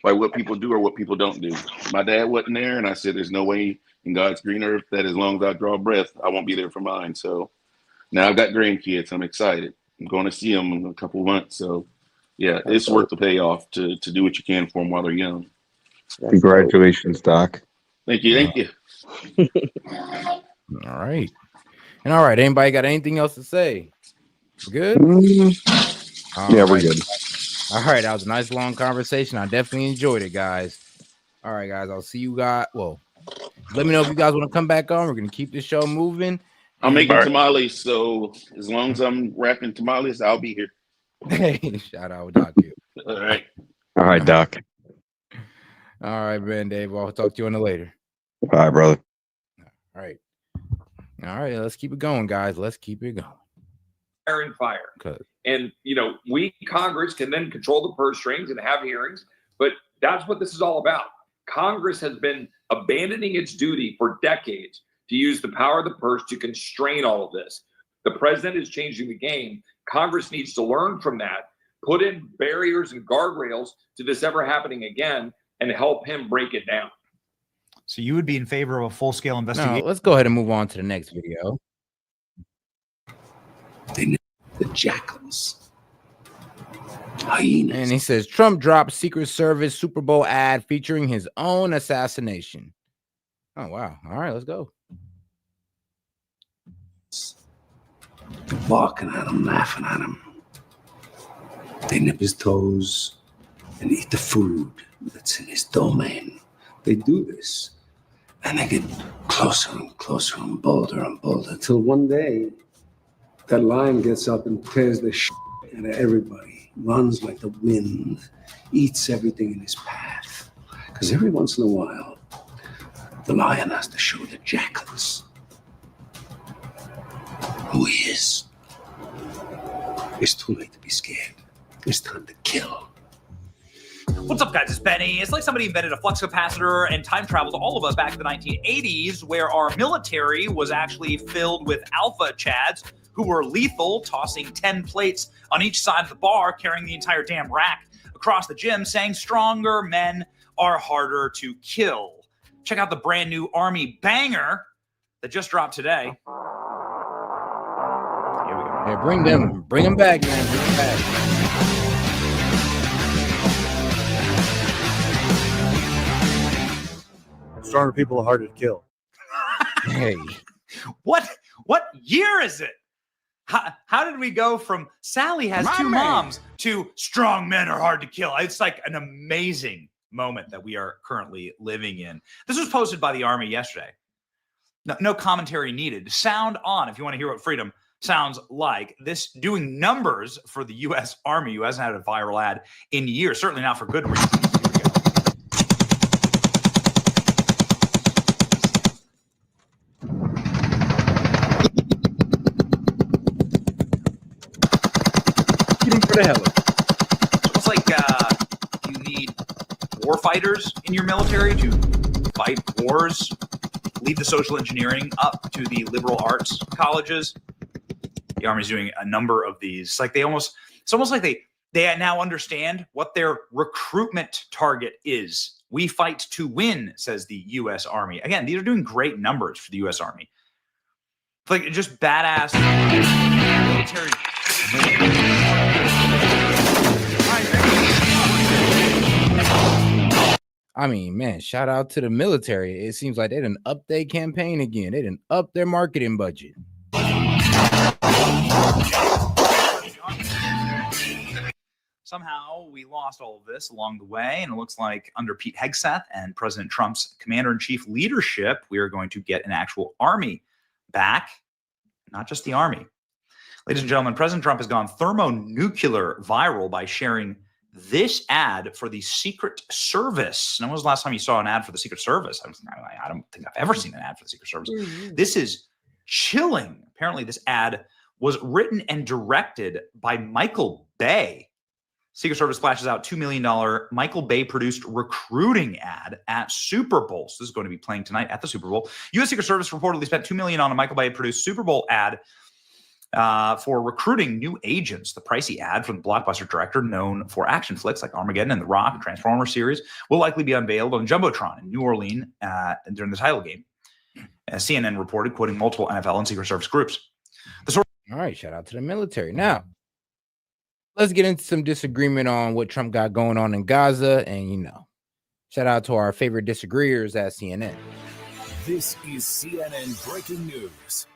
like what people do or what people don't do. My dad wasn't there, and I said, "There's no way in God's green earth that as long as I draw breath, I won't be there for mine." So now I've got grandkids. I'm excited. I'm going to see them in a couple of months. So yeah, it's worth the payoff to do what you can for them while they're young. Congratulations, Doc. Thank you. Thank you. All right. And all right, anybody got anything else to say? Good? Yeah, we're good. All right, that was a nice long conversation. I definitely enjoyed it, guys. All right, guys, I'll see you guys. Well, let me know if you guys want to come back on. We're going to keep the show moving. I'm making tamales, so as long as I'm wrapping tamales, I'll be here. Hey, shout out, Doc. All right. All right, Doc. All right, man, Dave. I'll talk to you on the later. All right, brother. All right. All right, let's keep it going, guys. Let's keep it going. Fire and fire. Okay. And, we, Congress, can then control the purse strings and have hearings. But that's what this is all about. Congress has been abandoning its duty for decades to use the power of the purse to constrain all of this. The president is changing the game. Congress needs to learn from that, put in barriers and guardrails to this ever happening again, and help him break it down. So you would be in favor of a full-scale investigation? No, let's go ahead and move on to the next video. The jackals. Hyenas. And he says Trump dropped Secret Service Super Bowl ad featuring his own assassination. Oh, wow. All right, let's go. Barking at him, laughing at him. They nip his toes and eat the food that's in his domain. They do this, and they get closer and closer and bolder till one day that lion gets up and tears the shit out of everybody, runs like the wind, eats everything in his path. Because every once in a while, the lion has to show the jackals who he is. It's too late to be scared. It's time to kill. What's up, guys? It's Benny. It's like somebody invented a flux capacitor and time traveled all of us back to the 1980s, where our military was actually filled with alpha chads who were lethal, tossing 10 plates on each side of the bar, carrying the entire damn rack across the gym, saying stronger men are harder to kill. Check out the brand new Army banger that just dropped today. Here we go. Hey, bring them back, man. Bring them back. Stronger people are harder to kill. Hey, what year is it? How did we go from Sally has two moms to strong men are hard to kill? It's like an amazing moment that we are currently living in. This was posted by the Army yesterday. No commentary needed. Sound on if you want to hear what freedom sounds like. This doing numbers for the U.S. Army, who hasn't had a viral ad in years, certainly not for good reason. For the hell of it. It's like you need war fighters in your military to fight wars, leave the social engineering up to the liberal arts colleges. The Army's doing a number of these. It's almost like they now understand what their recruitment target is. We fight to win, says the U.S. Army. Again, these are doing great numbers for the U.S. Army. It's like just badass military. I mean, man, shout out to the military. It seems like they didn't up their campaign again. They didn't up their marketing budget. Somehow we lost all of this along the way, and it looks like under Pete Hegseth and President Trump's commander-in-chief leadership, we are going to get an actual army back, not just the army. Ladies and gentlemen, President Trump has gone thermonuclear viral by sharing this ad for the Secret Service. Now, when was the last time you saw an ad for the Secret Service? I don't think I've ever seen an ad for the Secret Service. This is chilling. Apparently, this ad was written and directed by Michael Bay. Secret Service flashes out $2 million Michael Bay produced recruiting ad at Super Bowl. So this is going to be playing tonight at the Super Bowl. U.S. Secret Service reportedly spent $2 million on a Michael Bay produced Super Bowl ad for recruiting new agents. The pricey ad from the blockbuster director known for action flicks like Armageddon and The Rock and Transformers series will likely be unveiled on Jumbotron in New Orleans during the title game. CNN reported, quoting multiple NFL and Secret Service groups. All right, shout out to the military. Now, let's get into some disagreement on what Trump got going on in Gaza. And, shout out to our favorite disagreeers at CNN. This is CNN Breaking News.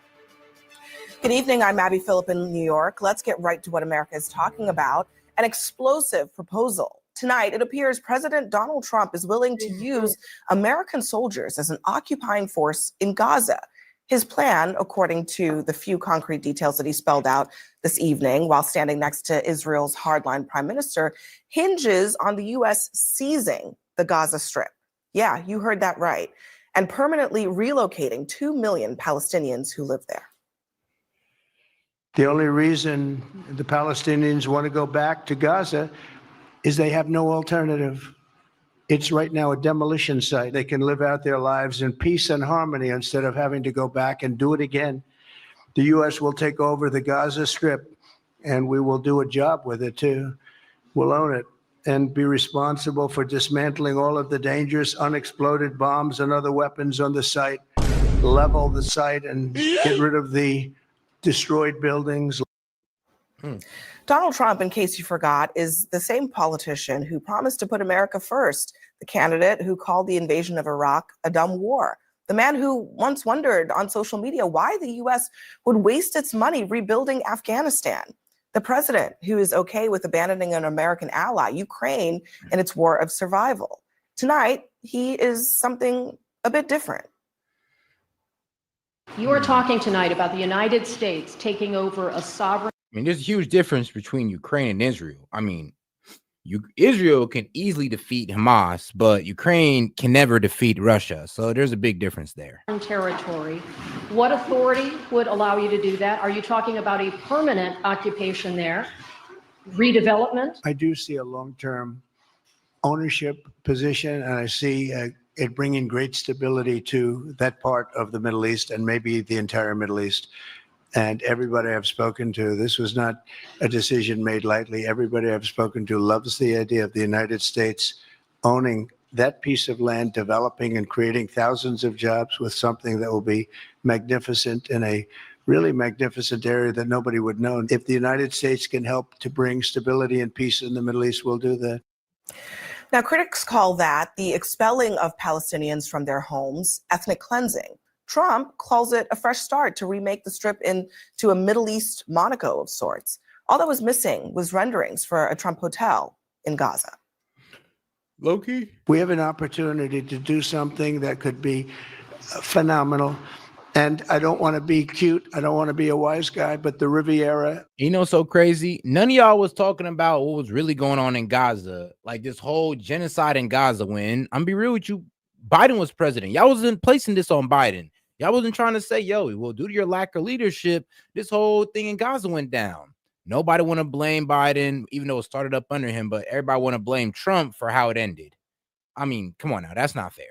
Good evening. I'm Abby Phillip in New York. Let's get right to what America is talking about. An explosive proposal. Tonight, it appears President Donald Trump is willing to use American soldiers as an occupying force in Gaza. His plan, according to the few concrete details that he spelled out this evening while standing next to Israel's hardline prime minister, hinges on the U.S. seizing the Gaza Strip. Yeah, you heard that right. And permanently relocating 2 million Palestinians who live there. The only reason the Palestinians want to go back to Gaza is they have no alternative. It's right now a demolition site. They can live out their lives in peace and harmony instead of having to go back and do it again. The U.S. will take over the Gaza Strip, and we will do a job with it, too. We'll own it and be responsible for dismantling all of the dangerous unexploded bombs and other weapons on the site, level the site, and get rid of the destroyed buildings. Donald Trump, in case you forgot, is the same politician who promised to put America first, the candidate who called the invasion of Iraq a dumb war, the man who once wondered on social media why the U.S. would waste its money rebuilding Afghanistan, the president who is okay with abandoning an American ally, Ukraine, in its war of survival. Tonight, he is something a bit different. You are talking tonight about the United States taking over a sovereign. I mean, there's a huge difference between Ukraine and Israel. I mean, Israel can easily defeat Hamas, but Ukraine can never defeat Russia. So there's a big difference there. Territory. What authority would allow you to do that? Are you talking about a permanent occupation there? Redevelopment? I do see a long-term ownership position, and I see it bringing great stability to that part of the Middle East and maybe the entire Middle East. And everybody I've spoken to, this was not a decision made lightly. Everybody I've spoken to loves the idea of the United States owning that piece of land, developing and creating thousands of jobs with something that will be magnificent in a really magnificent area that nobody would know. If the United States can help to bring stability and peace in the Middle East, we'll do that. Now, critics call that the expelling of Palestinians from their homes, ethnic cleansing. Trump calls it a fresh start to remake the Strip into a Middle East Monaco of sorts. All that was missing was renderings for a Trump hotel in Gaza. Loki? We have an opportunity to do something that could be phenomenal. And I don't want to be cute. I don't want to be a wise guy, but the Riviera. So crazy. None of y'all was talking about what was really going on in Gaza, like this whole genocide in Gaza. When I'm be real with you, Biden was president. Y'all wasn't placing this on Biden. Y'all wasn't trying to say, yo, well, due to your lack of leadership, this whole thing in Gaza went down. Nobody want to blame Biden, even though it started up under him, but everybody want to blame Trump for how it ended. I mean, come on now, that's not fair.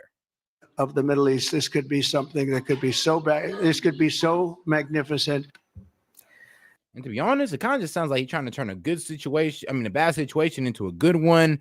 Of the Middle East, this could be something that could be so bad. This could be so magnificent. And to be honest, it kind of just sounds like he's trying to turn a bad situation into a good one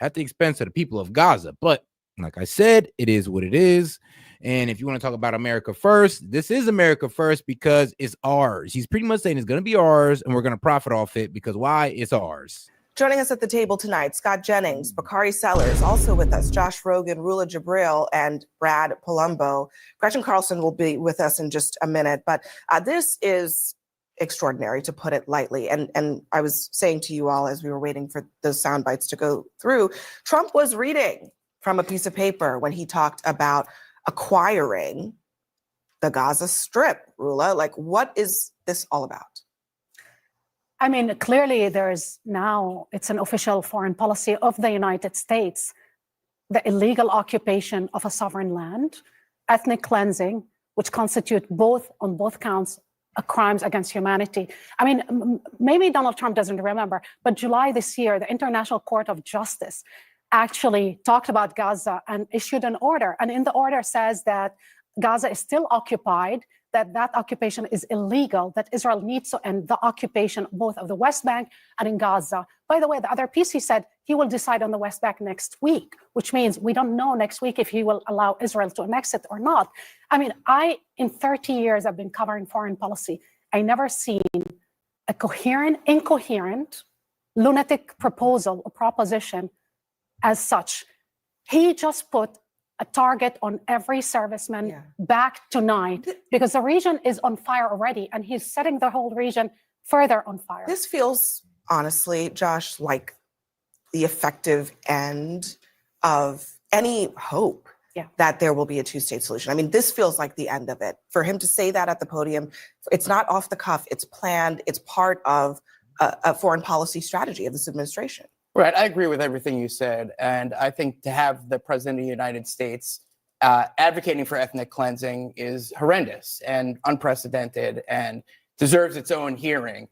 at the expense of the people of Gaza. But like I said, it is what it is. And if you want to talk about America first, this is America first because it's ours. He's pretty much saying it's going to be ours and we're going to profit off it because why? It's ours. Joining us at the table tonight, Scott Jennings, Bakari Sellers, also with us, Josh Rogan, Rula Jabril, and Brad Palumbo. Gretchen Carlson will be with us in just a minute, but this is extraordinary, to put it lightly. And I was saying to you all as we were waiting for the sound bites to go through, Trump was reading from a piece of paper when he talked about acquiring the Gaza Strip. Rula, like, what is this all about? I mean, clearly there's now, it's an official foreign policy of the United States, the illegal occupation of a sovereign land, ethnic cleansing, which constitute both, on both counts, crimes against humanity. I mean, maybe Donald Trump doesn't remember, but July this year, the International Court of Justice actually talked about Gaza and issued an order. And in the order says that Gaza is still occupied, that occupation is illegal, that Israel needs to end the occupation both of the West Bank and in Gaza. By the way, the other piece, he said he will decide on the West Bank next week, which means we don't know next week if he will allow Israel to annex it or not. I mean, in 30 years, I've been covering foreign policy. I never seen a coherent, incoherent, lunatic proposal or proposition as such. He just put a target on every serviceman back tonight because the region is on fire already, and he's setting the whole region further on fire. This feels, honestly, Josh, like the effective end of any hope that there will be a two-state solution. I mean, this feels like the end of it. For him to say that at the podium, it's not off the cuff, it's planned, it's part of a foreign policy strategy of this administration. Right, I agree with everything you said. And I think to have the president of the United States advocating for ethnic cleansing is horrendous and unprecedented and deserves its own hearing.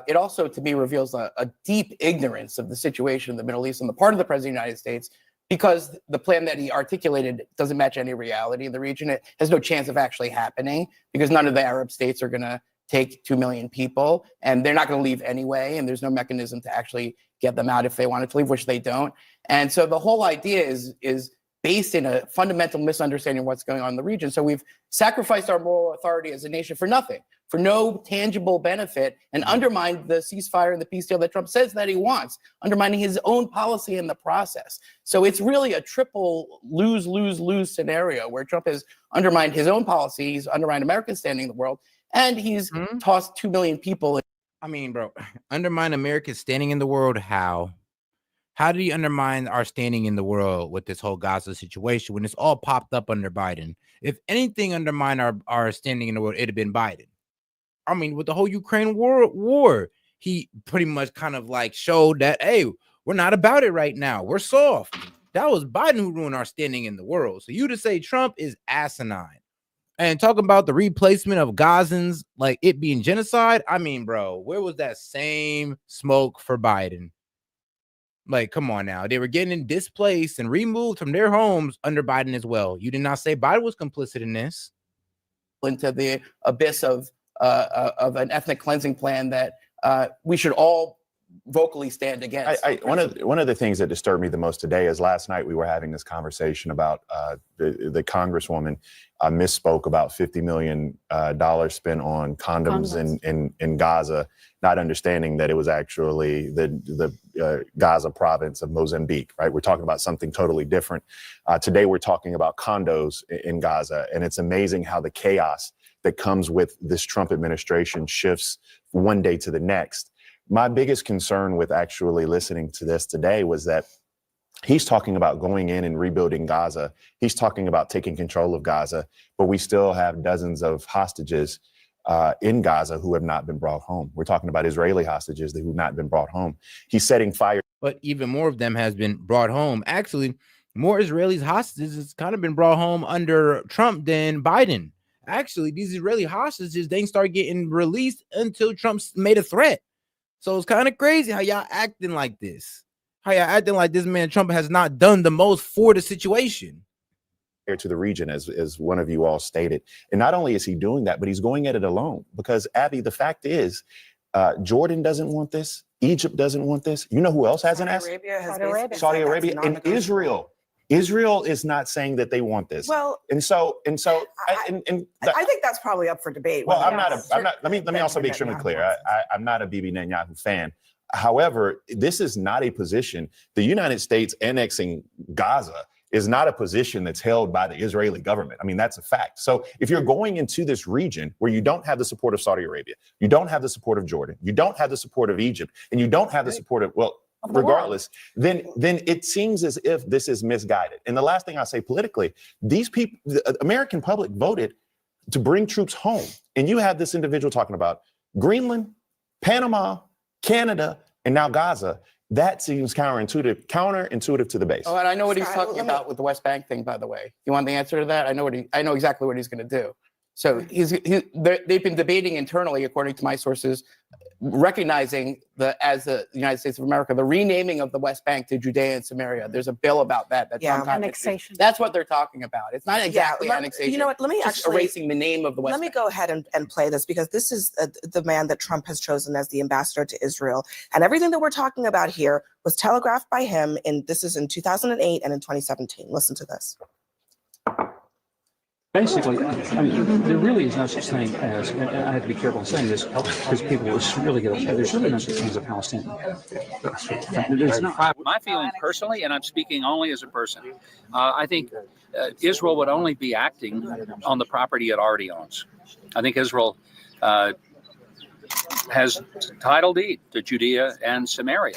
It also, to me, reveals a deep ignorance of the situation in the Middle East on the part of the president of the United States, because the plan that he articulated doesn't match any reality in the region. It has no chance of actually happening because none of the Arab states are going to take 2 million people, and they're not going to leave anyway, and there's no mechanism to actually get them out if they wanted to leave, which they don't. And so the whole idea is based in a fundamental misunderstanding of what's going on in the region. So we've sacrificed our moral authority as a nation for nothing, for no tangible benefit, and undermined the ceasefire and the peace deal that Trump says that he wants, undermining his own policy in the process. So it's really a triple lose, lose, lose scenario where Trump has undermined his own policy, he's undermined America's standing in the world, and he's tossed 2 million people. I mean, bro, undermine America's standing in the world. How did he undermine our standing in the world with this whole Gaza situation when it's all popped up under Biden? If anything undermined our standing in the world, it'd have been Biden. I mean, with the whole Ukraine war, he pretty much kind of like showed that, hey, we're not about it right now. We're soft. That was Biden who ruined our standing in the world. So you to say Trump is asinine. And talking about the replacement of Gazans, like it being genocide, I mean, bro, where was that same smoke for Biden? Like, come on now. They were getting displaced and removed from their homes under Biden as well. You did not say Biden was complicit in this. Into the abyss of an ethnic cleansing plan that we should all vocally stand against. One of the things that disturbed me the most today is last night we were having this conversation about the Congresswoman misspoke about $50 million spent on condoms in Gaza, not understanding that it was actually the Gaza province of Mozambique, right? We're talking about something totally different. Today we're talking about condos in Gaza, and it's amazing how the chaos that comes with this Trump administration shifts one day to the next. My biggest concern with actually listening to this today was that he's talking about going in and rebuilding Gaza. He's talking about taking control of Gaza, but we still have dozens of hostages in Gaza who have not been brought home. We're talking about Israeli hostages who have not been brought home. He's setting fire. But even more of them has been brought home. Actually, more Israelis hostages has kind of been brought home under Trump than Biden. Actually, these Israeli hostages, they didn't start getting released until Trump made a threat. So it's kind of crazy how y'all acting like this. How y'all acting like this man Trump has not done the most for the situation. To the region, as one of you all stated. And not only is he doing that, but he's going at it alone. Because, Abby, the fact is, Jordan doesn't want this. Egypt doesn't want this. You know who else hasn't asked? Saudi Arabia and Israel. Israel is not saying that they want this. Well, I think that's probably up for debate. Well, I'm not. Let me also be extremely clear. I'm not a Bibi Netanyahu fan. However, this is not a position. The United States annexing Gaza is not a position that's held by the Israeli government. I mean, that's a fact. So if you're going into this region where you don't have the support of Saudi Arabia, you don't have the support of Jordan, you don't have the support of Egypt, and you don't have the support of, well, regardless, then it seems as if this is misguided. And the last thing I'll say politically, these people, the American public voted to bring troops home. And you have this individual talking about Greenland, Panama, Canada, and now Gaza. That seems counterintuitive to the base. Oh, and I know what he's talking about with the West Bank thing, by the way. You want the answer to that? I know exactly what he's going to do. So they've been debating internally, according to my sources, recognizing as the United States of America, the renaming of the West Bank to Judea and Samaria. There's a bill about that. That's annexation. That's what they're talking about. It's not exactly annexation. You know what? Let me just actually erasing the name of the West Let me Bank. go ahead and play this, because this is the man that Trump has chosen as the ambassador to Israel, and everything that we're talking about here was telegraphed by him. This is in 2008 and in 2017. Listen to this. Basically, I mean, there really is no such thing as, and I have to be careful in saying this because people will really get upset. There's really no such thing as a Palestinian. There's not. My feeling personally, and I'm speaking only as a person, I think Israel would only be acting on the property it already owns. I think Israel has title deed to Judea and Samaria.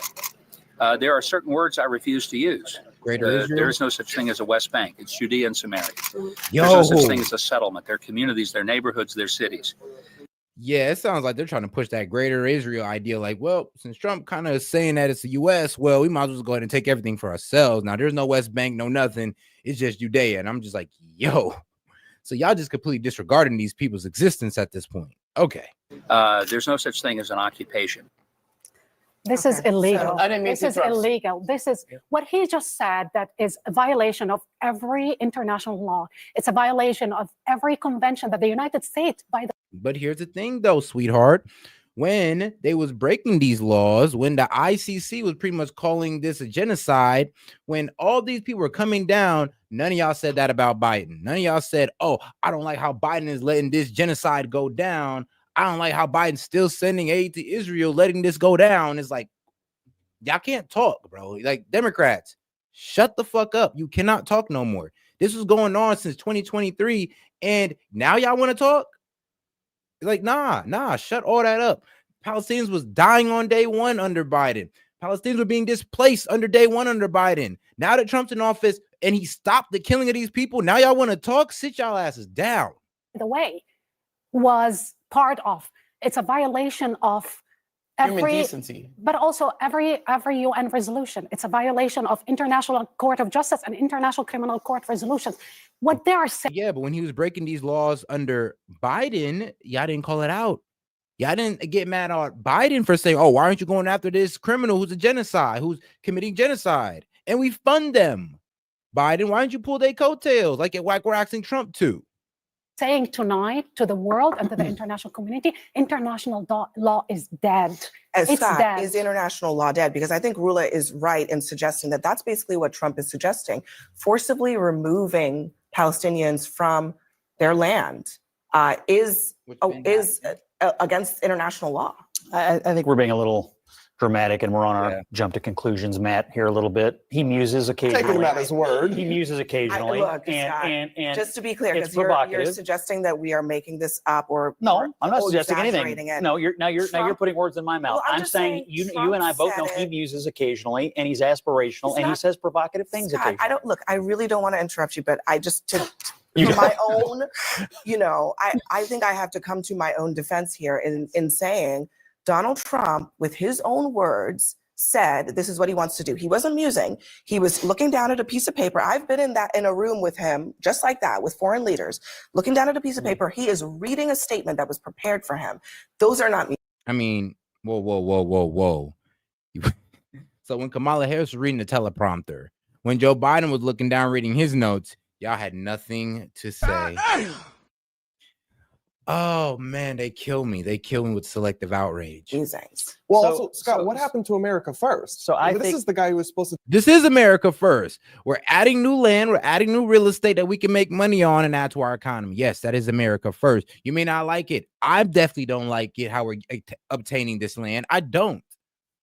There are certain words I refuse to use. There is no such thing as a West Bank. It's Judea and Samaria. There's no such thing as a settlement. They're communities, they're neighborhoods, they're cities. Yeah, it sounds like they're trying to push that greater Israel idea. Like, well, since Trump kind of is saying that it's the U.S., well, we might as well go ahead and take everything for ourselves. Now, there's no West Bank, no nothing. It's just Judea. And I'm just like, yo. So y'all just completely disregarding these people's existence at this point. Okay. There's no such thing as an occupation. This is illegal. I didn't mean this to is interrupt. illegal. This is what he just said. That is a violation of every international law. It's a violation of every convention that the United States, by the. But here's the thing, though, sweetheart. When they was breaking these laws, when the ICC was pretty much calling this a genocide, when all these people were coming down, none of y'all said that about Biden. None of y'all said, oh, I don't like how Biden is letting this genocide go down. I don't like how Biden's still sending aid to Israel, letting this go down. It's like, y'all can't talk, bro. Like, Democrats, shut the fuck up. You cannot talk no more. This was going on since 2023, and now y'all want to talk? Like, nah, shut all that up. Palestinians was dying on day one under Biden. Palestinians were being displaced under day one under Biden. Now that Trump's in office and he stopped the killing of these people, now y'all want to talk? Sit y'all asses down. The way was part of. It's a violation of Human decency. But also every UN resolution. It's a violation of International Court of Justice and International Criminal Court resolutions. What they are saying. Yeah, but when he was breaking these laws under Biden, y'all didn't call it out. Y'all didn't get mad at Biden for saying, oh, why aren't you going after this criminal who's a genocide, who's committing genocide? And we fund them. Biden, why don't you pull their coattails like we're asking Trump to? Saying tonight to the world and to the international community, international law is dead. It's dead. Is international law dead? Because I think Rula is right in suggesting that that's basically what Trump is suggesting, forcibly removing Palestinians from their land is against international law. I think we're being a little dramatic and we're on our jump to conclusions, Matt, here a little bit. He muses occasionally. Taking him at his word. He muses occasionally. Look, and just to be clear, it's because provocative. you're suggesting that we are making this up or no, I'm not suggesting anything. It. No, you're putting words in my mouth. Well, I'm saying you and I both know he muses occasionally and he's aspirational and he says provocative things Scott, occasionally. I really don't want to interrupt you, but I just for my own, I think I have to come to my own defense here in saying Donald Trump, with his own words, said this is what he wants to do. He wasn't musing. He was looking down at a piece of paper. I've been in a room with him, just like that, with foreign leaders, looking down at a piece of paper. He is reading a statement that was prepared for him. Those are not me. I mean, whoa. So when Kamala Harris was reading the teleprompter, when Joe Biden was looking down reading his notes, y'all had nothing to say. Oh man, they kill me. They kill me with selective outrage. Well, also, Scott, what happened to America First? So I this think is the guy who was supposed to. This is America First. We're adding new land. We're adding new real estate that we can make money on and add to our economy. Yes, that is America First. You may not like it. I definitely don't like it how we're obtaining this land. I don't.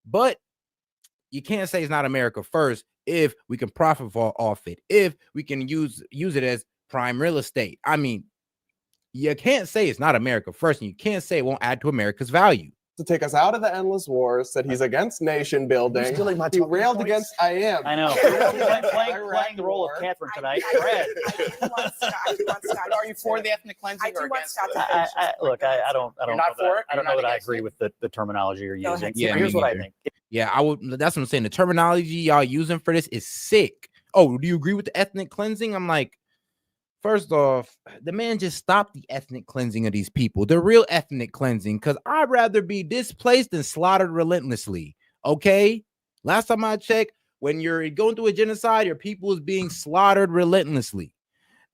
But you can't say it's not America first if we can profit off it, if we can use it as prime real estate. I mean, you can't say it's not America first, and you can't say it won't add to America's value. To take us out of the endless wars, said he's against nation building. He railed against I am. I know. Playing the role of Catherine tonight. Brad. Are you for the ethnic cleansing or against it? Look, I don't You're know not for it? I don't You're know not that I against agree with the terminology you're using. Yeah, Here's me what I neither. think. Yeah, I would. That's what I'm saying. The terminology y'all using for this is sick. Oh, do you agree with the ethnic cleansing? I'm like, first off, the man just stopped the ethnic cleansing of these people, the real ethnic cleansing, because I'd rather be displaced than slaughtered relentlessly. Okay? Last time I checked, when you're going through a genocide, your people is being slaughtered relentlessly,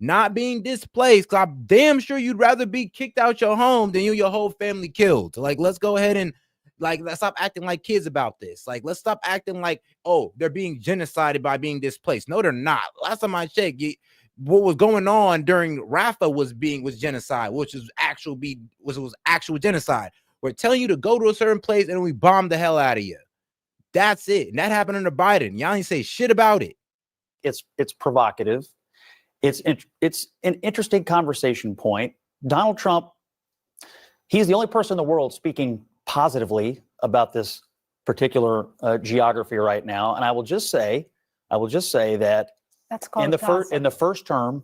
not being displaced. Because I'm damn sure you'd rather be kicked out your home than your whole family killed. Like, let's go ahead and let's stop acting like kids about this. Like, let's stop acting like, oh, they're being genocided by being displaced. No, they're not. Last time I checked, what was going on during Rafah was genocide, which was actual genocide. We're telling you to go to a certain place and we bomb the hell out of you. That's it. And that happened under Biden. Y'all ain't say shit about it. It's provocative. It's an interesting conversation point. Donald Trump, he's the only person in the world speaking positively about this particular geography right now. And I will just say that That's called in the first term,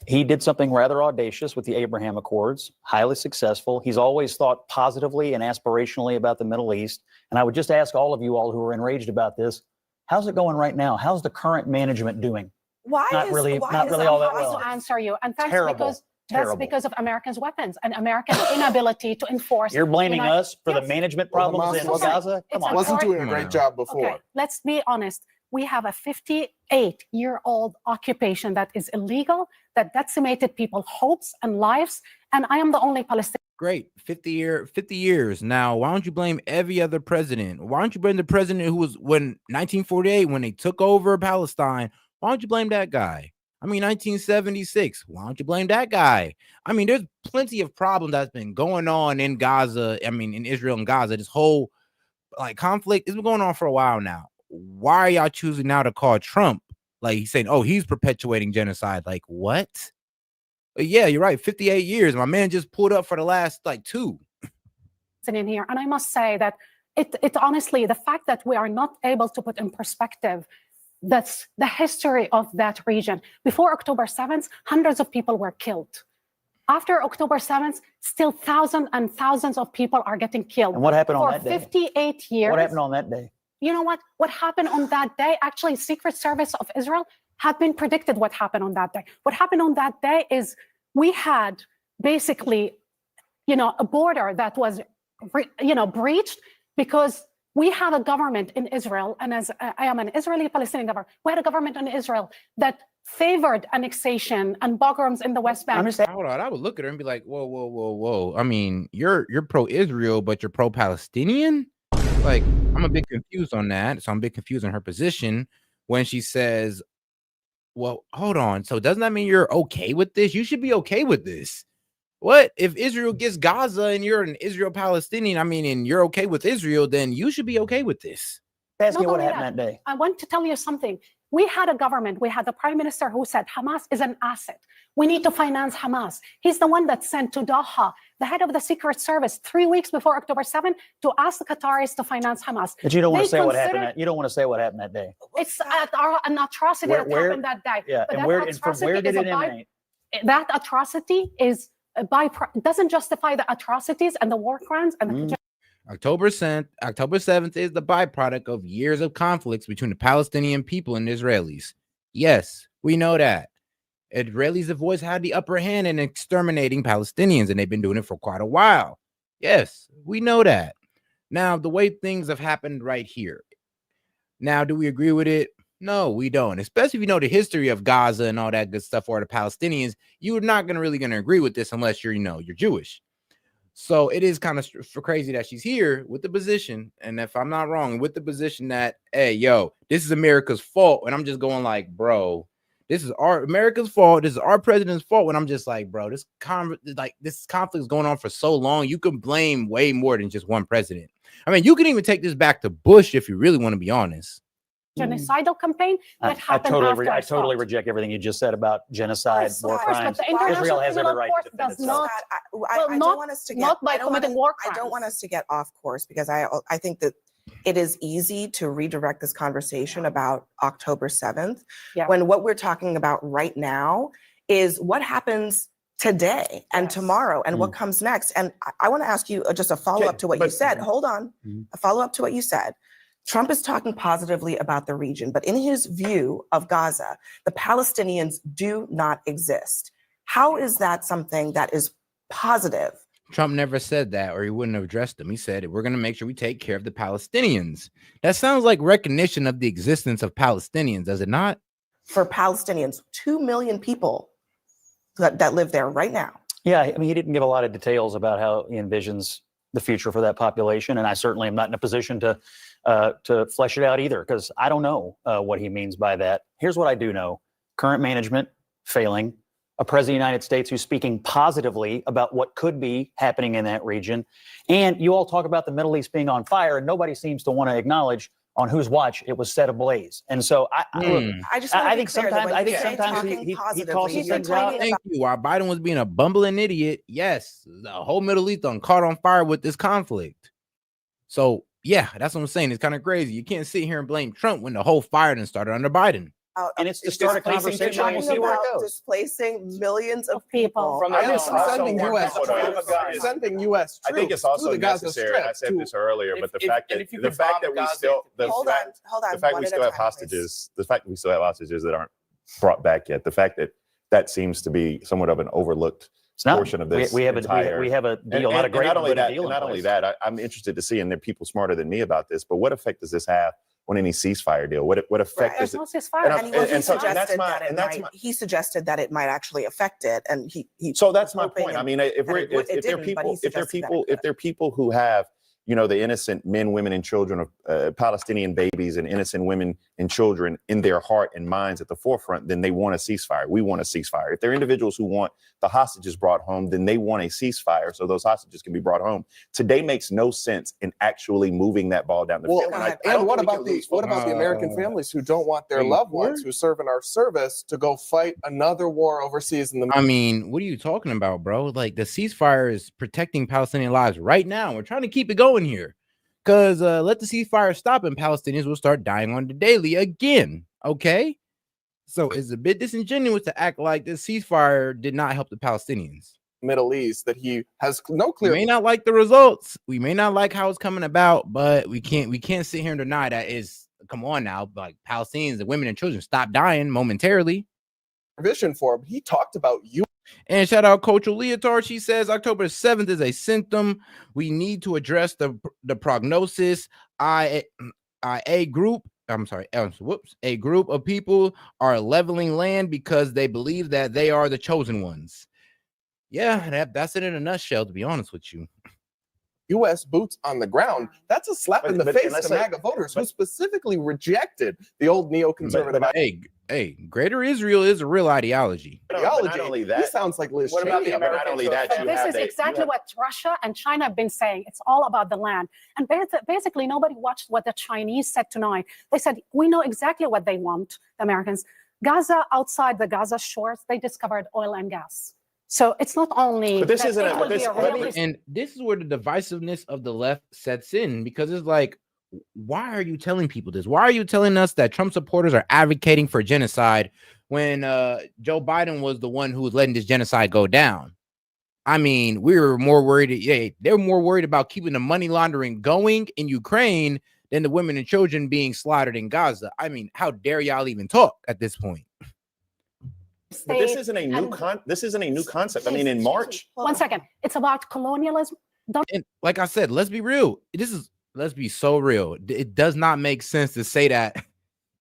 he did something rather audacious with the Abraham Accords, highly successful. He's always thought positively and aspirationally about the Middle East. And I would just ask all of you all who are enraged about this, how's it going right now? How's the current management doing? Not really all that well. To answer you, and that's Terrible. that's because of Americans' weapons and American inability to enforce. You're blaming us for the management problems in Gaza? Come on. Wasn't doing a great job before. Okay, let's be honest. We have a 58-year-old occupation that is illegal, that decimated people's hopes and lives, and I am the only Palestinian. Great, 50 years. Now, why don't you blame every other president? Why don't you blame the president who was 1948 when they took over Palestine? Why don't you blame that guy? I mean, 1976. Why don't you blame that guy? I mean, there's plenty of problems that's been going on in Gaza. I mean, in Israel and Gaza, this whole conflict has been going on for a while now. Why are y'all choosing now to call Trump? Like, he's saying, oh, he's perpetuating genocide. Like, what? Yeah, you're right. 58 years. My man just pulled up for the last 2. In here, and I must say that it honestly, the fact that we are not able to put in perspective that's the history of that region. Before October 7th, hundreds of people were killed. After October 7th, still thousands and thousands of people are getting killed. And what happened on that day? For 58 years. What happened on that day? You know what? What happened on that day? Actually, Secret Service of Israel had been predicted what happened on that day. What happened on that day is we had basically, a border that was, breached because we have a government in Israel, and as I am an Israeli-Palestinian government, we had a government in Israel that favored annexation and pogroms in the West Bank. Hold on, I would look at her and be like, whoa. I mean, you're pro-Israel, but you're pro-Palestinian? Like, I'm a bit confused on that. So I'm a bit confused on her position when she says, well, hold on. So doesn't that mean you're okay with this? You should be okay with this. What if Israel gets Gaza and you're an Israel Palestinian? I mean, and you're okay with Israel, then you should be okay with this. Ask me what happened that day. I want to tell you something. We had a government, we had the prime minister who said Hamas is an asset. We need to finance Hamas. He's the one that sent to Doha the head of the Secret Service 3 weeks before October 7th to ask the Qataris to finance Hamas. But you don't want to say what happened. You don't want to say what happened that day. It's an atrocity that happened that day. Yeah, but and from where did it emanate? That atrocity doesn't justify the atrocities and the war crimes and the October 7th is the byproduct of years of conflicts between the Palestinian people and the Israelis. Yes, we know that. Israelis have always had the upper hand in exterminating Palestinians, and they've been doing it for quite a while. Yes, we know that. Now, the way things have happened right here. Now, do we agree with it? No, we don't. Especially if you know the history of Gaza and all that good stuff, or the Palestinians, you're not really going to agree with this unless you're Jewish. So it is kind of crazy that she's here with the position, and if I'm not wrong, with the position that, hey, yo, this is America's fault, and I'm just going like, bro, this is America's fault. This is our president's fault. When I'm just like, bro, this conflict is going on for so long. You can blame way more than just one president. I mean, you can even take this back to Bush if you really want to be honest. Genocidal campaign that I happened totally, after I totally reject everything you just said about genocide, war crimes. But the International Israel has every Criminal right Court to defend does itself. not. I don't want us to get not by committing war I crimes. don't want us to get off course because I think that it is easy to redirect this conversation about October 7th when what we're talking about right now is what happens today and tomorrow and what comes next. And I want to ask you just a follow-up to what you said. Hold on. A follow-up to what you said. Trump is talking positively about the region, but in his view of Gaza, the Palestinians do not exist. How is that something that is positive? Trump never said that, or he wouldn't have addressed them. He said, we're going to make sure we take care of the Palestinians. That sounds like recognition of the existence of Palestinians, does it not? For Palestinians, 2 million people that live there right now. Yeah, I mean, he didn't give a lot of details about how he envisions the future for that population, and I certainly am not in a position to flesh it out either, because I don't know what he means by that. Here's what I do know: current management failing, a president of the United States who's speaking positively about what could be happening in that region, and you all talk about the Middle East being on fire, and nobody seems to want to acknowledge on whose watch it was set ablaze. And so I think sometimes he tosses things out. Thank you. While Biden was being a bumbling idiot, yes, the whole Middle East caught on fire with this conflict. So yeah, that's what I'm saying. It's kind of crazy. You can't sit here and blame Trump when the whole fire done started under Biden. And it's to start a conversation. We'll see where it goes. Displacing millions of people from sending U.S. troops. I think it's also necessary. I said this earlier, but the fact that we still have hostages, the fact that we still have hostages that aren't brought back yet, the fact that seems to be somewhat of an overlooked portion of this. We have a deal, not a great deal. Not only that, I'm interested to see, and there are people smarter than me about this, but what effect does this have on any ceasefire deal? What effect There's does no it? ceasefire. He suggested that it might actually affect it, and he. So that's my point. I mean, if there are people who have, you know, the innocent men, women, and children of Palestinian babies and innocent women and children in their heart and minds at the forefront, then they want a ceasefire. We want a ceasefire. If there are individuals who want the hostages brought home, then they want a ceasefire so those hostages can be brought home. Today makes no sense in actually moving that ball down the field. And what about the American families who don't want their loved ones who serve in our service to go fight another war overseas in the I mean, what are you talking about, bro? Like, the ceasefire is protecting Palestinian lives right now. We're trying to keep it going here, because let the ceasefire stop and Palestinians will start dying on the daily again. Okay, so it's a bit disingenuous to act like this ceasefire did not help the Palestinians. Middle East, that he has no clear. We may not like the results, we may not like how it's coming about, but we can't sit here and deny that is, come on now, like, Palestinians and women and children stop dying momentarily. Vision for him. He talked about you. And shout out Coach Leotard. She says October 7th is a symptom. We need to address the prognosis. A group of people are leveling land because they believe that they are the chosen ones. Yeah, that's it in a nutshell, to be honest with you. U.S. boots on the ground. That's a slap in the face to MAGA voters who specifically rejected the old neoconservative. Hey, Greater Israel is a real ideology. Not only that, he sounds like Liz Cheney. Not only that, this is exactly what Russia and China have been saying. It's all about the land. And basically, nobody watched what the Chinese said tonight. They said, we know exactly what they want, the Americans. Gaza, outside the Gaza shores, they discovered oil and gas. So it's not only. But this isn't. And this is where the divisiveness of the left sets in, because it's like, why are you telling people this? Why are you telling us that Trump supporters are advocating for genocide when Joe Biden was the one who was letting this genocide go down? I mean, we were more worried. Yeah, they were more worried about keeping the money laundering going in Ukraine than the women and children being slaughtered in Gaza. I mean, how dare y'all even talk at this point? But this isn't a new concept. I mean, in March. 1 second. It's about colonialism. And like I said, let's be real. Let's be so real. It does not make sense to say that.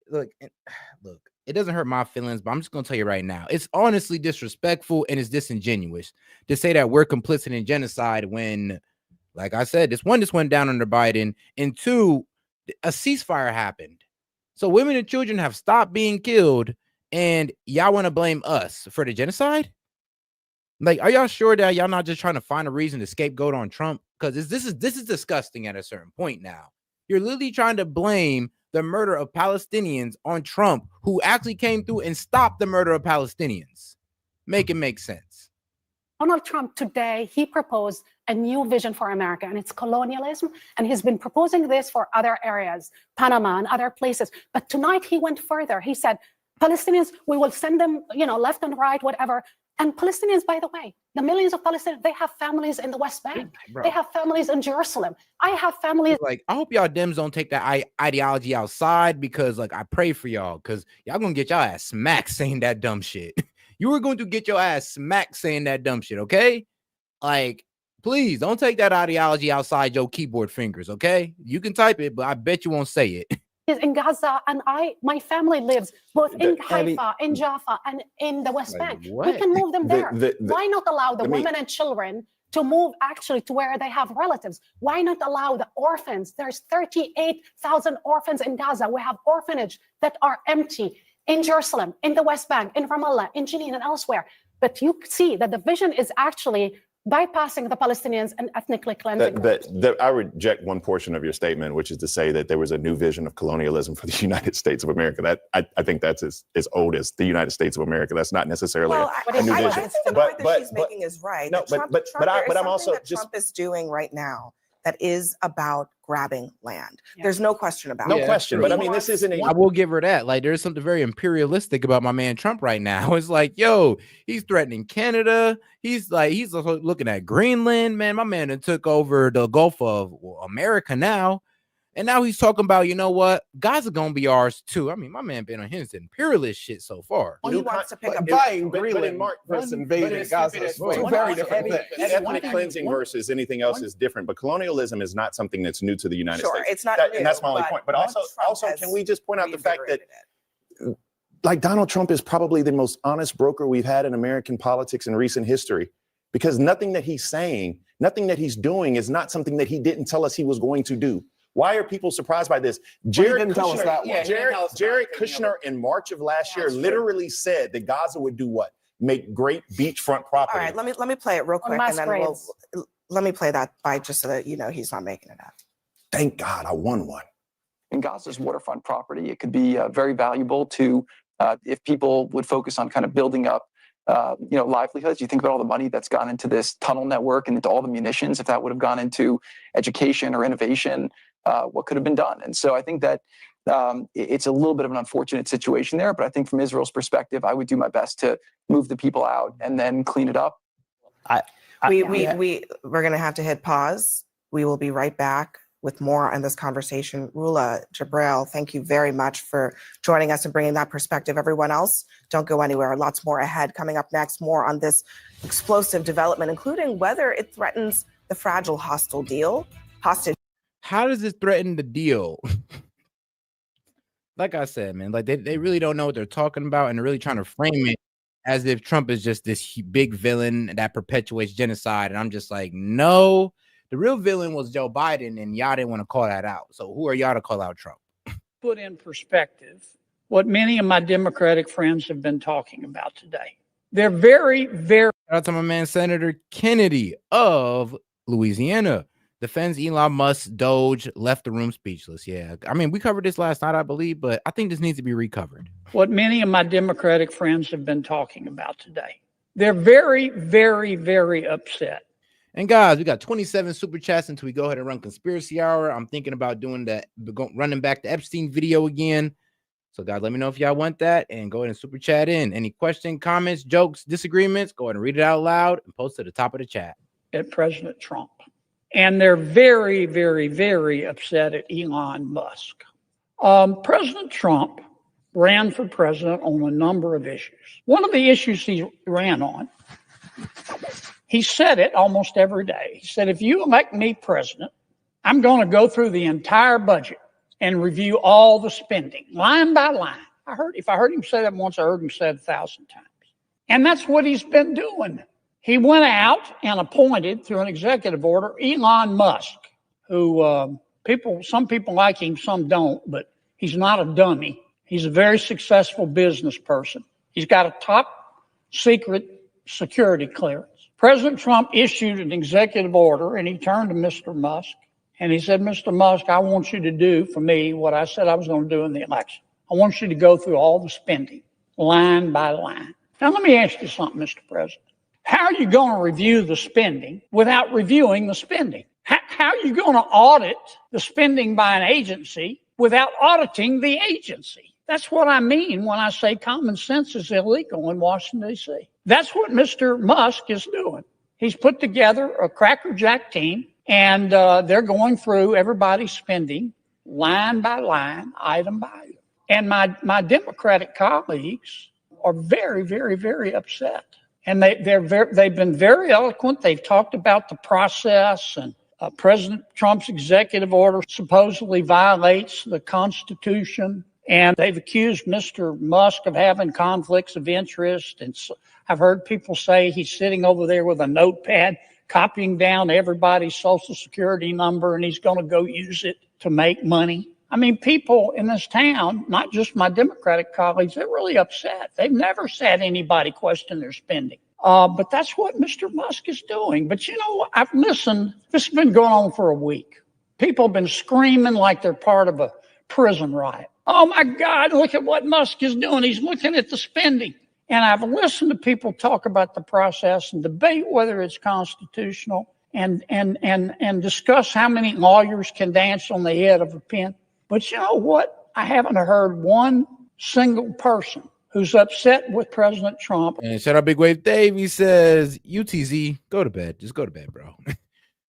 Look, it doesn't hurt my feelings, but I'm just going to tell you right now. It's honestly disrespectful and it's disingenuous to say that we're complicit in genocide when, like I said, this went down under Biden, and two, a ceasefire happened. So women and children have stopped being killed, and y'all want to blame us for the genocide? Like, are y'all sure that y'all not just trying to find a reason to scapegoat on Trump? Because this is disgusting at a certain point now. You're literally trying to blame the murder of Palestinians on Trump, who actually came through and stopped the murder of Palestinians. Make it make sense. Donald Trump today, he proposed a new vision for America, and it's colonialism. And he's been proposing this for other areas, Panama and other places. But tonight he went further. He said, Palestinians, we will send them, left and right, whatever. And Palestinians, by the way, the millions of Palestinians, they have families in the West Bank. Bro. They have families in Jerusalem. I have families. Like, I hope y'all Dems don't take that ideology outside, because, like, I pray for y'all, because y'all gonna get y'all ass smacked saying that dumb shit. You were going to get your ass smacked saying that dumb shit, okay? Like, please don't take that ideology outside your keyboard fingers, okay? You can type it, but I bet you won't say it. In Gaza, and my family lives both in Haifa, in Jaffa, and in the West Bank. What? We can move them there. Why not allow the women and children to move actually to where they have relatives? Why not allow the orphans? There's 38,000 orphans in Gaza. We have orphanages that are empty in Jerusalem, in the West Bank, in Ramallah, in Jenin, and elsewhere. But you see that the vision is actually bypassing the Palestinians and ethnically cleansing. I reject one portion of your statement, which is to say that there was a new vision of colonialism for the United States of America. That I think that's as old as the United States of America. That's not necessarily a new vision. The point that she's making is right. No, Trump, but I'm also just Trump is doing right now that is about grabbing land. There's no question about it. No question. But I mean, this isn't. I will give her that. Like, there's something very imperialistic about my man Trump right now. It's like, yo, he's threatening Canada. He's also looking at Greenland. Man, my man that took over the Gulf of America now. And now he's talking about, you know what? Gaza gonna be ours too. I mean, my man been on his imperialist shit so far. He wants to pick up buying Greenland versus invading Gaza is two very different things. Ethnic cleansing versus anything else is different. But colonialism is not something that's new to the United States. It's not new, and that's my only point. But also, can we just point out the fact that, like, Donald Trump is probably the most honest broker we've had in American politics in recent history, because nothing that he's saying, nothing that he's doing is not something that he didn't tell us he was going to do. Why are people surprised by this? Jared Kushner in March of last year literally said that Gaza would do what? Make great beachfront property. All right, let me play it real quick, and then let me play that by just so that he's not making it up. Thank God I won one. In Gaza's waterfront property, it could be very valuable to if people would focus on kind of building up livelihoods. You think about all the money that's gone into this tunnel network and into all the munitions. If that would have gone into education or innovation, what could have been done? And so I think that it's a little bit of an unfortunate situation there. But I think from Israel's perspective, I would do my best to move the people out and then clean it up. We're going to have to hit pause. We will be right back with more on this conversation. Rula, Jabril, thank you very much for joining us and bringing that perspective. Everyone else, don't go anywhere. Lots more ahead. Coming up next, more on this explosive development, including whether it threatens the fragile hostage. How does this threaten the deal? Like I said, man, like they really don't know what they're talking about, and they're really trying to frame it as if Trump is just this big villain that perpetuates genocide. And I'm just like, no, the real villain was Joe Biden, and y'all didn't want to call that out. So who are y'all to call out Trump? Put in perspective what many of my Democratic friends have been talking about today. They're very, very. Shout out to my man, Senator Kennedy of Louisiana. Defends Elon Musk, Doge, left the room speechless. Yeah, I mean, we covered this last night, I believe, but I think this needs to be recovered. What many of my Democratic friends have been talking about today. They're very, very, very upset. And guys, we got 27 super chats until we go ahead and run Conspiracy Hour. I'm thinking about doing running back the Epstein video again. So guys, let me know if y'all want that, and go ahead and super chat in. Any question, comments, jokes, disagreements, go ahead and read it out loud and post it at the top of the chat. At President Trump. And they're very, very, very upset at Elon Musk. President Trump ran for president on a number of issues. One of the issues he ran on, he said it almost every day. He said, if you elect me president, I'm going to go through the entire budget and review all the spending, line by line. If I heard him say that once, I heard him say it 1,000 times. And that's what he's been doing. He went out and appointed, through an executive order, Elon Musk, who some people like him, some don't, but he's not a dummy. He's a very successful business person. He's got a top secret security clearance. President Trump issued an executive order, and he turned to Mr. Musk and he said, Mr. Musk, I want you to do for me what I said I was going to do in the election. I want you to go through all the spending, line by line. Now, let me ask you something, Mr. President. How are you going to review the spending without reviewing the spending? How are you going to audit the spending by an agency without auditing the agency? That's what I mean when I say common sense is illegal in Washington, D.C. That's what Mr. Musk is doing. He's put together a crackerjack team, and they're going through everybody's spending line by line, item by item. And my Democratic colleagues are very, very, very upset. And they've been very eloquent. They've talked about the process, and President Trump's executive order supposedly violates the Constitution. And they've accused Mr. Musk of having conflicts of interest. And so I've heard people say he's sitting over there with a notepad, copying down everybody's social security number, and he's going to go use it to make money. I mean, people in this town, not just my Democratic colleagues, they're really upset. They've never said anybody question their spending. But that's what Mr. Musk is doing. But you know, I've listened. This has been going on for a week. People have been screaming like they're part of a prison riot. Oh my God, look at what Musk is doing. He's looking at the spending. And I've listened to people talk about the process and debate whether it's constitutional and discuss how many lawyers can dance on the head of a pin. But you know what? I haven't heard one single person who's upset with President Trump. And shout out Big Wave Dave. He says, UTZ, go to bed. Just go to bed, bro.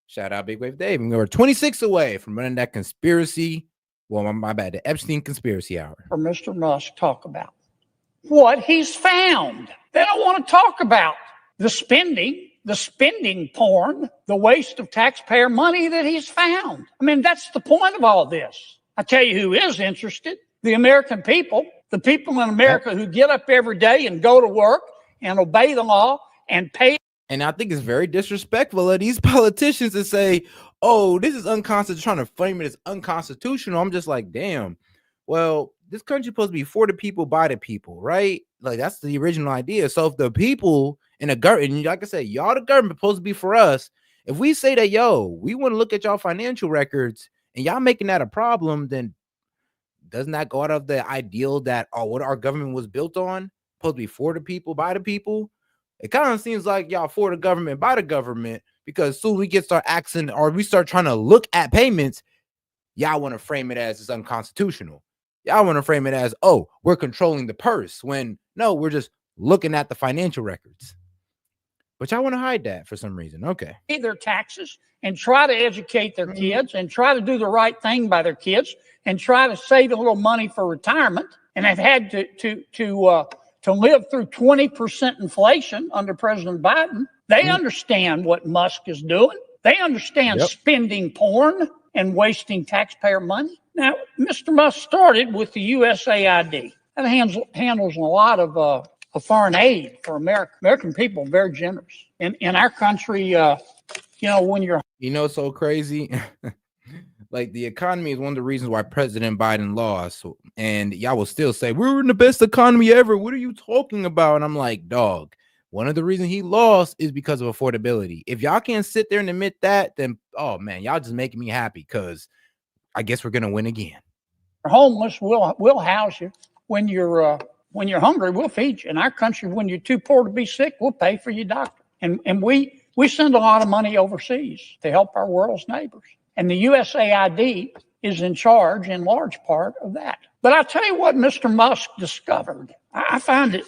Shout out Big Wave Dave. We're 26 away from running that conspiracy. Well, my bad. The Epstein conspiracy hour. Or Mr. Musk talk about what he's found. They don't want to talk about the spending porn, the waste of taxpayer money that he's found. I mean, that's the point of all this. I tell you who is interested, the American people, the people in America who get up every day and go to work and obey the law and pay. And I think it's very disrespectful of these politicians to say, oh, this is unconstitutional, trying to frame it as unconstitutional. I'm just like, damn, well, this country's supposed to be for the people, by the people, right? Like, that's the original idea. So if the people in the government, like I said, y'all, the government supposed to be for us. If we say that, yo, we want to look at y'all financial records and y'all making that a problem, then doesn't that go out of the ideal that, oh, what our government was built on? Supposed to be for the people, by the people? It kind of seems like y'all for the government, by the government, because soon we start asking, or we start trying to look at payments, y'all want to frame it as it's unconstitutional. Y'all want to frame it as, oh, we're controlling the purse, when no, we're just looking at the financial records. But y'all want to hide that for some reason. Okay. Pay their taxes and try to educate their kids and try to do the right thing by their kids and try to save a little money for retirement, and have had to live through 20% inflation under President Biden. They understand what Musk is doing. They understand spending porn and wasting taxpayer money. Now, Mr. Musk started with the USAID. That handles a lot of foreign aid for America. American people are very generous. In our country, you know, when you're... You know, so crazy. Like, the economy is one of the reasons why President Biden lost. And y'all will still say, we're in the best economy ever. What are you talking about? And I'm like, dog, one of the reasons he lost is because of affordability. If y'all can't sit there and admit that, then, oh, man, y'all just making me happy, because I guess we're going to win again. Homeless, we'll house you. When you're hungry, we'll feed you. In our country, when you're too poor to be sick, we'll pay for your doctor. And we send a lot of money overseas to help our world's neighbors. And the USAID is in charge in large part of that. But I'll tell you what Mr. Musk discovered. I found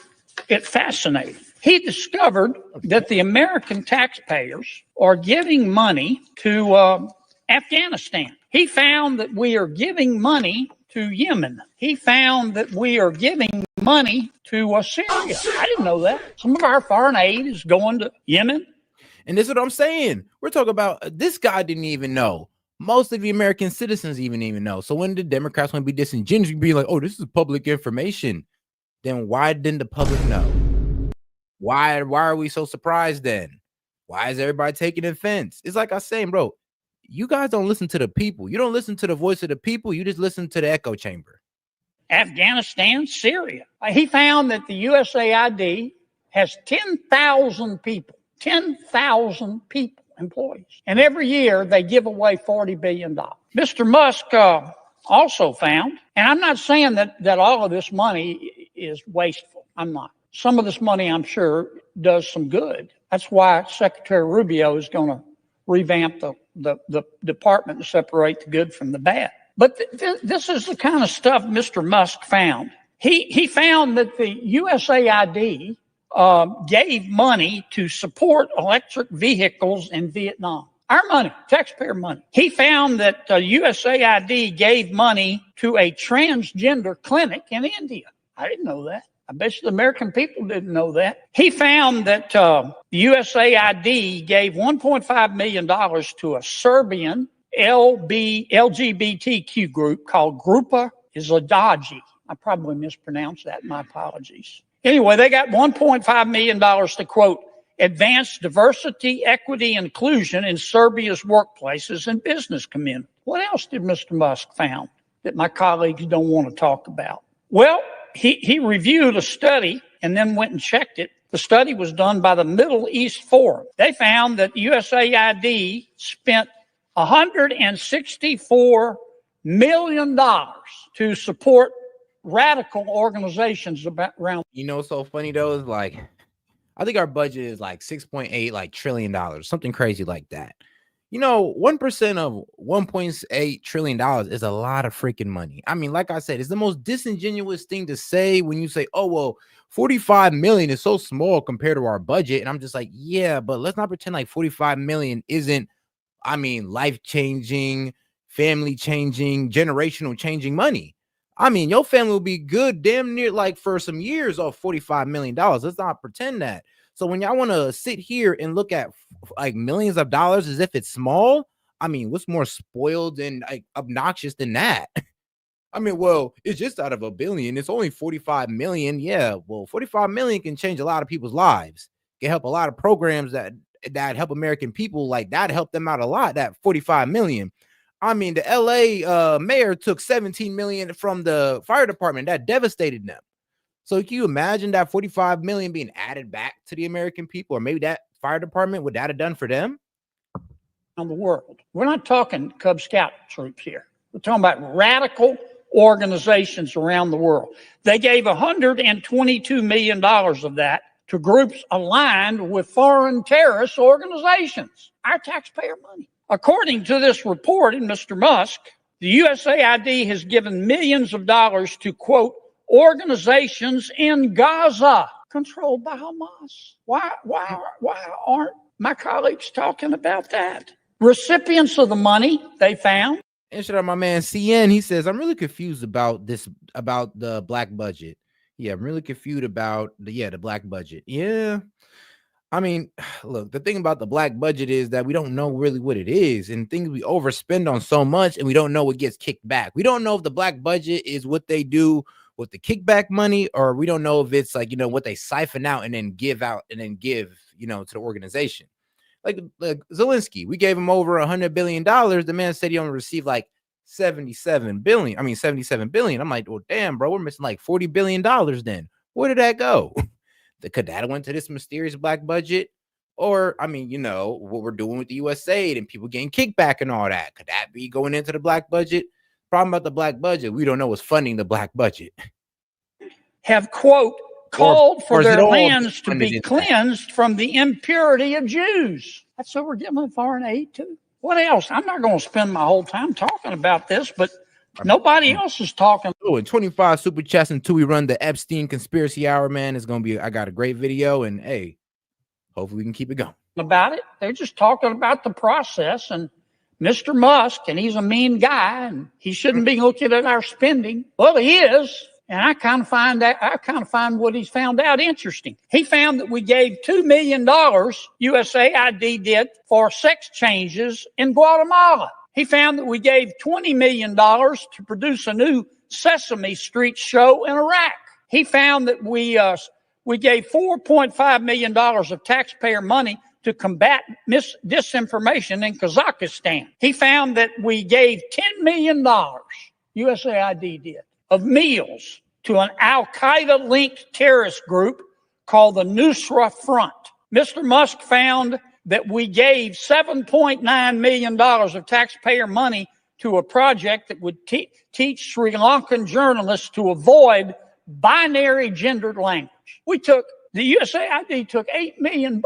it fascinating. He discovered that the American taxpayers are giving money to Afghanistan. He found that we are giving money to Yemen. He found that we are giving money to Syria. I didn't know that. Some of our foreign aid is going to Yemen. And this is what I'm saying. We're talking about this guy didn't even know. Most of the American citizens even know. So when the Democrats want to be disingenuous, be like, oh, this is public information, then why didn't the public know? Why are we so surprised then? Why is everybody taking offense? It's like I was saying, bro, you guys don't listen to the people. You don't listen to the voice of the people. You just listen to the echo chamber. Afghanistan, Syria. He found that the USAID has 10,000 people, 10,000 people, employees. And every year they give away $40 billion. Mr. Musk also found, and I'm not saying that all of this money is wasteful. I'm not. Some of this money, I'm sure, does some good. That's why Secretary Rubio is going to revamp the department and separate the good from the bad. But this is the kind of stuff Mr. Musk found. He found that the USAID gave money to support electric vehicles in Vietnam. Our money, taxpayer money. He found that USAID gave money to a transgender clinic in India. I didn't know that. I bet you the American people didn't know that. He found that USAID gave $1.5 million to a Serbian LGBTQ group called Grupa Izladaji. I probably mispronounced that. My apologies. Anyway, they got $1.5 million to, quote, advance diversity, equity, inclusion in Serbia's workplaces and business community. What else did Mr. Musk found that my colleagues don't want to talk about? Well, he reviewed a study and then went and checked it. The study was done by the Middle East Forum. They found that USAID spent $164 million to support radical organizations around. You know, what's so funny though is like, I think our budget is like 6.8 trillion dollars, something crazy like that. You know, 1% of $1.8 trillion is a lot of freaking money. I mean, like I said, it's the most disingenuous thing to say when you say, oh, well, 45 million is so small compared to our budget. And I'm just like, yeah, but let's not pretend like 45 million isn't, I mean, life-changing, family-changing, generational changing money. I mean, your family will be good damn near like for some years off $45 million. Let's not pretend that. So when y'all want to sit here and look at like millions of dollars as if it's small, I mean, what's more spoiled and like obnoxious than that? I mean, well, it's just out of $1 billion. It's only 45 million. Yeah, well, 45 million can change a lot of people's lives. Can help a lot of programs that help American people, like that help them out a lot. That 45 million. I mean, the LA mayor took 17 million from the fire department. That devastated them. So can you imagine that 45 million being added back to the American people, or maybe that fire department, would that have done for them? On the world. We're not talking Cub Scout troops here. We're talking about radical organizations around the world. They gave $122 million of that to groups aligned with foreign terrorist organizations. Our taxpayer money. According to this report in Mr. Musk, the USAID has given millions of dollars to, quote, organizations in Gaza controlled by Hamas. Why aren't my colleagues talking about that? Recipients of the money they found. And shout out my man CN. He says, I'm really confused about this, about the black budget. Yeah, I'm really confused about the black budget. Yeah. I mean, look, the thing about the black budget is that we don't know really what it is, and things we overspend on so much, and we don't know what gets kicked back. We don't know if the black budget is what they do with the kickback money, or we don't know if it's like, you know, what they siphon out and then give out and then give, you know, to the organization. Like Zelensky, we gave him over $100 billion. The man said he only received like 77 billion. I'm like, well, damn, bro, we're missing like $40 billion then. Where did that go? Could that have went to this mysterious black budget? Or, I mean, you know, what we're doing with the USAID and people getting kickback and all that. Could that be going into the black budget? Problem about the black budget, we don't know what's funding the black budget. Have, quote, called for their lands to be cleansed from the impurity of Jews. That's what we're giving foreign aid to. What else? I'm not going to spend my whole time talking about this, but nobody else is talking. Oh, and 25 super chats until we run the Epstein conspiracy hour, man. It's going to be, I got a great video, and hey, hopefully we can keep it going. About it. They're just talking about the process and Mr. Musk, and he's a mean guy, and he shouldn't be looking at our spending. Well, he is. And I kind of find what he's found out interesting. He found that we gave $2 million, USAID did, for sex changes in Guatemala. He found that we gave $20 million to produce a new Sesame Street show in Iraq. He found that we gave $4.5 million of taxpayer money to combat disinformation in Kazakhstan. He found that we gave $10 million, USAID did, of meals to an Al-Qaeda-linked terrorist group called the Nusra Front. Mr. Musk found that we gave $7.9 million of taxpayer money to a project that would teach Sri Lankan journalists to avoid binary gendered language. The USAID took $8 million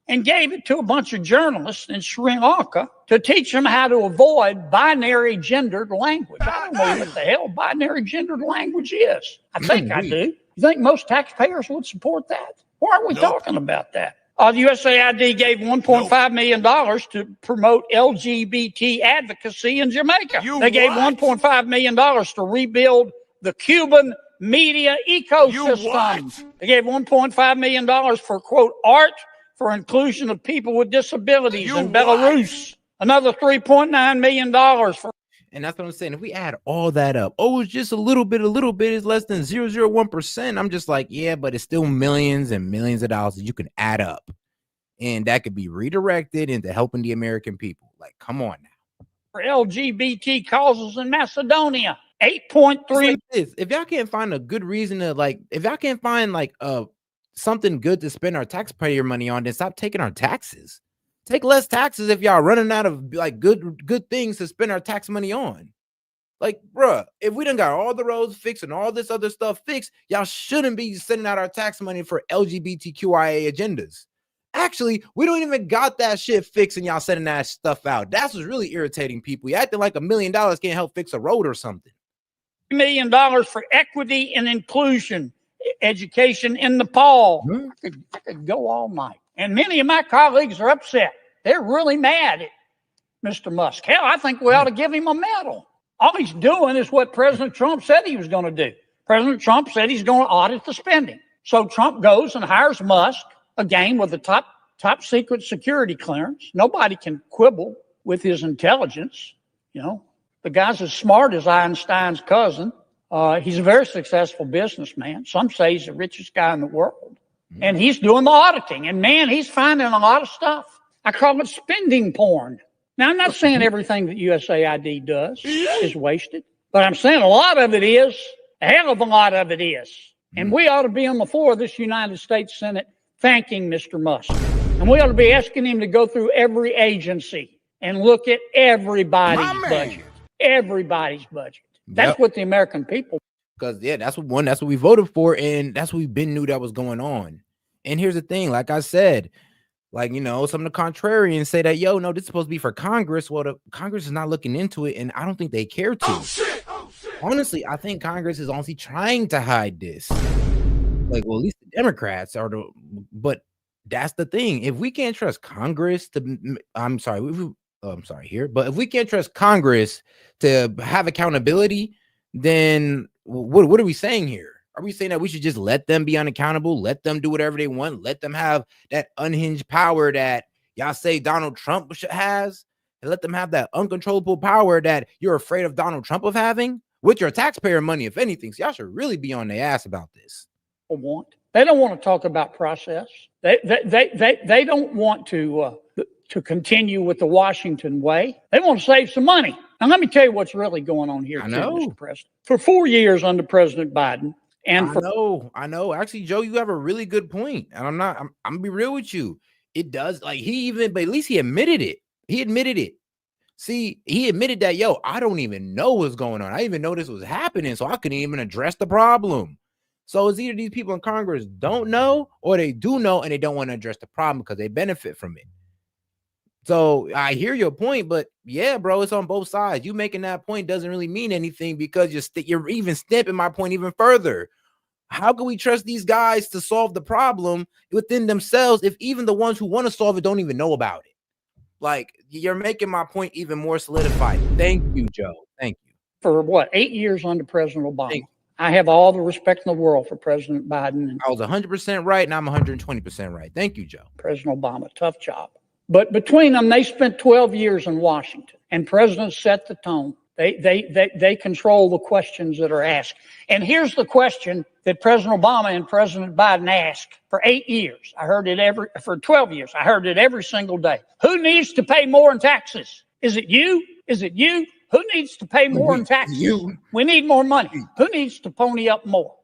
and gave it to a bunch of journalists in Sri Lanka to teach them how to avoid binary gendered language. I don't know what the hell binary gendered language is. I think I do. You think most taxpayers would support that? Why are we talking about that? The USAID gave $1.5 million to promote LGBT advocacy in Jamaica. They gave $1.5 million to rebuild the Cuban media ecosystem. They gave $1.5 million for, quote, art for inclusion of people with disabilities in Belarus. Another $3.9 million for. And that's what I'm saying. If we add all that up, it's just a little bit is less than 0.001%. I'm just like, yeah, but it's still millions and millions of dollars that you can add up. And that could be redirected into helping the American people. Like, come on now. For LGBT causes in Macedonia, 8.3. Like this. If y'all can't find a good reason to if y'all can't find something good to spend our taxpayer money on, then stop taking our taxes. Take less taxes if y'all running out of good things to spend our tax money on. Like, bruh, if we done got all the roads fixed and all this other stuff fixed, y'all shouldn't be sending out our tax money for LGBTQIA agendas. Actually, we don't even got that shit fixed and y'all sending that stuff out. That's what's really irritating people. You acting like $1 million can't help fix a road or something. $1 million for equity and inclusion, education in Nepal. I could go all night. And many of my colleagues are upset. They're really mad at Mr. Musk. Hell, I think we ought to give him a medal. All he's doing is what President Trump said he was going to do. President Trump said he's going to audit the spending. So Trump goes and hires Musk, again, with the top secret security clearance. Nobody can quibble with his intelligence. You know, the guy's as smart as Einstein's cousin. He's a very successful businessman. Some say he's the richest guy in the world. And he's doing the auditing. And man, he's finding a lot of stuff. I call it spending porn. Now, I'm not saying everything that USAID does is wasted, but I'm saying a lot of it is. A hell of a lot of it is. And we ought to be on the floor of this United States Senate thanking Mr. Musk. And we ought to be asking him to go through every agency and look at everybody's budget. Everybody's budget. That's what the American people. Because that's what we voted for, and that's what we've been knew that was going on. And here's the thing, like I said, some of the contrarians say that, no, this is supposed to be for Congress. Well, the Congress is not looking into it, and I don't think they care to. Oh, shit. Honestly, I think Congress is honestly trying to hide this. At least the Democrats are but that's the thing. If we can't trust Congress but if we can't trust Congress to have accountability, then what are we saying here? Are we saying that we should just let them be unaccountable, let them do whatever they want, let them have that unhinged power that y'all say Donald Trump has, and let them have that uncontrollable power that you're afraid of Donald Trump of having with your taxpayer money, if anything? So y'all should really be on their ass about this. They don't want to talk about process. They don't want to continue with the Washington way. They want to save some money. Now, let me tell you what's really going on here, Mr. President. For 4 years under President Biden, I know. Actually, Joe, you have a really good point. And I'm gonna be real with you. It does, but at least he admitted it. See, he admitted that, I don't even know what's going on. I didn't even know this was happening, so I couldn't even address the problem. So it's either these people in Congress don't know, or they do know and they don't want to address the problem because they benefit from it. So I hear your point, but yeah, bro, it's on both sides. You making that point doesn't really mean anything because you're even stamping my point even further. How can we trust these guys to solve the problem within themselves if even the ones who want to solve it don't even know about it? You're making my point even more solidified. Thank you, Joe. Thank you. For 8 years under President Obama. I have all the respect in the world for President Biden. I was 100% right, and I'm 120% right. Thank you, Joe. President Obama, tough job. But between them, they spent 12 years in Washington, and presidents set the tone. They control the questions that are asked. And here's the question that President Obama and President Biden asked for 8 years. For 12 years. I heard it every single day. Who needs to pay more in taxes? Is it you? Is it you? Who needs to pay more in taxes? We need more money. Who needs to pony up more?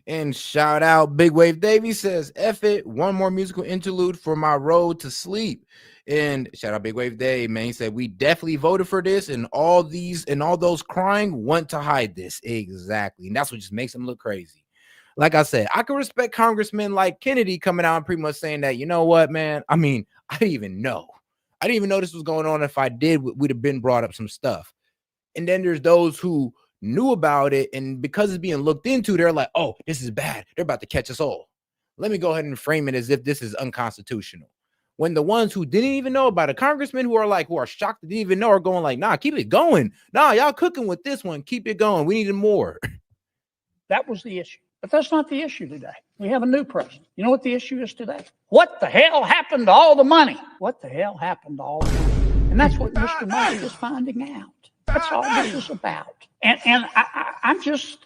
And shout out Big Wave Davey says, F it, one more musical interlude for my road to sleep. And shout out Big Wave Dave, man. He said, we definitely voted for this, and all those crying want to hide this. Exactly. And that's what just makes them look crazy. Like I said, I can respect congressmen like Kennedy coming out and pretty much saying that, you know what, man? I mean, I didn't even know this was going on. If I did, we'd have been brought up some stuff. And then there's those who knew about it, and because it's being looked into, they're like, oh, this is bad. They're about to catch us all. Let me go ahead and frame it as if this is unconstitutional. When the ones who didn't even know about it, congressmen who are shocked that didn't even know, are going like, nah, keep it going. Nah, y'all cooking with this one. Keep it going. We need more. That was the issue. But that's not the issue today. We have a new president. You know what the issue is today? What the hell happened to all the money? What the hell happened to all the money? And that's what Mr. Musk is finding out. That's all this is about. And I'm just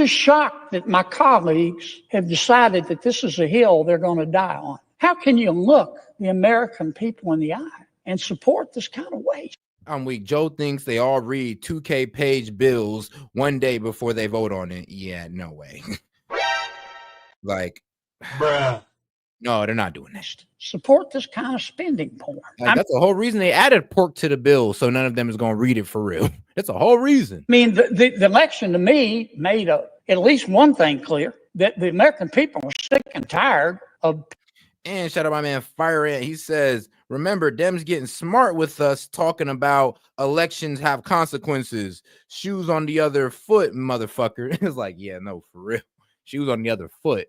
shocked that my colleagues have decided that this is a hill they're going to die on. How can you look the American people in the eye and support this kind of waste? I'm weak. Joe thinks they all read 2K page bills one day before they vote on it. Yeah, no way. Like, bruh. No, they're not doing that. Support this kind of spending porn. Like, that's the whole reason they added pork to the bill, so none of them is going to read it for real. That's the whole reason. I mean, the election to me made at least one thing clear, that the American people are sick and tired of. And shout out my man Fire Ant. He says, remember, Dems getting smart with us talking about elections have consequences. Shoes on the other foot, motherfucker. It's like, yeah, no, for real. Shoes on the other foot.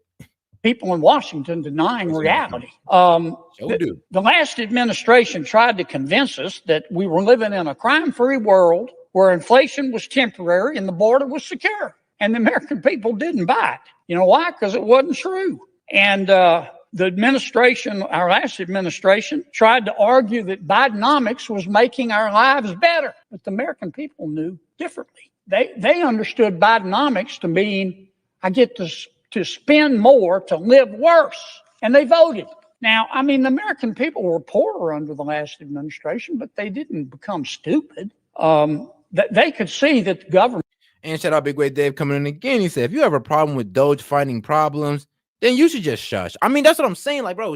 People in Washington denying reality. The last administration tried to convince us that we were living in a crime-free world where inflation was temporary and the border was secure. And the American people didn't buy it. You know why? Because it wasn't true. And the administration, our last administration, tried to argue that Bidenomics was making our lives better. But the American people knew differently. They understood Bidenomics to mean I get to spend more to live worse. And they voted. Now, I mean, the American people were poorer under the last administration, but they didn't become stupid. They could see that the government. And shout out Big Way Dave coming in again. He said, if you have a problem with Doge finding problems, then you should just shush. I mean, that's what I'm saying. Like, bro,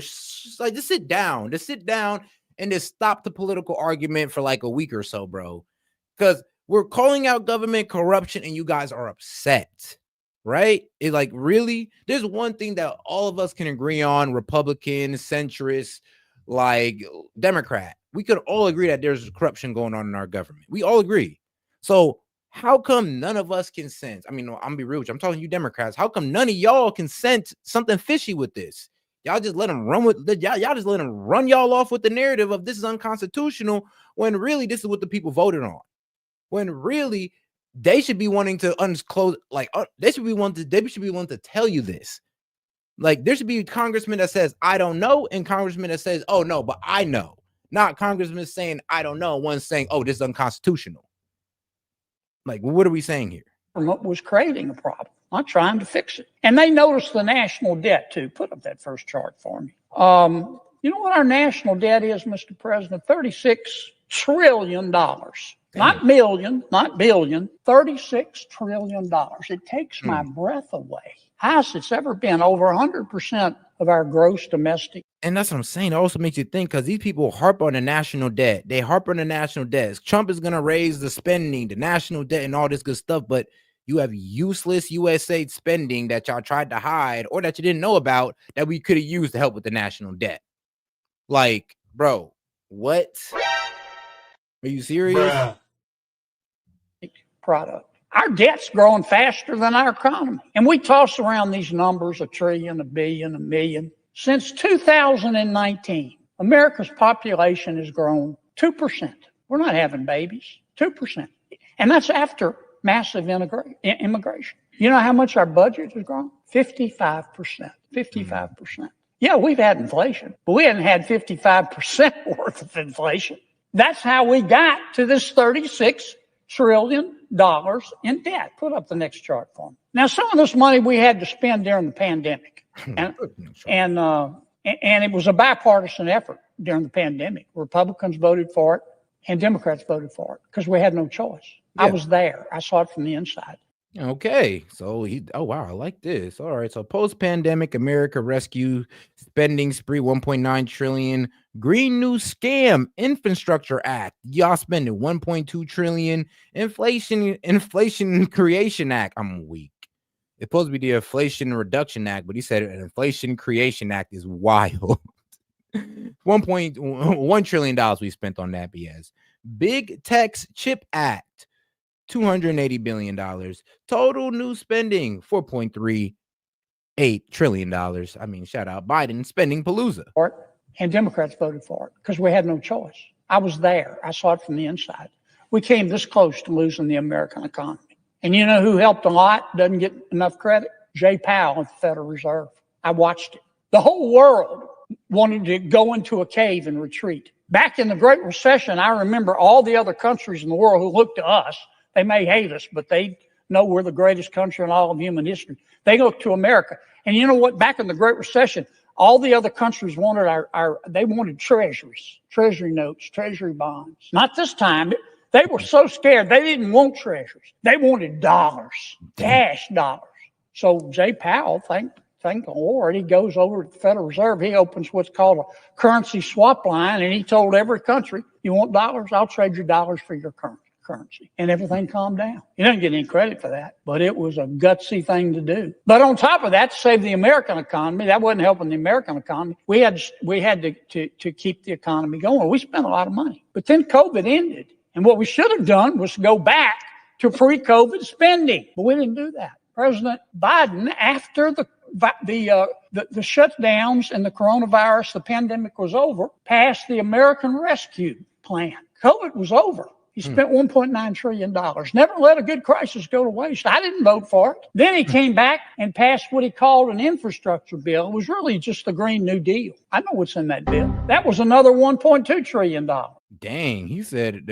like just sit down. Just sit down and just stop the political argument for like a week or so, bro. Because we're calling out government corruption and you guys are upset. Right? It like really, there's one thing that all of us can agree on, Republican, centrist, like Democrat. We could all agree that there's corruption going on in our government. We all agree. So how come none of us can sense? I mean, I'm gonna be real with you. I'm talking to you Democrats. How come none of y'all can sense something fishy with this? Y'all just let them run with y'all just let them run y'all off with the narrative of this is unconstitutional when really this is what the people voted on. When really they should be wanting to unclose, like they should be wanting to tell you this. Like there should be a congressman that says, I don't know, and congressman that says, oh no, but I know. Not congressman saying, I don't know, one saying, oh, this is unconstitutional. Like, what are we saying here? Was creating a problem, not trying to fix it. And they noticed the national debt too. Put up that first chart for me. You know what our national debt is, Mr. President? $36 trillion. Not million, not billion, $36 trillion. It takes my breath away. Highest it's ever been, over 100% of our gross domestic. And that's what I'm saying. It also makes you think because these people harp on the national debt. They harp on the national debt. Trump is going to raise the spending, the national debt, and all this good stuff. But you have useless USA spending that y'all tried to hide or that you didn't know about that we could have used to help with the national debt. Like, bro, what? Are you serious? Bruh. Product. Our debt's growing faster than our economy. And we toss around these numbers, $1 trillion, $1 billion, $1 million. Since 2019, America's population has grown 2%. We're not having babies, 2%. And that's after massive immigration. You know how much our budget has grown? 55%. 55%. Yeah, we've had inflation, but we haven't had 55% worth of inflation. That's how we got to this $36 trillion in debt. Put up the next chart for me. Now, some of this money we had to spend during the pandemic, and it was a bipartisan effort during the pandemic. Republicans voted for it, and Democrats voted for it because we had no choice. Yeah. I was there. I saw it from the inside. Okay, so oh wow, I like this. All right, so post-pandemic America rescue spending spree 1.9 trillion, Green New Scam Infrastructure Act. Y'all spending 1.2 trillion, Inflation Creation Act. I'm weak. It's supposed to be the Inflation Reduction Act, but he said an Inflation Creation Act is wild. $1.1 trillion we spent on that BS. Big Tech's Chip Act. $280 billion. Total new spending, $4.38 trillion. I mean, shout out Biden spending palooza. And Democrats voted for it because we had no choice. I was there. I saw it from the inside. We came this close to losing the American economy. And you know who helped a lot, doesn't get enough credit? Jay Powell at the Federal Reserve. I watched it. The whole world wanted to go into a cave and retreat. Back in the Great Recession, I remember all the other countries in the world who looked to us. They may hate us, but they know we're the greatest country in all of human history. They look to America. And you know what? Back in the Great Recession, all the other countries wanted they wanted treasuries, treasury notes, treasury bonds. Not this time. They were so scared. They didn't want treasuries. They wanted dollars, cash dollars. So Jay Powell, thank the Lord, he goes over to the Federal Reserve. He opens what's called a currency swap line, and he told every country, you want dollars? I'll trade you dollars for your currency. And everything calmed down. He doesn't get any credit for that, but it was a gutsy thing to do. But on top of that, to save the American economy, that wasn't helping the American economy. We had to keep the economy going. We spent a lot of money. But then COVID ended. And what we should have done was go back to pre-COVID spending. But we didn't do that. President Biden, after the shutdowns and the coronavirus, the pandemic was over, passed the American Rescue Plan. COVID was over. He spent $1.9 trillion. Never let a good crisis go to waste. I didn't vote for it. Then he came back and passed what he called an infrastructure bill. It was really just the Green New Deal. I know what's in that bill. That was another $1.2 trillion. Dang, he said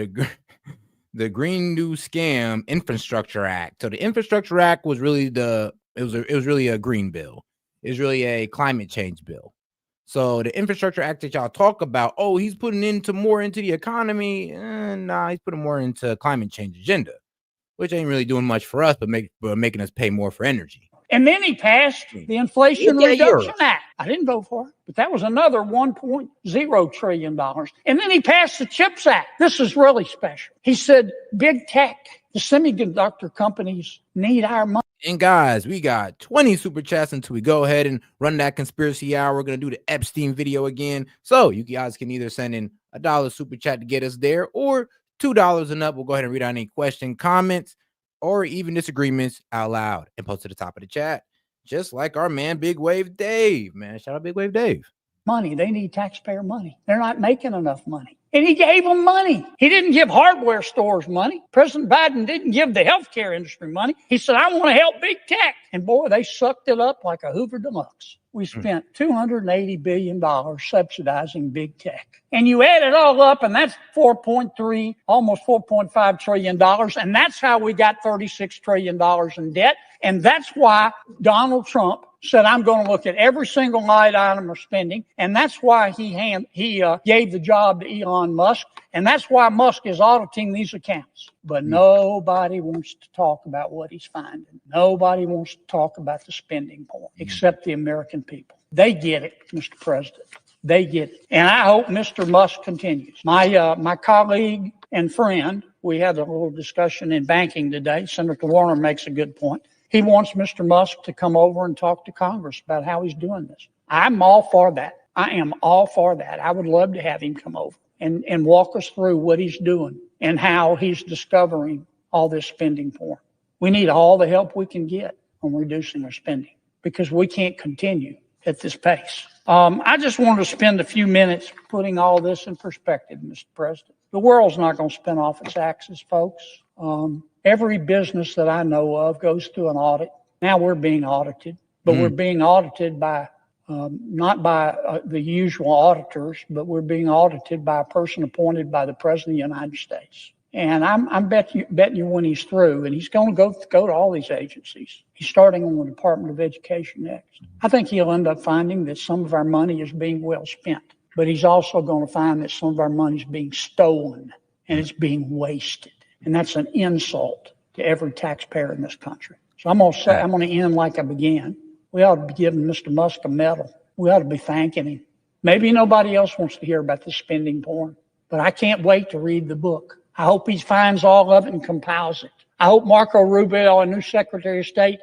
the Green New Scam Infrastructure Act. So the Infrastructure Act was really it was really a green bill. It was really a climate change bill. So the Infrastructure Act that y'all talk about, oh, he's putting more into the economy. Nah, he's putting more into climate change agenda, which ain't really doing much for us, but making us pay more for energy. And then he passed the Inflation Reduction Act. I didn't vote for it, but that was another $1.0 trillion. And then he passed the CHIPS Act. This is really special. He said, big tech, the semiconductor companies need our money. And guys, we got 20 super chats until we go ahead and run that conspiracy hour. We're going to do the Epstein video again. So you guys can either send in $1 super chat to get us there or $2 and up. We'll go ahead and read out any question, comments, or even disagreements out loud and post to the top of the chat. Just like our man, Big Wave Dave, man. Shout out Big Wave Dave. Money. They need taxpayer money. They're not making enough money. And he gave them money. He didn't give hardware stores money. President Biden didn't give the healthcare industry money. He said, I want to help big tech. And boy, they sucked it up like a Hoover Deluxe. We spent $280 billion subsidizing big tech. And you add it all up, and that's $4.3, almost $4.5 trillion. And that's how we got $36 trillion in debt. And that's why Donald Trump said, I'm going to look at every single line item of spending. And that's why he gave the job to Elon Musk. And that's why Musk is auditing these accounts. But nobody wants to talk about what he's finding. Nobody wants to talk about the spending point, except the American people. They get it, Mr. President. They get it. And I hope Mr. Musk continues. My colleague and friend, we had a little discussion in banking today. Senator Warner makes a good point. He wants Mr. Musk to come over and talk to Congress about how he's doing this. I'm all for that. I am all for that. I would love to have him come over and walk us through what he's doing and how he's discovering all this spending for. We need all the help we can get on reducing our spending because we can't continue at this pace. I just wanted to spend a few minutes putting all this in perspective, Mr. President. The world's not going to spin off its axis, folks. Every business that I know of goes through an audit. Now we're being audited, but we're being audited by not by the usual auditors, but we're being audited by a person appointed by the President of the United States. And I'm betting you when he's through, and he's going to go to all these agencies. He's starting on the Department of Education next. I think he'll end up finding that some of our money is being well spent, but he's also going to find that some of our money is being stolen and it's being wasted. And that's an insult to to every taxpayer in this country. So I'm going to say, I'm going to end like I began. We ought to be giving Mr. Musk a medal. We ought to be thanking him. Maybe nobody else wants to hear about the spending porn, but I can't wait to read the book. I hope he finds all of it and compiles it. I hope Marco Rubio, our new Secretary of State,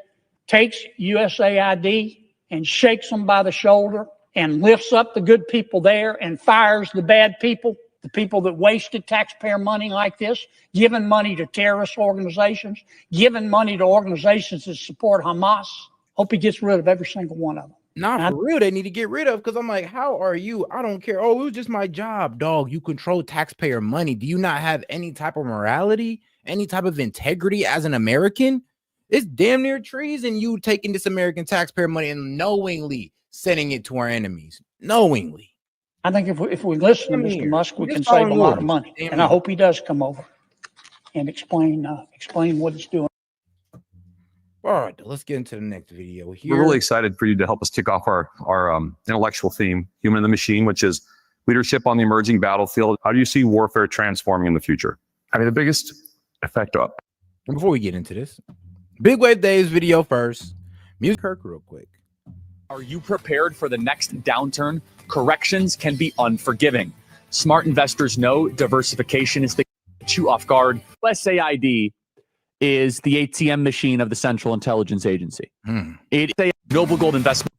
takes USAID and shakes them by the shoulder and lifts up the good people there and fires the bad people, the people that wasted taxpayer money like this, giving money to terrorist organizations, giving money to organizations that support Hamas. Hope he gets rid of every single one of them. Not for real. They need to get rid of, because I'm like, how are you? I don't care. Oh, it was just my job, dog. You control taxpayer money. Do you not have any type of morality, any type of integrity as an American? It's damn near treason, you taking this American taxpayer money and knowingly sending it to our enemies. Knowingly. I think if we listen to Mr. Musk, we can save a lot of money. And I hope he does come over and explain what he's doing. All right, let's get into the next video here. We're really excited for you to help us kick off our intellectual theme, Human in the Machine, which is leadership on the emerging battlefield. How do you see warfare transforming in the future? I mean, the biggest effect of... Before we get into this, Big Wave Dave's video first. Music Kirk real quick. Are you prepared for the next downturn? Corrections can be unforgiving. Smart investors know diversification is the get you off guard. S.E.T is the ATM machine of the Central Intelligence Agency. It is a Global Gold Investment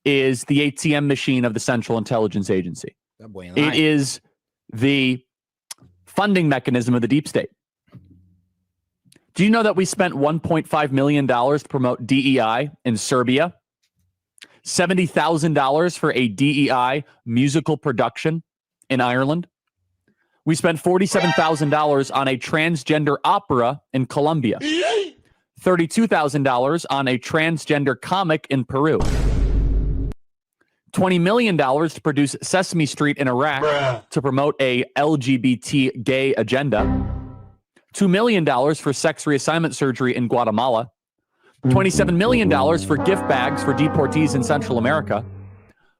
is the ATM machine of the Central Intelligence Agency. It is the funding mechanism of the deep state. Do you know that we spent $1.5 million to promote DEI in Serbia? $70,000 for a DEI musical production in Ireland? We spent $47,000 on a transgender opera in Colombia. $32,000 on a transgender comic in Peru. $20 million to produce Sesame Street in Iraq to promote a LGBT gay agenda. $2 million for sex reassignment surgery in Guatemala. $27 million for gift bags for deportees in Central America.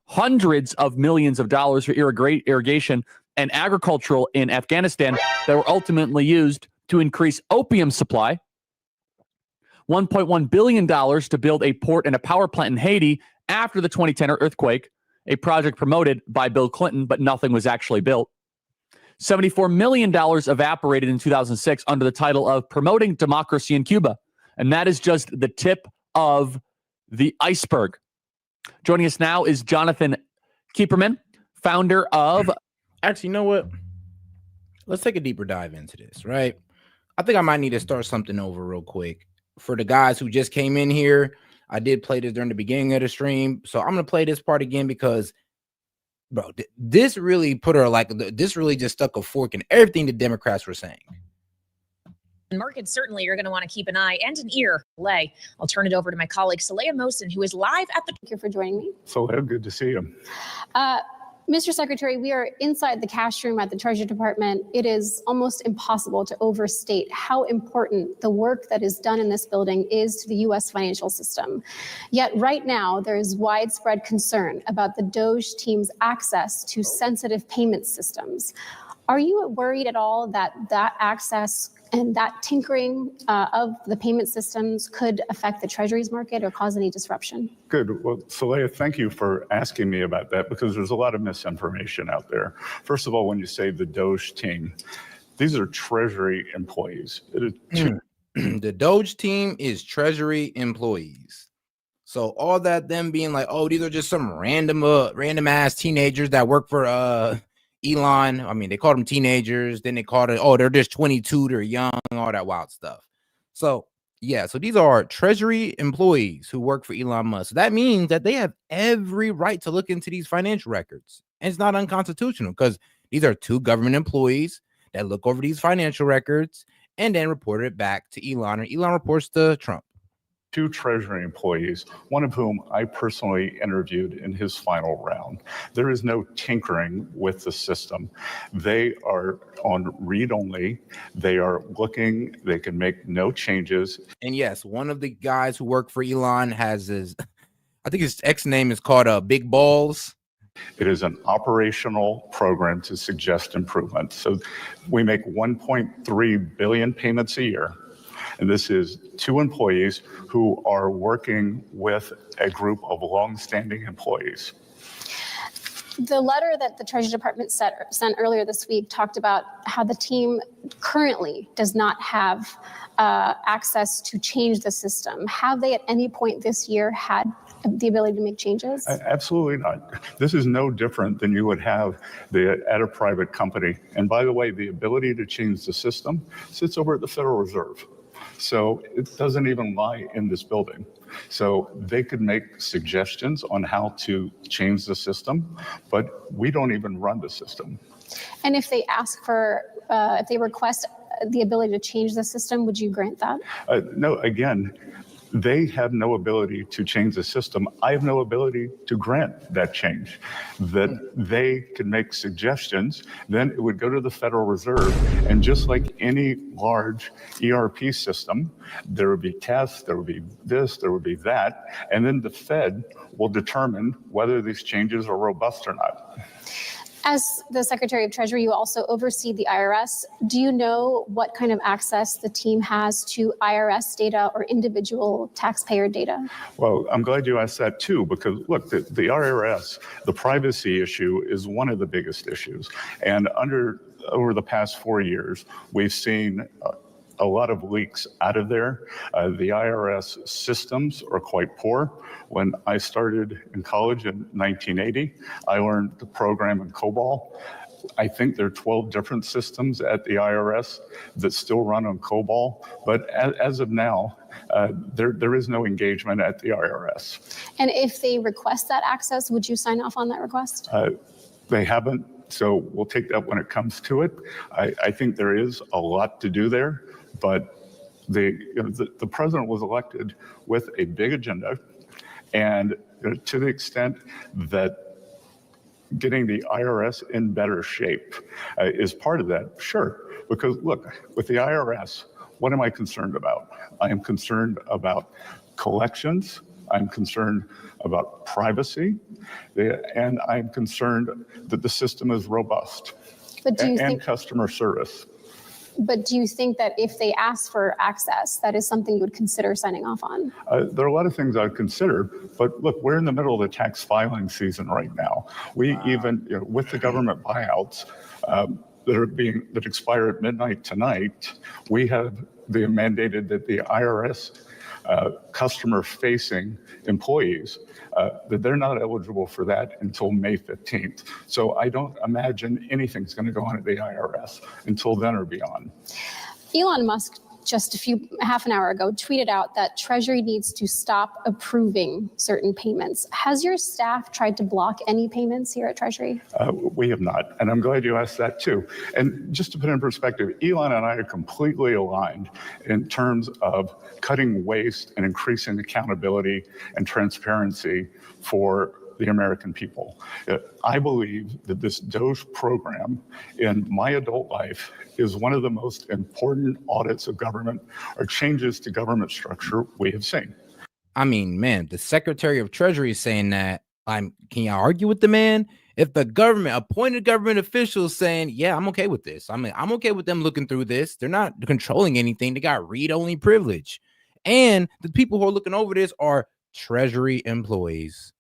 Hundreds of millions of dollars for irrigation and agricultural in Afghanistan that were ultimately used to increase opium supply. $1.1 billion to build a port and a power plant in Haiti after the 2010 earthquake, a project promoted by Bill Clinton, but nothing was actually built. $74 million evaporated in 2006 under the title of Promoting Democracy in Cuba. And that is just the tip of the iceberg. Joining us now is Jonathan Kieperman, founder of... Actually, you know what? Let's take a deeper dive into this, right? I think I might need to start something over real quick. For the guys who just came in here, I did play this during the beginning of the stream. So I'm going to play this part again because, bro, this really put her like, this really just stuck a fork in everything the Democrats were saying. Markets certainly are going to want to keep an eye and an ear. I'll turn it over to my colleague, Saleha Mohsen, who is live at the... Thank you for joining me. Saleha, good to see you. Mr. Secretary, we are inside the cash room at the Treasury Department. It is almost impossible to overstate how important the work that is done in this building is to the U.S. financial system. Yet right now, there is widespread concern about the DOJ team's access to sensitive payment systems. Are you worried at all that that access and that tinkering of the payment systems could affect the Treasuries market or cause any disruption? Good. Well, Saleha, thank you for asking me about that because there's a lot of misinformation out there. First of all, when you say the DOJ team, these are Treasury employees. The DOJ team is Treasury employees. So all that them being like, oh, these are just some random ass teenagers that work for Elon. I mean, they called them teenagers. Then they called it, oh, they're just 22, they're young, all that wild stuff. So, yeah, so these are Treasury employees who work for Elon Musk. So that means that they have every right to look into these financial records. And it's not unconstitutional because these are two government employees that look over these financial records and then report it back to Elon, and Elon reports to Trump. Two Treasury employees, one of whom I personally interviewed in his final round. There is no tinkering with the system. They are on read only. They are looking, they can make no changes. And yes, one of the guys who work for Elon has his, I think his X name is called Big Balls. It is an operational program to suggest improvement. So we make 1.3 billion payments a year. And this is two employees who are working with a group of longstanding employees. The letter that the Treasury Department sent earlier this week talked about how the team currently does not have access to change the system. Have they at any point this year had the ability to make changes? Absolutely not. This is no different than you would have at a private company. And by the way, the ability to change the system sits over at the Federal Reserve. So it doesn't even lie in this building. So they could make suggestions on how to change the system, but we don't even run the system. And if they ask for, if they request the ability to change the system, would you grant that? No, again, they have no ability to change the system. I have no ability to grant that change. That they can make suggestions, then it would go to the Federal Reserve, and just like any large ERP system, there would be tests, there would be this, there would be that, and then the Fed will determine whether these changes are robust or not. As the Secretary of Treasury, you also oversee the IRS. Do you know what kind of access the team has to IRS data or individual taxpayer data? Well, I'm glad you asked that too, because look, the IRS, the privacy issue is one of the biggest issues. And over the past 4 years, we've seen a lot of leaks out of there. The IRS systems are quite poor. When I started in college in 1980, I learned to program in COBOL. I think there are 12 different systems at the IRS that still run on COBOL. But as of now, there is no engagement at the IRS. And if they request that access, would you sign off on that request? They haven't, so we'll take that when it comes to it. I think there is a lot to do there. But the president was elected with a big agenda, and to the extent that getting the IRS in better shape is part of that, sure. Because look, with the IRS, what am I concerned about? I am concerned about collections. I'm concerned about privacy, and I'm concerned that the system is robust and customer service. But do you think that if they ask for access, that is something you would consider signing off on? There are a lot of things I'd consider, but look, we're in the middle of the tax filing season right now. We even, with the government buyouts that expire at midnight tonight, we have mandated that the IRS customer-facing employees, that they're not eligible for that until May 15th. So I don't imagine anything's going to go on at the IRS until then or beyond. Elon Musk just half an hour ago tweeted out that Treasury needs to stop approving certain payments. Has your staff tried to block any payments here at Treasury? We have not, and I'm glad you asked that too. And just to put in perspective, Elon and I are completely aligned in terms of cutting waste and increasing accountability and transparency for the American people. I believe that this DOGE program in my adult life is one of the most important audits of government or changes to government structure we have seen. I mean, man, the Secretary of Treasury is saying that. Can you argue with the man? If the appointed government officials saying, yeah, I'm okay with this. I'm okay with them looking through this. They're not controlling anything. They got read-only privilege. And the people who are looking over this are Treasury employees.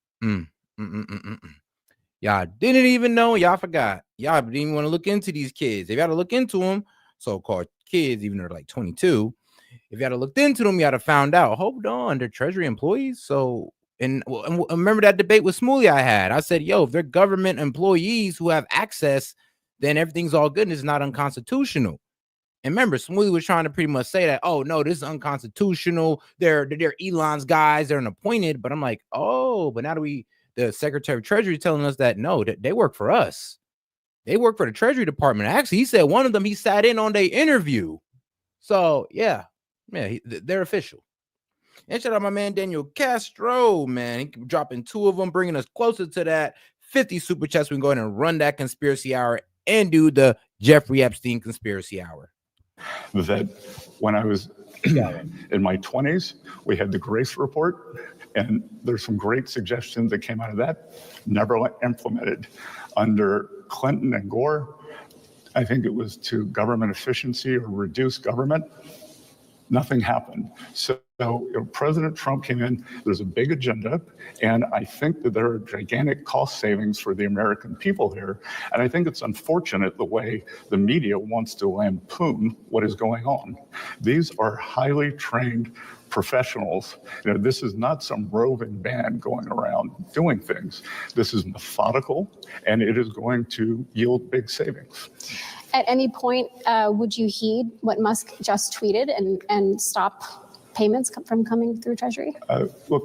Y'all didn't even know. Y'all forgot. Y'all didn't even want to look into these kids. They got to look into them, so-called kids, even though they're like 22. If you had looked into them, you had to found out. Hold on, they're Treasury employees. So, and remember that debate with Smoothie I had. I said, yo, if they're government employees who have access, then everything's all good and it's not unconstitutional. And remember, Smoothie was trying to pretty much say that, oh, no, this is unconstitutional. They're Elon's guys. They're an appointed. But I'm like, oh, but now the Secretary of Treasury is telling us that, no, they work for us. They work for the Treasury Department. Actually, he said one of them, he sat in on their interview. So, yeah, they're official. And shout out my man, Daniel Castro, man. He dropping 2 of them, bringing us closer to that 50 super chats. We can go ahead and run that conspiracy hour and do the Jeffrey Epstein conspiracy hour. That when I was in my 20s, we had the Grace Report, and there's some great suggestions that came out of that, never implemented. Under Clinton and Gore, I think it was to government efficiency or reduce government. Nothing happened. So President Trump came in, there's a big agenda, and I think that there are gigantic cost savings for the American people here. And I think it's unfortunate the way the media wants to lampoon what is going on. These are highly trained professionals. This is not some roving band going around doing things. This is methodical, and it is going to yield big savings. At any point, would you heed what Musk just tweeted and stop payments from coming through Treasury? Look,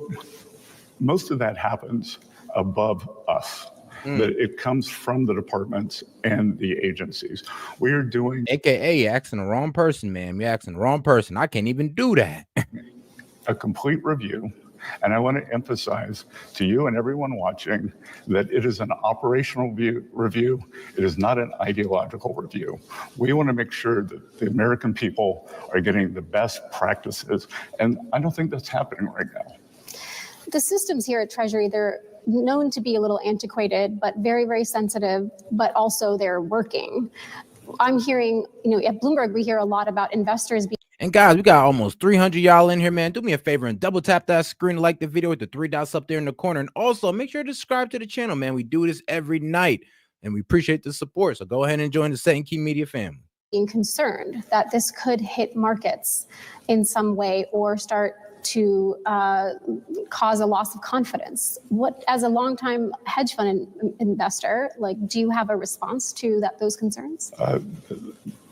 most of that happens above us. That it comes from the departments and the agencies. We are doing... AKA, you're asking the wrong person, man. You're asking the wrong person. I can't even do that. A complete review. And I want to emphasize to you and everyone watching that it is an operational review. It is not an ideological review. We want to make sure that the American people are getting the best practices. And I don't think that's happening right now. The systems here at Treasury, they're known to be a little antiquated, but very, very sensitive, but also they're working. I'm hearing, at Bloomberg, we hear a lot about investors being... And guys, we got almost 300 y'all in here, man. Do me a favor and double tap that screen, like the video with the 3 dots up there in the corner. And also make sure to subscribe to the channel, man. We do this every night and we appreciate the support. So go ahead and join the S.E.T Key Media family. Being concerned that this could hit markets in some way or start to cause a loss of confidence. What, as a longtime hedge fund investor, do you have a response to those concerns?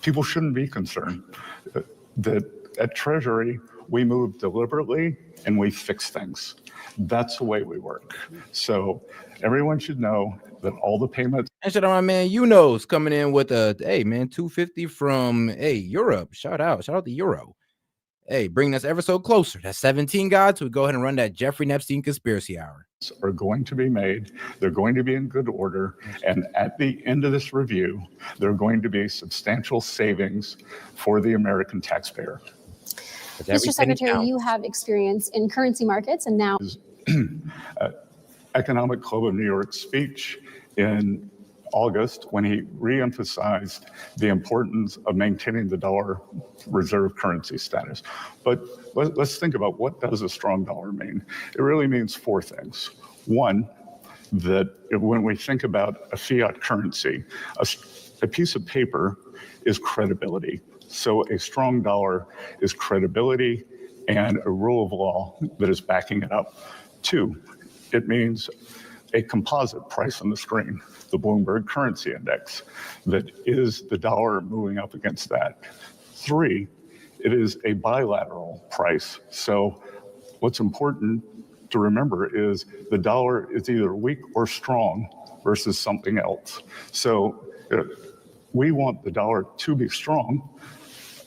People shouldn't be concerned. That at Treasury, we move deliberately and we fix things. That's the way we work. So everyone should know that all the payments... And shout out my man Uno's coming in with a, hey man, 250 from Europe. Shout out the Euro. Hey, bringing us ever so closer. That's 17 guys. So we go ahead and run that Jeffrey Epstein conspiracy hour. Are going to be made. They're going to be in good order. And at the end of this review, there are going to be substantial savings for the American taxpayer. Mr. Secretary, you have experience in currency markets and now... Economic Club of New York speech in August when he re-emphasized the importance of maintaining the dollar reserve currency status. But let's think about what does a strong dollar mean? It really means 4 things. One, that when we think about a fiat currency, a piece of paper is credibility. So a strong dollar is credibility and a rule of law that is backing it up. 2, it means a composite price on the screen, the Bloomberg Currency Index, that is the dollar moving up against that. 3, it is a bilateral price. So what's important to remember is the dollar is either weak or strong versus something else. So we want the dollar to be strong.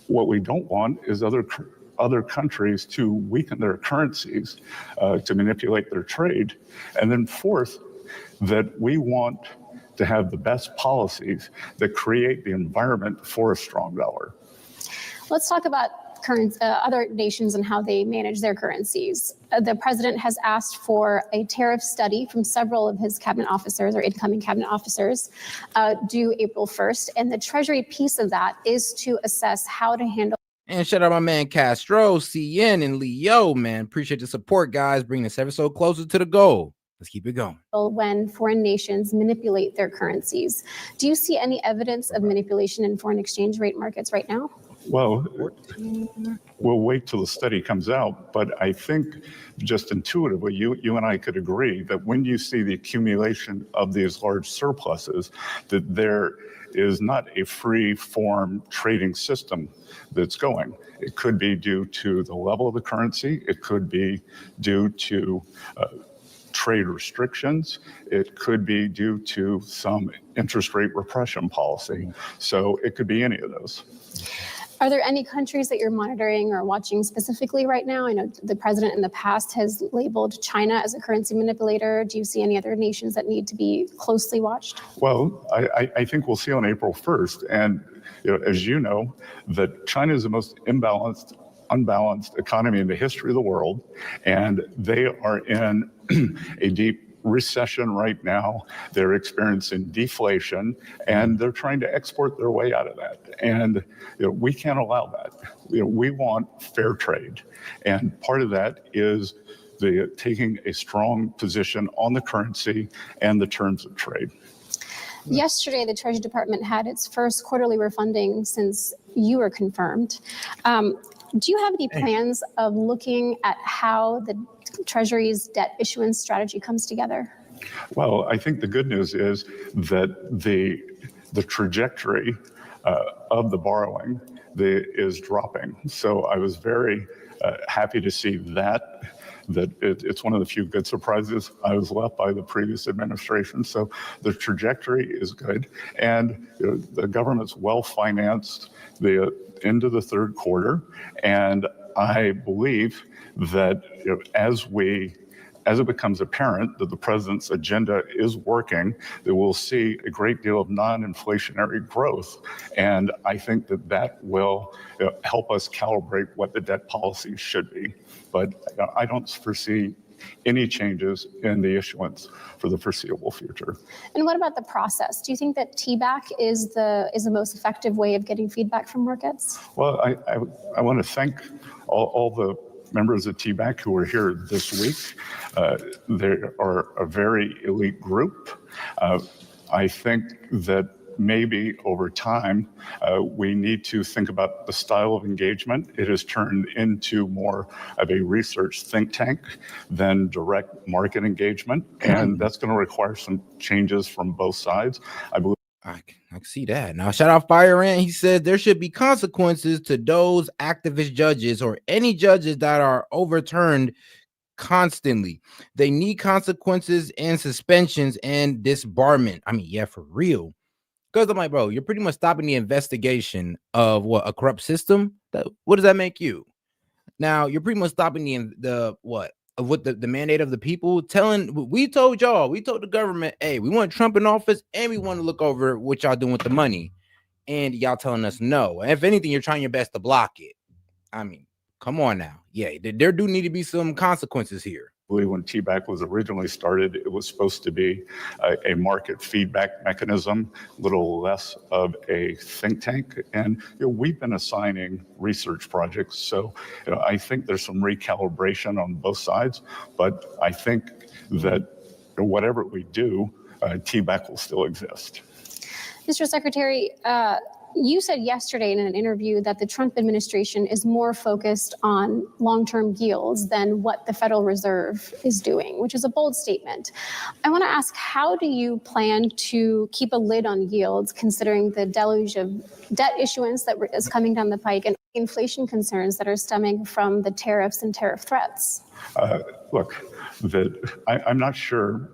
What we don't want is other countries to weaken their currencies to manipulate their trade. And then 4th, that we want to have the best policies that create the environment for a strong dollar. Let's talk about other nations and how they manage their currencies. The president has asked for a tariff study from several of his cabinet officers or incoming cabinet officers due April 1st. And the Treasury piece of that is to assess how to handle. And shout out my man Castro, CN, and Leo, man. Appreciate the support, guys. Bringing this episode closer to the goal. Let's keep it going. When foreign nations manipulate their currencies. Do you see any evidence of manipulation in foreign exchange rate markets right now? Well, we'll wait till the study comes out, but I think just intuitively, you and I could agree that when you see the accumulation of these large surpluses, that there is not a free-form trading system that's going. It could be due to the level of the currency. It could be due to trade restrictions. It could be due to some interest rate repression policy. So it could be any of those. Are there any countries that you're monitoring or watching specifically right now? I know the president in the past has labeled China as a currency manipulator. Do you see any other nations that need to be closely watched? Well, I think we'll see on April 1st. And as you know, that China is the most unbalanced economy in the history of the world. And they are in a deep recession right now. They're experiencing deflation, and they're trying to export their way out of that. And we can't allow that. We want fair trade, and part of that is taking a strong position on the currency and the terms of trade. Yesterday, the Treasury Department had its first quarterly refunding since you were confirmed. Do you have any plans of looking at how the Treasury's debt issuance strategy comes together? Well, I think the good news is that the trajectory of the borrowing is dropping. So I was very happy to see that it's one of the few good surprises I was left by the previous administration. So the trajectory is good, and the government's well financed into the third quarter, and I believe that as it becomes apparent that the president's agenda is working, that we'll see a great deal of non-inflationary growth. And I think that will help us calibrate what the debt policy should be. But I don't foresee any changes in the issuance for the foreseeable future. And what about the process? Do you think that TBAC is the most effective way of getting feedback from markets? Well, I want to thank all the members of TBAC who are here this week. They are a very elite group. I think that maybe over time, we need to think about the style of engagement. It has turned into more of a research think tank than direct market engagement. And that's going to require some changes from both sides. I believe. I can see that. Now, shout out Fire Ant. He said there should be consequences to those activist judges or any judges that are overturned constantly. They need consequences and suspensions and disbarment. I mean, yeah, for real. Because I'm like, bro, you're pretty much stopping the investigation of what, a corrupt system. What does that make you? Now, you're pretty much stopping the mandate of the people. We told the government, hey, we want Trump in office and we want to look over what y'all doing with the money. And y'all telling us no. And if anything, you're trying your best to block it. I mean, come on now. Yeah, there do need to be some consequences here. I believe when TBAC was originally started, it was supposed to be a market feedback mechanism, a little less of a think tank. And we've been assigning research projects. So I think there's some recalibration on both sides. But I think that whatever we do, TBAC will still exist. Mr. Secretary, you said yesterday in an interview that the Trump administration is more focused on long-term yields than what the Federal Reserve is doing, which is a bold statement. I want to ask, how do you plan to keep a lid on yields considering the deluge of debt issuance that is coming down the pike and inflation concerns that are stemming from the tariffs and tariff threats? Look, I'm not sure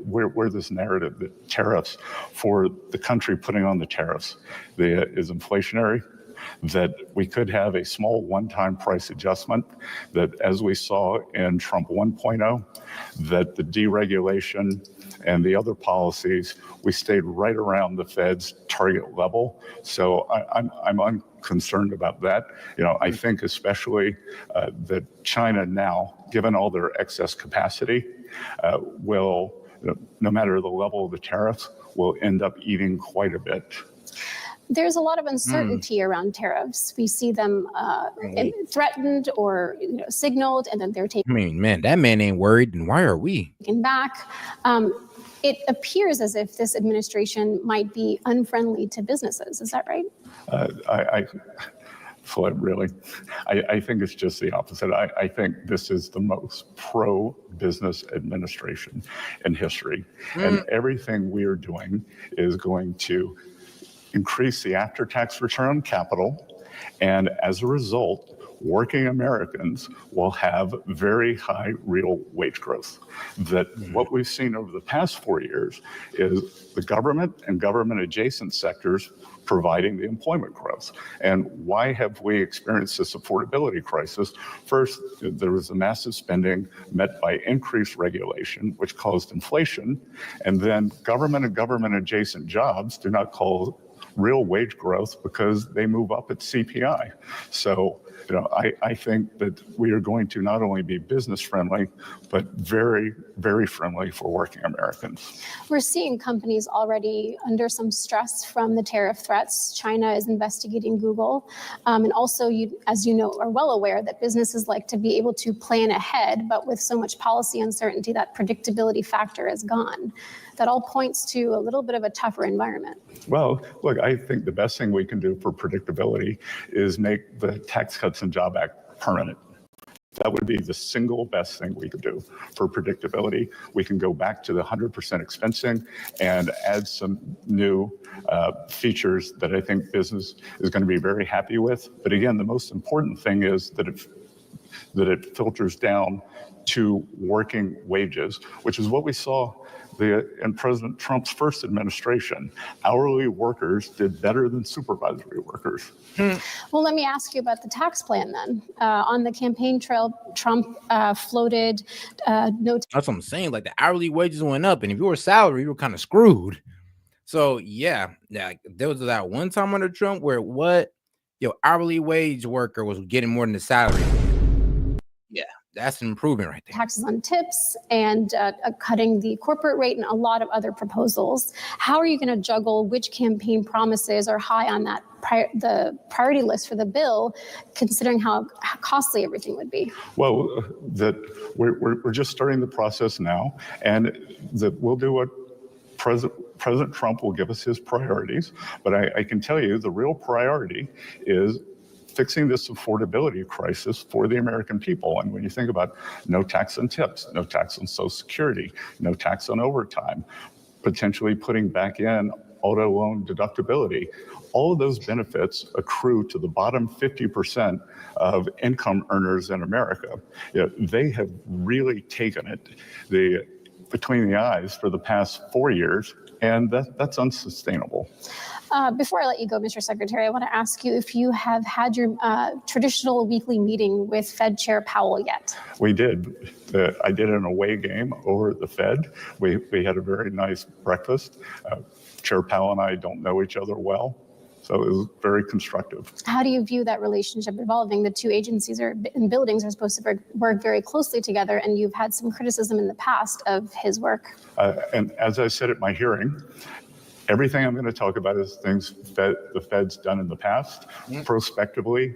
where this narrative that tariffs for the country putting on the tariffs is inflationary, that we could have a small one-time price adjustment, that as we saw in Trump 1.0, that the deregulation and the other policies, we stayed right around the Fed's target level. So I'm unconcerned about that. I think especially that China now, given all their excess capacity, will, no matter the level of the tariffs, will end up eating quite a bit. There's a lot of uncertainty around tariffs. We see them threatened or signaled, and then they're taken. I mean, man, that man ain't worried, and why are we? Back. It appears as if this administration might be unfriendly to businesses. Is that right? Really, I think it's just the opposite. I think this is the most pro-business administration in history. And everything we are doing is going to increase the after-tax return on capital. And as a result, working Americans will have very high real wage growth. That what we've seen over the past 4 years is the government and government adjacent sectors providing the employment growth. And why have we experienced this affordability crisis? First, there was a massive spending met by increased regulation, which caused inflation. And then government and government adjacent jobs do not cause real wage growth because they move up at CPI. So I think that we are going to not only be business friendly, but very, very friendly for working Americans. We're seeing companies already under some stress from the tariff threats. China is investigating Google. And also, as you know, are well aware that businesses like to be able to plan ahead, but with so much policy uncertainty, that predictability factor is gone. That all points to a little bit of a tougher environment. Well, look, I think the best thing we can do for predictability is make the Tax Cuts and Job Act permanent. That would be the single best thing we could do for predictability. We can go back to the 100% expensing and add some new features that I think business is going to be very happy with. But again, the most important thing is that it filters down to working wages, which is what we saw in President Trump's first administration. Hourly workers did better than supervisory workers. Well, let me ask you about the tax plan then. On the campaign trail, Trump floated no. That's what I'm saying. Like the hourly wages went up, and if you were salary, you were kind of screwed. So yeah, there was that one time under Trump where hourly wage worker was getting more than the salary. Yeah, that's an improvement right there. Taxes on tips and cutting the corporate rate and a lot of other proposals. How are you going to juggle which campaign promises are high on that the priority list for the bill, considering how costly everything would be? Well, we're just starting the process now, and we'll do what President Trump will give us his priorities. But I can tell you the real priority is fixing this affordability crisis for the American people. And when you think about no tax on tips, no tax on Social Security, no tax on overtime, potentially putting back in auto loan deductibility, all of those benefits accrue to the bottom 50% of income earners in America. They have really taken it between the eyes for the past 4 years, and that's unsustainable. Before I let you go, Mr. Secretary, I want to ask you if you have had your traditional weekly meeting with Fed Chair Powell yet. We did. I did an away game over at the Fed. We had a very nice breakfast. Chair Powell and I don't know each other well, so it was very constructive. How do you view that relationship evolving? The two agencies and buildings are supposed to work very closely together, and you've had some criticism in the past of his work. And as I said at my hearing, everything I'm going to talk about is things the Fed's done in the past. Prospectively,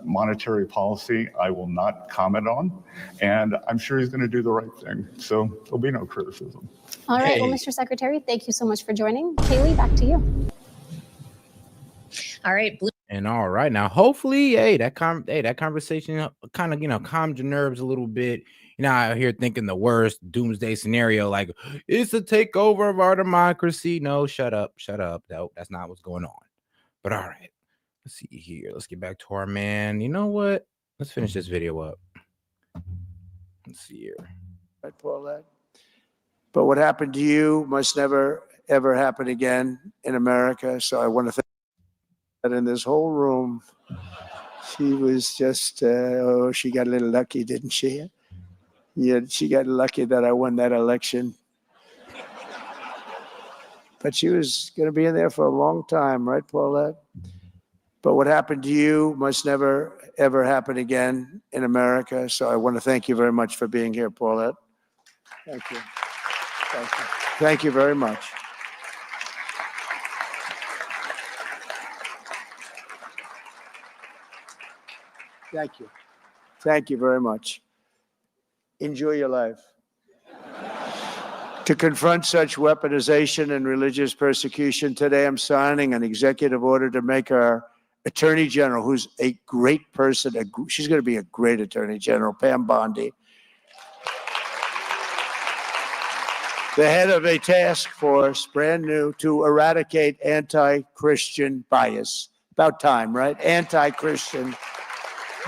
monetary policy, I will not comment on. And I'm sure he's going to do the right thing. So there'll be no criticism. All right. Well, Mr. Secretary, thank you so much for joining. Kaylee, back to you. All right. And all right. Now, hopefully, that conversation kind of, calmed your nerves a little bit. Out here thinking the worst doomsday scenario, like it's a takeover of our democracy. No, shut up. No, that's not what's going on. But all right, let's see here. Let's get back to our man. You know what? Let's finish this video up. Let's see here. Right, Paulette. But what happened to you must never, ever happen again in America. So I want to thank that in this whole room. She was just, she got a little lucky, didn't she? Yeah, she got lucky that I won that election. But she was going to be in there for a long time, right, Paulette? But what happened to you must never, ever happen again in America. So I want to thank you very much for being here, Paulette. Thank you. Thank you. Thank you very much. Thank you. Thank you very much. Enjoy your life. To confront such weaponization and religious persecution, today I'm signing an executive order to make our Attorney General, who's a great person, she's going to be a great Attorney General, Pam Bondi, the head of a task force, brand new, to eradicate anti-Christian bias. About time, right? Anti-Christian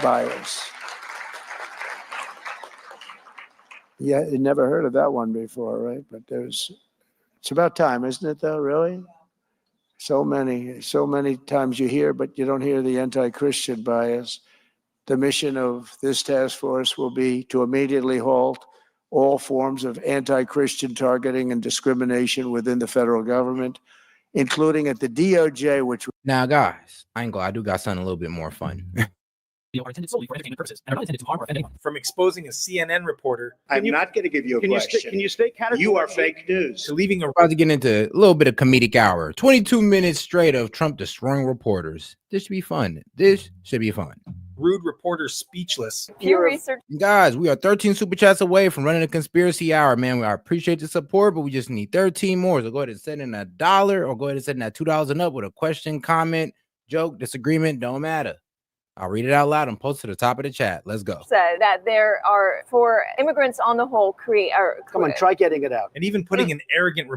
bias. Yeah, you never heard of that one before, right? But it's about time, isn't it though, really? So many times you hear, but you don't hear the anti-Christian bias. The mission of this task force will be to immediately halt all forms of anti-Christian targeting and discrimination within the federal government, including at the DOJ, which... Now, guys, I do got something a little bit more fun. are intended solely for entertainment purposes and are not intended to harm or offend anyone. From exposing a CNN reporter, I'm not going to give you a question. can you stay You are fake news. to leaving a About to get into a little bit of comedic hour. 22 minutes straight of Trump destroying reporters. This should be fun. This should be fun. rude reporter speechless. Pew Research. Guys, we are 13 super chats away from running a conspiracy hour, man. I appreciate the support, but we just need 13 more. So go ahead and send in $1 or go ahead and send that $2 and up with a question, comment, joke, disagreement, don't matter. I'll read it out loud and post to the top of the chat. Let's go. Said that there are, for immigrants on the whole, Come on, try getting it out. And even putting an arrogant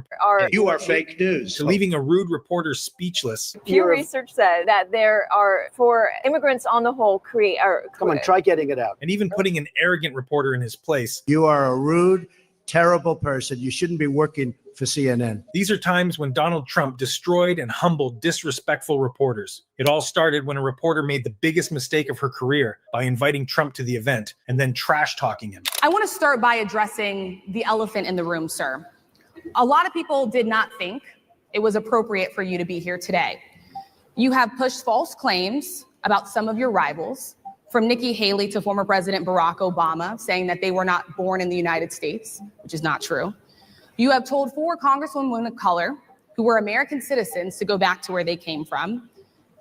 You are fake news. to leaving a rude reporter speechless. Pew Research said that there are, for immigrants on the whole, Come on, try getting it out. And even putting an arrogant reporter in his place. You are a rude, terrible person. You shouldn't be working for CNN. These are times when Donald Trump destroyed and humbled disrespectful reporters. It all started when a reporter made the biggest mistake of her career by inviting Trump to the event and then trash talking him. I want to start by addressing the elephant in the room, sir. A lot of people did not think it was appropriate for you to be here today. You have pushed false claims about some of your rivals, from Nikki Haley to former President Barack Obama, saying that they were not born in the United States, which is not true. You have told 4 congresswomen of color who were American citizens to go back to where they came from.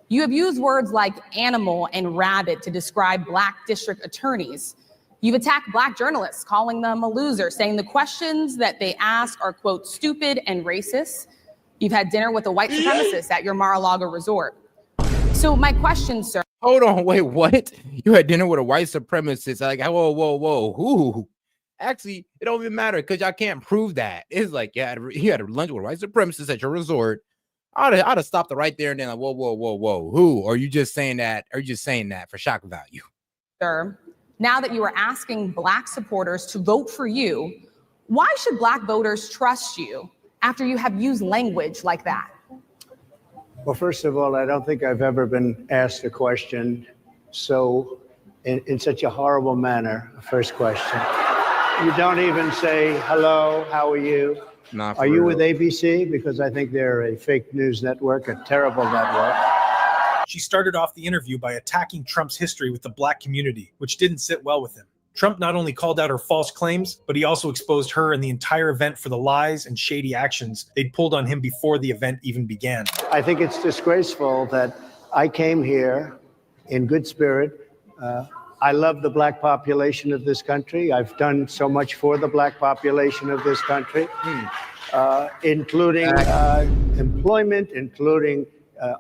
You have used words like animal and rabid to describe Black district attorneys. You've attacked Black journalists, calling them a loser, saying the questions that they ask are, quote, stupid and racist. You've had dinner with a white supremacist at your Mar-a-Lago resort. So my question, sir. Hold on, wait, what? You had dinner with a white supremacist? Like, whoa. Who? Actually, it don't even matter because y'all can't prove that. It's like you had lunch with a white supremacist at your resort. I'd have stopped it right there and then like, whoa. Who? Or are you just saying that? Are you just saying that for shock value? Sir, now that you are asking Black supporters to vote for you, why should Black voters trust you after you have used language like that? Well, first of all, I don't think I've ever been asked a question so in such a horrible manner. First question. You don't even say, hello, how are you? Are you with ABC? Because I think they're a fake news network, a terrible network. She started off the interview by attacking Trump's history with the Black community, which didn't sit well with him. Trump not only called out her false claims, but he also exposed her and the entire event for the lies and shady actions they'd pulled on him before the event even began. I think it's disgraceful that I came here in good spirit. I love the Black population of this country. I've done so much for the Black population of this country, including employment, including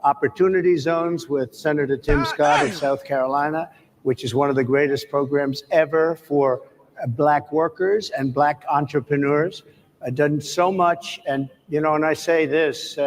opportunity zones with Senator Tim Scott of South Carolina, which is one of the greatest programs ever for Black workers and Black entrepreneurs. I've done so much. And, and I say this,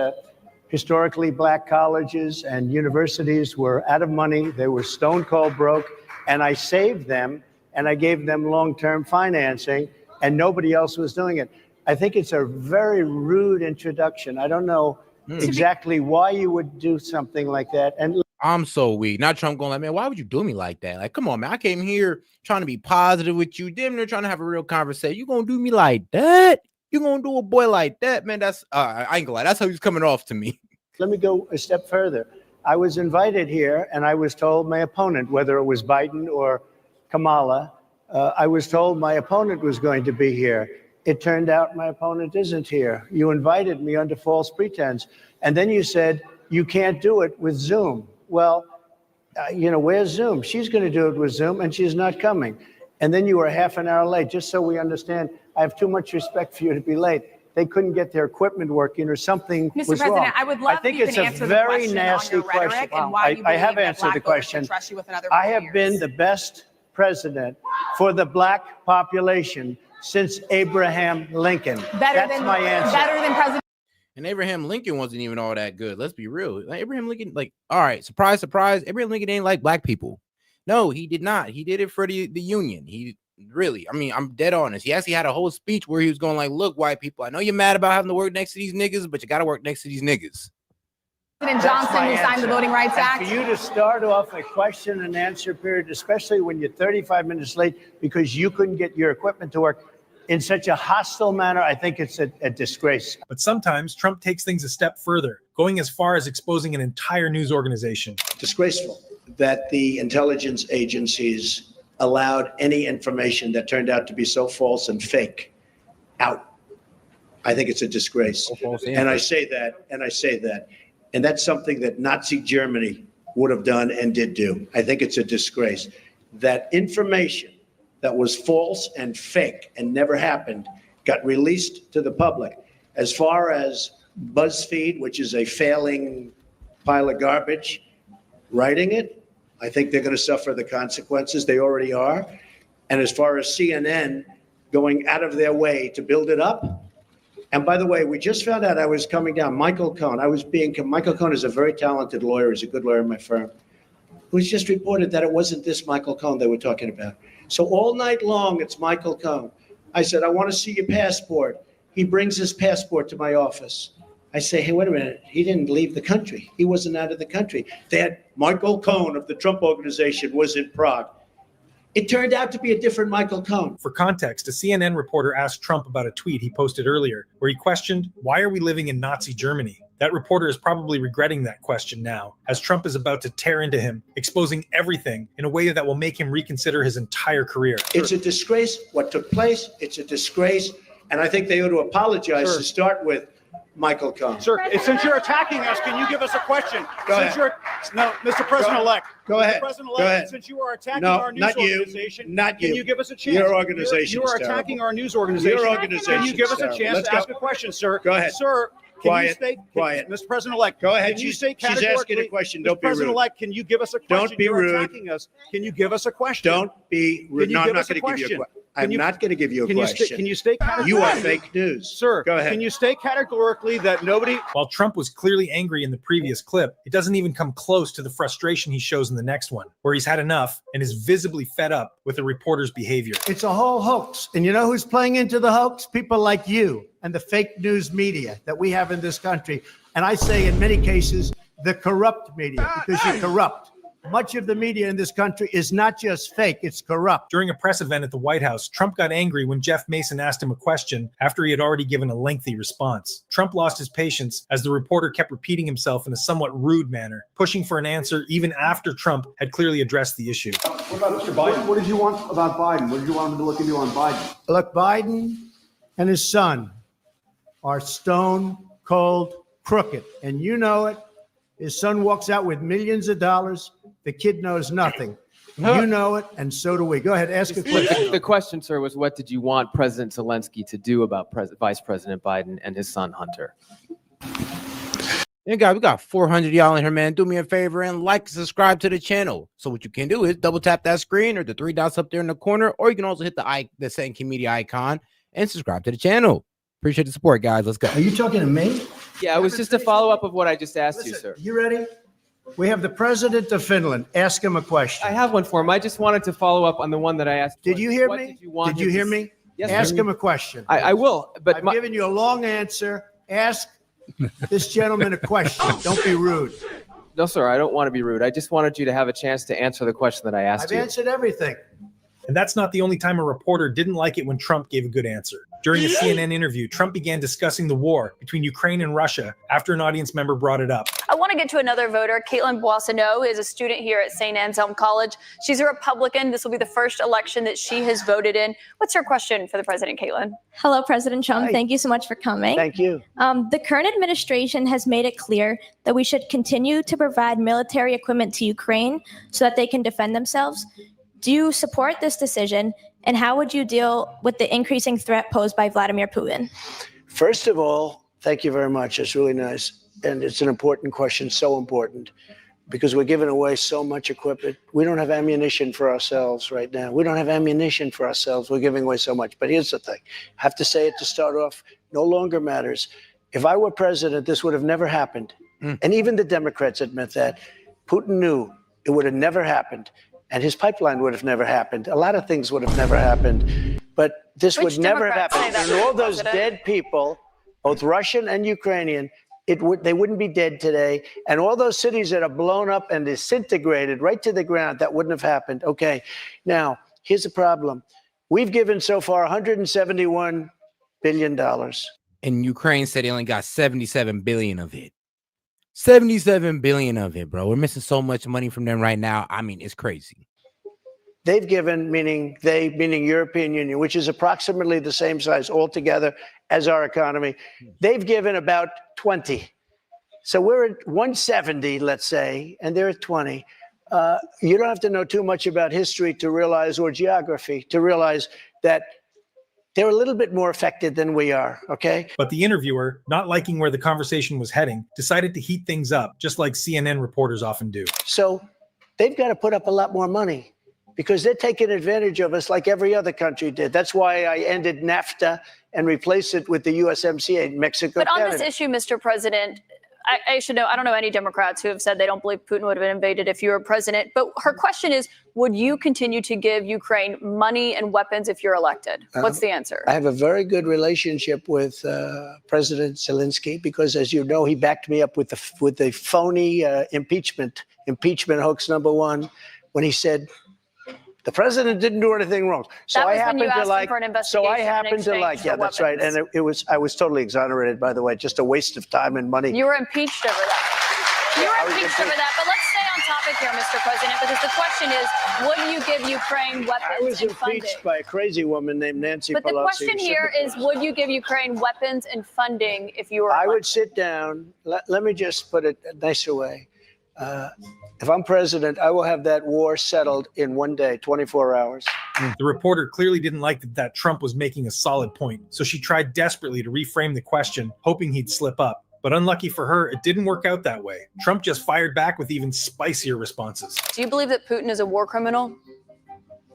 historically Black colleges and universities were out of money. They were stone cold broke. And I saved them and I gave them long-term financing and nobody else was doing it. I think it's a very rude introduction. I don't know exactly why you would do something like that. And I'm so weak. Not Trump going like, man, why would you do me like that? Like, come on, man. I came here trying to be positive with you. Damn, they're trying to have a real conversation. You gonna do me like that? You gonna do a boy like that? Man, that's I ain't gonna lie. That's how he's coming off to me. Let me go a step further. I was invited here and I was told my opponent, whether it was Biden or Kamala, I was told my opponent was going to be here. It turned out my opponent isn't here. You invited me under false pretense. And then you said, you can't do it with Zoom. Well, where's Zoom? She's going to do it with Zoom and she's not coming. And then you were half an hour late, just so we understand. I have too much respect for you to be late. They couldn't get their equipment working or something Mr. was President, wrong. I would love I think if you it's can a answer very the question nasty on your rhetoric question. and why you I believe have that answered Black the voters question. should trust you with another I 4 have years. been the best president for the Black population since Abraham Lincoln. That's my answer. Better than President. And Abraham Lincoln wasn't even all that good. Let's be real. Like, Abraham Lincoln, all right, surprise. Abraham Lincoln ain't like Black people. No, he did not. He did it for the Union. He really, I'm dead honest. He actually had a whole speech where he was going like, look, white people, I know you're mad about having to work next to these niggas, but you got to work next to these niggas. President Johnson, who signed the Voting Rights Act. For you to start off a question and answer period, especially when you're 35 minutes late because you couldn't get your equipment to work in such a hostile manner, I think it's a disgrace. But sometimes Trump takes things a step further, going as far as exposing an entire news organization. Disgraceful. that the intelligence agencies allowed any information that turned out to be so false and fake out. I think it's a disgrace. And I say that, and that's something that Nazi Germany would have done and did do. I think it's a disgrace. That information that was false and fake and never happened got released to the public. As far as BuzzFeed, which is a failing pile of garbage, writing it, I think they're going to suffer the consequences. They already are. And as far as CNN going out of their way to build it up, and by the way, we just found out I was coming down. Michael Cohen, Michael Cohen is a very talented lawyer. He's a good lawyer in my firm. It was just reported that it wasn't this Michael Cohen they were talking about. So all night long, it's Michael Cohen. I said, I want to see your passport. He brings his passport to my office. I say, hey, wait a minute. He didn't leave the country. He wasn't out of the country. They had Michael Cohen of the Trump Organization was in Prague. It turned out to be a different Michael Cohen. For context, a CNN reporter asked Trump about a tweet he posted earlier where he questioned, why are we living in Nazi Germany? That reporter is probably regretting that question now, as Trump is about to tear into him, exposing everything in a way that will make him reconsider his entire career. It's a disgrace what took place. It's a disgrace. And I think they ought to apologize to start with Michael Cohen. Sir, since you're attacking us, can you give us a question? Go ahead. No, Mr. President-elect. Go ahead. Mr. President-elect, Go ahead. since you are attacking No, our news not you. organization, Not can you. you give us a chance? Your organization You are is attacking terrible. our news organization. Your organization Can you give is us a terrible. chance Let's to go. ask a question, sir? Go ahead. Sir, Quiet. Quiet. Mr. President-elect. Go ahead. Can you say She's categorically? asking a question. Don't Mr. be rude. President-elect, can you give us a question? Don't be You're rude. attacking us. Can you give us a question? Don't be rude. Can you No, I'm give not us a going to give you a question? question. I'm not going to give you a Can question. you state categorically? You are fake news. Sir, go ahead. Can you state categorically that nobody... While Trump was clearly angry in the previous clip, it doesn't even come close to the frustration he shows in the next one, where he's had enough and is visibly fed up with the reporter's behavior. It's a whole hoax. And you know who's playing into the hoax? People like you and the fake news media that we have in this country. And I say in many cases, the corrupt media, because you're corrupt. Much of the media in this country is not just fake, it's corrupt. During a press event at the White House, Trump got angry when Jeff Mason asked him a question after he had already given a lengthy response. Trump lost his patience as the reporter kept repeating himself in a somewhat rude manner, pushing for an answer even after Trump had clearly addressed the issue. What about Mr. Biden? What did you want about Biden? What did you want him to look into on Biden? Look, Biden and his son are stone cold crooked, and you know it. His son walks out with millions of dollars. The kid knows nothing. You know it, and so do we. Go ahead, ask a question. The question, sir, was what did you want President Zelensky to do about Vice President Biden and his son Hunter? Yeah, guys, we got 400 y'all in here, man. Do me a favor and like and subscribe to the channel. So what you can do is double tap that screen or the three dots up there in the corner, or you can also hit the Send Media icon and subscribe to the channel. Appreciate the support, guys. Let's go. Are you talking to me? Yeah, it was just a follow-up of what I just asked you, sir. You ready? We have the president of Finland. Ask him a question. I have one for him. I just wanted to follow up on the one that I asked. Did you hear What me? Did you, want Did you him hear to me? Yes, Ask sir. him a question. I will, but I've given you a long answer. Ask this gentleman a question. Don't be rude. No, sir, I don't want to be rude. I just wanted you to have a chance to answer the question that I asked I've you. answered everything. And that's not the only time a reporter didn't like it when Trump gave a good answer. During a CNN interview, Trump began discussing the war between Ukraine and Russia after an audience member brought it up. I want to get to another voter. Caitlin Boissonneau is a student here at St. Anselm College. She's a Republican. This will be the first election that she has voted in. What's your question for the president, Caitlin? Hello, President Trump. Hi. Thank you so much for coming. Thank you. The current administration has made it clear that we should continue to provide military equipment to Ukraine so that they can defend themselves. Do you support this decision, and how would you deal with the increasing threat posed by Vladimir Putin? First of all, thank you very much. It's really nice. And it's an important question, so important, because we're giving away so much equipment. We don't have ammunition for ourselves right now. We don't have ammunition for ourselves. We're giving away so much. But here's the thing. I have to say it to start off. No longer matters. If I were president, this would have never happened. And even the Democrats admit that. Putin knew it would have never happened. And his pipeline would have never happened. A lot of things would have never happened. But this would never have happened. And all those dead people, both Russian and Ukrainian, they wouldn't be dead today. And all those cities that are blown up and disintegrated right to the ground, that wouldn't have happened. Okay, now, here's the problem. We've given so far $171 billion. And Ukraine said they only got 77 billion of it. $77 billion of it, bro. We're missing so much money from them right now. I mean, it's crazy. They've given, meaning European Union, which is approximately the same size altogether as our economy. They've given about 20. So we're at 170, let's say, and they're at 20. You don't have to know too much about history to realize, or geography, to realize that they're a little bit more affected than we are, okay? But the interviewer, not liking where the conversation was heading, decided to heat things up, just like CNN reporters often do. So they've got to put up a lot more money because they're taking advantage of us like every other country did. That's why I ended NAFTA and replaced it with the USMCA, Mexico, But on Canada. this issue, Mr. President, I should know, I don't know any Democrats who have said they don't believe Putin would have invaded if you were president. But her question is, would you continue to give Ukraine money and weapons if you're elected? What's the answer? I have a very good relationship with President Zelensky because, as you know, he backed me up with the phony impeachment hoax #1 when he said the president didn't do anything wrong. So that was I happen when you to asked like. him for an investigation. So I happen to like. Yeah, that's right. And I was totally exonerated, by the way. Just a waste of time and money. You were impeached over that. You were impeached over that. But let's stay on topic here, Mr. President, because the question is, would you give Ukraine weapons I was and funding? impeached by a crazy woman named Nancy Pelosi. But the question here is, would you give Ukraine weapons and funding if you were I elected? would sit down. Let me just put it a nicer way. If I'm president, I will have that war settled in one day, 24 hours. The reporter clearly didn't like that Trump was making a solid point, so she tried desperately to reframe the question, hoping he'd slip up. But unlucky for her, it didn't work out that way. Trump just fired back with even spicier responses. Do you believe that Putin is a war criminal?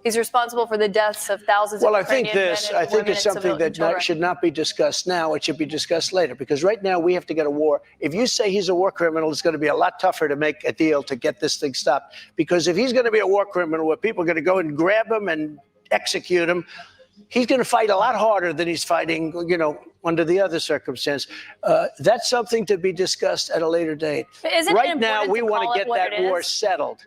He's responsible for the deaths of thousands Well, of I think Ukrainian men this. and I think women it's and something that children. should not be discussed now. It should be discussed later, because right now we have to get a war. If you say he's a war criminal, it's going to be a lot tougher to make a deal to get this thing stopped. Because if he's going to be a war criminal where people are going to go and grab him and execute him, he's going to fight a lot harder than he's fighting, under the other circumstance. That's something to be discussed at a later date. But isn't it Right now, important we to want call to it get what that it war is? settled.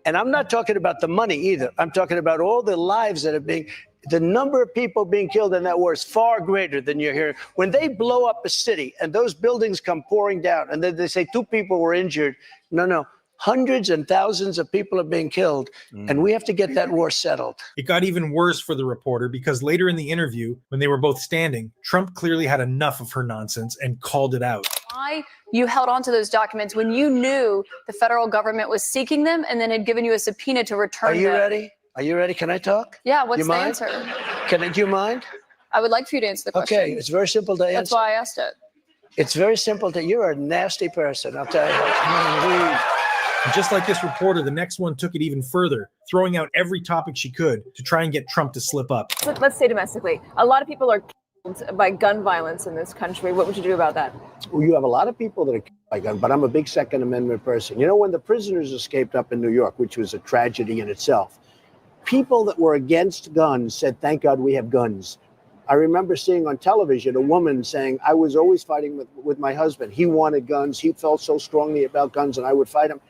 And I'm not talking about the money either. I'm talking about all the lives that are the number of people being killed in that war is far greater than you're hearing. When they blow up a city and those buildings come pouring down and then they say 2 people were injured, no. Hundreds and thousands of people are being killed, and we have to get that war settled. It got even worse for the reporter because later in the interview, when they were both standing, Trump clearly had enough of her nonsense and called it out. Why you held on to those documents when you knew the federal government was seeking them and then had given you a subpoena to return Are them? you ready? Are you ready? Can I talk? Yeah, what's You the mind? answer? Do you mind? I would like for you to answer the question. Okay, it's very simple to answer. That's why I asked it. It's very simple you're a nasty person, I'll tell you. And just like this reporter, the next one took it even further, throwing out every topic she could to try and get Trump to slip up. Let's say domestically, a lot of people are killed by gun violence in this country. What would you do about that? Well, you have a lot of people that are killed by gun, but I'm a big Second Amendment person. When the prisoners escaped up in New York, which was a tragedy in itself, people that were against guns said, thank God we have guns. I remember seeing on television a woman saying, I was always fighting with my husband. He wanted guns. He felt so strongly about guns, and I would fight him.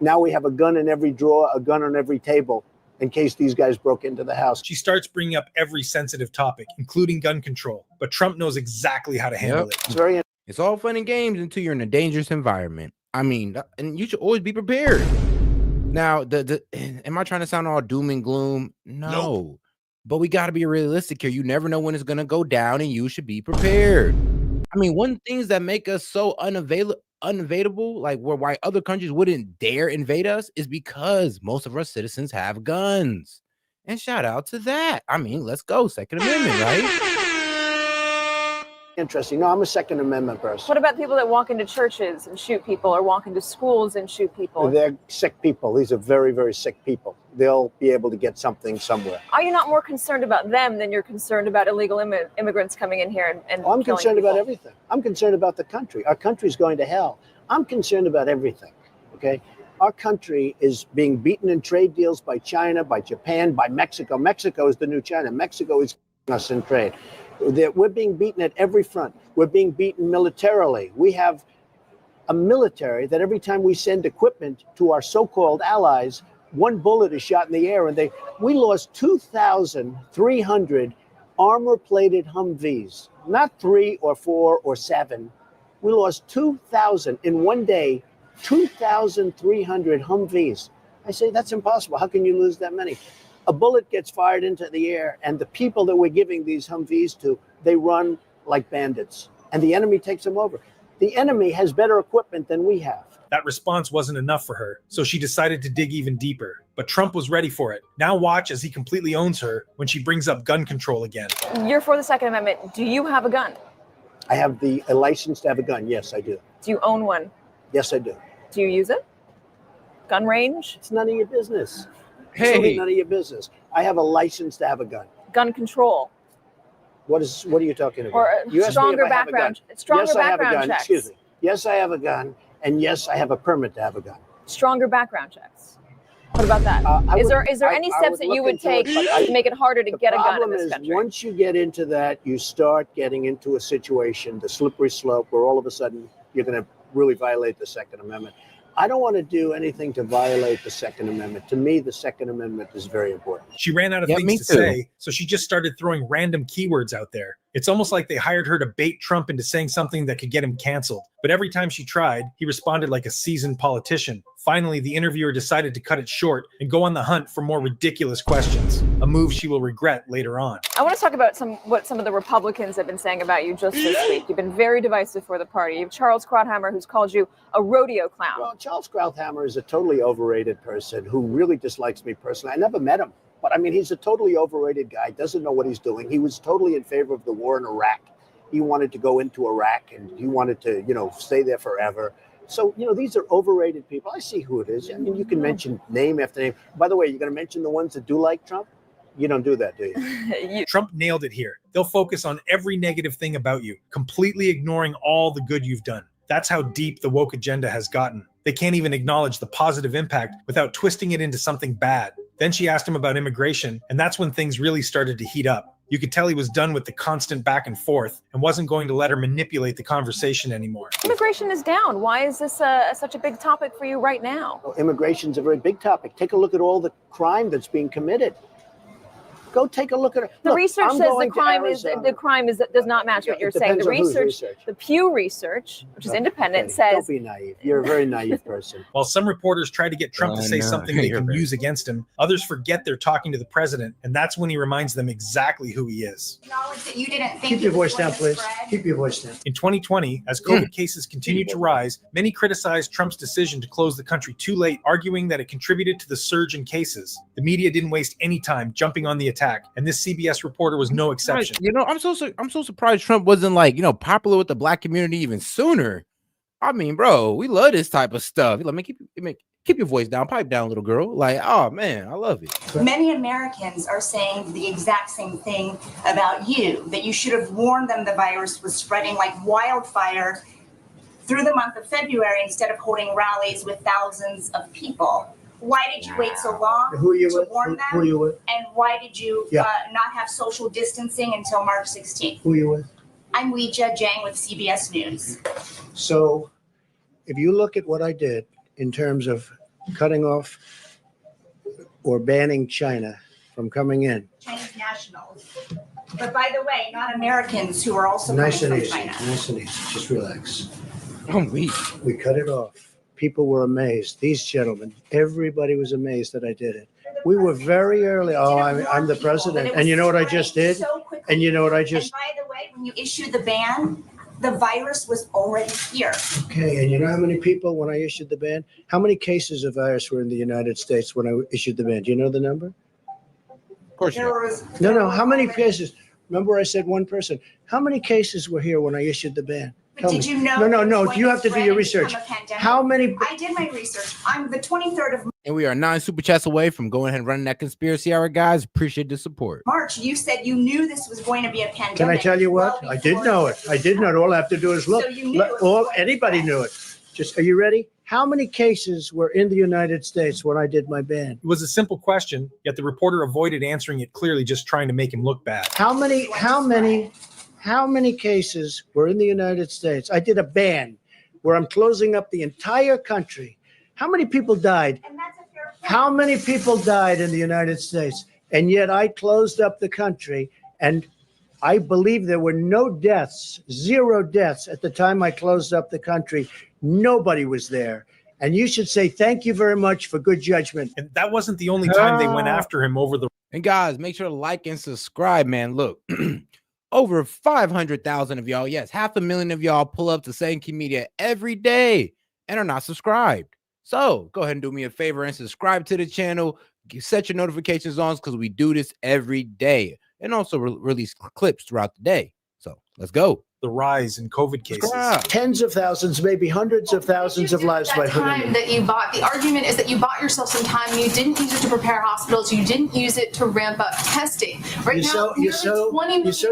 Now we have a gun in every drawer, a gun on every table, in case these guys broke into the house. She starts bringing up every sensitive topic, including gun control. But Trump knows exactly how to handle it. It's all fun and games until you're in a dangerous environment. I mean, and you should always be prepared. Now, am I trying to sound all doom and gloom? No. Nope. But we got to be realistic here. You never know when it's going to go down, and you should be prepared. I mean, one of the things that make us so unavailable, like why other countries wouldn't dare invade us, is because most of our citizens have guns. And shout out to that. I mean, let's go. Second Amendment, right? Interesting. No, I'm a Second Amendment person. What about people that walk into churches and shoot people, or walk into schools and shoot people? They're sick people. These are very, very sick people. They'll be able to get something somewhere. Are you not more concerned about them than you're concerned about illegal immigrants coming in here and I'm killing concerned people? about everything. I'm concerned about the country. Our country's going to hell. I'm concerned about everything, okay? Our country is being beaten in trade deals by China, by Japan, by Mexico. Mexico is the new China. Mexico is us in trade. We're being beaten at every front. We're being beaten militarily. We have a military that every time we send equipment to our so-called allies, one bullet is shot in the air, and we lost 2,300 armor-plated Humvees, not 3 or 4 or 7, We lost 2,000 in one day, 2,300 Humvees. I say, that's impossible. How can you lose that many? A bullet gets fired into the air, and the people that we're giving these Humvees to, they run like bandits, and the enemy takes them over. The enemy has better equipment than we have. That response wasn't enough for her, so she decided to dig even deeper. But Trump was ready for it. Now watch as he completely owns her when she brings up gun control again. You're for the Second Amendment. Do you have a gun? I have a license to have a gun. Yes, I do. Do you own one? Yes, I do. Do you use it? Gun range? It's none of your business. Hey. It's really none of your business. I have a license to have a gun. Gun control. What are you talking about? Or You asked me stronger if I have a gun. background. Stronger yes, I have a background gun. checks. Excuse me. Yes, I have a gun, and yes, I have a permit to have a gun. Stronger background checks. What about that? Is there any steps that you would take to make it harder to get a gun in this country? The problem is, once you get into that, you start getting into a situation, the slippery slope, where all of a sudden you're going to really violate the Second Amendment. I don't want to do anything to violate the Second Amendment. To me, the Second Amendment is very important. She ran out of things to say, so she just started throwing random keywords out there. It's almost like they hired her to bait Trump into saying something that could get him canceled. But every time she tried, he responded like a seasoned politician. Finally, the interviewer decided to cut it short and go on the hunt for more ridiculous questions, a move she will regret later on. I want to talk about what some of the Republicans have been saying about you just this week. You've been very divisive for the party. You have Charles Krauthammer, who's called you a rodeo clown. Well, Charles Krauthammer is a totally overrated person who really dislikes me personally. I never met him, but I mean, he's a totally overrated guy, doesn't know what he's doing. He was totally in favor of the war in Iraq. He wanted to go into Iraq and he wanted to, stay there forever. So, these are overrated people. I see who it is. I mean, you can mention name after name. By the way, you're going to mention the ones that do like Trump? You don't do that, do you? Trump nailed it here. They'll focus on every negative thing about you, completely ignoring all the good you've done. That's how deep the woke agenda has gotten. They can't even acknowledge the positive impact without twisting it into something bad. Then she asked him about immigration, and that's when things really started to heat up. You could tell he was done with the constant back and forth and wasn't going to let her manipulate the conversation anymore. Immigration is down. Why is this such a big topic for you right now? Well, immigration's a very big topic. Take a look at all the crime that's being committed. Go take a look at it. The research says the crime does not match what you're saying. The research, the Pew Research, which is independent, says. Don't be naive. You're a very naive person. While some reporters try to get Trump to say something they can use against him, others forget they're talking to the president, and that's when he reminds them exactly who he is. That you didn't think Keep your voice down, please. Keep your voice down. In 2020, as COVID cases continued to rise, many criticized Trump's decision to close the country too late, arguing that it contributed to the surge in cases. The media didn't waste any time jumping on the attack, and this CBS reporter was no exception. I'm so surprised Trump wasn't popular with the black community even sooner. I mean, bro, we love this type of stuff. Keep your voice down, pipe down, little girl. Oh man, I love it. Many Americans are saying the exact same thing about you, that you should have warned them the virus was spreading like wildfire through the month of February instead of holding rallies with thousands of people. Why did you wait so long to warn them? Who are you with? And why did you not have social distancing until March 16th? Who are you with? I'm Weijia Jiang with CBS News. So if you look at what I did in terms of cutting off or banning China from coming in. Chinese nationals. But by the way, not Americans who are also Nice coming and from easy. China. Nice and easy. Just relax. I'm weak. We cut it off. People were amazed. These gentlemen, everybody was amazed that I did it. We were very early. Oh, I'm the president. And you know what I just did? And you know what I just... And by the way, when you issued the ban, the virus was already here. Okay, and you know how many people, when I issued the ban, how many cases of virus were in the United States when I issued the ban? Do you know the number? Of course you do. No, how many cases? Remember I said one person. How many cases were here when I issued the ban? But did you know? No, you have to do your research. How many? I did my research. I'm the 23rd of And we are 9 super chats away from going ahead and running that conspiracy hour, guys. Appreciate the support. March. You said you knew this was going to be a pandemic. Can I tell you what? I did know it. I did know it. All I have to do is look. So you knew Anybody knew it. Just, are you ready? How many cases were in the United States when I did my ban? It was a simple question, yet the reporter avoided answering it clearly, just trying to make him look bad. How many cases were in the United States? I did a ban where I'm closing up the entire country. How many people died? How many people died in the United States? And yet I closed up the country and I believe there were no deaths, 0 deaths at the time I closed up the country. Nobody was there. And you should say thank you very much for good judgment. And that wasn't the only time they went after him over the. And guys, make sure to like and subscribe, man. Look, over 500,000 of y'all, yes, 500,000 of y'all pull up to Sankey Media every day and are not subscribed. So go ahead and do me a favor and subscribe to the channel. Set your notifications on because we do this every day and also release clips throughout the day. So let's go. The rise in COVID cases. Tens of thousands, maybe hundreds of thousands of lives by time that you bought. The argument is that you bought yourself some time and you didn't use it to prepare hospitals. You didn't use it to ramp up testing. Right now, you're so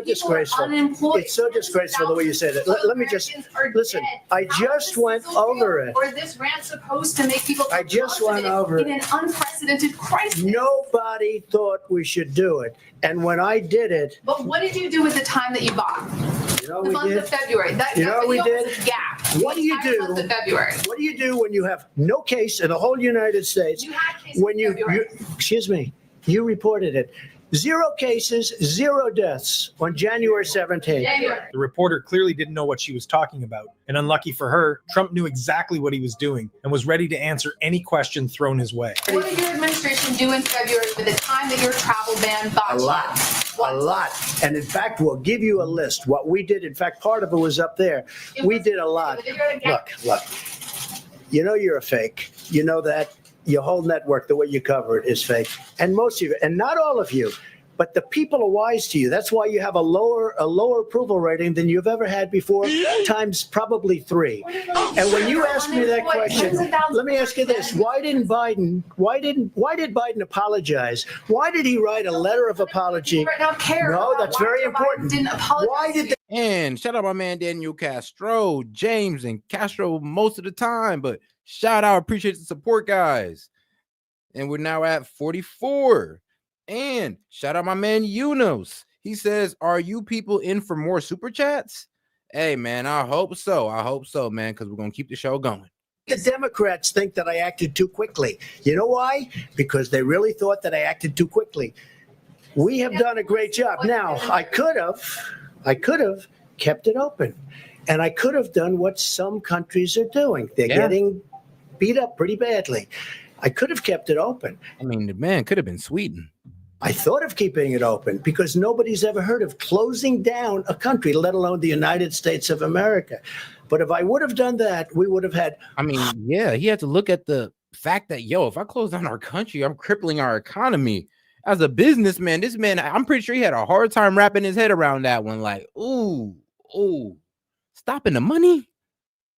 disgraceful. It's so disgraceful the way you said it. Let me just listen. I just went over it. Or this rant supposed to make people. I just went over it in an unprecedented crisis. Nobody thought we should do it, and when I did it. But what did you do with the time that you bought? You know the month of February. We did. Gap. What do you do? Month of February. What do you do when you have no case in the whole United States? You had cases when you excuse me, you reported it. 0 cases, 0 deaths on January 17th. The reporter clearly didn't know what she was talking about. And unlucky for her, Trump knew exactly what he was doing and was ready to answer any question thrown his way. What did your administration do in February with the time that your travel ban got A lot. And in fact, we'll give you a list. What we did, in fact, part of it was up there. We did a lot. Look. You know you're a fake. You know that. Your whole network, the way you cover it, is fake. And most of you, and not all of you, but the people are wise to you. That's why you have a lower approval rating than you've ever had before, times probably 3. And when you ask me that question, let me ask you this: why did Biden apologize? Why did he write a letter of apology? No, that's very important. Why did And shout out my man Daniel Castro, James, and Castro most of the time, but shout out, appreciate the support, guys. And we're now at 44. And shout out my man Yunus. He says, are you people in for more super chats? Hey, man, I hope so. I hope so, man, because we're going to keep the show going. The Democrats think that I acted too quickly. You know why? Because they really thought that I acted too quickly. We have done a great job. Now, I could have kept it open. And I could have done what some countries are doing. They're getting beat up pretty badly. I could have kept it open. I mean, the man could have been Sweden. I thought of keeping it open because nobody's ever heard of closing down a country, let alone the United States of America. But if I would have done that, we would have had. I mean, yeah, he had to look at the fact that, if I close down our country, I'm crippling our economy. As a businessman, this man, I'm pretty sure he had a hard time wrapping his head around that one. Like, ooh, stopping the money?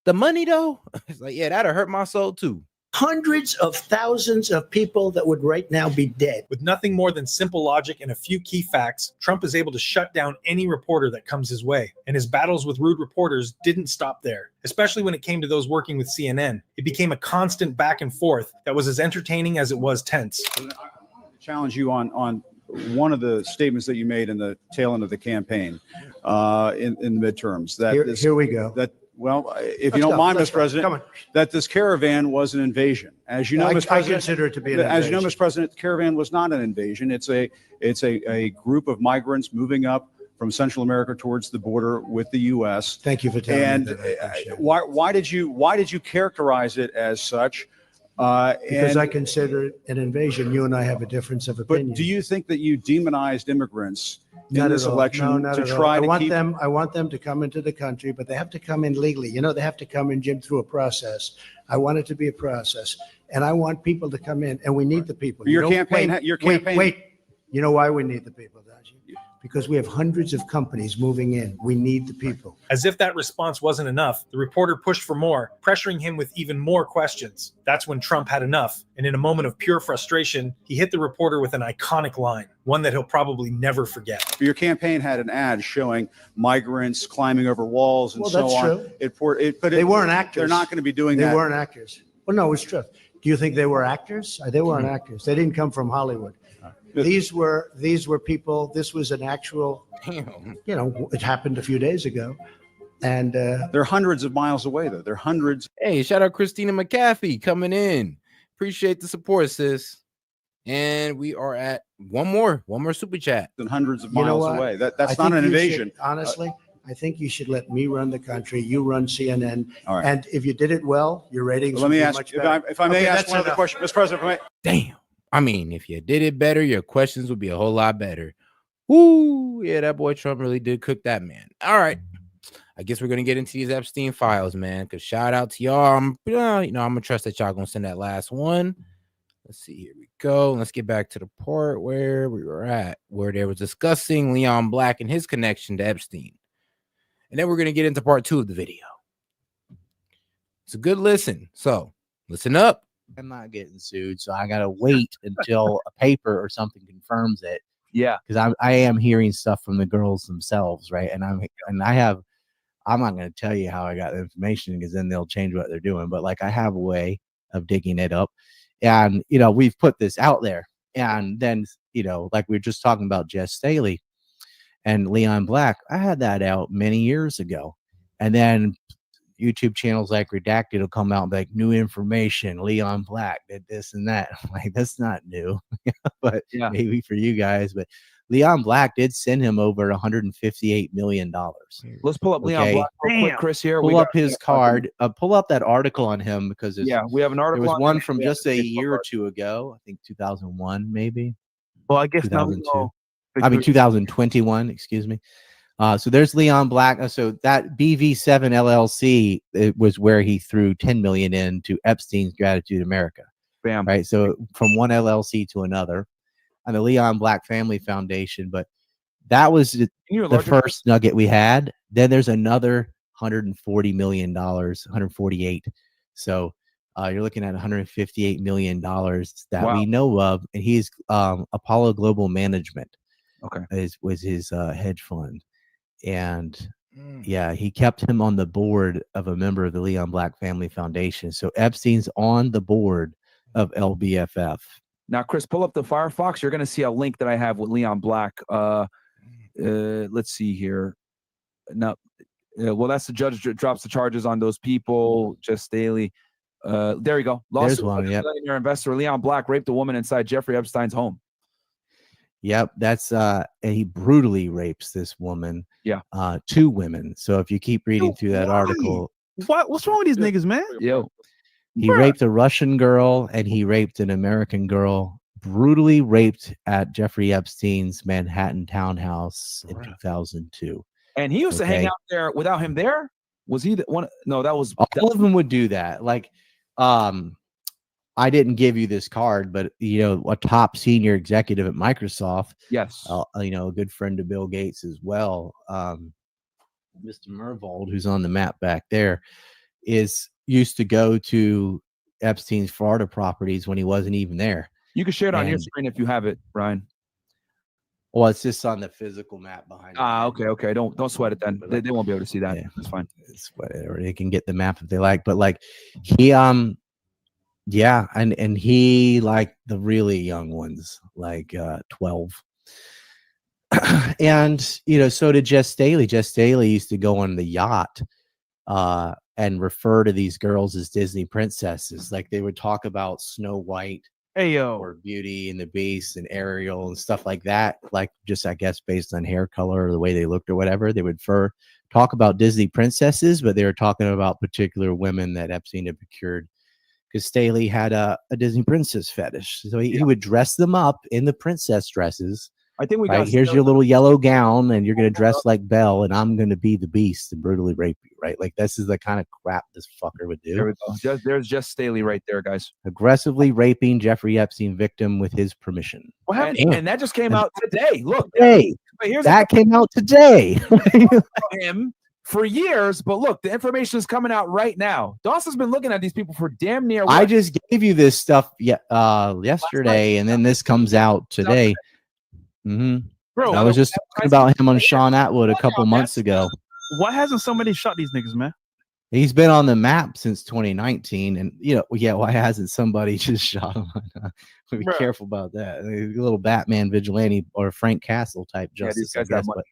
The money, though? It's like, yeah, that'll hurt my soul, too. Hundreds of thousands of people that would right now be dead. With nothing more than simple logic and a few key facts, Trump is able to shut down any reporter that comes his way. And his battles with rude reporters didn't stop there, especially when it came to those working with CNN. It became a constant back and forth that was as entertaining as it was tense. I want to challenge you on one of the statements that you made in the tail end of the campaign in the midterms. Here we go. Well, if you don't mind, Mr. President, that this caravan was an invasion. As you know, Mr. President, I consider it to be an invasion. As you know, Mr. President, the caravan was not an invasion. It's a group of migrants moving up from Central America towards the border with the U.S. Thank you for telling me that. And why did you characterize it as such? Because I consider it an invasion. You and I have a difference of opinion. But do you think that you demonized immigrants in this election to try to keep them? I want them to come into the country, but they have to come in legally. They have to come in, Jim, through a process. I want it to be a process, and I want people to come in, and we need the people. Your campaign. Wait. You know why we need the people, don't you? Because we have hundreds of companies moving in. We need the people. As if that response wasn't enough, the reporter pushed for more, pressuring him with even more questions. That's when Trump had enough, and in a moment of pure frustration, he hit the reporter with an iconic line, one that he'll probably never forget. Your campaign had an ad showing migrants climbing over walls and so on. That's true. They weren't actors. They're not going to be doing that. They weren't actors. Well, no, it's true. Do you think they were actors? They weren't actors. They didn't come from Hollywood. These were people. This was an actual, it happened a few days ago. And they're hundreds of miles away, though. They're hundreds. Hey, shout out Christina McCaffey coming in. Appreciate the support, sis. And we are at One more super chat. And hundreds of You know miles what? away. I That's not think an you should- invasion. honestly, I think you should let me run the country. You run CNN. All right. And if you did it well, your ratings Let would me be ask, much better. if I may Okay, ask that's one other enough. question, Mr. President, if I may. Damn. I mean, if you did it better, your questions would be a whole lot better. Woo. Yeah, that boy Trump really did cook that man. All right. I guess we're gonna get into these Epstein files, man. Cause shout out to y'all. I'm gonna trust that y'all gonna send that last one. Let's see. Here we go. Let's get back to the part where we were at, where they were discussing Leon Black and his connection to Epstein. And then we're gonna get into part 2 of the video. It's a good listen. So listen up. I'm not getting sued, so I gotta wait until a paper or something confirms it. Yeah, because I am hearing stuff from the girls themselves, right? And I'm not going to tell you how I got the information because then they'll change what they're doing. But like I have a way of digging it up, and we've put this out there, and then like we were just talking about Jess Staley and Leon Black. I had that out many years ago, and then YouTube channels like Redacted will come out and be like, new information, Leon Black did this and that. I'm like, that's not new, but maybe for you guys. But Leon Black did send him over $158 million. Let's pull up Leon Black real quick, Chris. Here, pull up his card. Pull up that article on him because we have an article. There was on one him. from just a year or two ago. I think 2001, maybe. Well, I guess now 2002. I mean 2021. Excuse me. So there's Leon Black. So that BV7 LLC, it was where he threw 10 million into Epstein's Gratitude America. Bam. Right. So from one LLC to another, and the Leon Black Family Foundation. But that was the first nugget we had. Then there's another $140 million, 148. So you're looking at $158 million that we know of, and he's Apollo Global Management. Okay, was his hedge fund. And yeah, he kept him on the board of a member of the Leon Black Family Foundation. So Epstein's on the board of LBFF. Now, Chris, pull up the Firefox. You're going to see a link that I have with Leon Black. Let's see here. Now, well, that's the judge drops the charges on those people. Jess Staley. There you go. There's one. Yep. Millionaire investor Leon Black raped a woman inside Jeffrey Epstein's home. Yep, that's and he brutally rapes this woman. Yeah, 2 women. So if you keep reading through that article, what's wrong with these niggas, man? Yo, he raped a Russian girl and he raped an American girl. Brutally raped at Jeffrey Epstein's Manhattan townhouse in 2002. And he used to hang out there without him there. Was he the one? No, that was all of them would do that. Like, I didn't give you this card, but a top senior executive at Microsoft. Yes. A good friend of Bill Gates as well. Mr. Mervold, who's on the map back there, used to go to Epstein's Florida properties when he wasn't even there. You can share it on your screen if you have it, Ryan. Well, it's just on the physical map behind. Okay. Don't sweat it then. They won't be able to see that. Yeah. That's fine. It's whatever. They can get the map if they like. But like he yeah, and he liked the really young ones, like 12. And so did Jess Staley. Jess Staley used to go on the yacht and refer to these girls as Disney princesses. Like they would talk about Snow White, or Beauty and the Beast and Ariel and stuff like that. Like just I guess based on hair color or the way they looked or whatever, they would talk about Disney princesses, but they were talking about particular women that Epstein had procured. Because Staley had a Disney princess fetish. So he would dress them up in the princess dresses. I think we got here's your little yellow gown, and you're going to dress like Belle, and I'm going to be the Beast and brutally rape you, right? Like, this is the kind of crap this fucker would do. There we go. There's Jess Staley right there, guys. Aggressively raping Jeffrey Epstein victim with his permission. What happened? And that just came out today. Look. Hey, that came out today. Him for years, but look, the information is coming out right now. Dawson's been looking at these people for damn near. I just gave you this stuff yesterday, and then this comes out today. Bro, I was just talking about him on Sean Atwood a couple months ago. Why hasn't somebody shot these niggas, man? He's been on the map since 2019, and why hasn't somebody just shot him? Be careful about that. A little Batman vigilante or Frank Castle type justice, I guess. But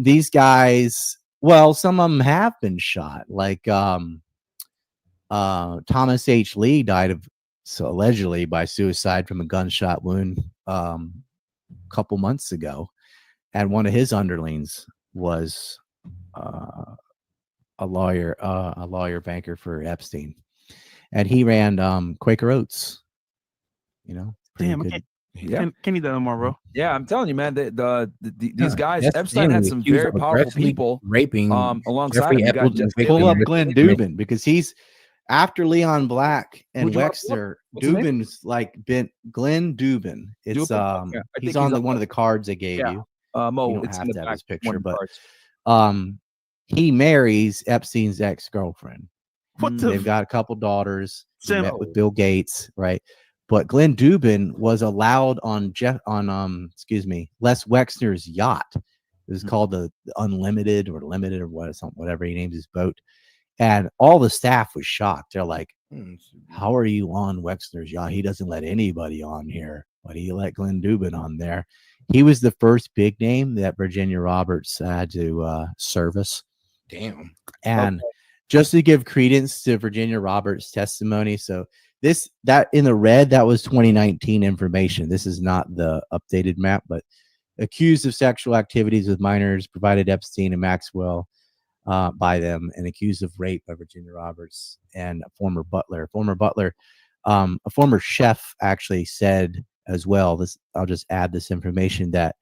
these guys, well, some of them have been shot. Like Thomas H. Lee died of so allegedly by suicide from a gunshot wound a couple months ago, and one of his underlings was a lawyer banker for Epstein, and he ran Quaker Oats. You know, pretty Damn, good. Can't eat that no more, bro. Yeah, I'm telling you, man. These guys, That's Epstein had some very powerful aggressively people raping alongside him. You got Jeff pull Daly. up Glenn Dubin, because he's after Leon Black and Who'd you want to pull up? Wexner. What's his name? Dubin's like been Glenn Dubin. It's Dubin? Yeah, I he's think on he's one of the cards they gave Yeah. you. Mo, You don't it's in have the to have back, his one picture, of the but cards. he marries Epstein's ex-girlfriend. What the They've got a couple daughters. He Sam- met with Bill Gates, right? But Glenn Dubin was allowed on Les Wexner's yacht. It was called the Unlimited or Limited or whatever he named his boat. And all the staff was shocked. They're like, how are you on Wexner's yacht? He doesn't let anybody on here, but he let Glenn Dubin on there. He was the first big name that Virginia Roberts had to service. Damn. And just to give credence to Virginia Roberts' testimony, so that in the red, that was 2019 information. This is not the updated map, but accused of sexual activities with minors, provided Epstein and Maxwell by them, and accused of rape by Virginia Roberts and a former butler. A former chef actually said as well. This, I'll just add this information, that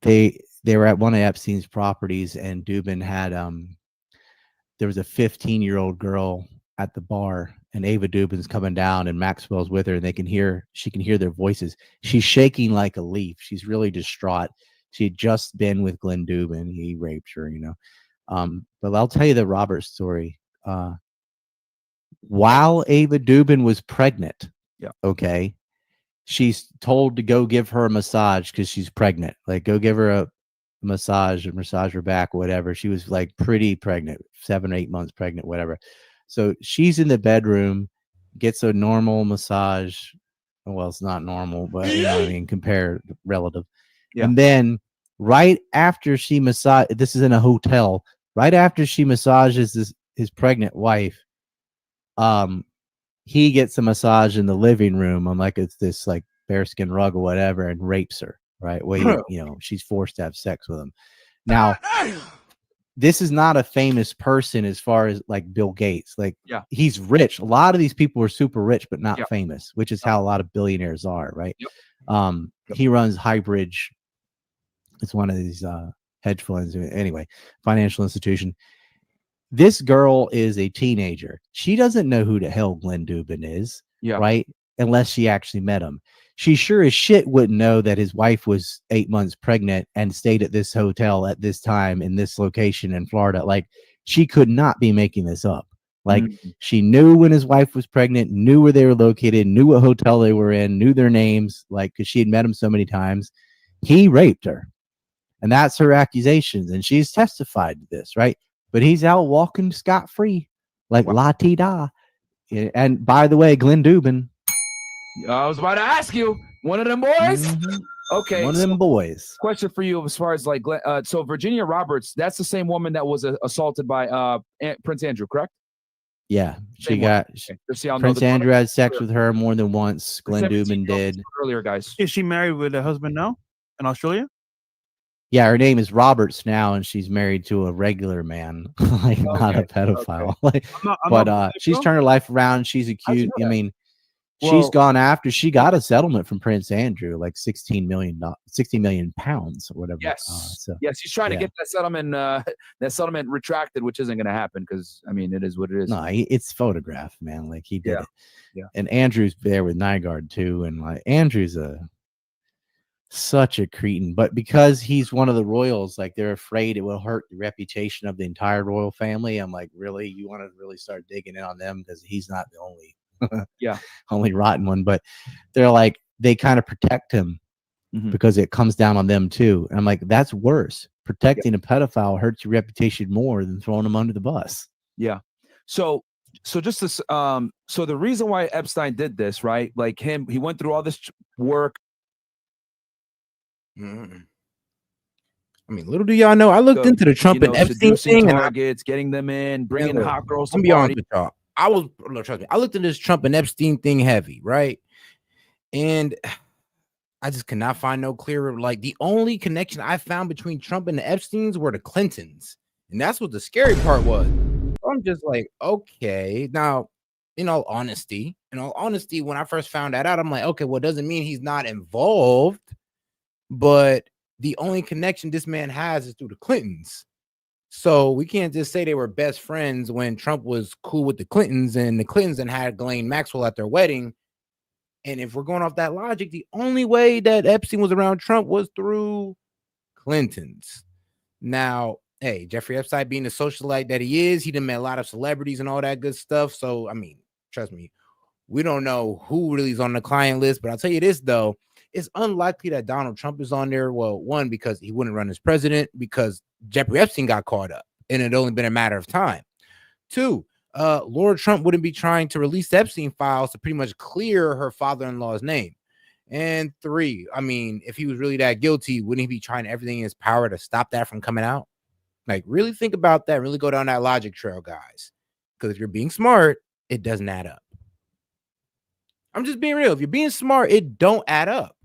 they were at one of Epstein's properties, and Dubin had there was a 15-year-old girl at the bar, and Ava Dubin's coming down, and Maxwell's with her, and she can hear their voices. She's shaking like a leaf. She's really distraught. She had just been with Glenn Dubin. He raped her, you know. But I'll tell you the Roberts story. While Ava Dubin was pregnant, okay, she's told to go give her a massage because she's pregnant. Like, go give her a massage her back, whatever. She was like pretty pregnant, 7 or 8 months pregnant, whatever. So she's in the bedroom, gets a normal massage. Well, it's not normal, but you know what I mean, compare relative. Yeah. And then right after she this is in a hotel, right after she massages his pregnant wife, he gets a massage in the living room on like it's this like bearskin rug or whatever, and rapes her. Right. Well, you know, she's forced to have sex with him. Now, this is not a famous person as far as like Bill Gates. Like, he's rich. A lot of these people are super rich, but not famous, which is how a lot of billionaires are. Right. He runs Highbridge. It's one of these hedge funds. Anyway, financial institution. This girl is a teenager. She doesn't know who the hell Glenn Dubin is. Right. Unless she actually met him. She sure as shit wouldn't know that his wife was 8 months pregnant and stayed at this hotel at this time in this location in Florida. Like, she could not be making this up. Like, she knew when his wife was pregnant, knew where they were located, knew what hotel they were in, knew their names, like, because she had met him so many times. He raped her. And that's her accusations. And she's testified to this, right? But he's out walking scot-free, like la-ti-da. And by the way, Glenn Dubin, I was about to ask you, one of them boys. Okay, one of them boys. Question for you, as far as like, so Virginia Roberts, that's the same woman that was assaulted by Prince Andrew, correct? Yeah, Same she got one. Okay. Prince Andrew had sex with her more than once. Glenn Dubin did. Earlier, guys. Is she married with a husband now in Australia? Yeah, her name is Roberts now, and she's married to a regular man, like not a pedophile. Like, but she's turned her life around. She's accused. I mean, she's gone after. She got a settlement from Prince Andrew, like 60 million pounds or whatever. Yes, yes, he's trying to get that settlement retracted, which isn't going to happen because I mean, it is what it is. No, it's photographed, man. Like, he did it. Yeah. And Andrew's there with Nygaard too, and like Andrew's such a cretin, but because he's one of the royals, like, they're afraid it will hurt the reputation of the entire royal family. I'm like, really? You want to really start digging in on them? Because he's not the only rotten one, but they're like, they kind of protect him because it comes down on them too. And I'm like, that's worse. Protecting a pedophile hurts your reputation more than throwing him under the bus. Yeah. So just this, so the reason why Epstein did this, right? Like he went through all this work. I mean, little do y'all know, I looked into the Trump and Epstein thing, and targets, getting them in, bringing hot girls to I'm beyond party. the talk. no, trust me, I looked at this Trump and Epstein thing heavy, right? And I just could not find no clearer. Like, the only connection I found between Trump and the Epsteins were the Clintons. And that's what the scary part was. I'm just like, okay. Now, in all honesty, when I first found that out, I'm like, okay, well, it doesn't mean he's not involved, but the only connection this man has is through the Clintons. So we can't just say they were best friends when Trump was cool with the Clintons and the Clintons and had Ghislaine Maxwell at their wedding. And if we're going off that logic, the only way that Epstein was around Trump was through Clintons. Now, hey, Jeffrey Epstein being the socialite that he is, he done met a lot of celebrities and all that good stuff. So, I mean, trust me, we don't know who really is on the client list. But I'll tell you this, though, it's unlikely that Donald Trump is on there. Well, one, because he wouldn't run as president because Jeffrey Epstein got caught up and it only been a matter of time. Two, Laura Trump wouldn't be trying to release the Epstein files to pretty much clear her father-in-law's name. And three, I mean, if he was really that guilty, wouldn't he be trying everything in his power to stop that from coming out? Like, really think about that. Really go down that logic trail, guys. Because if you're being smart, it doesn't add up. I'm just being real. If you're being smart, it don't add up.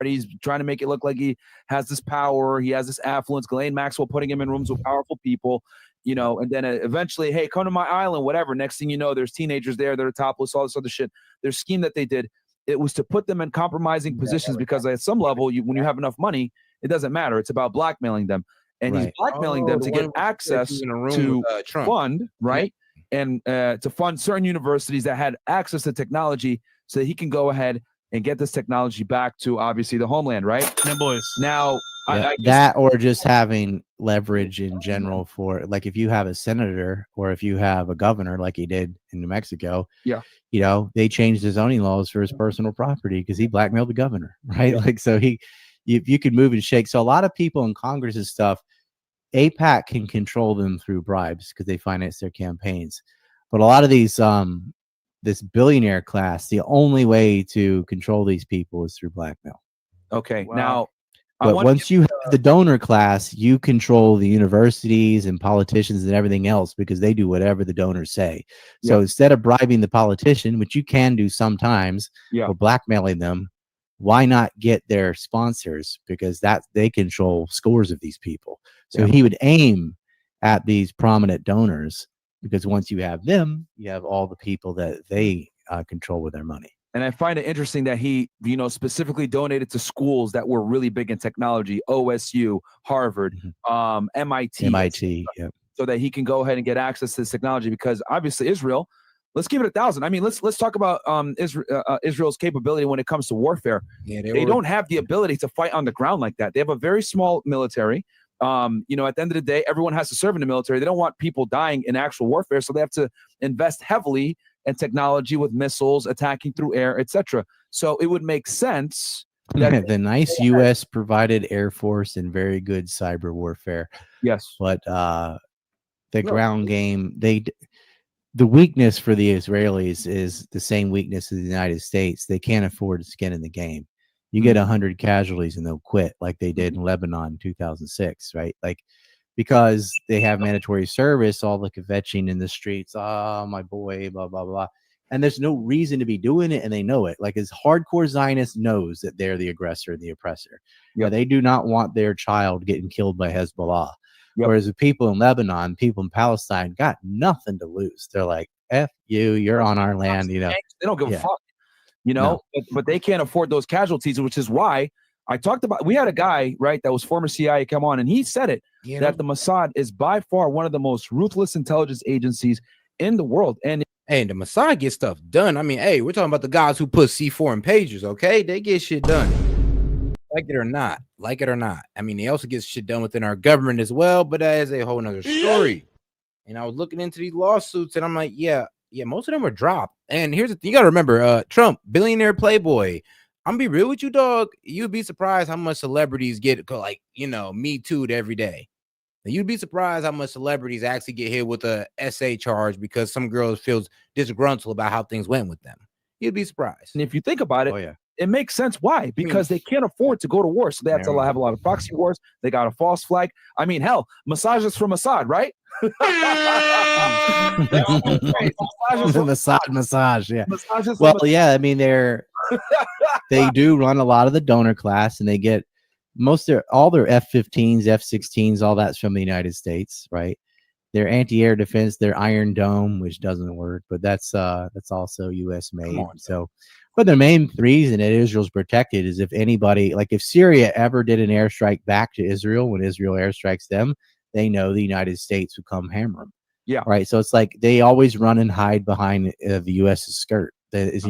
He's trying to make it look like he has this power, he has this affluence. Ghislaine Maxwell putting him in rooms with powerful people, and then eventually, hey, come to my island, whatever. Next thing you know, there's teenagers there that are topless, all this other shit. Their scheme that they did, it was to put them in compromising positions because at some level, when you have enough money, it doesn't matter. It's about blackmailing them. And he's blackmailing them to get access to fund, right? Yeah. And to fund certain universities that had access to technology so that he can go ahead and get this technology back to obviously the homeland, right? Yeah, boys. Now, yeah, that or just having leverage in general for, like, if you have a senator or if you have a governor like he did in New Mexico, they changed the zoning laws for his personal property because he blackmailed the governor, right? Yeah. Like, so you could move and shake. So a lot of people in Congress and stuff, AIPAC can control them through bribes because they finance their campaigns. But a lot of these this billionaire class, the only way to control these people is through blackmail. Okay. Wow. Now, but once you have the donor class, you control the universities and politicians and everything else because they do whatever the donors say. So instead of bribing the politician, which you can do sometimes, or blackmailing them, why not get their sponsors? Because they control scores of these people. So he would aim at these prominent donors because once you have them, you have all the people that they control with their money. And I find it interesting that he, specifically donated to schools that were really big in technology, OSU, Harvard, MIT, so that he can go ahead and get access to this technology. Because obviously Israel, let's give it 1,000. I mean, let's talk about Israel's capability when it comes to warfare. Yeah, they don't have the ability to fight on the ground like that. They have a very small military. At the end of the day, everyone has to serve in the military. They don't want people dying in actual warfare, so they have to invest heavily and technology with missiles, attacking through air, etc. So it would make sense that the nice U.S. provided Air Force and very good cyber warfare. Yes, but ground game, the weakness for the Israelis is the same weakness as the United States. They can't afford skin in the game. You get 100 casualties and they'll quit, like they did in Lebanon in 2006, right? Like, because they have mandatory service, all the kvetching in the streets, my boy, blah, blah, blah. And there's no reason to be doing it, and they know it. Like, as hardcore Zionist knows that they're the aggressor and the oppressor. Yeah, they do not want their child getting killed by Hezbollah. Whereas the people in Lebanon, people in Palestine got nothing to lose. They're like, F you, you're on our land, They don't give a fuck, but they can't afford those casualties, which is why I talked about, we had a guy, right, that was former CIA come on, and he said it, that the Mossad is by far one of the most ruthless intelligence agencies in the world. And the Mossad gets stuff done. I mean, hey, we're talking about the guys who put C4 in pages, okay? They get shit done. Like it or not. I mean, they also get shit done within our government as well, but that is a whole nother story. And I was looking into these lawsuits, and I'm like, yeah, most of them were dropped. And here's the thing, you got to remember, Trump, billionaire playboy. I'm gonna be real with you, dog. You'd be surprised how much celebrities get, like, Me Too'd every day. And you'd be surprised how much celebrities actually get hit with a SA charge because some girl feels disgruntled about how things went with them. You'd be surprised. And if you think about it, it makes sense. Why? Because they can't afford to go to war, so they have to have a lot of proxy wars. They got a false flag. I mean, hell, massages from Assad, right? The massage, yeah. Massages Well, from yeah. I mean, they do run a lot of the donor class, and they get all their F-15s, F-16s, all that's from the United States, right? Their anti-air defense, their Iron Dome, which doesn't work, but that's also U.S. made. So, but the main reason that Israel's protected is if anybody, like if Syria ever did an airstrike back to Israel, when Israel airstrikes them, they know the United States would come hammer them. Yeah. Right. So it's like they always run and hide behind the U.S.'s skirt. That is,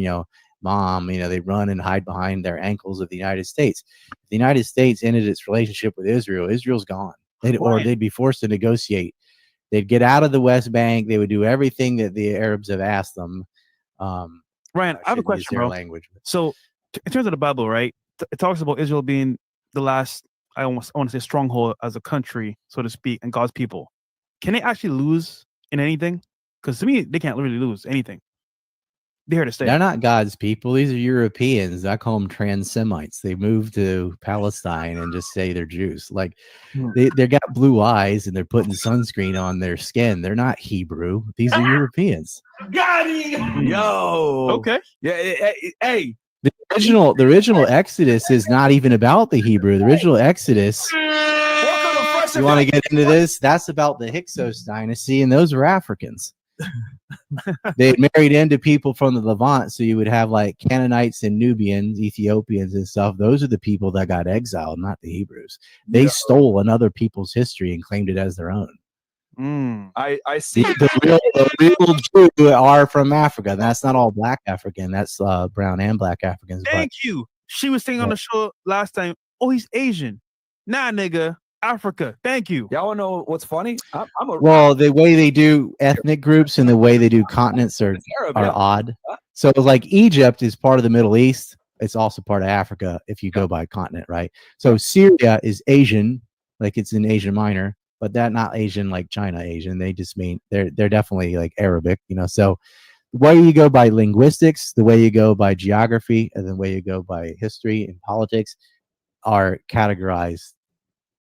mom, they run and hide behind their ankles of the United States. If the United States ended its relationship with Israel, Israel's gone. Or they'd be forced to negotiate. They'd get out of the West Bank. They would do everything that the Arabs have asked them. Ryan, I have a question, bro. Language. So, in terms of the Bible, right, it talks about Israel being the last, I want to say, stronghold as a country, so to speak, and God's people. Can they actually lose in anything? Because to me, they can't really lose anything. They're here to stay. They're not God's people. These are Europeans. I call them trans-Semites. They moved to Palestine and just say they're Jews. Like they got blue eyes and they're putting sunscreen on their skin. They're not Hebrew. These are Europeans. Got him. Yo. Okay. Yeah. Hey. The original Exodus is not even about the Hebrew. The original Exodus. You want to get into this? That's about the Hyksos dynasty, and those were Africans. They married into people from the Levant, so you would have like Canaanites and Nubians, Ethiopians and stuff. Those are the people that got exiled, not the Hebrews. They stole another people's history and claimed it as their own. I see. The real Jew are from Africa. That's not all black African. That's brown and black Africans. Thank you. She was saying on the show last time, oh, he's Asian. Nah, nigga. Africa. Thank you. Y'all want to know what's funny? The way they do ethnic groups and the way they do continents are odd. So like Egypt is part of the Middle East. It's also part of Africa if you go by continent, right? So Syria is Asian, like it's in Asia Minor, but they're not Asian like China Asian. They just mean they're definitely like Arabic, So the way you go by linguistics, the way you go by geography, and the way you go by history and politics are categorized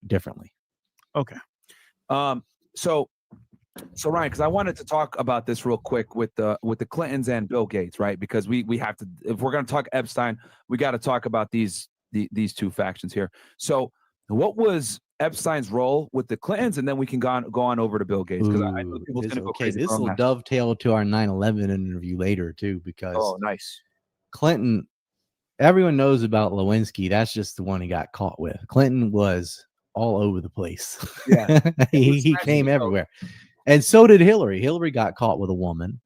differently. Okay. So Ryan, because I wanted to talk about this real quick with the Clintons and Bill Gates, right? Because we have to, if we're going to talk Epstein, we got to talk about these two factions here. So what was Epstein's role with the Clintons, and then we can go on over to Bill Gates, because I know people's going to go crazy. This will dovetail to our 9/11 interview later too, because nice. Clinton, everyone knows about Lewinsky. That's just the one he got caught with. Clinton was all over the place. Yeah, he came everywhere, and so did Hillary. Hillary got caught with a woman,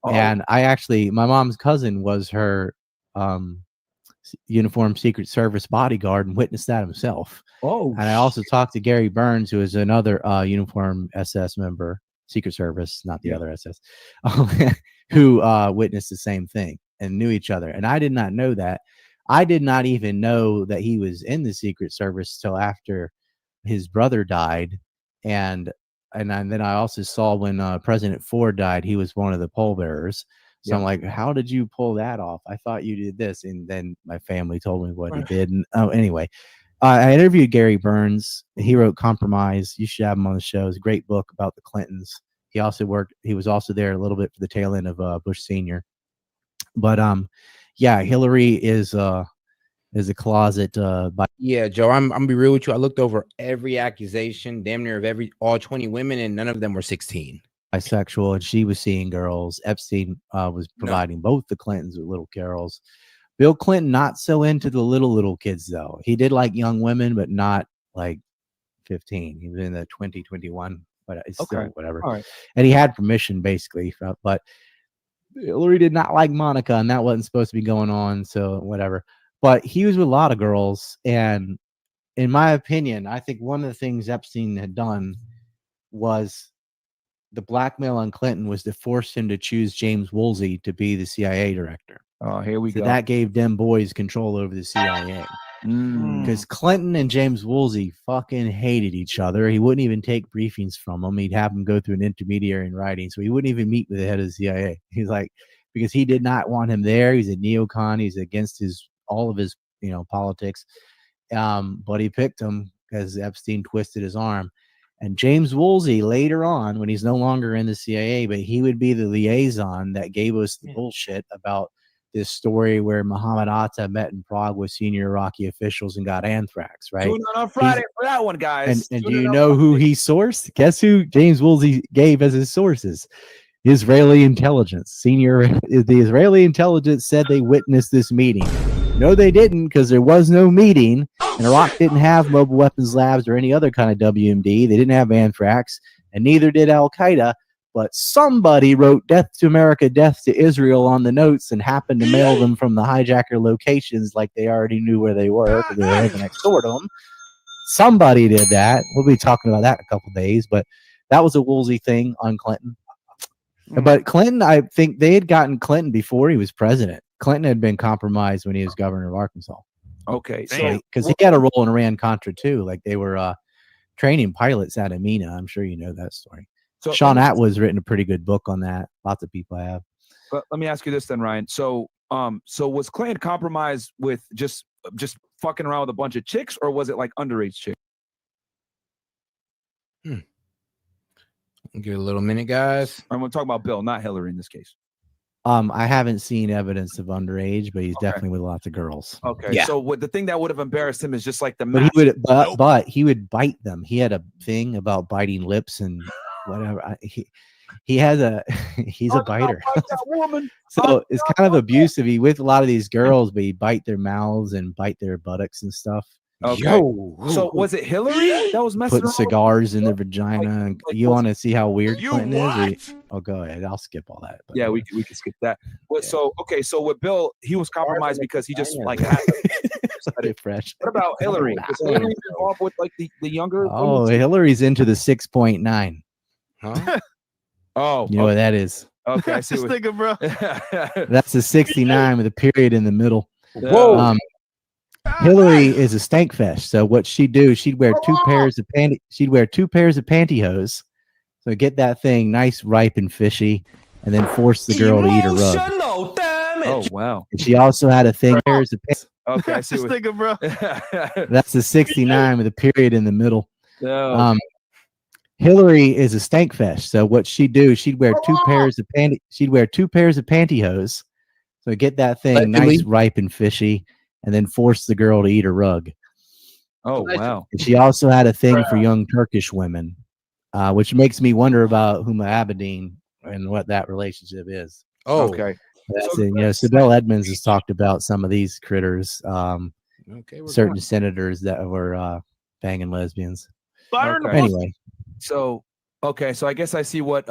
and my mom's cousin was her uniformed Secret Service bodyguard and witnessed that himself. And I also talked to Gary Burns, who is another uniformed SS member, Secret Service, not the other SS, who witnessed the same thing and knew each other. And I did not know that. I did not even know that he was in the Secret Service till after his brother died, and then I also saw when President Ford died, he was one of the pallbearers. So I'm like, how did you pull that off? I thought you did this, and then my family told me what he did. And anyway, I interviewed Gary Burns. He wrote Compromise. You should have him on the show. It's a great book about the Clintons. He was also there a little bit for the tail end of Bush Senior. But Hillary is a closet. Yeah, Joe, I'm gonna be real with you. I looked over every accusation, damn near of all 20 women, and none of them were 16. Bisexual, and she was seeing girls. Epstein was providing both the Clintons with little girls. Bill Clinton not so into the little kids though. He did like young women, but not like 15. He was in the 20, 21, but it's still whatever. All right. And he had permission basically, but Hillary did not like Monica, and that wasn't supposed to be going on. So whatever. But he was with a lot of girls, and in my opinion, I think one of the things Epstein had done was the blackmail on Clinton was to force him to choose James Woolsey to be the CIA director. Oh, here we go. That gave them boys control over the CIA. Because Clinton and James Woolsey fucking hated each other. He wouldn't even take briefings from him. He'd have him go through an intermediary in writing. So he wouldn't even meet with the head of the CIA. He's like, because he did not want him there. He's a neocon. He's against his all of his, politics. But he picked him because Epstein twisted his arm. And James Woolsey later on, when he's no longer in the CIA, but he would be the liaison that gave us the bullshit about this story where Muhammad Atta met in Prague with senior Iraqi officials and got anthrax, right? Tune in on Friday for that one, guys. And do you know who he sourced? Guess who James Woolsey gave as his sources? Israeli intelligence. The Israeli intelligence said they witnessed this meeting. No, they didn't, because there was no meeting, and Iraq didn't have mobile weapons labs or any other kind of WMD. They didn't have anthrax, and neither did Al-Qaeda. But somebody wrote "Death to America, Death to Israel" on the notes and happened to mail them from the hijacker locations like they already knew where they were because they were living next door to them. Somebody did that. We'll be talking about that in a couple days, but that was a Woolsey thing on Clinton. But Clinton, I think they had gotten Clinton before he was president. Clinton had been compromised when he was governor of Arkansas. Okay. So, because he had a role in Iran-Contra too. Like they were training pilots out of Mina. I'm sure you know that story. So Sean Atwood's written a pretty good book on that. Lots of people have. But let me ask you this then, Ryan. So was Clinton compromised with just fucking around with a bunch of chicks, or was it like underage chicks? Give it a little minute, guys. I'm going to talk about Bill, not Hillary in this case. I haven't seen evidence of underage, but he's definitely with lots of girls. Okay. Yeah. So the thing that would have embarrassed him is just like the But he would bite them. He had a thing about biting lips and whatever. He's a biter. So it's kind of abusive. He with a lot of these girls, but he bite their mouths and bite their buttocks and stuff. Okay. So was it Hillary that was messing Putting around? cigars in their vagina. And you want to see how weird Clinton is? Go ahead. I'll skip all that. Yeah, we can skip that. So with Bill, he was compromised because he just like had fresh. What about Hillary? Was Hillary involved with like the younger? Oh, Hillary's into the 6.9. Huh? Oh, you know what that is? Okay, I see. Just thinking, bro. That's a 69 with a period in the middle. Whoa. Hillary is a stank fest. So what she'd do, she'd wear two pairs of pantyhose. So get that thing nice, ripe, and fishy, and then force the girl to eat a rug. Oh wow! And she also had a thing. Pairs of pants. Okay, I see. Just thinking, bro. That's a 69 with a period in the middle. No. Hillary is a stank fest. So what she'd do, she'd wear two pairs of pantyhose. So get that thing nice, ripe, and fishy, and then force the girl to eat a rug. Oh wow! And she also had a thing for young Turkish women, which makes me wonder about Huma Abedin and what that relationship is. Oh, okay. That's it. Sibel Edmonds has talked about some of these critters. Certain senators that were banging lesbians. Anyway, so I guess I see what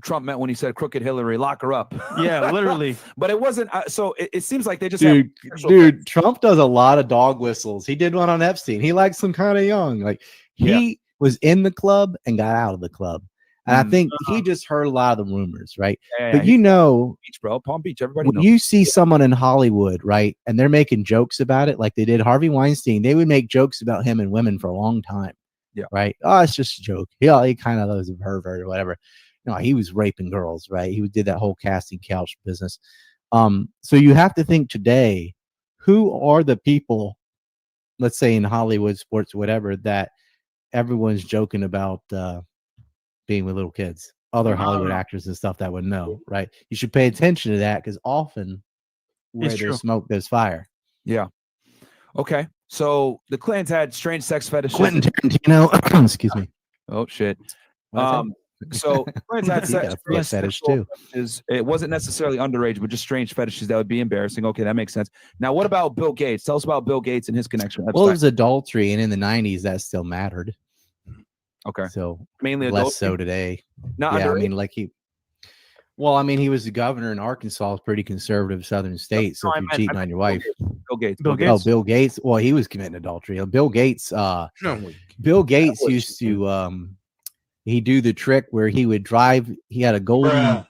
Trump meant when he said crooked Hillary, lock her up. Yeah, literally. But it wasn't. So it seems like they just dude, Trump does a lot of dog whistles. He did one on Epstein. He likes them kind of young. Like he was in the club and got out of the club. And I think he just heard a lot of the rumors, right? Yeah, but Beach, bro, Palm Beach, everybody when knows. you see someone in Hollywood, right, and they're making jokes about it, like they did Harvey Weinstein, they would make jokes about him and women for a long time. Yeah. Right. Oh, it's just a joke. Yeah, he kind of was a pervert or whatever. No, he was raping girls, right? He did that whole casting couch business. So you have to think today, who are the people, let's say in Hollywood, sports, whatever, that everyone's joking about being with little kids, other Hollywood actors and stuff that would know, right? You should pay attention to that because often where there's smoke, there's fire. Yeah. Okay. So the Clintons had strange sex fetishes. Quentin Tarantino, excuse me. Oh shit. So Clintons had sex fetish too. Fetishes. It wasn't necessarily underage, but just strange fetishes that would be embarrassing. Okay, that makes sense. Now, what about Bill Gates? Tell us about Bill Gates and his connection. Well, it was adultery, and in the 90s, that still mattered. Okay. So mainly less adultery? so today. Not yeah, underage? I mean, like he was the governor in Arkansas, a pretty conservative southern state. So if you're cheating on your wife, Bill Gates. Oh, Bill Gates. Well, he was committing adultery. Bill Gates. Bill Gates used to he'd do the trick where he would drive. He had a golden, I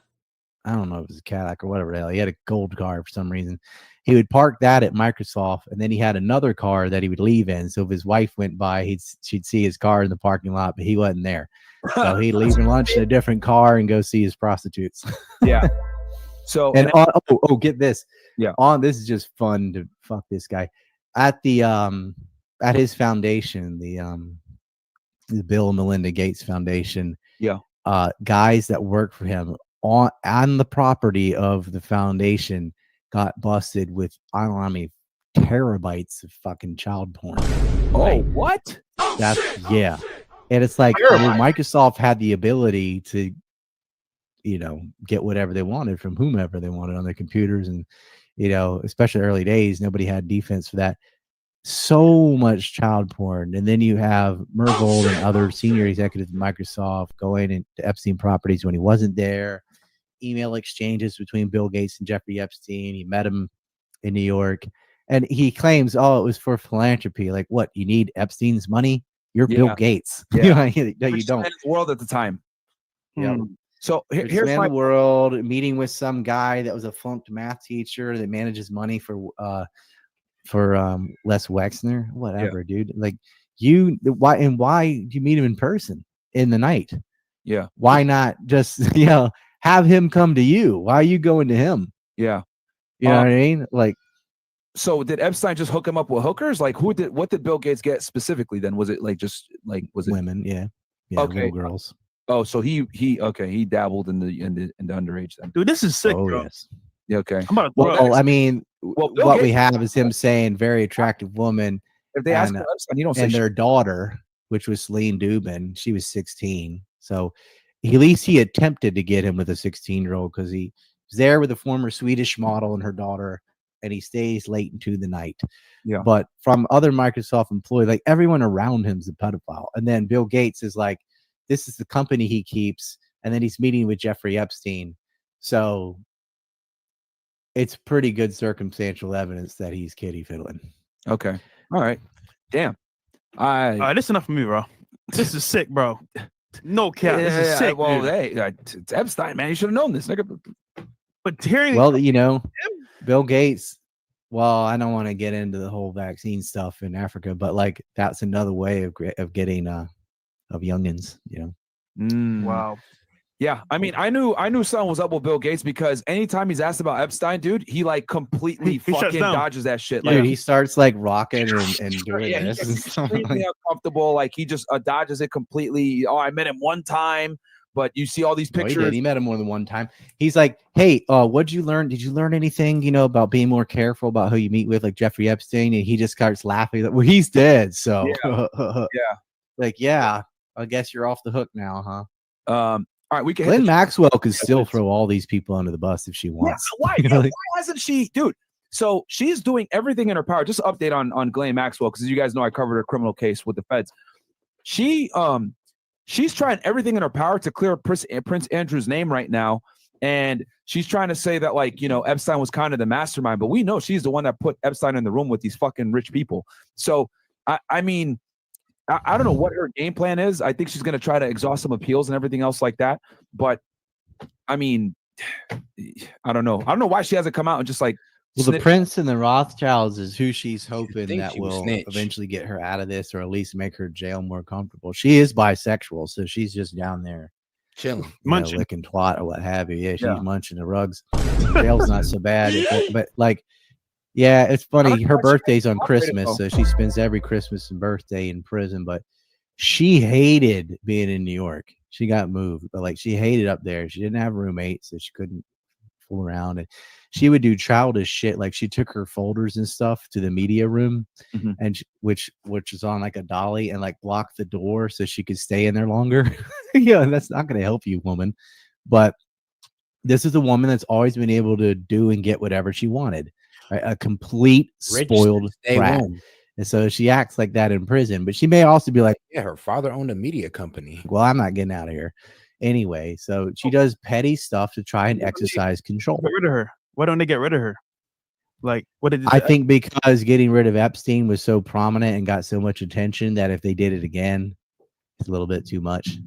don't know if it was a Cadillac or whatever the hell. He had a gold car for some reason. He would park that at Microsoft, and then he had another car that he would leave in. So if his wife went by, she'd see his car in the parking lot, but he wasn't there. So he'd leave for lunch in a different car and go see his prostitutes. Yeah. So and get this. Yeah. This is just fun to fuck this guy at the at his foundation, the Bill and Melinda Gates Foundation. Yeah. Guys that work for him on the property of the foundation got busted with I don't know how many terabytes of fucking child porn. Oh, what? That's yeah. And it's like Microsoft had the ability to, get whatever they wanted from whomever they wanted on their computers. And, especially early days, nobody had defense for that. So much child porn. And then you have Mervold and other senior executives at Microsoft going into Epstein properties when he wasn't there. Email exchanges between Bill Gates and Jeffrey Epstein. He met him in New York. And he claims, it was for philanthropy. Like, what? You need Epstein's money? You're Bill Gates. Yeah. No, you don't. In the world at the time. Yeah. So here's the world, meeting with some guy that was a flunked math teacher that manages money for Les Wexner, whatever, dude. Like why do you meet him in person in the night? Yeah. Why not just have him come to you? Why are you going to him? Yeah. You know what I mean? Like, so did Epstein just hook him up with hookers? Like what did Bill Gates get specifically then? Was it was it women? Yeah. Okay. Little girls. Oh, so he dabbled in the underage then. Dude, this is sick, bro. Yes. Yeah, okay. I'm about to Well, I mean, Bill what we Gates- have is him saying very attractive woman. If they ask him Epstein, you don't say and their daughter, which was Celine Dubin, she was 16. So at least he attempted to get him with a 16-year-old because he was there with a former Swedish model and her daughter, and he stays late into the night. Yeah. But from other Microsoft employees, like everyone around him is a pedophile. And then Bill Gates is like, this is the company he keeps, and then he's meeting with Jeffrey Epstein. So it's pretty good circumstantial evidence that he's kitty fiddling. Okay. All right. Damn. All right, this is enough for me, bro. This is sick, bro. No cap. This is sick. Well, dude. hey, it's Epstein, man. You should have known this, nigga. But hearing Bill Gates, well, I don't want to get into the whole vaccine stuff in Africa, but like that's another way of getting of youngins, Wow. Yeah, I mean, I knew something was up with Bill Gates because anytime he's asked about Epstein, dude, he like completely He shuts fucking down. dodges that shit. Dude, Like he starts like rocking and doing yeah, he this gets and stuff. extremely uncomfortable. Like he just dodges it completely. Oh, I met him one time, but you see all these No, he pictures. did. He met him more than one time. He's like, hey, what'd you learn? Did you learn anything, about being more careful about who you meet with, like Jeffrey Epstein? And he just starts laughing. Like, well, he's dead. So Yeah. like, yeah, I guess you're off the hook now, huh? All right, we can. Glenn Maxwell could still throw all these people under the bus if she wants. Why? You know, Why hasn't she, dude? So she's doing everything in her power. Just an update on Ghislaine Maxwell, because you guys know I covered her criminal case with the feds. She's trying everything in her power to clear Prince Andrew's name right now, and she's trying to say that Epstein was kind of the mastermind, but we know she's the one that put Epstein in the room with these fucking rich people. So I mean, I don't know what her game plan is. I think she's going to try to exhaust some appeals and everything else like that. But I mean, I don't know. I don't know why she hasn't come out and just like. Well, the Prince and the Rothschilds is who she's hoping think that she would will snitch. eventually get her out of this, or at least make her jail more comfortable. She is bisexual, so she's just down there chilling, munching, licking twat or what have you. Yeah, she's Yeah. munching the rugs. Jail's not so bad, but like, yeah, it's funny. Her birthday's on Christmas, so she spends every Christmas and birthday in prison. But she hated being in New York. She got moved, but like she hated up there. She didn't have roommates, so she couldn't fool around. And she would do childish shit. Like she took her folders and stuff to the media room, and which is on like a dolly, and like blocked the door so she could stay in there longer. Yeah, that's not going to help you, woman. But this is a woman that's always been able to do and get whatever she wanted. Right? A complete Rich spoiled since day brat. one. And so she acts like that in prison, but she may also be like, Yeah, her father owned a media company. well, I'm not getting out of here anyway. So she does petty stuff to try and exercise control. Get rid of her. Why don't they get rid of her? Like, what did I think because getting rid of Epstein was so prominent and got so much attention that if they did it again, it's a little bit too much.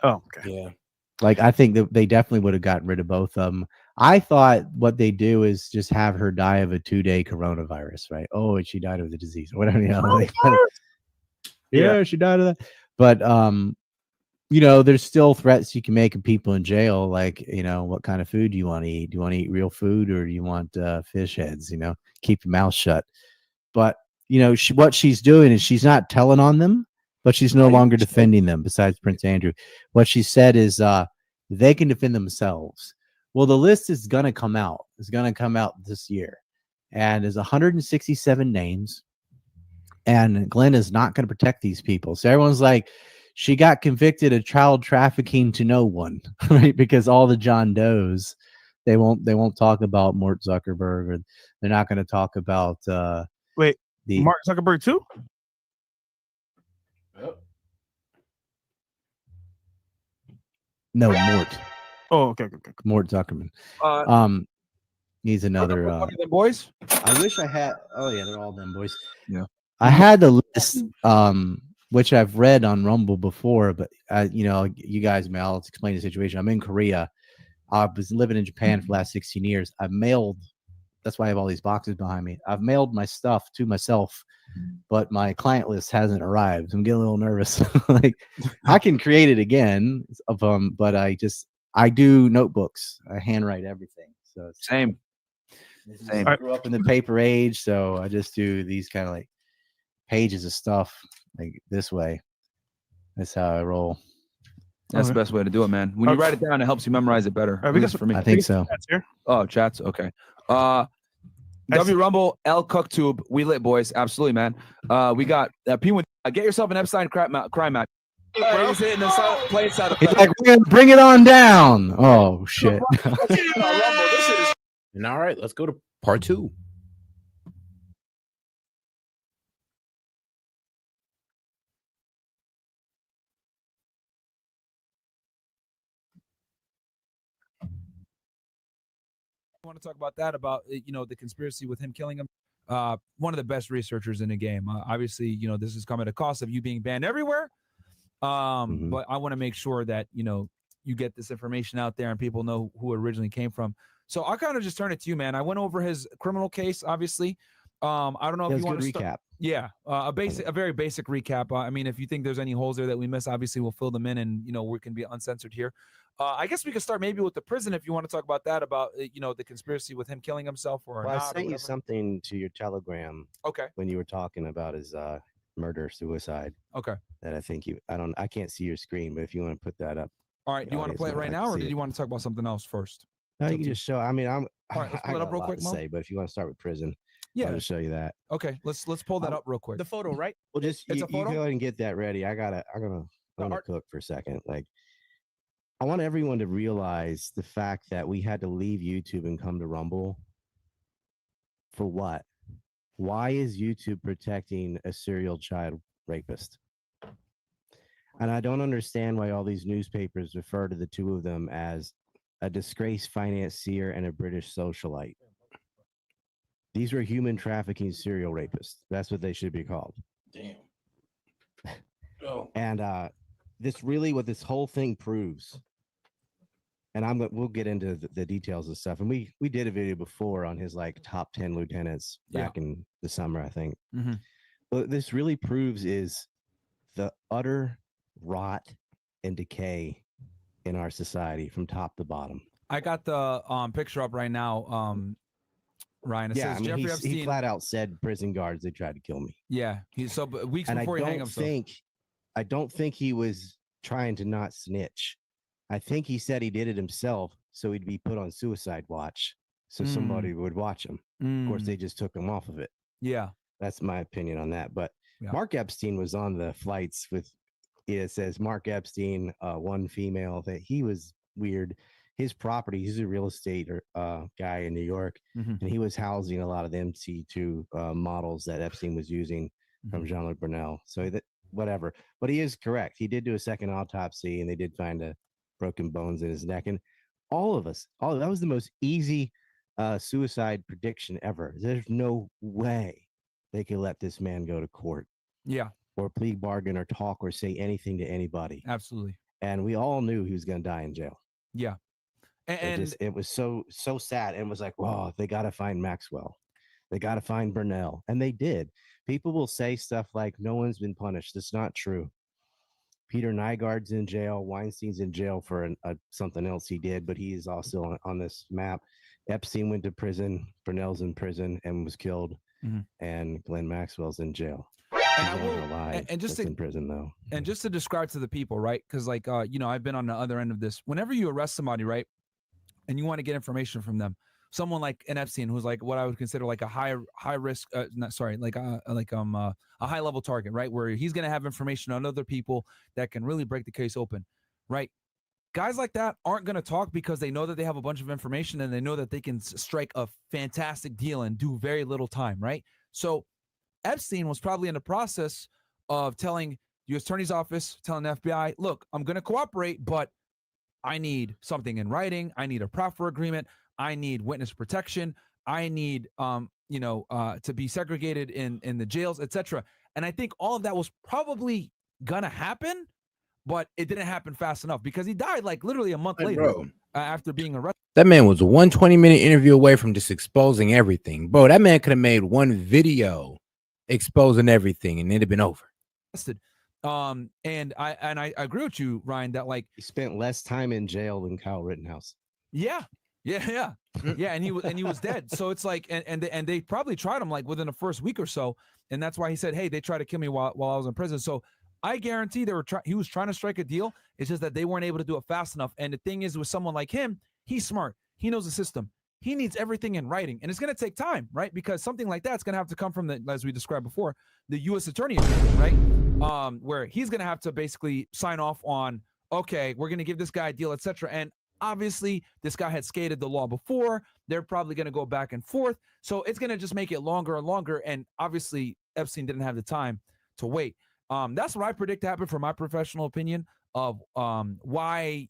Oh, okay. Yeah. Like, I think that they definitely would have gotten rid of both of them. I thought what they do is just have her die of a 2-day coronavirus, right? Oh, and she died of the disease or whatever. You know, like, yeah, she died of that. But there's still threats you can make of people in jail. Like, what kind of food do you want to eat? Do you want to eat real food or do you want fish heads? Keep your mouth shut. But, what she's doing is she's not telling on them, but she's no longer defending them besides Prince Andrew. What she said is they can defend themselves. Well, the list is going to come out. It's going to come out this year. And there's 167 names. And Glenn is not going to protect these people. So everyone's like, she got convicted of child trafficking to no one, right? Because all the John Does, they won't talk about Mort Zuckerberg, or they're not going to talk about Wait, Mark Zuckerberg too? No, Mort. Oh, okay. Mort Zuckerman. He's another the boys. I wish I had. Oh yeah, they're all them boys. Yeah. I had the list, which I've read on Rumble before, but you guys may. I'll explain the situation. I'm in Korea. I was living in Japan for the last 16 years. I've mailed. That's why I have all these boxes behind me. I've mailed my stuff to myself, but my client list hasn't arrived. I'm getting a little nervous. Like, I can create it again, but I do notebooks. I handwrite everything. So same. I grew up in the paper age, so I just do these kind of like pages of stuff like this way. That's how I roll. That's the best way to do it, man. When you write it down, it helps you memorize it better. We got for me. I think so. Oh, chats. Okay. W Rumble, L Cooktube, we lit, boys. Absolutely, man. We got P1. Get yourself an Epstein crime match. He's hitting the play side of He's like, we're gonna bring it on down. Oh shit. And all right, let's go to part 2. I want to talk about that, about the conspiracy with him killing him. One of the best researchers in the game. Obviously, this is coming at a cost of you being banned everywhere. But I want to make sure that you get this information out there and people know who it originally came from. So I'll kind of just turn it to you, man. I went over his criminal case, obviously. I don't know if you want to recap. Yeah, a very basic recap. I mean, if you think there's any holes there that we miss, obviously we'll fill them in, and we can be uncensored here. I guess we could start maybe with the prison if you want to talk about that, about the conspiracy with him killing himself or well, not. I sent you something to your Telegram. Okay. When you were talking about his murder suicide. Okay. That I can't see your screen, but if you want to put that up. All right. Do you want to play it right now, or did you want to talk about something else first? No, you can just show. I mean, All right, let's pull it up real quick, to Mo. say, but if you want to start with prison, Yeah. I'll just show you that. Okay, let's pull that up real quick. The photo, right? Well, just It's you, a photo? you go ahead and get that ready. I'm gonna cook for a second. Like, I want everyone to realize the fact that we had to leave YouTube and come to Rumble. For what? Why is YouTube protecting a serial child rapist? And I don't understand why all these newspapers refer to the two of them as a disgraced financier and a British socialite. These were human trafficking serial rapists. That's what they should be called. Damn. And what this whole thing proves, and we'll get into the details of stuff. And we did a video before on his like top 10 lieutenants back in the summer, I think. Mm-hmm. What this really proves is the utter rot and decay in our society from top to bottom. I got the picture up right now, Ryan. It says Jeffrey Epstein. He flat out said prison guards, they tried to kill me. Yeah, but weeks And before he hang himself. I don't think he was trying to not snitch. I think he said he did it himself so he'd be put on suicide watch, so somebody would watch him. Of course, they just took him off of it. Yeah. That's my opinion on that. But Mark Epstein was on the flights with, it says Mark Epstein, one female, that he was weird. His property, he's a real estate guy in New York, and he was housing a lot of the MC2 models that Epstein was using from Jean-Luc Brunel. So whatever. But he is correct. He did do a second autopsy, and they did find broken bones in his neck. And that was the most easy suicide prediction ever. There's no way they could let this man go to court. Yeah. Or plead bargain or talk or say anything to anybody. Absolutely. And we all knew he was going to die in jail. Yeah. And it was so sad. And it was like, wow, they got to find Maxwell. They got to find Burnell. And they did. People will say stuff like, no one's been punished. That's not true. Peter Nygaard's in jail. Weinstein's in jail for something else he did, but he is also on this map. Epstein went to prison. Brunel's in prison and was killed. And Glenn Maxwell's in jail. And just in prison though. And just to describe to the people, right? Because like I've been on the other end of this. Whenever you arrest somebody, right, and you want to get information from them, someone like an Epstein, who's like what I would consider like a high risk, a high level target, right, where he's going to have information on other people that can really break the case open, right? Guys like that aren't going to talk because they know that they have a bunch of information and they know that they can strike a fantastic deal and do very little time, right? So Epstein was probably in the process of telling U.S. Attorney's Office, telling the FBI, look, I'm going to cooperate, but I need something in writing. I need a proffer agreement. I need witness protection. I need, to be segregated in the jails, etc. And I think all of that was probably going to happen, but it didn't happen fast enough because he died like literally a month later after being arrested. That man was a 120-minute interview away from just exposing everything. Bro, that man could have made one video exposing everything and it'd have been over. And I agree with you, Ryan, that like he spent less time in jail than Kyle Rittenhouse. Yeah, and he was dead. So it's like, and they probably tried him like within the first week or so, and that's why he said, "Hey, they tried to kill me while I was in prison." So I guarantee he was trying to strike a deal. It's just that they weren't able to do it fast enough. And the thing is, with someone like him, he's smart. He knows the system. He needs everything in writing, and it's going to take time, right? Because something like that's going to have to come from as we described before, the U.S. Attorney, right? Where he's going to have to basically sign off on, okay, we're going to give this guy a deal, etc. And obviously, this guy had skated the law before. They're probably going to go back and forth, so it's going to just make it longer and longer. And obviously, Epstein didn't have the time to wait. That's what I predict happened, from my professional opinion of why.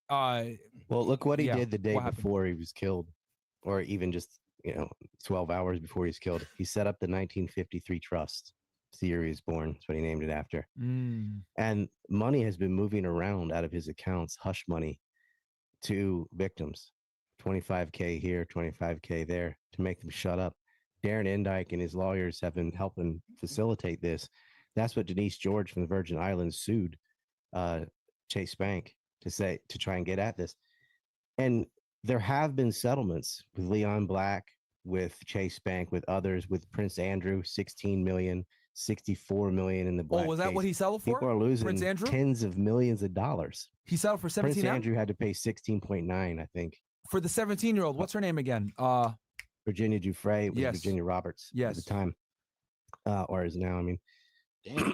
Well, look what he did the day before he was killed, or even just 12 hours before he was killed. He set up the 1953 trust. Theory is born. That's what he named it after. And money has been moving around out of his accounts, hush money, to victims. 25K here, 25K there, to make them shut up. Darren Endike and his lawyers have been helping facilitate this. That's what Denise George from the Virgin Islands sued Chase Bank to try and get at this. And there have been settlements with Leon Black, with Chase Bank, with others, with Prince Andrew, 16 million, 64 million in the Black was that case. what he settled for? People are losing Prince Andrew? tens of millions of dollars. He settled for 17. Prince Andrew had to pay 16.9, I think. For the 17-year-old, what's her name again? Virginia Giuffre with Yes. Virginia Roberts at the time, or is now. I mean,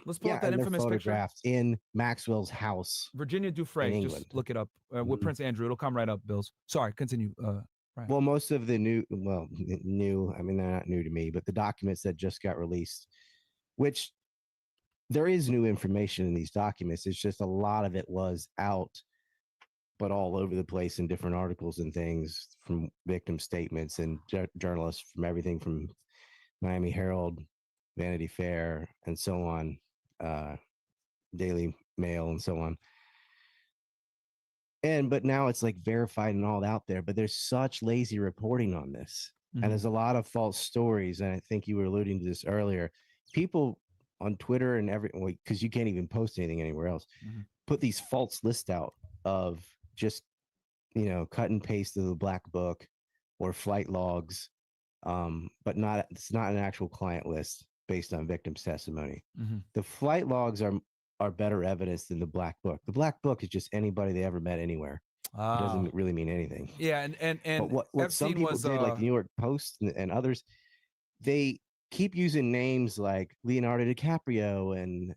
let's pull up that and they're infamous picture. photographed in Maxwell's house. Virginia in Giuffre. England. Just look it up with Prince Andrew. It'll come right up, Bills. Sorry, continue. Ryan. Well, most of the new, I mean, they're not new to me, but the documents that just got released, which there is new information in these documents. It's just a lot of it was out, but all over the place in different articles and things, from victim statements and journalists from everything from Miami Herald, Vanity Fair, and so on, Daily Mail, and so on. But now it's like verified and all out there, but there's such lazy reporting on this. And there's a lot of false stories. And I think you were alluding to this earlier. People on Twitter and because you can't even post anything anywhere else, put these false lists out of just, cut and paste of the black book or flight logs. But it's not an actual client list based on victim's testimony. The flight logs are better evidence than the black book. The black book is just anybody they ever met anywhere. It doesn't really mean anything. Yeah, and but what some people did, like the New York Post and others, they keep using names like Leonardo DiCaprio and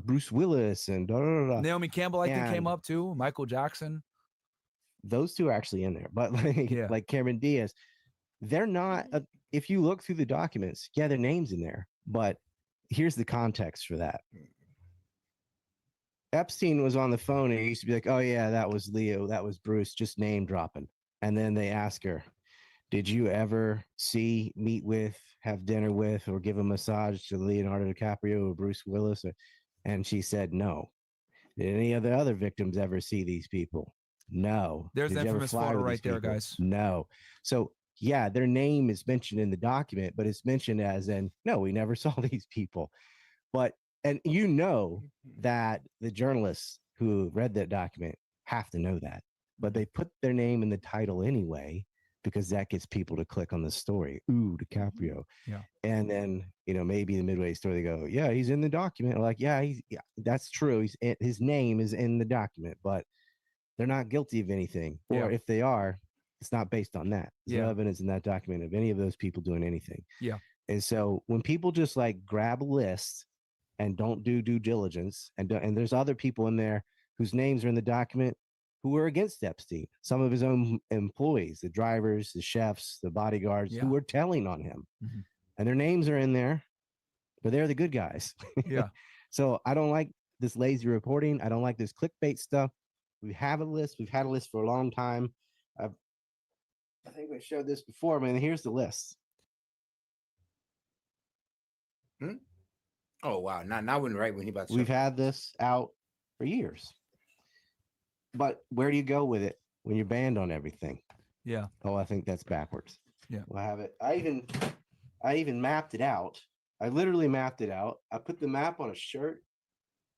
Bruce Willis and Naomi Campbell, I think, came up too. Michael Jackson. Those two are actually in there, but like Cameron Diaz, they're not. If you look through the documents, their names in there, but here's the context for that. Epstein was on the phone and he used to be like, "Oh yeah, that was Leo, that was Bruce," just name dropping. And then they ask her, "Did you ever meet with, have dinner with, or give a massage to Leonardo DiCaprio or Bruce Willis?" And she said, "No." Did any of the other victims ever see these people? No. There's the infamous photo right there, guys. No. So their name is mentioned in the document, but it's mentioned as in, no, we never saw these people. And that the journalists who read that document have to know that, but they put their name in the title anyway because that gets people to click on the story. Ooh, DiCaprio. Yeah. And then, maybe the midway story, they go, yeah, he's in the document. Like, yeah, that's true. His name is in the document, but they're not guilty of anything. Or if they are, it's not based on that. There's no evidence in that document of any of those people doing anything. Yeah. And so when people just like grab a list and don't do due diligence, and there's other people in there whose names are in the document who are against Epstein, some of his own employees, the drivers, the chefs, the bodyguards, who were telling on him. Mhm. And their names are in there, but they're the good guys. Yeah. So I don't like this lazy reporting. I don't like this clickbait stuff. We have a list. We've had a list for a long time. I think I showed this before, man. Here's the list. Oh wow! Not when right when he about to We've had this out for years. But where do you go with it when you're banned on everything? Yeah. Oh, I think that's backwards. Yeah. We'll have it. I even mapped it out. I literally mapped it out. I put the map on a shirt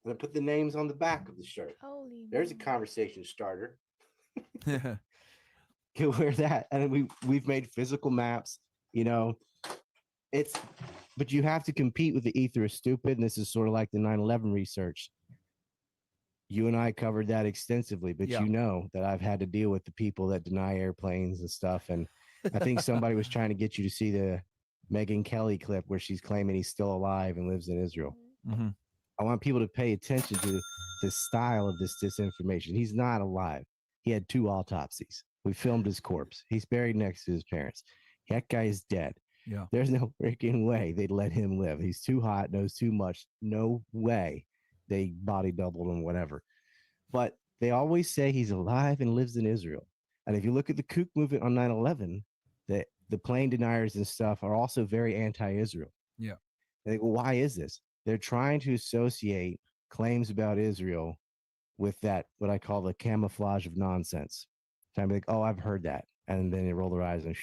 and I put the names on the back of the shirt. There's a conversation starter. You wear that. And we've made physical maps, but you have to compete with the ether is stupid. And this is sort of like the 9/11 research. You and I covered that extensively, but you know that I've had to deal with the people that deny airplanes and stuff. And I think somebody was trying to get you to see the Megyn Kelly clip where she's claiming he's still alive and lives in Israel. Mm-hmm. I want people to pay attention to the style of this disinformation. He's not alive. He had 2 autopsies. We filmed his corpse. He's buried next to his parents. That guy is dead. Yeah. There's no freaking way they'd let him live. He's too hot, knows too much. No way. They body doubled him, whatever. But they always say he's alive and lives in Israel. And if you look at the kook movement on 9/11, the plane deniers and stuff are also very anti-Israel. Yeah. And they go, why is this? They're trying to associate claims about Israel with that, what I call the camouflage of nonsense. Trying to be like, oh, I've heard that. And then they roll their eyes and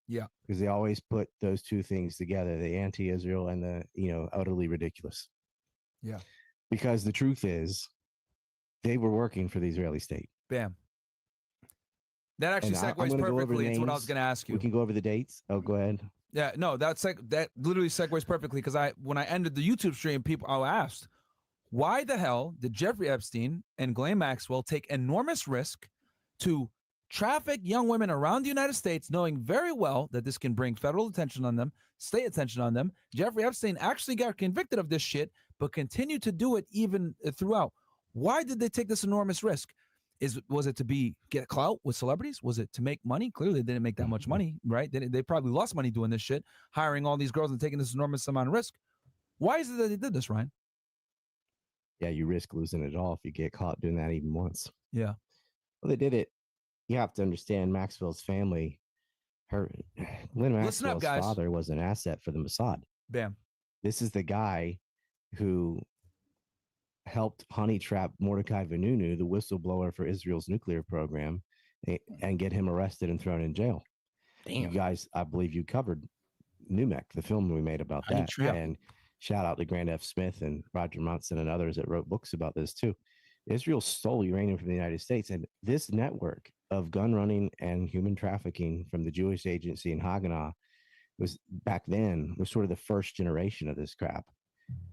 yeah, because they always put those two things together, the anti-Israel and the, utterly ridiculous. Yeah. Because the truth is, they were working for the Israeli state. Bam. That actually segues perfectly into what I was going to ask you. We can go over the dates. Oh, go ahead. Yeah, no, that literally segues perfectly because when I ended the YouTube stream, I asked, why the hell did Jeffrey Epstein and Ghislaine Maxwell take enormous risk to traffic young women around the United States, knowing very well that this can bring federal attention on them, state attention on them? Jeffrey Epstein actually got convicted of this shit, but continued to do it even throughout. Why did they take this enormous risk? Was it to get clout with celebrities? Was it to make money? Clearly, they didn't make that much money, right? They probably lost money doing this shit, hiring all these girls and taking this enormous amount of risk. Why is it that they did this, Ryan? Yeah, you risk losing it all if you get caught doing that even once. Yeah. Well, they did it. You have to understand Maxwell's family. Ghislaine Maxwell's father was an asset for the Mossad. Bam. This is the guy who helped honey trap Mordecai Vanunu, the whistleblower for Israel's nuclear program, and get him arrested and thrown in jail. Damn. You guys, I believe you covered Numek, the film we made about that. And shout out to Grant F. Smith and Roger Munson and others that wrote books about this too. Israel stole uranium from the United States, and this network of gun running and human trafficking from the Jewish agency in Haganah was sort of the first generation of this crap.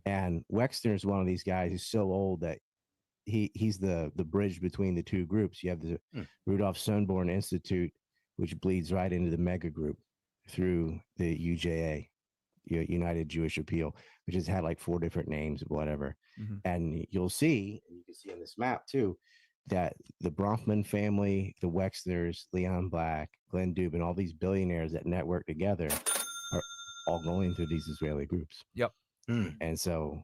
And Wexner is one of these guys who's so old that he's the bridge between the two groups. You have the Rudolph Sonborn Institute, which bleeds right into the mega group through the UJA, United Jewish Appeal, which has had like 4 different names, whatever. Mm-hmm. And you can see on this map too, that the Bronfman family, the Wexners, Leon Black, Glenn Dubin, all these billionaires that network together are all going through these Israeli groups. Yep. And so,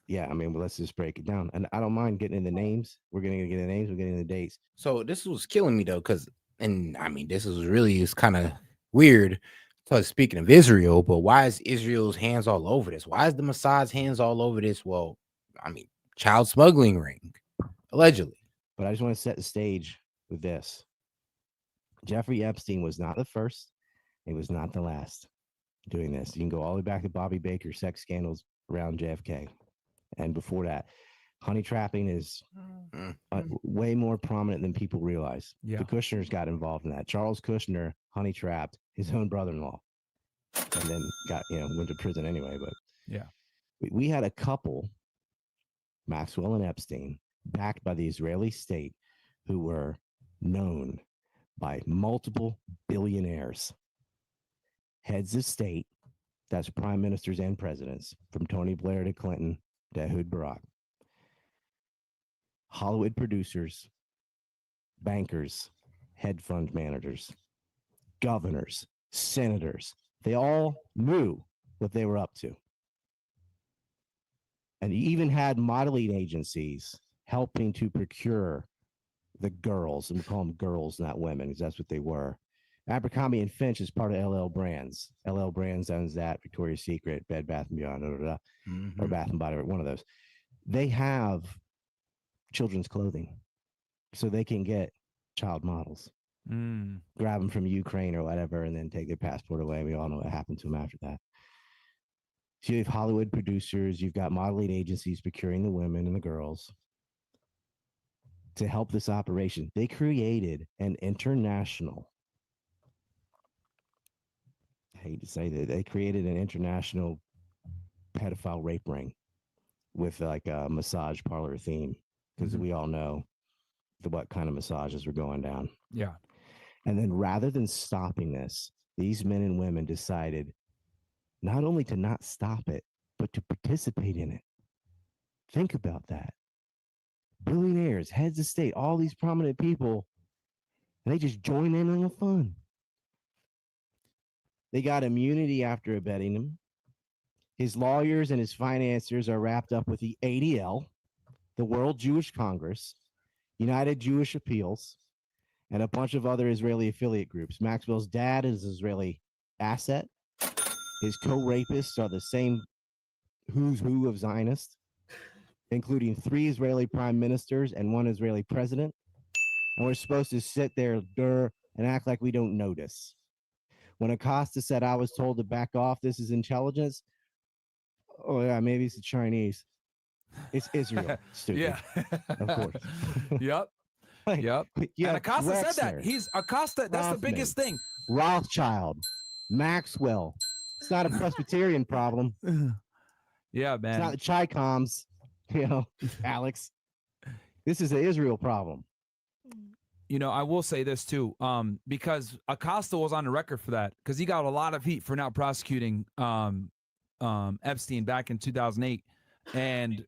yeah, I mean, well, let's just break it down. And I don't mind getting in the names. We're going to get the names. We're getting the dates. So this was killing me though, because, and I mean, this is kind of weird. So speaking of Israel, but why is Israel's hands all over this? Why is the Mossad's hands all over this? Well, I mean, child smuggling ring, allegedly. But I just want to set the stage with this. Jeffrey Epstein was not the first. He was not the last doing this. You can go all the way back to Bobby Baker's sex scandals around JFK. And before that, honey trapping is way more prominent than people realize. Yeah. The Kushners got involved in that. Charles Kushner honey trapped his own brother-in-law, and then got went to prison anyway. But yeah, we had a couple, Maxwell and Epstein, backed by the Israeli state, who were known by multiple billionaires, heads of state, that's prime ministers and presidents, from Tony Blair to Clinton to Ehud Barak, Hollywood producers, bankers, hedge fund managers, governors, senators. They all knew what they were up to. And you even had modeling agencies helping to procure the girls, and we call them girls, not women, because that's what they were. Abercrombie and Finch is part of LL Brands. LL Brands owns that, Victoria's Secret, Bed Bath & Beyond, or Bath & Body, one of those. They have children's clothing, so they can get child models, grab them from Ukraine or whatever, and then take their passport away. We all know what happened to them after that. So you have Hollywood producers, you've got modeling agencies procuring the women and the girls to help this operation. They created an international, I hate to say that, they created an international pedophile rape ring with like a massage parlor theme, because we all know what kind of massages were going down. Yeah. And then rather than stopping this, these men and women decided not only to not stop it, but to participate in it. Think about that. Billionaires, heads of state, all these prominent people, and they just join in on the fun. They got immunity after abetting him. His lawyers and his financiers are wrapped up with the ADL, the World Jewish Congress, United Jewish Appeals, and a bunch of other Israeli affiliate groups. Maxwell's dad is an Israeli asset. His co-rapists are the same who's who of Zionists, including 3 Israeli prime ministers and 1 Israeli president. And we're supposed to sit there and act like we don't notice. When Acosta said, I was told to back off, this is intelligence. Oh, yeah, maybe it's the Chinese. It's Israel. Stupid. Yeah. Of course. Yep. Yep. And Acosta said that. He's Acosta. That's the biggest thing. Rothschild, Maxwell. It's not a Presbyterian problem. Yeah, man. It's not the Chi-Coms, Alex. This is an Israel problem. I will say this too, because Acosta was on the record for that, because he got a lot of heat for not prosecuting Epstein back in 2008, and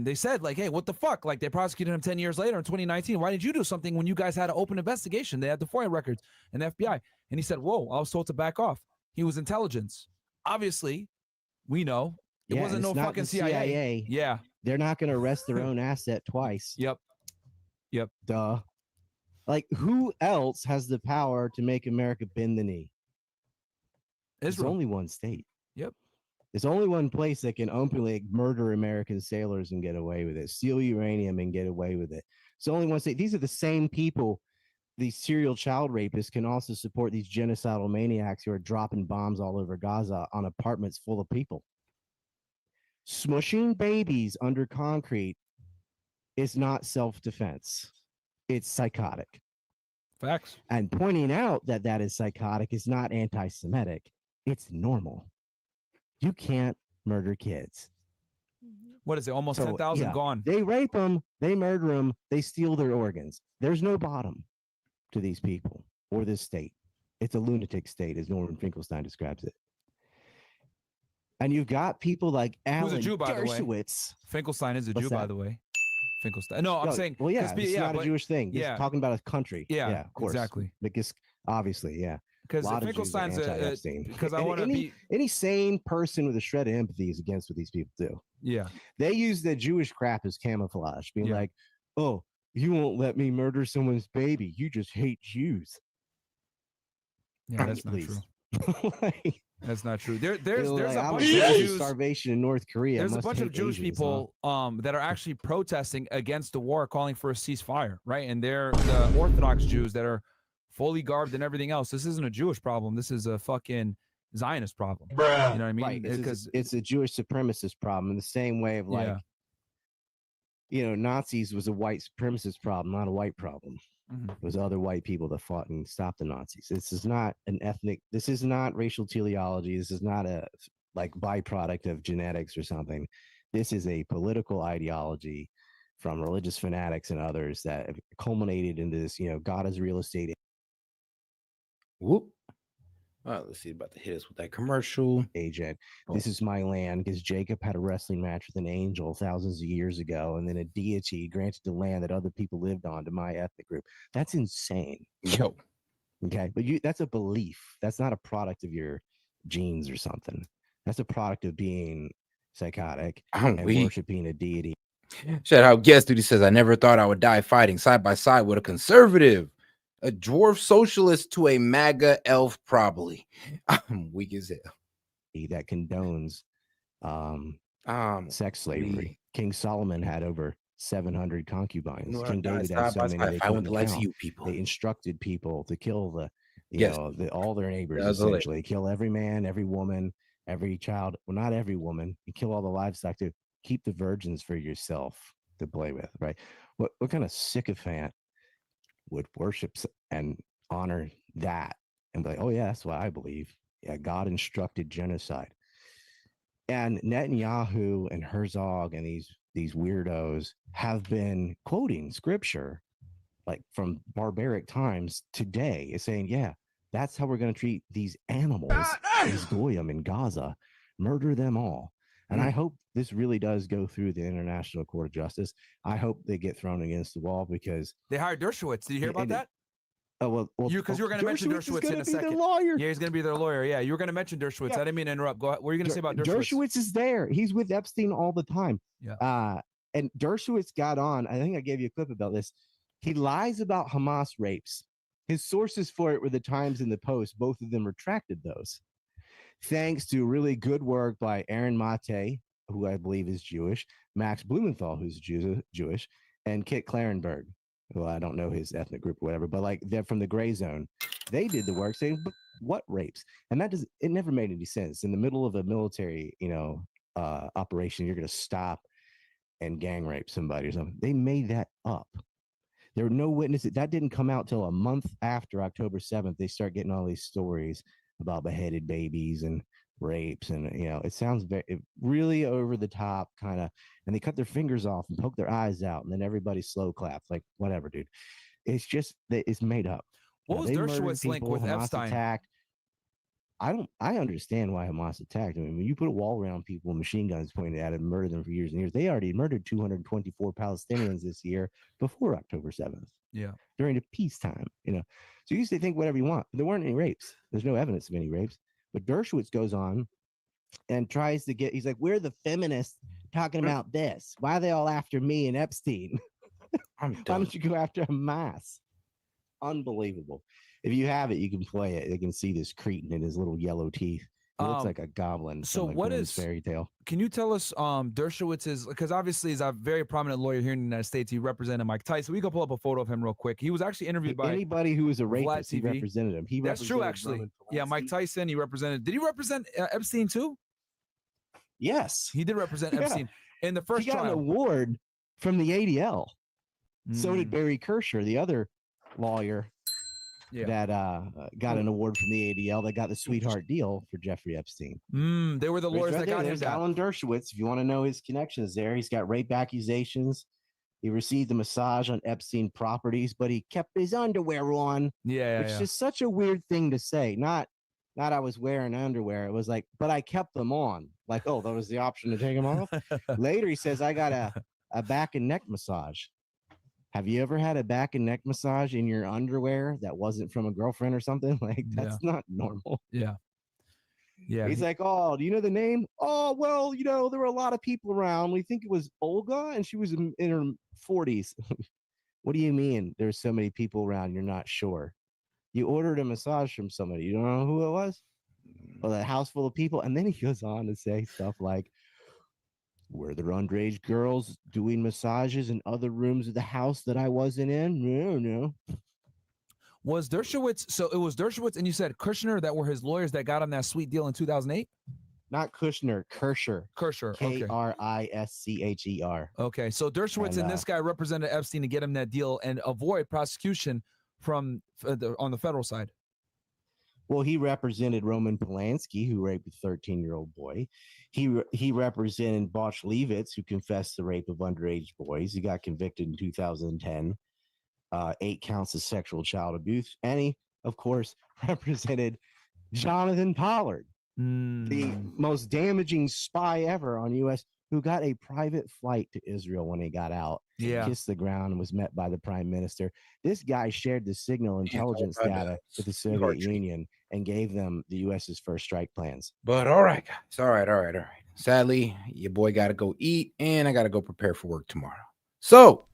they said, like, hey, what the fuck? Like, they prosecuted him 10 years later in 2019. Why did you do something when you guys had an open investigation? They had the FOIA records and the FBI. And he said, whoa, I was told to back off. He was intelligence. Obviously, we know it wasn't no fucking CIA. Yeah. They're not going to arrest their own asset twice. Yep. Duh. Like, who else has the power to make America bend the knee? There's only one state. Yep. There's only one place that can openly murder American sailors and get away with it, steal uranium and get away with it. It's only one state. These are the same people, these serial child rapists, can also support these genocidal maniacs who are dropping bombs all over Gaza on apartments full of people. Smushing babies under concrete is not self-defense. It's psychotic. Facts. And pointing out that that is psychotic is not anti-Semitic. It's normal. You can't murder kids. What is it? Almost 10,000 gone. They rape them, they murder them, they steal their organs. There's no bottom to these people or this state. It's a lunatic state, as Norman Finkelstein describes it. And you've got people like Alan Who's a Jew, by the way? Dershowitz. Finkelstein is a Jew, by the way. Finkelstein. No, I'm saying. Well, yeah, it's not a Jewish thing. Yeah. It's talking about a country. Yeah, of course. Exactly. Because obviously, yeah. Because Finkelstein's because I want to be any sane person with a shred of empathy is against what these people do. Yeah. They use the Jewish crap as camouflage, being like, "Oh, you won't let me murder someone's baby. You just hate Jews." Yeah, that's not true. That's not true. There's like, a bunch of Jews, starvation in North Korea. There's a bunch of Jewish people that are actually protesting against the war, calling for a ceasefire, right? And they're the Orthodox Jews that are fully garbed and everything else. This isn't a Jewish problem. This is a fucking Zionist problem. You know what I mean? Right. It's a Jewish supremacist problem in the same way of like Nazis was a white supremacist problem, not a white problem. Mhm. It was other white people that fought and stopped the Nazis. This is not this is not racial teleology. This is not a byproduct of genetics or something. This is a political ideology from religious fanatics and others that have culminated into this, God is real estate. Whoop. All right, let's see about to hit us with that commercial. Agent. This is my land because Jacob had a wrestling match with an angel thousands of years ago, and then a deity granted the land that other people lived on to my ethnic group. That's insane. Yo. Okay, but that's a belief. That's not a product of your genes or something. That's a product of being psychotic and worshiping a deity. Shout out Guest Duty says, I never thought I would die fighting side by side with a conservative, a dwarf socialist to a MAGA elf, probably. I'm weak as hell. That condones sex slavery. King Solomon had over 700 concubines. King David had so many they couldn't count. They instructed people to kill all their neighbors, essentially. Kill every man, every woman, every child. Well, not every woman. You kill all the livestock to keep the virgins for yourself to play with, right? What kind of sycophant would worship and honor that and be like, oh yeah, that's what I believe. Yeah, God instructed genocide. And Netanyahu and Herzog and these weirdos have been quoting scripture like from barbaric times today, is saying, yeah, that's how we're going to treat these animals, these goyim in Gaza, murder them all. And I hope this really does go through the International Court of Justice. I hope they get thrown against the wall because they hired Dershowitz. Did you hear about that? Oh, well, because you were going to mention Dershowitz in a second. Lawyer. Yeah, he's going to be their lawyer. Yeah, you were going to mention Dershowitz. I didn't mean to interrupt. Go ahead. What are you going to say about Dershowitz? Dershowitz is there. He's with Epstein all the time. Yeah. And Dershowitz got on. I think I gave you a clip about this. He lies about Hamas rapes. His sources for it were the Times and the Post. Both of them retracted those. Thanks to really good work by Aaron Mate, who I believe is Jewish, Max Blumenthal, who's Jewish, and Kit Klarenberg. Well, I don't know his ethnic group or whatever, but like they're from the gray zone. They did the work saying, but what rapes? And it never made any sense. In the middle of a military, operation, you're going to stop and gang rape somebody or something. They made that up. There were no witnesses. That didn't come out till a month after October 7th. They start getting all these stories about beheaded babies and rapes. And, it sounds really over the top kind of, and they cut their fingers off and poke their eyes out. And then everybody slow claps, like whatever, dude. It's just that it's made up. What was Dershowitz's link with Hamas Epstein? Attacked. I understand why Hamas attacked. I mean, when you put a wall around people and machine guns pointed at them, murder them for years and years, they already murdered 224 Palestinians this year before October 7th. Yeah. During the peacetime, So you used to think whatever you want. There weren't any rapes. There's no evidence of any rapes. But Dershowitz goes on and tries to he's like, we're the feminists talking about this. Why are they all after me and Epstein? Why don't you go after Hamas? Unbelievable. If you have it, you can play it. You can see this cretin in his little yellow teeth. It looks like a goblin. So from what Grimm's is fairy tale? Can you tell us Dershowitz is, because obviously he's a very prominent lawyer here in the United States. He represented Mike Tyson. We can pull up a photo of him real quick. He was actually interviewed by anybody who was a Vlad rapist. He TV. represented him. That's true, actually. Yeah, Mike Tyson. He represented. Did he represent Epstein too? Yes, he did represent Epstein in the first he got trial. an award from the ADL. So did Barry Kirscher, the other lawyer that got an award from the ADL that got the sweetheart deal for Jeffrey Epstein. They were the lawyers that got him There's down. Alan Dershowitz. If you want to know his connections there, he's got rape accusations. He received a massage on Epstein properties, but he kept his underwear on. Which is such a weird thing to say. Not I was wearing underwear. It was like, but I kept them on. Like, oh, that was the option to take them off. Later, he says, I got a back and neck massage. Have you ever had a back and neck massage in your underwear that wasn't from a girlfriend or something? Like, that's not normal. Yeah. He's like, oh, do you know the name? Oh, well, there were a lot of people around. We think it was Olga, and she was in her 40s. What do you mean there's so many people around? You're not sure. You ordered a massage from somebody. You don't know who it was? Or a house full of people. And then he goes on to say stuff like, were there underage girls doing massages in other rooms of the house that I wasn't in? No. Was Dershowitz, so it was Dershowitz and you said Kushner that were his lawyers that got him that sweet deal in 2008? Not Kushner, Kirscher. Kirscher. Okay. Krischcher. Okay. So Dershowitz and this guy represented Epstein to get him that deal and avoid prosecution from on the federal side. Well, he represented Roman Polanski, who raped a 13-year-old boy. He represented Bosch Levitz, who confessed the rape of underage boys. He got convicted in 2010, 8 counts of sexual child abuse. And he, of course, represented Jonathan Pollard, the most damaging spy ever on U.S., who got a private flight to Israel when he got out. Yeah. Kissed the ground and was met by the prime minister. This guy shared the signal intelligence data with the Soviet Union and gave them the U.S.'s first strike plans. But all right, guys. All right. Sadly, your boy got to go eat, and I got to go prepare for work tomorrow. So